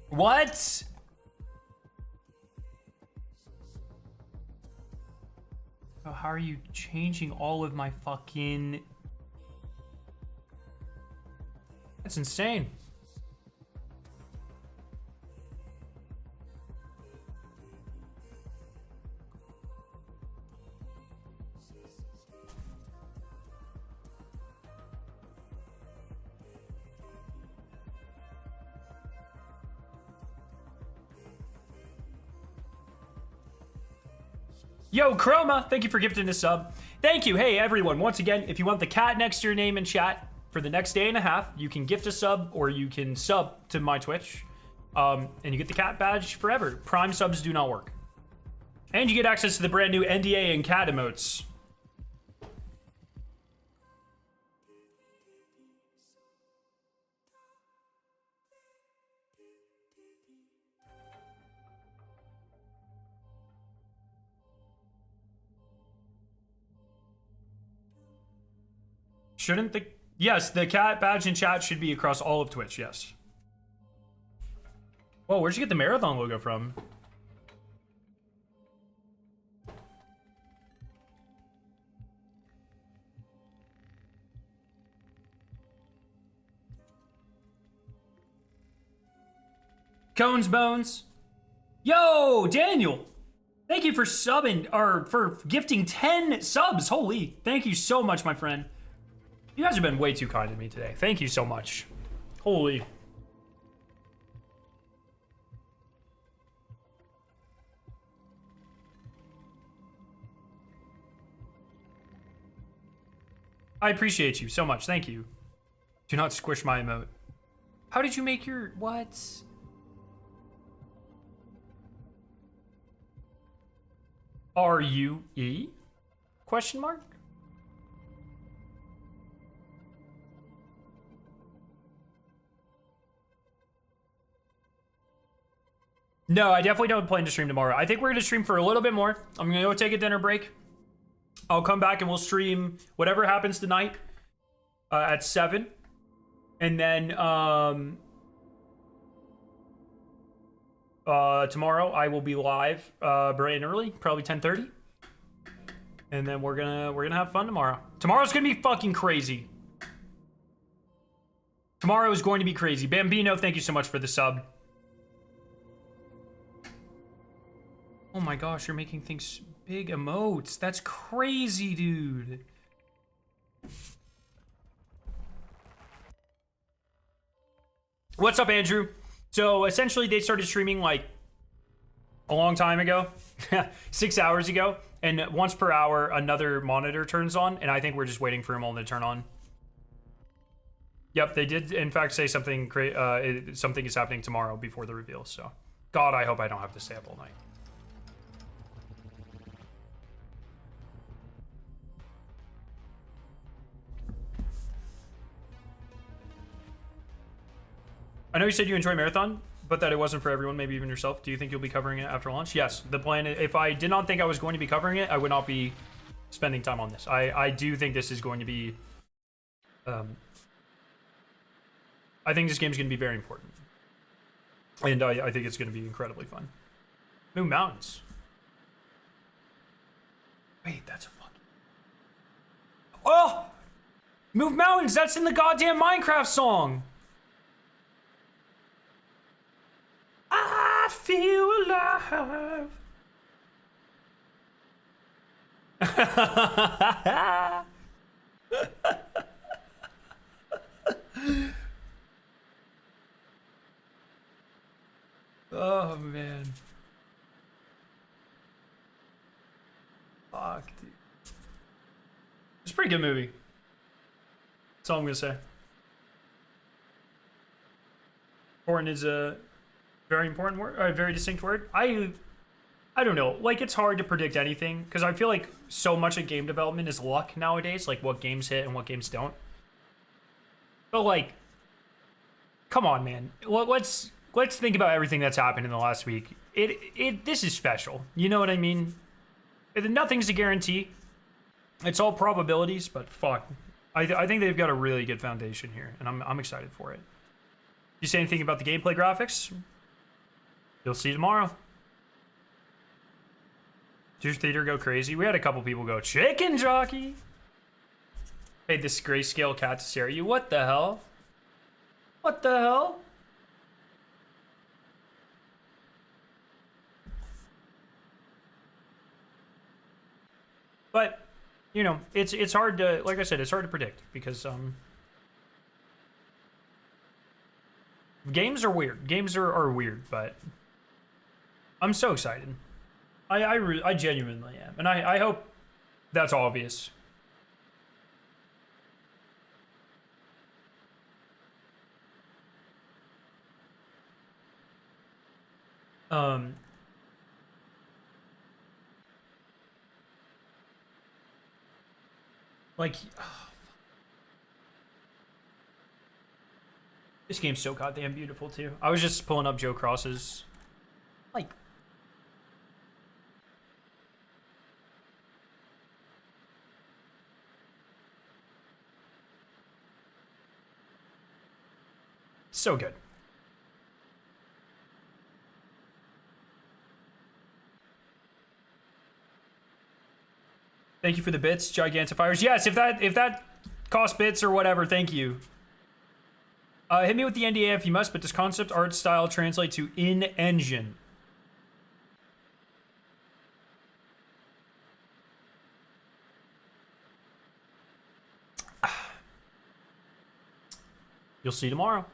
What? Oh, how are you changing all of my fucking... That's insane. Yo, Chroma, thank you for gifting a sub. Thank you. Hey, everyone. Once again, if you want the cat next to your name in chat for the next day and a half, you can gift a sub or you can sub to my Twitch. And you get the cat badge forever. Prime subs do not work. And you get access to the brand new NDA and cat emotes. Shouldn't the... Yes, the cat badge in chat should be across all of Twitch, yes. Whoa, where'd you get the marathon logo from? Cones Bones. Yo, Daniel. Thank you for subbing, or for gifting 10 subs. Holy, thank you so much, my friend. You guys have been way too kind to me today. Thank you so much. Holy. I appreciate you so much. Thank you. Do not squish my emote. How did you make your... What? R-U-E? Question mark? No, I definitely don't plan to stream tomorrow. I think we're going to stream for a little bit more. I'm going to go take a dinner break. I'll come back and we'll stream whatever happens tonight at 7. And then tomorrow I will be live bright and early, probably 10:30. And then we're gonna have fun tomorrow. Tomorrow's gonna be fucking crazy. Tomorrow is going to be crazy. Bambino, thank you so much for the sub. Oh my gosh, you're making things big emotes. That's crazy, dude. What's up, Andrew? So essentially they started streaming like a long time ago, 6 hours ago. And once per hour, another monitor turns on. And I think we're just waiting for them all to turn on. Yep, they did in fact say something something is happening tomorrow before the reveal. So God, I hope I don't have to stay up all night. I know you said you enjoy Marathon, but that it wasn't for everyone, maybe even yourself. Do you think you'll be covering it after launch? Yes. The plan, if I did not think I was going to be covering it, I would not be spending time on this. I do think this is going to be, I think this game is going to be very important. And I think it's going to be incredibly fun. Moon Mountains. Wait, that's a fucking... Oh! Move Mountains, that's in the goddamn Minecraft song! I feel alive. Oh man. Fuck, dude. It's a pretty good movie. That's all I'm gonna say. Important is a very important word, or a very distinct word. I don't know. Like, it's hard to predict anything because I feel like so much of game development is luck nowadays. Like, what games hit and what games don't. But like, come on, man. Let's think about everything that's happened in the last week. This is special. You know what I mean? Nothing's a guarantee. It's all probabilities, but fuck. I think they've got a really good foundation here, and I'm excited for it. You say anything about the gameplay graphics? You'll see tomorrow. Did your theater go crazy? We had a couple people go, chicken jockey! Paid this grayscale cat to stare at you. What the hell? What the hell? But, you know, it's hard to, like I said, it's hard to predict because games are weird. Games are weird, but I'm so excited. I genuinely am, and I hope that's obvious. Like, oh, this game's so goddamn beautiful too. I was just pulling up Joe Cross's, like, so good. Thank you for the bits, Gigantifiers. Yes, if that costs bits or whatever, thank you. Hit me with the NDA if you must, but does concept art style translate to in-engine? You'll see tomorrow.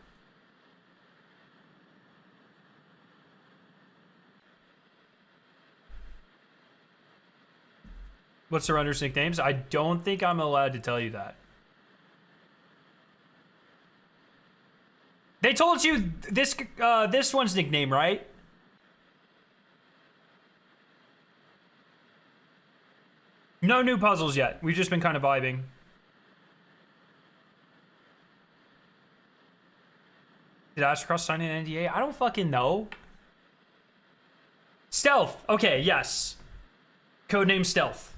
What's the runner's nicknames? I don't think I'm allowed to tell you that. They told you this one's nickname, right? No new puzzles yet. We've just been kind of vibing. Did Astrocross sign an NDA? I don't fucking know. Stealth. Okay, yes. Codename Stealth.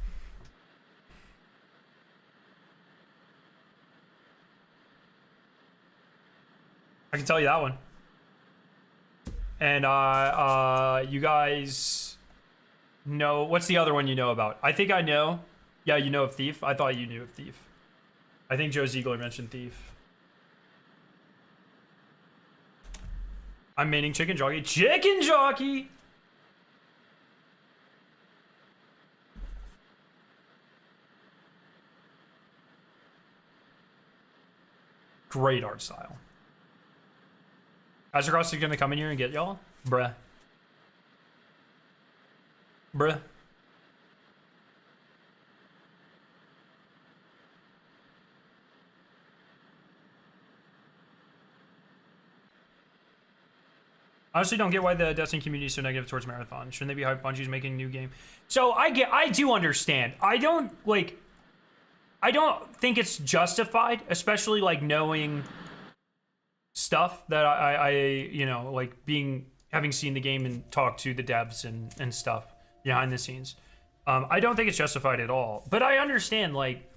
I can tell you that one. And you guys know, what's the other one you know about? I think I know. Yeah, you know of Thief. I thought you knew of Thief. I think Joe Ziegler mentioned Thief. I'm maining Chicken Jockey. Chicken Jockey! Great art style. Astrocross is gonna come in here and get y'all? Bruh. Bruh. Honestly, don't get why the Destiny community is so negative towards Marathon. Shouldn't they be hyped? Bungie's making a new game. So I do understand. I don't think it's justified, especially like knowing stuff that I you know, like having seen the game and talked to the devs and stuff behind the scenes. I don't think it's justified at all. But I understand, like,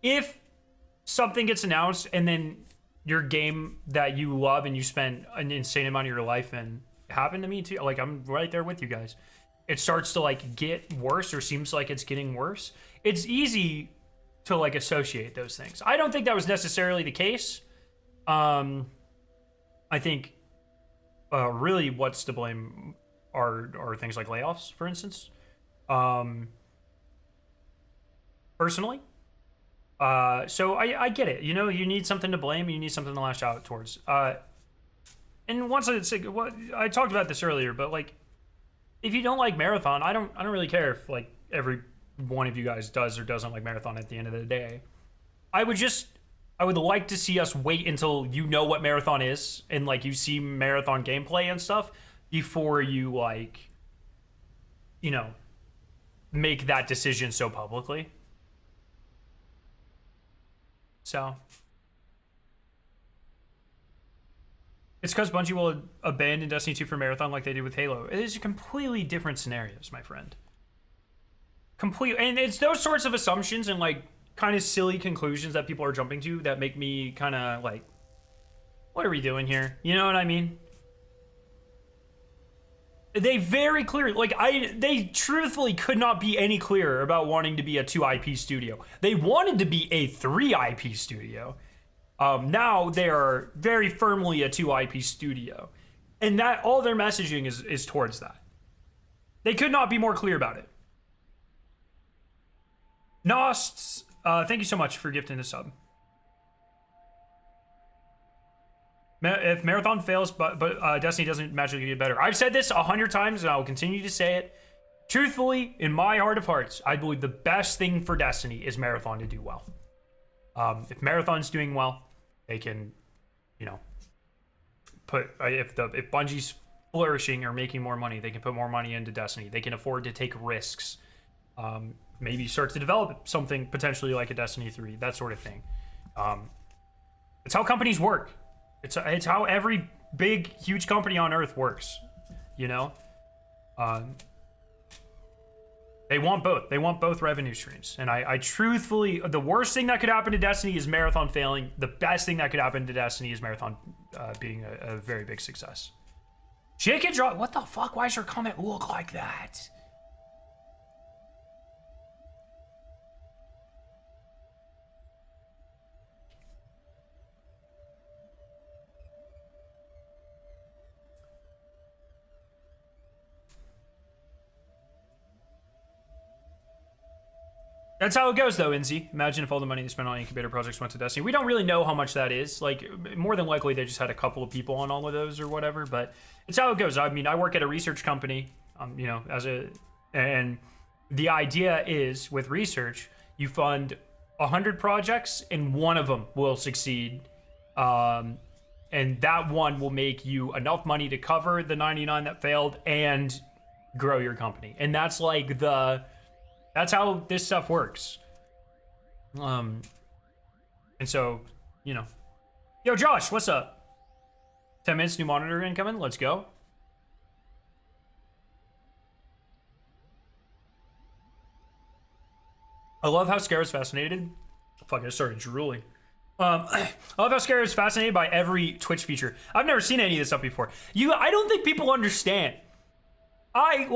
if something gets announced and then your game that you love and you spend an insane amount of your life in, it happened to me too. Like, I'm right there with you guys. It starts to like get worse or seems like it's getting worse. It's easy to like associate those things. I don't think that was necessarily the case. I think really what's to blame are things like layoffs, for instance. Personally. So I get it. You know, you need something to blame. You need something to lash out towards. And once I talked about this earlier, but like, if you don't like Marathon, I don't really care if like every one of you guys does or doesn't like Marathon at the end of the day. I would like to see us wait until you know what Marathon is and like you see Marathon gameplay and stuff before you like, you know, make that decision so publicly. So it's because Bungie will abandon Destiny 2 for Marathon like they did with Halo. It is completely different scenarios, my friend. And it's those sorts of assumptions and like kind of silly conclusions that people are jumping to that make me kind of like, what are we doing here? You know what I mean? They very clearly, like, they truthfully could not be any clearer about wanting to be a 2 IP studio. They wanted to be a 3 IP studio. Now they are very firmly a 2 IP studio. And that all their messaging is towards that. They could not be more clear about it. Nosts, thank you so much for gifting the sub. If Marathon fails, but Destiny doesn't magically get better. I've said this 100 times, and I will continue to say it. Truthfully, in my heart of hearts, I believe the best thing for Destiny is Marathon to do well. If Marathon's doing well, they can, you know, if Bungie's flourishing or making more money, they can put more money into Destiny. They can afford to take risks. Maybe start to develop something potentially like a Destiny 3, that sort of thing. It's how companies work. It's how every big, huge company on Earth works, you know? They want both. They want both revenue streams. And I truthfully, the worst thing that could happen to Destiny is Marathon failing. The best thing that could happen to Destiny is Marathon being a very big success. Chicken drop, what the fuck? Why does your comment look like that? That's how it goes, though, Inzi. Imagine if all the money they spent on incubator projects went to Destiny. We don't really know how much that is. Like, more than likely, they just had a couple of people on all of those or whatever. But it's how it goes. I mean, I work at a research company, you know, and the idea is with research, you fund 100 projects and one of them will succeed. And that one will make you enough money to cover the 99 that failed and grow your company. And that's like that's how this stuff works. And so, you know. Yo, Josh, what's up? 10 minutes, new monitor incoming. Let's go. I love how Scare is fascinated. Fuck, I started drooling. I love how Scare is fascinated by every Twitch feature. I've never seen any of this stuff before. I don't think people understand. I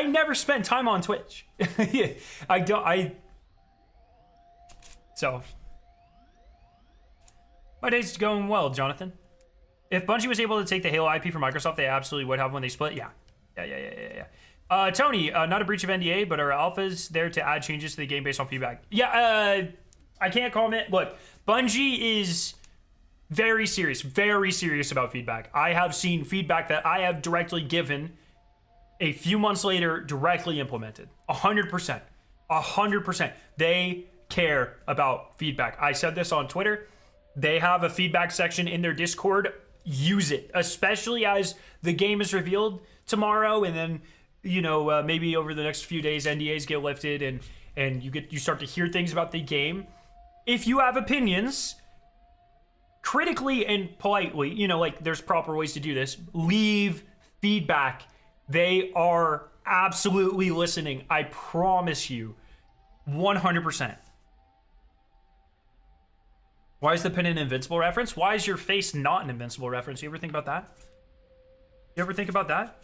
never spent time on Twitch. So. My day's going well, Jonathan. If Bungie was able to take the Halo IP from Microsoft, they absolutely would have when they split. Yeah. Tony, not a breach of NDA, but are alphas there to add changes to the game based on feedback? Yeah, I can't comment. Look, Bungie is very serious about feedback. I have seen feedback that I have directly given a few months later, directly implemented. 100%. They care about feedback. I said this on Twitter. They have a feedback section in their Discord. Use it, especially as the game is revealed tomorrow, and then, you know, maybe over the next few days, NDAs get lifted, and you start to hear things about the game. If you have opinions, critically and politely, you know, like there's proper ways to do this, leave feedback They are absolutely listening. I promise you. 100%. Why is the pin an invincible reference? Why is your face not an invincible reference? You ever think about that? You ever think about that?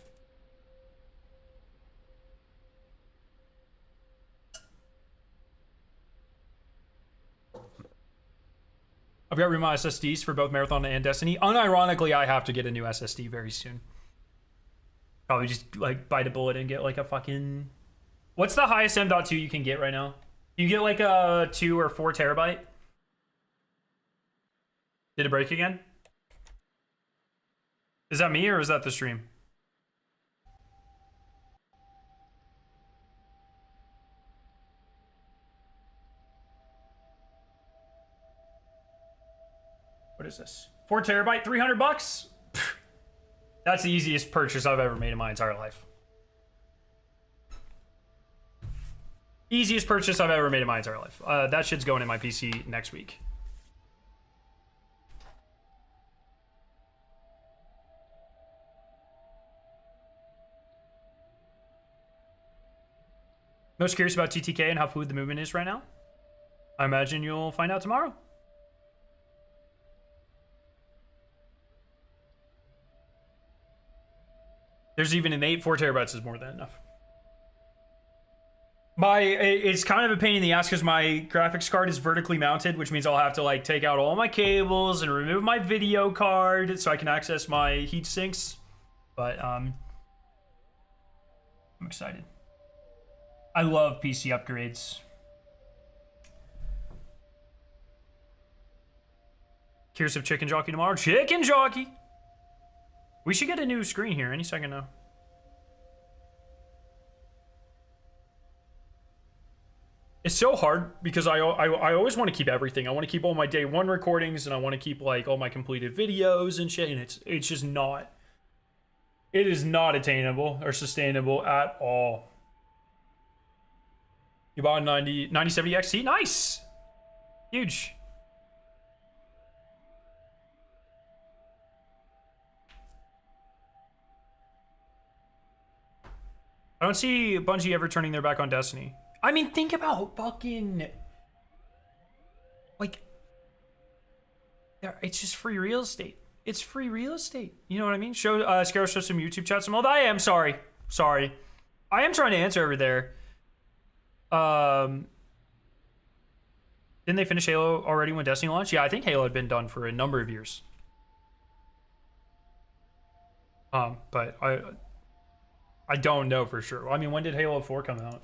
I've got room on SSDs for both Marathon and Destiny. Unironically, I have to get a new SSD very soon. Probably just like bite a bullet and get like a fucking... What's the highest M.2 you can get right now? You get like a 2 or 4 terabyte? Did it break again? Is that me or is that the stream? What is this? 4 terabyte, 300 bucks? That's the easiest purchase I've ever made in my entire life. Easiest purchase I've ever made in my entire life. That shit's going in my PC next week. Most curious about TTK and how fluid the movement is right now? I imagine you'll find out tomorrow. There's even an 8, 4 terabytes is more than enough. It's kind of a pain in the ass because my graphics card is vertically mounted, which means I'll have to like take out all my cables and remove my video card so I can access my heat sinks. But I'm excited. I love PC upgrades. Curious of Chicken Jockey tomorrow. Chicken Jockey! We should get a new screen here any second now. It's so hard because I always want to keep everything. I want to keep all my day one recordings and I want to keep like all my completed videos and shit. And it's just not. It is not attainable or sustainable at all. You bought a 9070 XT? Nice! Huge. I don't see Bungie ever turning their back on Destiny. I mean, think about fucking... Like... It's just free real estate. It's free real estate. You know what I mean? Scarrow, show some YouTube chat. I am sorry. Sorry. I am trying to answer over there. Didn't they finish Halo already when Destiny launched? Yeah, I think Halo had been done for a number of years. But I don't know for sure. I mean, when did Halo 4 come out?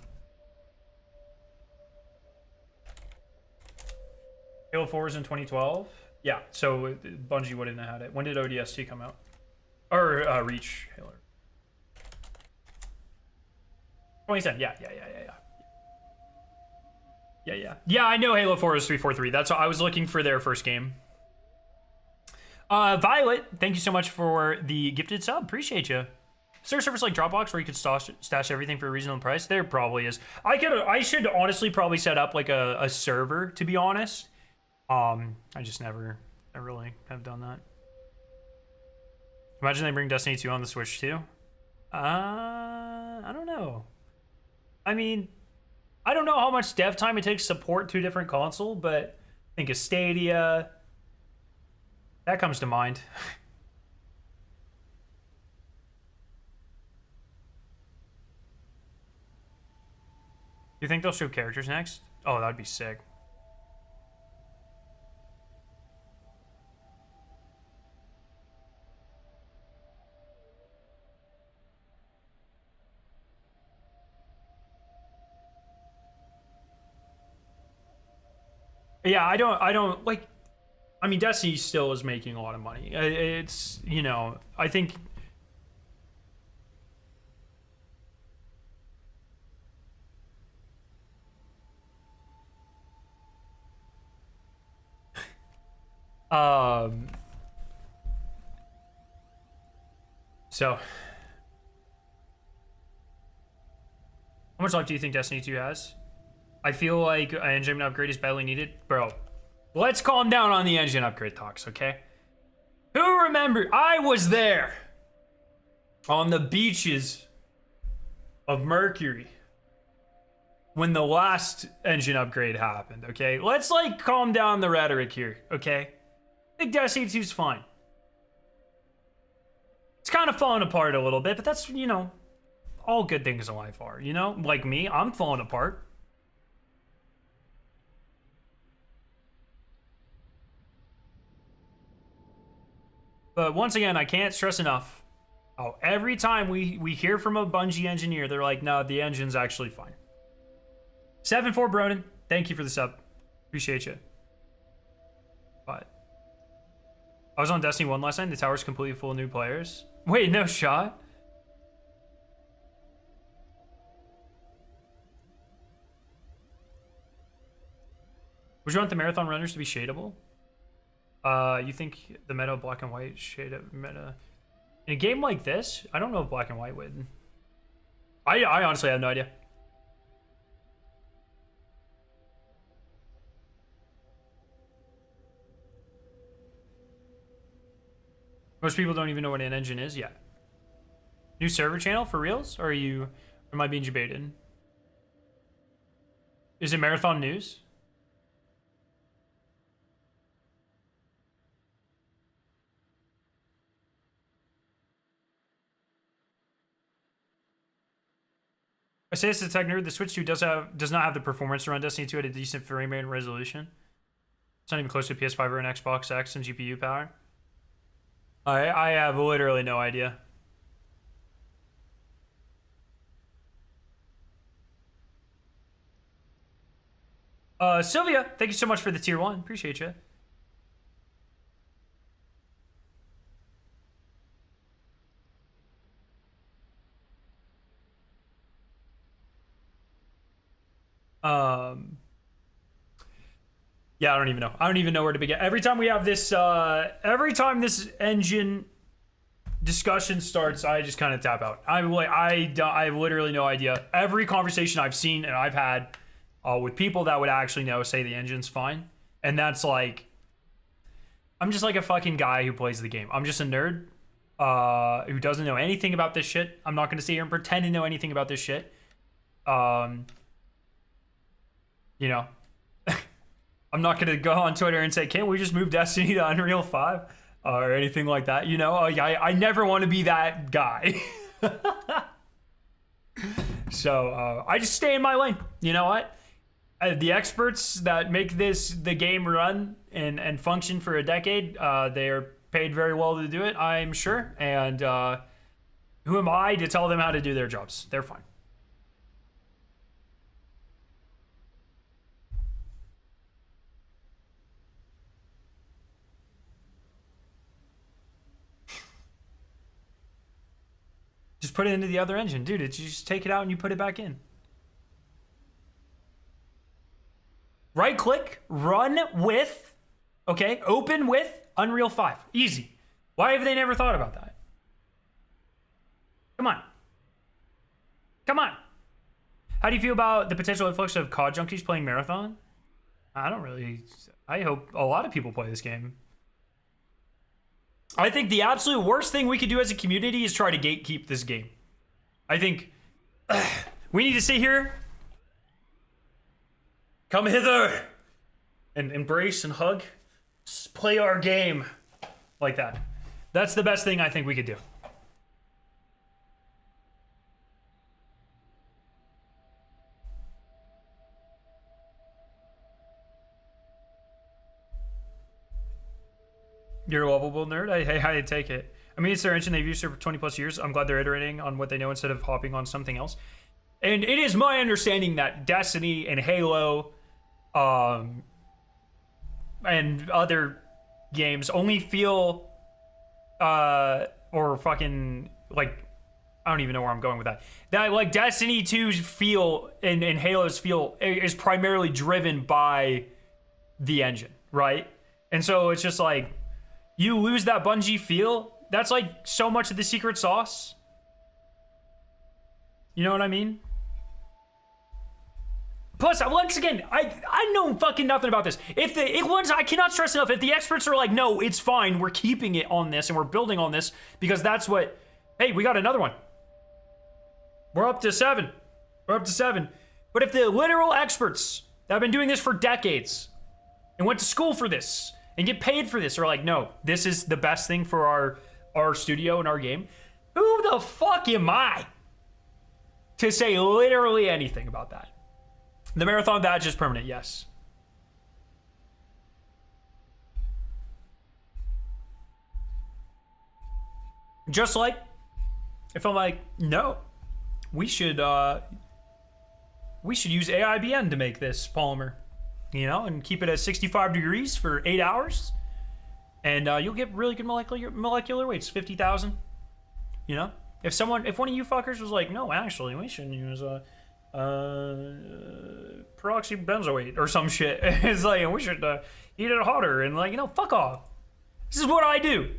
Halo 4 was in 2012? Yeah, so Bungie wouldn't have had it. When did ODST come out? Or Reach Halo? 2010, yeah. Yeah, I know Halo 4 is 343. That's what I was looking for their first game. Violet, thank you so much for the gifted sub. Appreciate you. Is there a service like Dropbox where you could stash everything for a reasonable price? There probably is. I should honestly probably set up like a server, to be honest. I just never really have done that. Imagine they bring Destiny 2 on the Switch too. I don't know. I mean, I don't know how much dev time it takes to support 2 different consoles, but I think a Stadia, that comes to mind. You think they'll show characters next? Oh, that'd be sick. Yeah, I don't like, I mean, Destiny still is making a lot of money. It's, you know, I think so how much life do you think Destiny 2 has? I feel like an engine upgrade is badly needed. Bro, let's calm down on the engine upgrade talks, okay? Who remember? I was there on the beaches of Mercury when the last engine upgrade happened, okay? Let's like calm down the rhetoric here, okay? I think Destiny 2's fine. It's kind of falling apart a little bit, but that's, you know, all good things in life are, you know? Like me, I'm falling apart. But once again, I can't stress enough. Oh, every time we hear from a Bungie engineer, they're like, no, the engine's actually fine. 7-4 Bronin, thank you for the sub. Appreciate you. But I was on Destiny 1 last night. The tower's completely full of new players. Wait, no shot. Would you want the marathon runners to be shadeable? You think the meta of black and white shade of meta in a game like this? I don't know if black and white would. I honestly have no idea. Most people don't even know what an engine is yet. New server channel for reals? Or am I being debated? Is it marathon news? I say this as a tech nerd, the Switch 2 does not have the performance to run Destiny 2 at a decent frame rate and resolution. It's not even close to PS5 or an Xbox X in GPU power. I have literally no idea. Sylvia, thank you so much for the tier 1. Appreciate you. Yeah, I don't even know. I don't even know where to begin. Every time we have this, every time this engine discussion starts, I just kind of tap out. I have literally no idea. Every conversation I've seen and I've had with people that would actually know say the engine's fine, and that's like, I'm just like a fucking guy who plays the game. I'm just a nerd who doesn't know anything about this shit. I'm not going to sit here and pretend to know anything about this shit. You know, I'm not going to go on Twitter and say, can't we just move Destiny to Unreal 5 or anything like that? You know, I never want to be that guy. So I just stay in my lane. You know what? The experts that make the game run and function for a decade, they are paid very well to do it, I'm sure. And who am I to tell them how to do their jobs? They're fine. Just put it into the other engine. Dude, you just take it out and you put it back in. Right click, run with, okay, open with Unreal 5. Easy. Why have they never thought about that? Come on. Come on. How do you feel about the potential influx of COD junkies playing Marathon? I hope a lot of people play this game. I think the absolute worst thing we could do as a community is try to gatekeep this game. I think we need to sit here, come hither, and embrace and hug, just play our game like that. That's the best thing I think we could do. You're a lovable nerd. I take it. I mean, it's their engine they've used for 20 plus years. I'm glad they're iterating on what they know instead of hopping on something else. And it is my understanding that Destiny and Halo, and other games only feel, or fucking, like, I don't even know where I'm going with that. That, like, Destiny 2's feel and Halo's feel is primarily driven by the engine, right? And so it's just like, you lose that Bungie feel, that's like so much of the secret sauce. You know what I mean? Plus, once again, I know fucking nothing about this. I cannot stress enough, if the experts are like, no, it's fine, we're keeping it on this and we're building on this because that's what, hey, we got another one. We're up to 7. We're up to 7. But if the literal experts that have been doing this for decades and went to school for this and get paid for this are like, no, this is the best thing for our studio and our game, who the fuck am I to say literally anything about that? The marathon badge is permanent, yes. Just like if I'm like, no, we should use AIBN to make this polymer, you know, and keep it at 65 degrees for 8 hours, and you'll get really good molecular weights, 50,000. You know, if one of you fuckers was like, no, actually, we shouldn't use peroxybenzoate or some shit. It's like, we should eat it hotter, and like, you know, fuck off. This is what I do.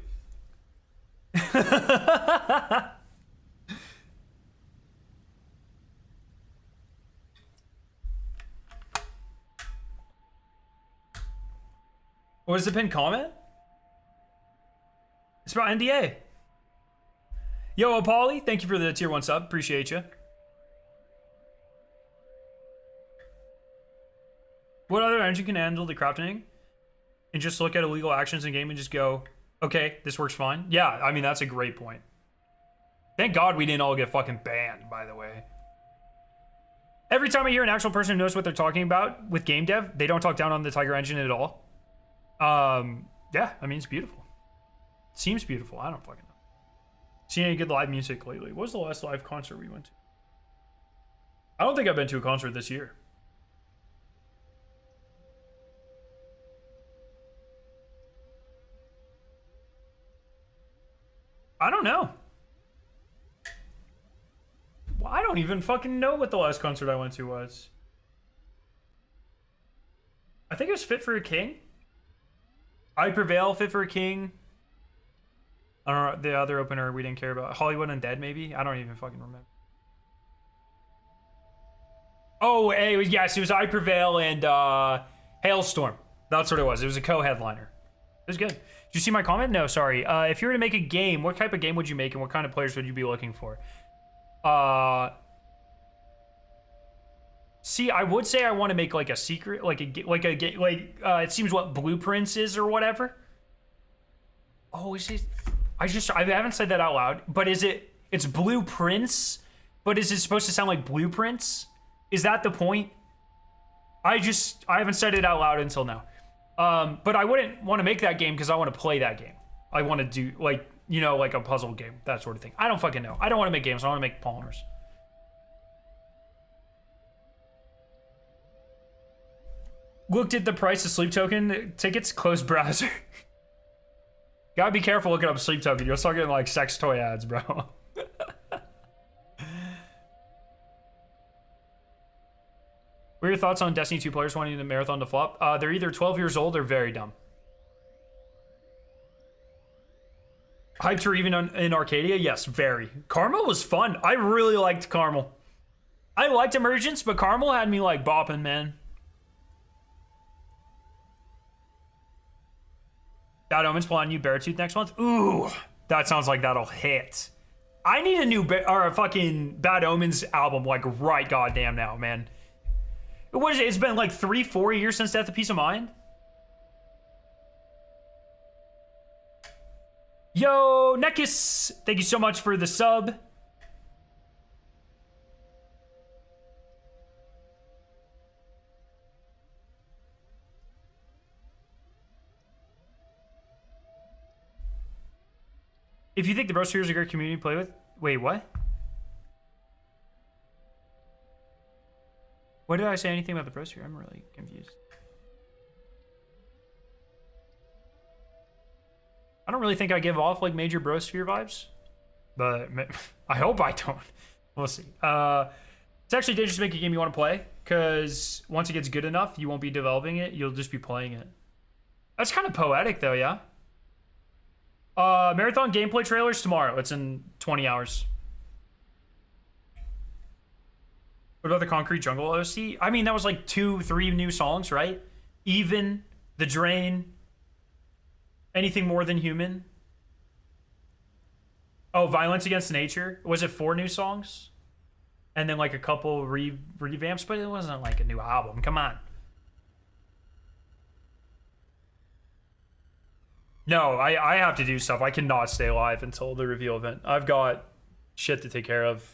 What is the pinned comment? It's about NDA. Yo, Paulie, thank you for the tier 1 sub. Appreciate you. What other engine can handle the crafting and just look at illegal actions in game and just go, okay, this works fine? Yeah, I mean, that's a great point. Thank God we didn't all get fucking banned, by the way. Every time I hear an actual person who knows what they're talking about with game dev, they don't talk down on the Tiger engine at all. Yeah, I mean, it's beautiful. Seems beautiful. I don't fucking know. Seen any good live music lately? What was the last live concert we went to? I don't think I've been to a concert this year. I don't know. Well, I don't even fucking know what the last concert I went to was. I think it was Fit for a King. I Prevail, Fit for a King. I don't know, the other opener we didn't care about. Hollywood Undead, maybe? I don't even fucking remember. Oh, it was, yes, it was I Prevail and Hailstorm. That's what it was. It was a co-headliner. It was good. Did you see my comment? No, sorry. If you were to make a game, what type of game would you make and what kind of players would you be looking for? See, I would say I want to make like a secret, it seems what Blueprints is or whatever. Oh, is it? I haven't said that out loud, but it's Blueprints, but is it supposed to sound like Blueprints? Is that the point? I haven't said it out loud until now. But I wouldn't want to make that game because I want to play that game. I want to do like a puzzle game, that sort of thing. I don't fucking know. I don't want to make games. I want to make polymers. Looked at the price of Sleep Token tickets, closed browser. Gotta be careful looking up Sleep Token. You'll start getting like sex toy ads, bro. What are your thoughts on Destiny 2 players wanting the marathon to flop? They're either 12 years old or very dumb. Hyped her even in Arcadia? Yes, very. Carmel was fun. I really liked Carmel. I liked Emergence, but Carmel had me like bopping, man. Bad Omens plan new Beartooth next month. Ooh, that sounds like that'll hit. I need a new fucking Bad Omens album like right goddamn now, man. What is it? It's been like 3-4 years since Death of Peace of Mind. Yo, Nekis, thank you so much for the sub. If you think the Brosphere is a great community to play with, wait, what? What did I say anything about the Brosphere? I'm really confused. I don't really think I give off like major Brosphere vibes, but I hope I don't. We'll see. It's actually dangerous to make a game you want to play because once it gets good enough, you won't be developing it. You'll just be playing it. That's kind of poetic though, yeah? Marathon gameplay trailers tomorrow. It's in 20 hours. What about the Concrete Jungle OC? I mean, that was like 2-3 new songs, right? Even, The Drain, Anything More Than Human. Oh, Violence Against Nature. Was it 4 new songs? and then like a couple revamps, but it wasn't like a new album. Come on. No, I have to do stuff. I cannot stay alive until the reveal event. I've got shit to take care of.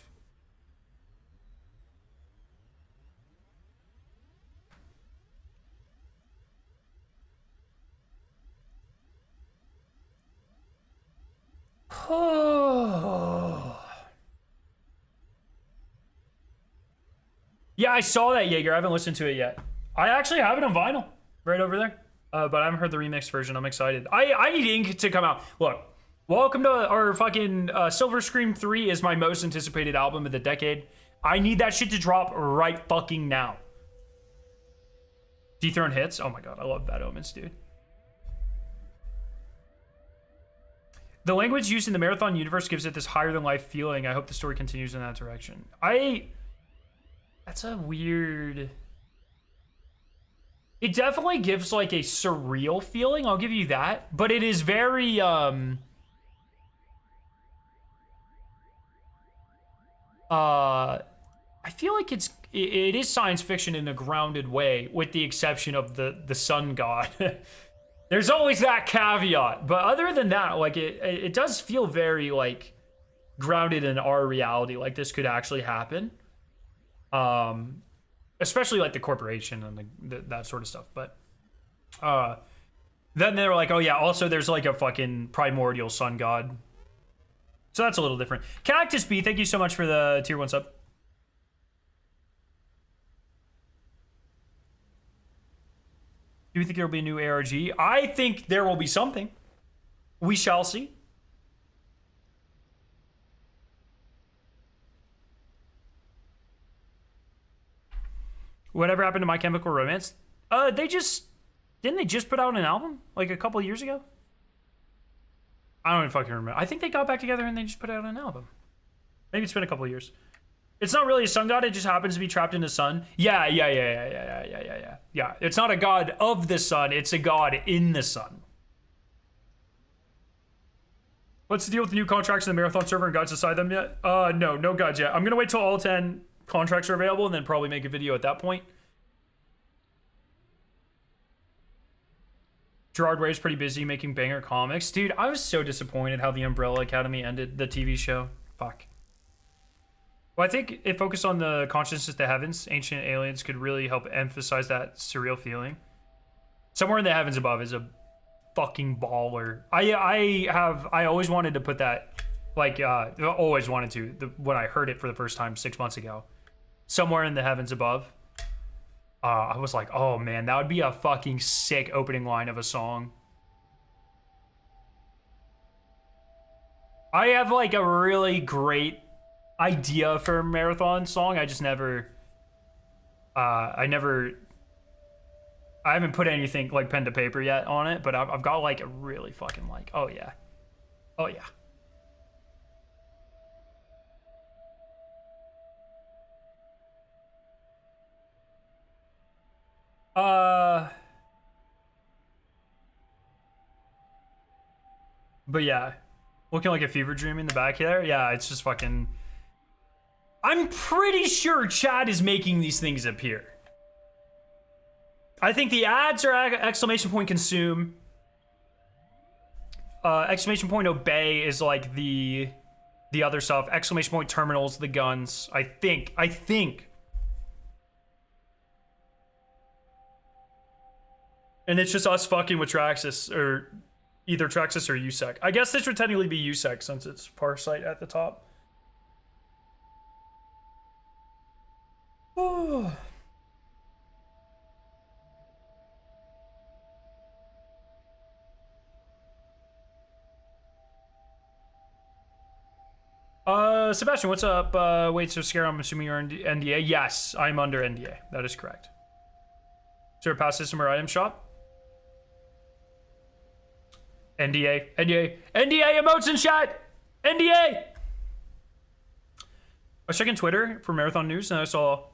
Yeah, I saw that, Jaeger. I haven't listened to it yet. I actually have it on vinyl right over there. But I haven't heard the remixed version. I'm excited. I need Ink to come out. Look, welcome to our fucking Silver Scream 3 is my most anticipated album of the decade. I need that shit to drop right fucking now. Dethrone hits? Oh my god, I love Bad Omens, dude. The language used in the Marathon universe gives it this higher-than-life feeling. I hope the story continues in that direction. That's a weird... It definitely gives, like, a surreal feeling. I'll give you that. But it is very, I feel like it is science fiction in a grounded way, with the exception of the sun god. There's always that caveat. But other than that, like, it does feel very, like, grounded in our reality. Like, this could actually happen. Especially like the corporation and that sort of stuff. But then they were like, oh yeah, also there's like a fucking primordial sun god. So that's a little different. Cactus B, thank you so much for the tier 1 sub. Do you think there will be a new ARG? I think there will be something. We shall see. Whatever happened to My Chemical Romance? Didn't they just put out an album like a couple years ago? I don't even fucking remember. I think they got back together and they just put out an album. Maybe it's been a couple of years. It's not really a sun god. It just happens to be trapped in the sun. Yeah. It's not a god of the sun. It's a god in the sun. What's the deal with the new contracts in the Marathon server and guides decide them yet? No guides yet. I'm gonna wait till all 10 contracts are available and then probably make a video at that point. Gerard Way's pretty busy making banger comics. Dude, I was so disappointed how the Umbrella Academy ended the TV show. Fuck. Well, I think it focused on the consciousness of the heavens. Ancient aliens could really help emphasize that surreal feeling. Somewhere in the heavens above is a fucking baller. I always wanted to put that, like, always wanted to, when I heard it for the first time 6 months ago. Somewhere in the heavens above. I was like, oh man, that would be a fucking sick opening line of a song. I have like a really great idea for a marathon song. I just never, I haven't put anything like pen to paper yet on it, but I've got like a really fucking like, oh yeah. But yeah, looking like a fever dream in the back there. Yeah, it's just fucking... I'm pretty sure Chad is making these things appear. I think the ads are exclamation point consume. Exclamation point obey is like the other stuff. Exclamation point terminals, the guns. I think. And it's just us fucking with Traxxas, or either Traxxas or USEC. I guess this would technically be USEC since it's Parasite at the top. Oh. Sebastian, what's up? Wait, so Scare, I'm assuming you're under NDA? Yes, I'm under NDA. That is correct. Is there a pass system or item shop? NDA emotes in chat! NDA! I was checking Twitter for Marathon News and I saw...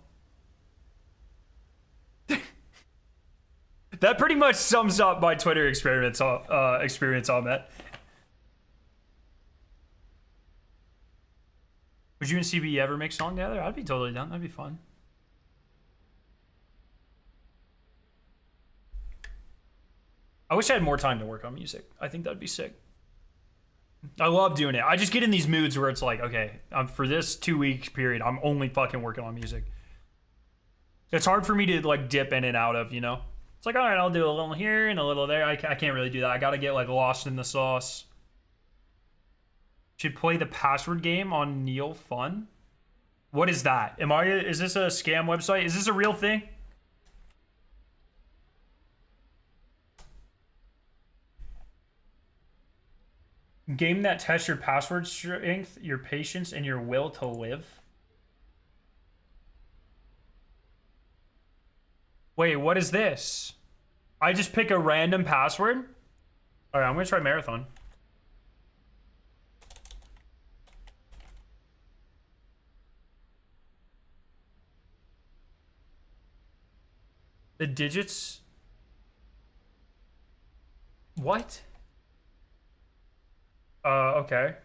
That pretty much sums up my Twitter experience on that. Would you and CB ever make a song together? I'd be totally down. That'd be fun. I wish I had more time to work on music. I think that'd be sick. I love doing it. I just get in these moods where it's like, okay, for this 2-week period, I'm only fucking working on music. It's hard for me to like dip in and out of, you know? It's like, all right, I'll do a little here and a little there. I can't really do that. I gotta get like lost in the sauce. Should play the password game on Neil Fun. What is that? Is this a scam website? Is this a real thing? Game that tests your password strength, your patience, and your will to live. Wait, what is this? I just pick a random password? All right, I'm gonna try marathon. The digits? What? Okay.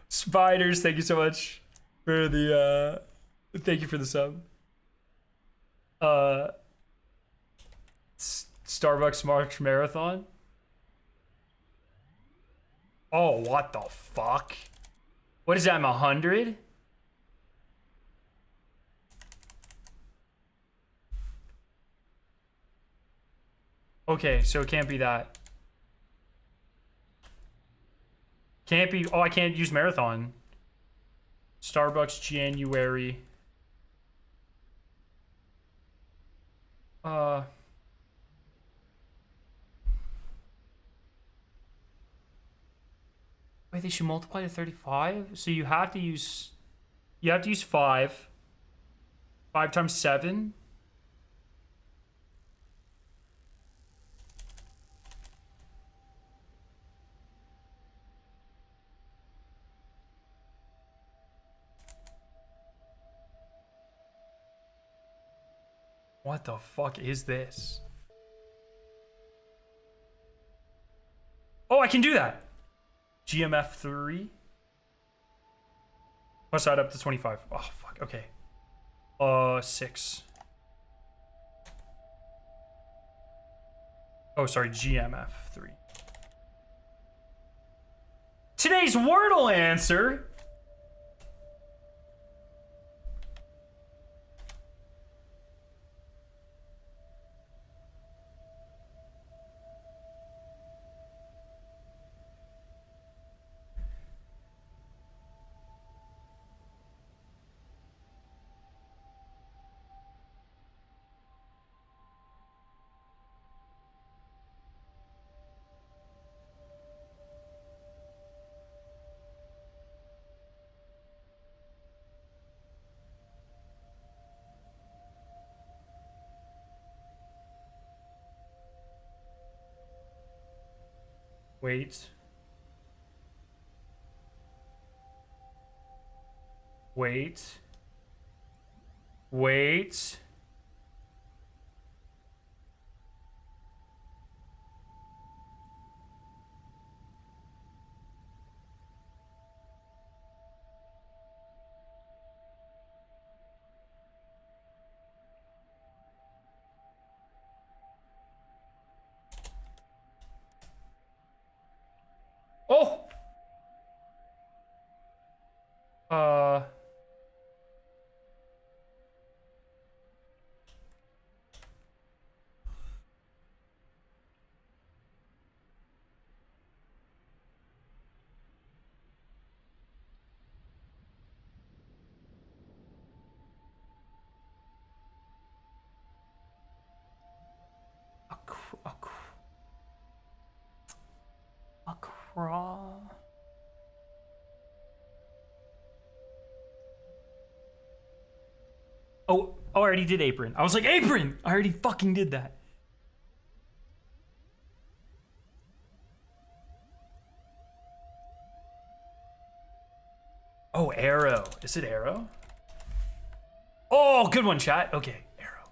Spiders, thank you so much for the thank you for the sub. Starbucks March Marathon. Oh, what the fuck? What is that, I'm 100? Okay, so it can't be that. Can't be, oh, I can't use marathon. Starbucks January. Wait, they should multiply to 35? So you have to use 5. 5 times 7? What the fuck is this? Oh, I can do that. GMF3. Plus that up to 25. Oh, fuck. Okay. 6. Oh, sorry. GMF3. Today's Wordle answer. Wait. Wait. Wait. Oh! Uh... A craw. Oh, Oh, I already did apron. I was like, apron! I already fucking did that. Oh, arrow. Is it arrow? Oh, good one, chat. Okay, arrow.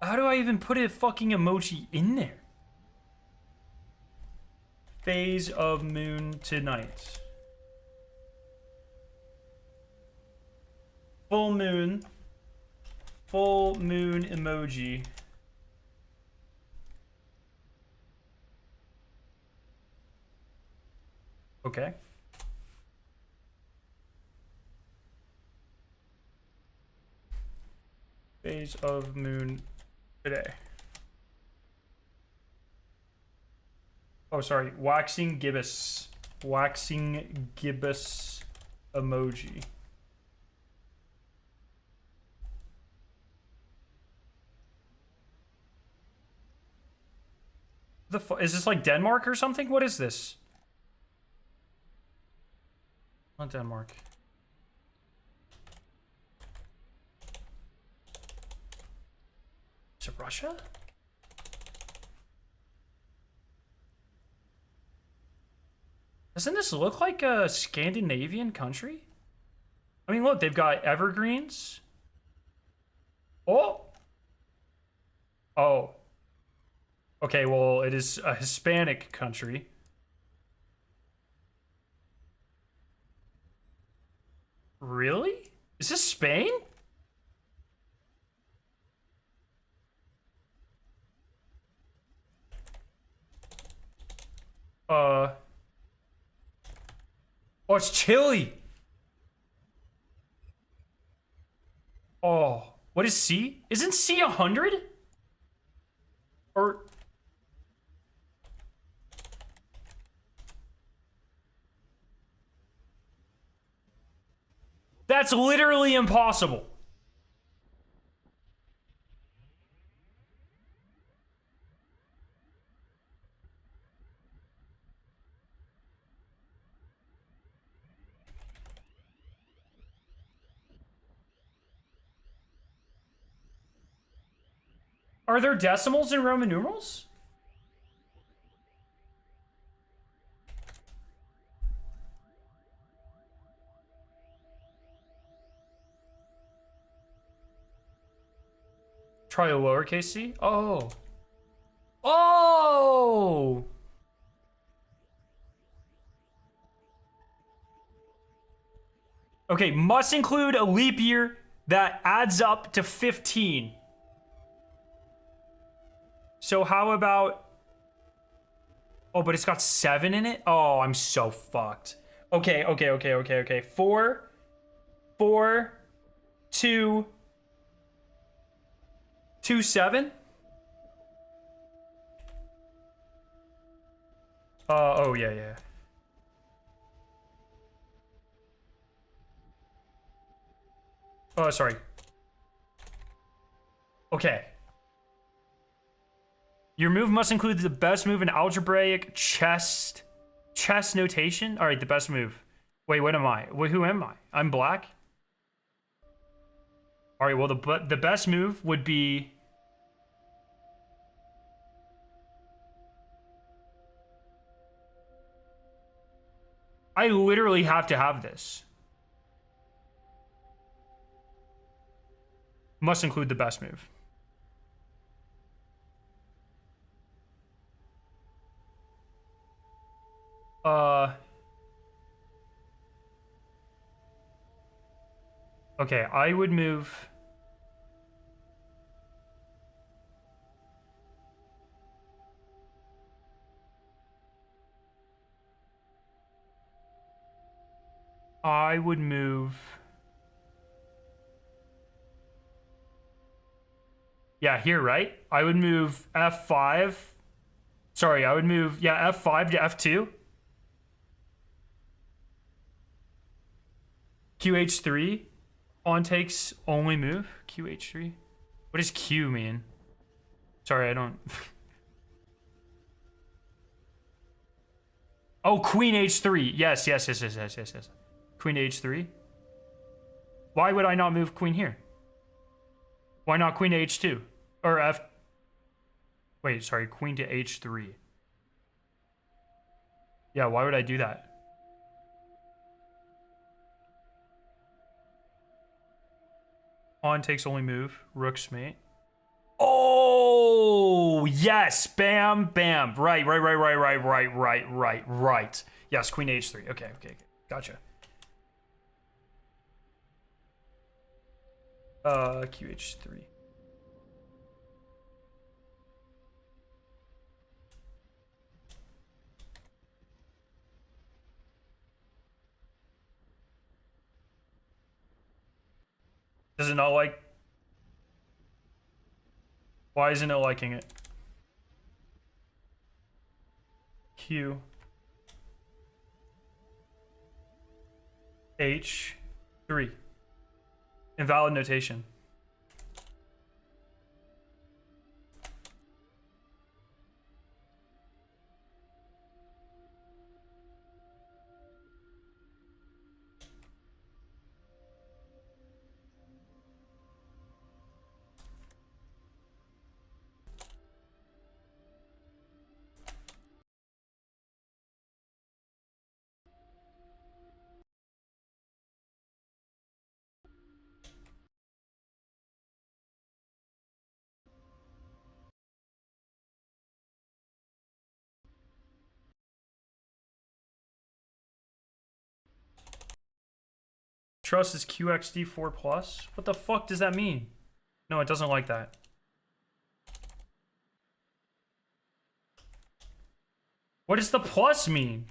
How do I even put a fucking emoji in there? Phase of moon tonight. Full moon. Full moon emoji. Okay. Phase of moon today. Oh, sorry. Waxing gibbous. Waxing gibbous emoji. The fuck? Is this like Denmark or something? What is this? Not Denmark. Is it Russia? Doesn't this look like a Scandinavian country? I mean, look, they've got evergreens. Oh! Oh. Okay, well, it is a Hispanic country. Really? Is this Spain? Oh, it's Chile. Oh, what is C? Isn't C 100? Or... That's literally impossible. Are there decimals in Roman numerals? Try a lowercase c? Oh. Oh! Okay, must include a leap year that adds up to 15. So how about... Oh, but it's got 7 in it? Oh, I'm so fucked. Okay. 4, 2, 2, 7? Oh, yeah. Oh, sorry. Okay. Your move must include the best move in algebraic chess notation. All right, the best move. Wait, what am I? Who am I? I'm black? All right, well, the best move would be... I literally have to have this. Must include the best move. Okay, I would move... Yeah, here, right? I would move F5. Sorry, I would move, yeah, F5 to F2. QH3. On takes only move. QH3. What does Q mean? Sorry, I don't... Oh, queen h3. Yes, yes, yes, yes, yes, yes, yes. Queen to h3. Why would I not move queen here? Why not queen to h2? Or f... Wait, sorry, queen to h3. Yeah, why would I do that? Pawn takes only move. Rook's mate. Oh, yes. Bam, bam. Right. Yes, queen h3. Okay. Gotcha. QH3. Does it not like... Why isn't it liking it? Q. H3. Invalid notation. Trust is QXD4 plus? What the fuck does that mean? No, it doesn't like that. What does the plus mean?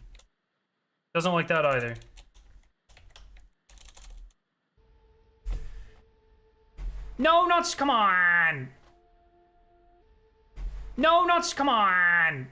Doesn't like that either. No, not... Come on! No, not... Come on!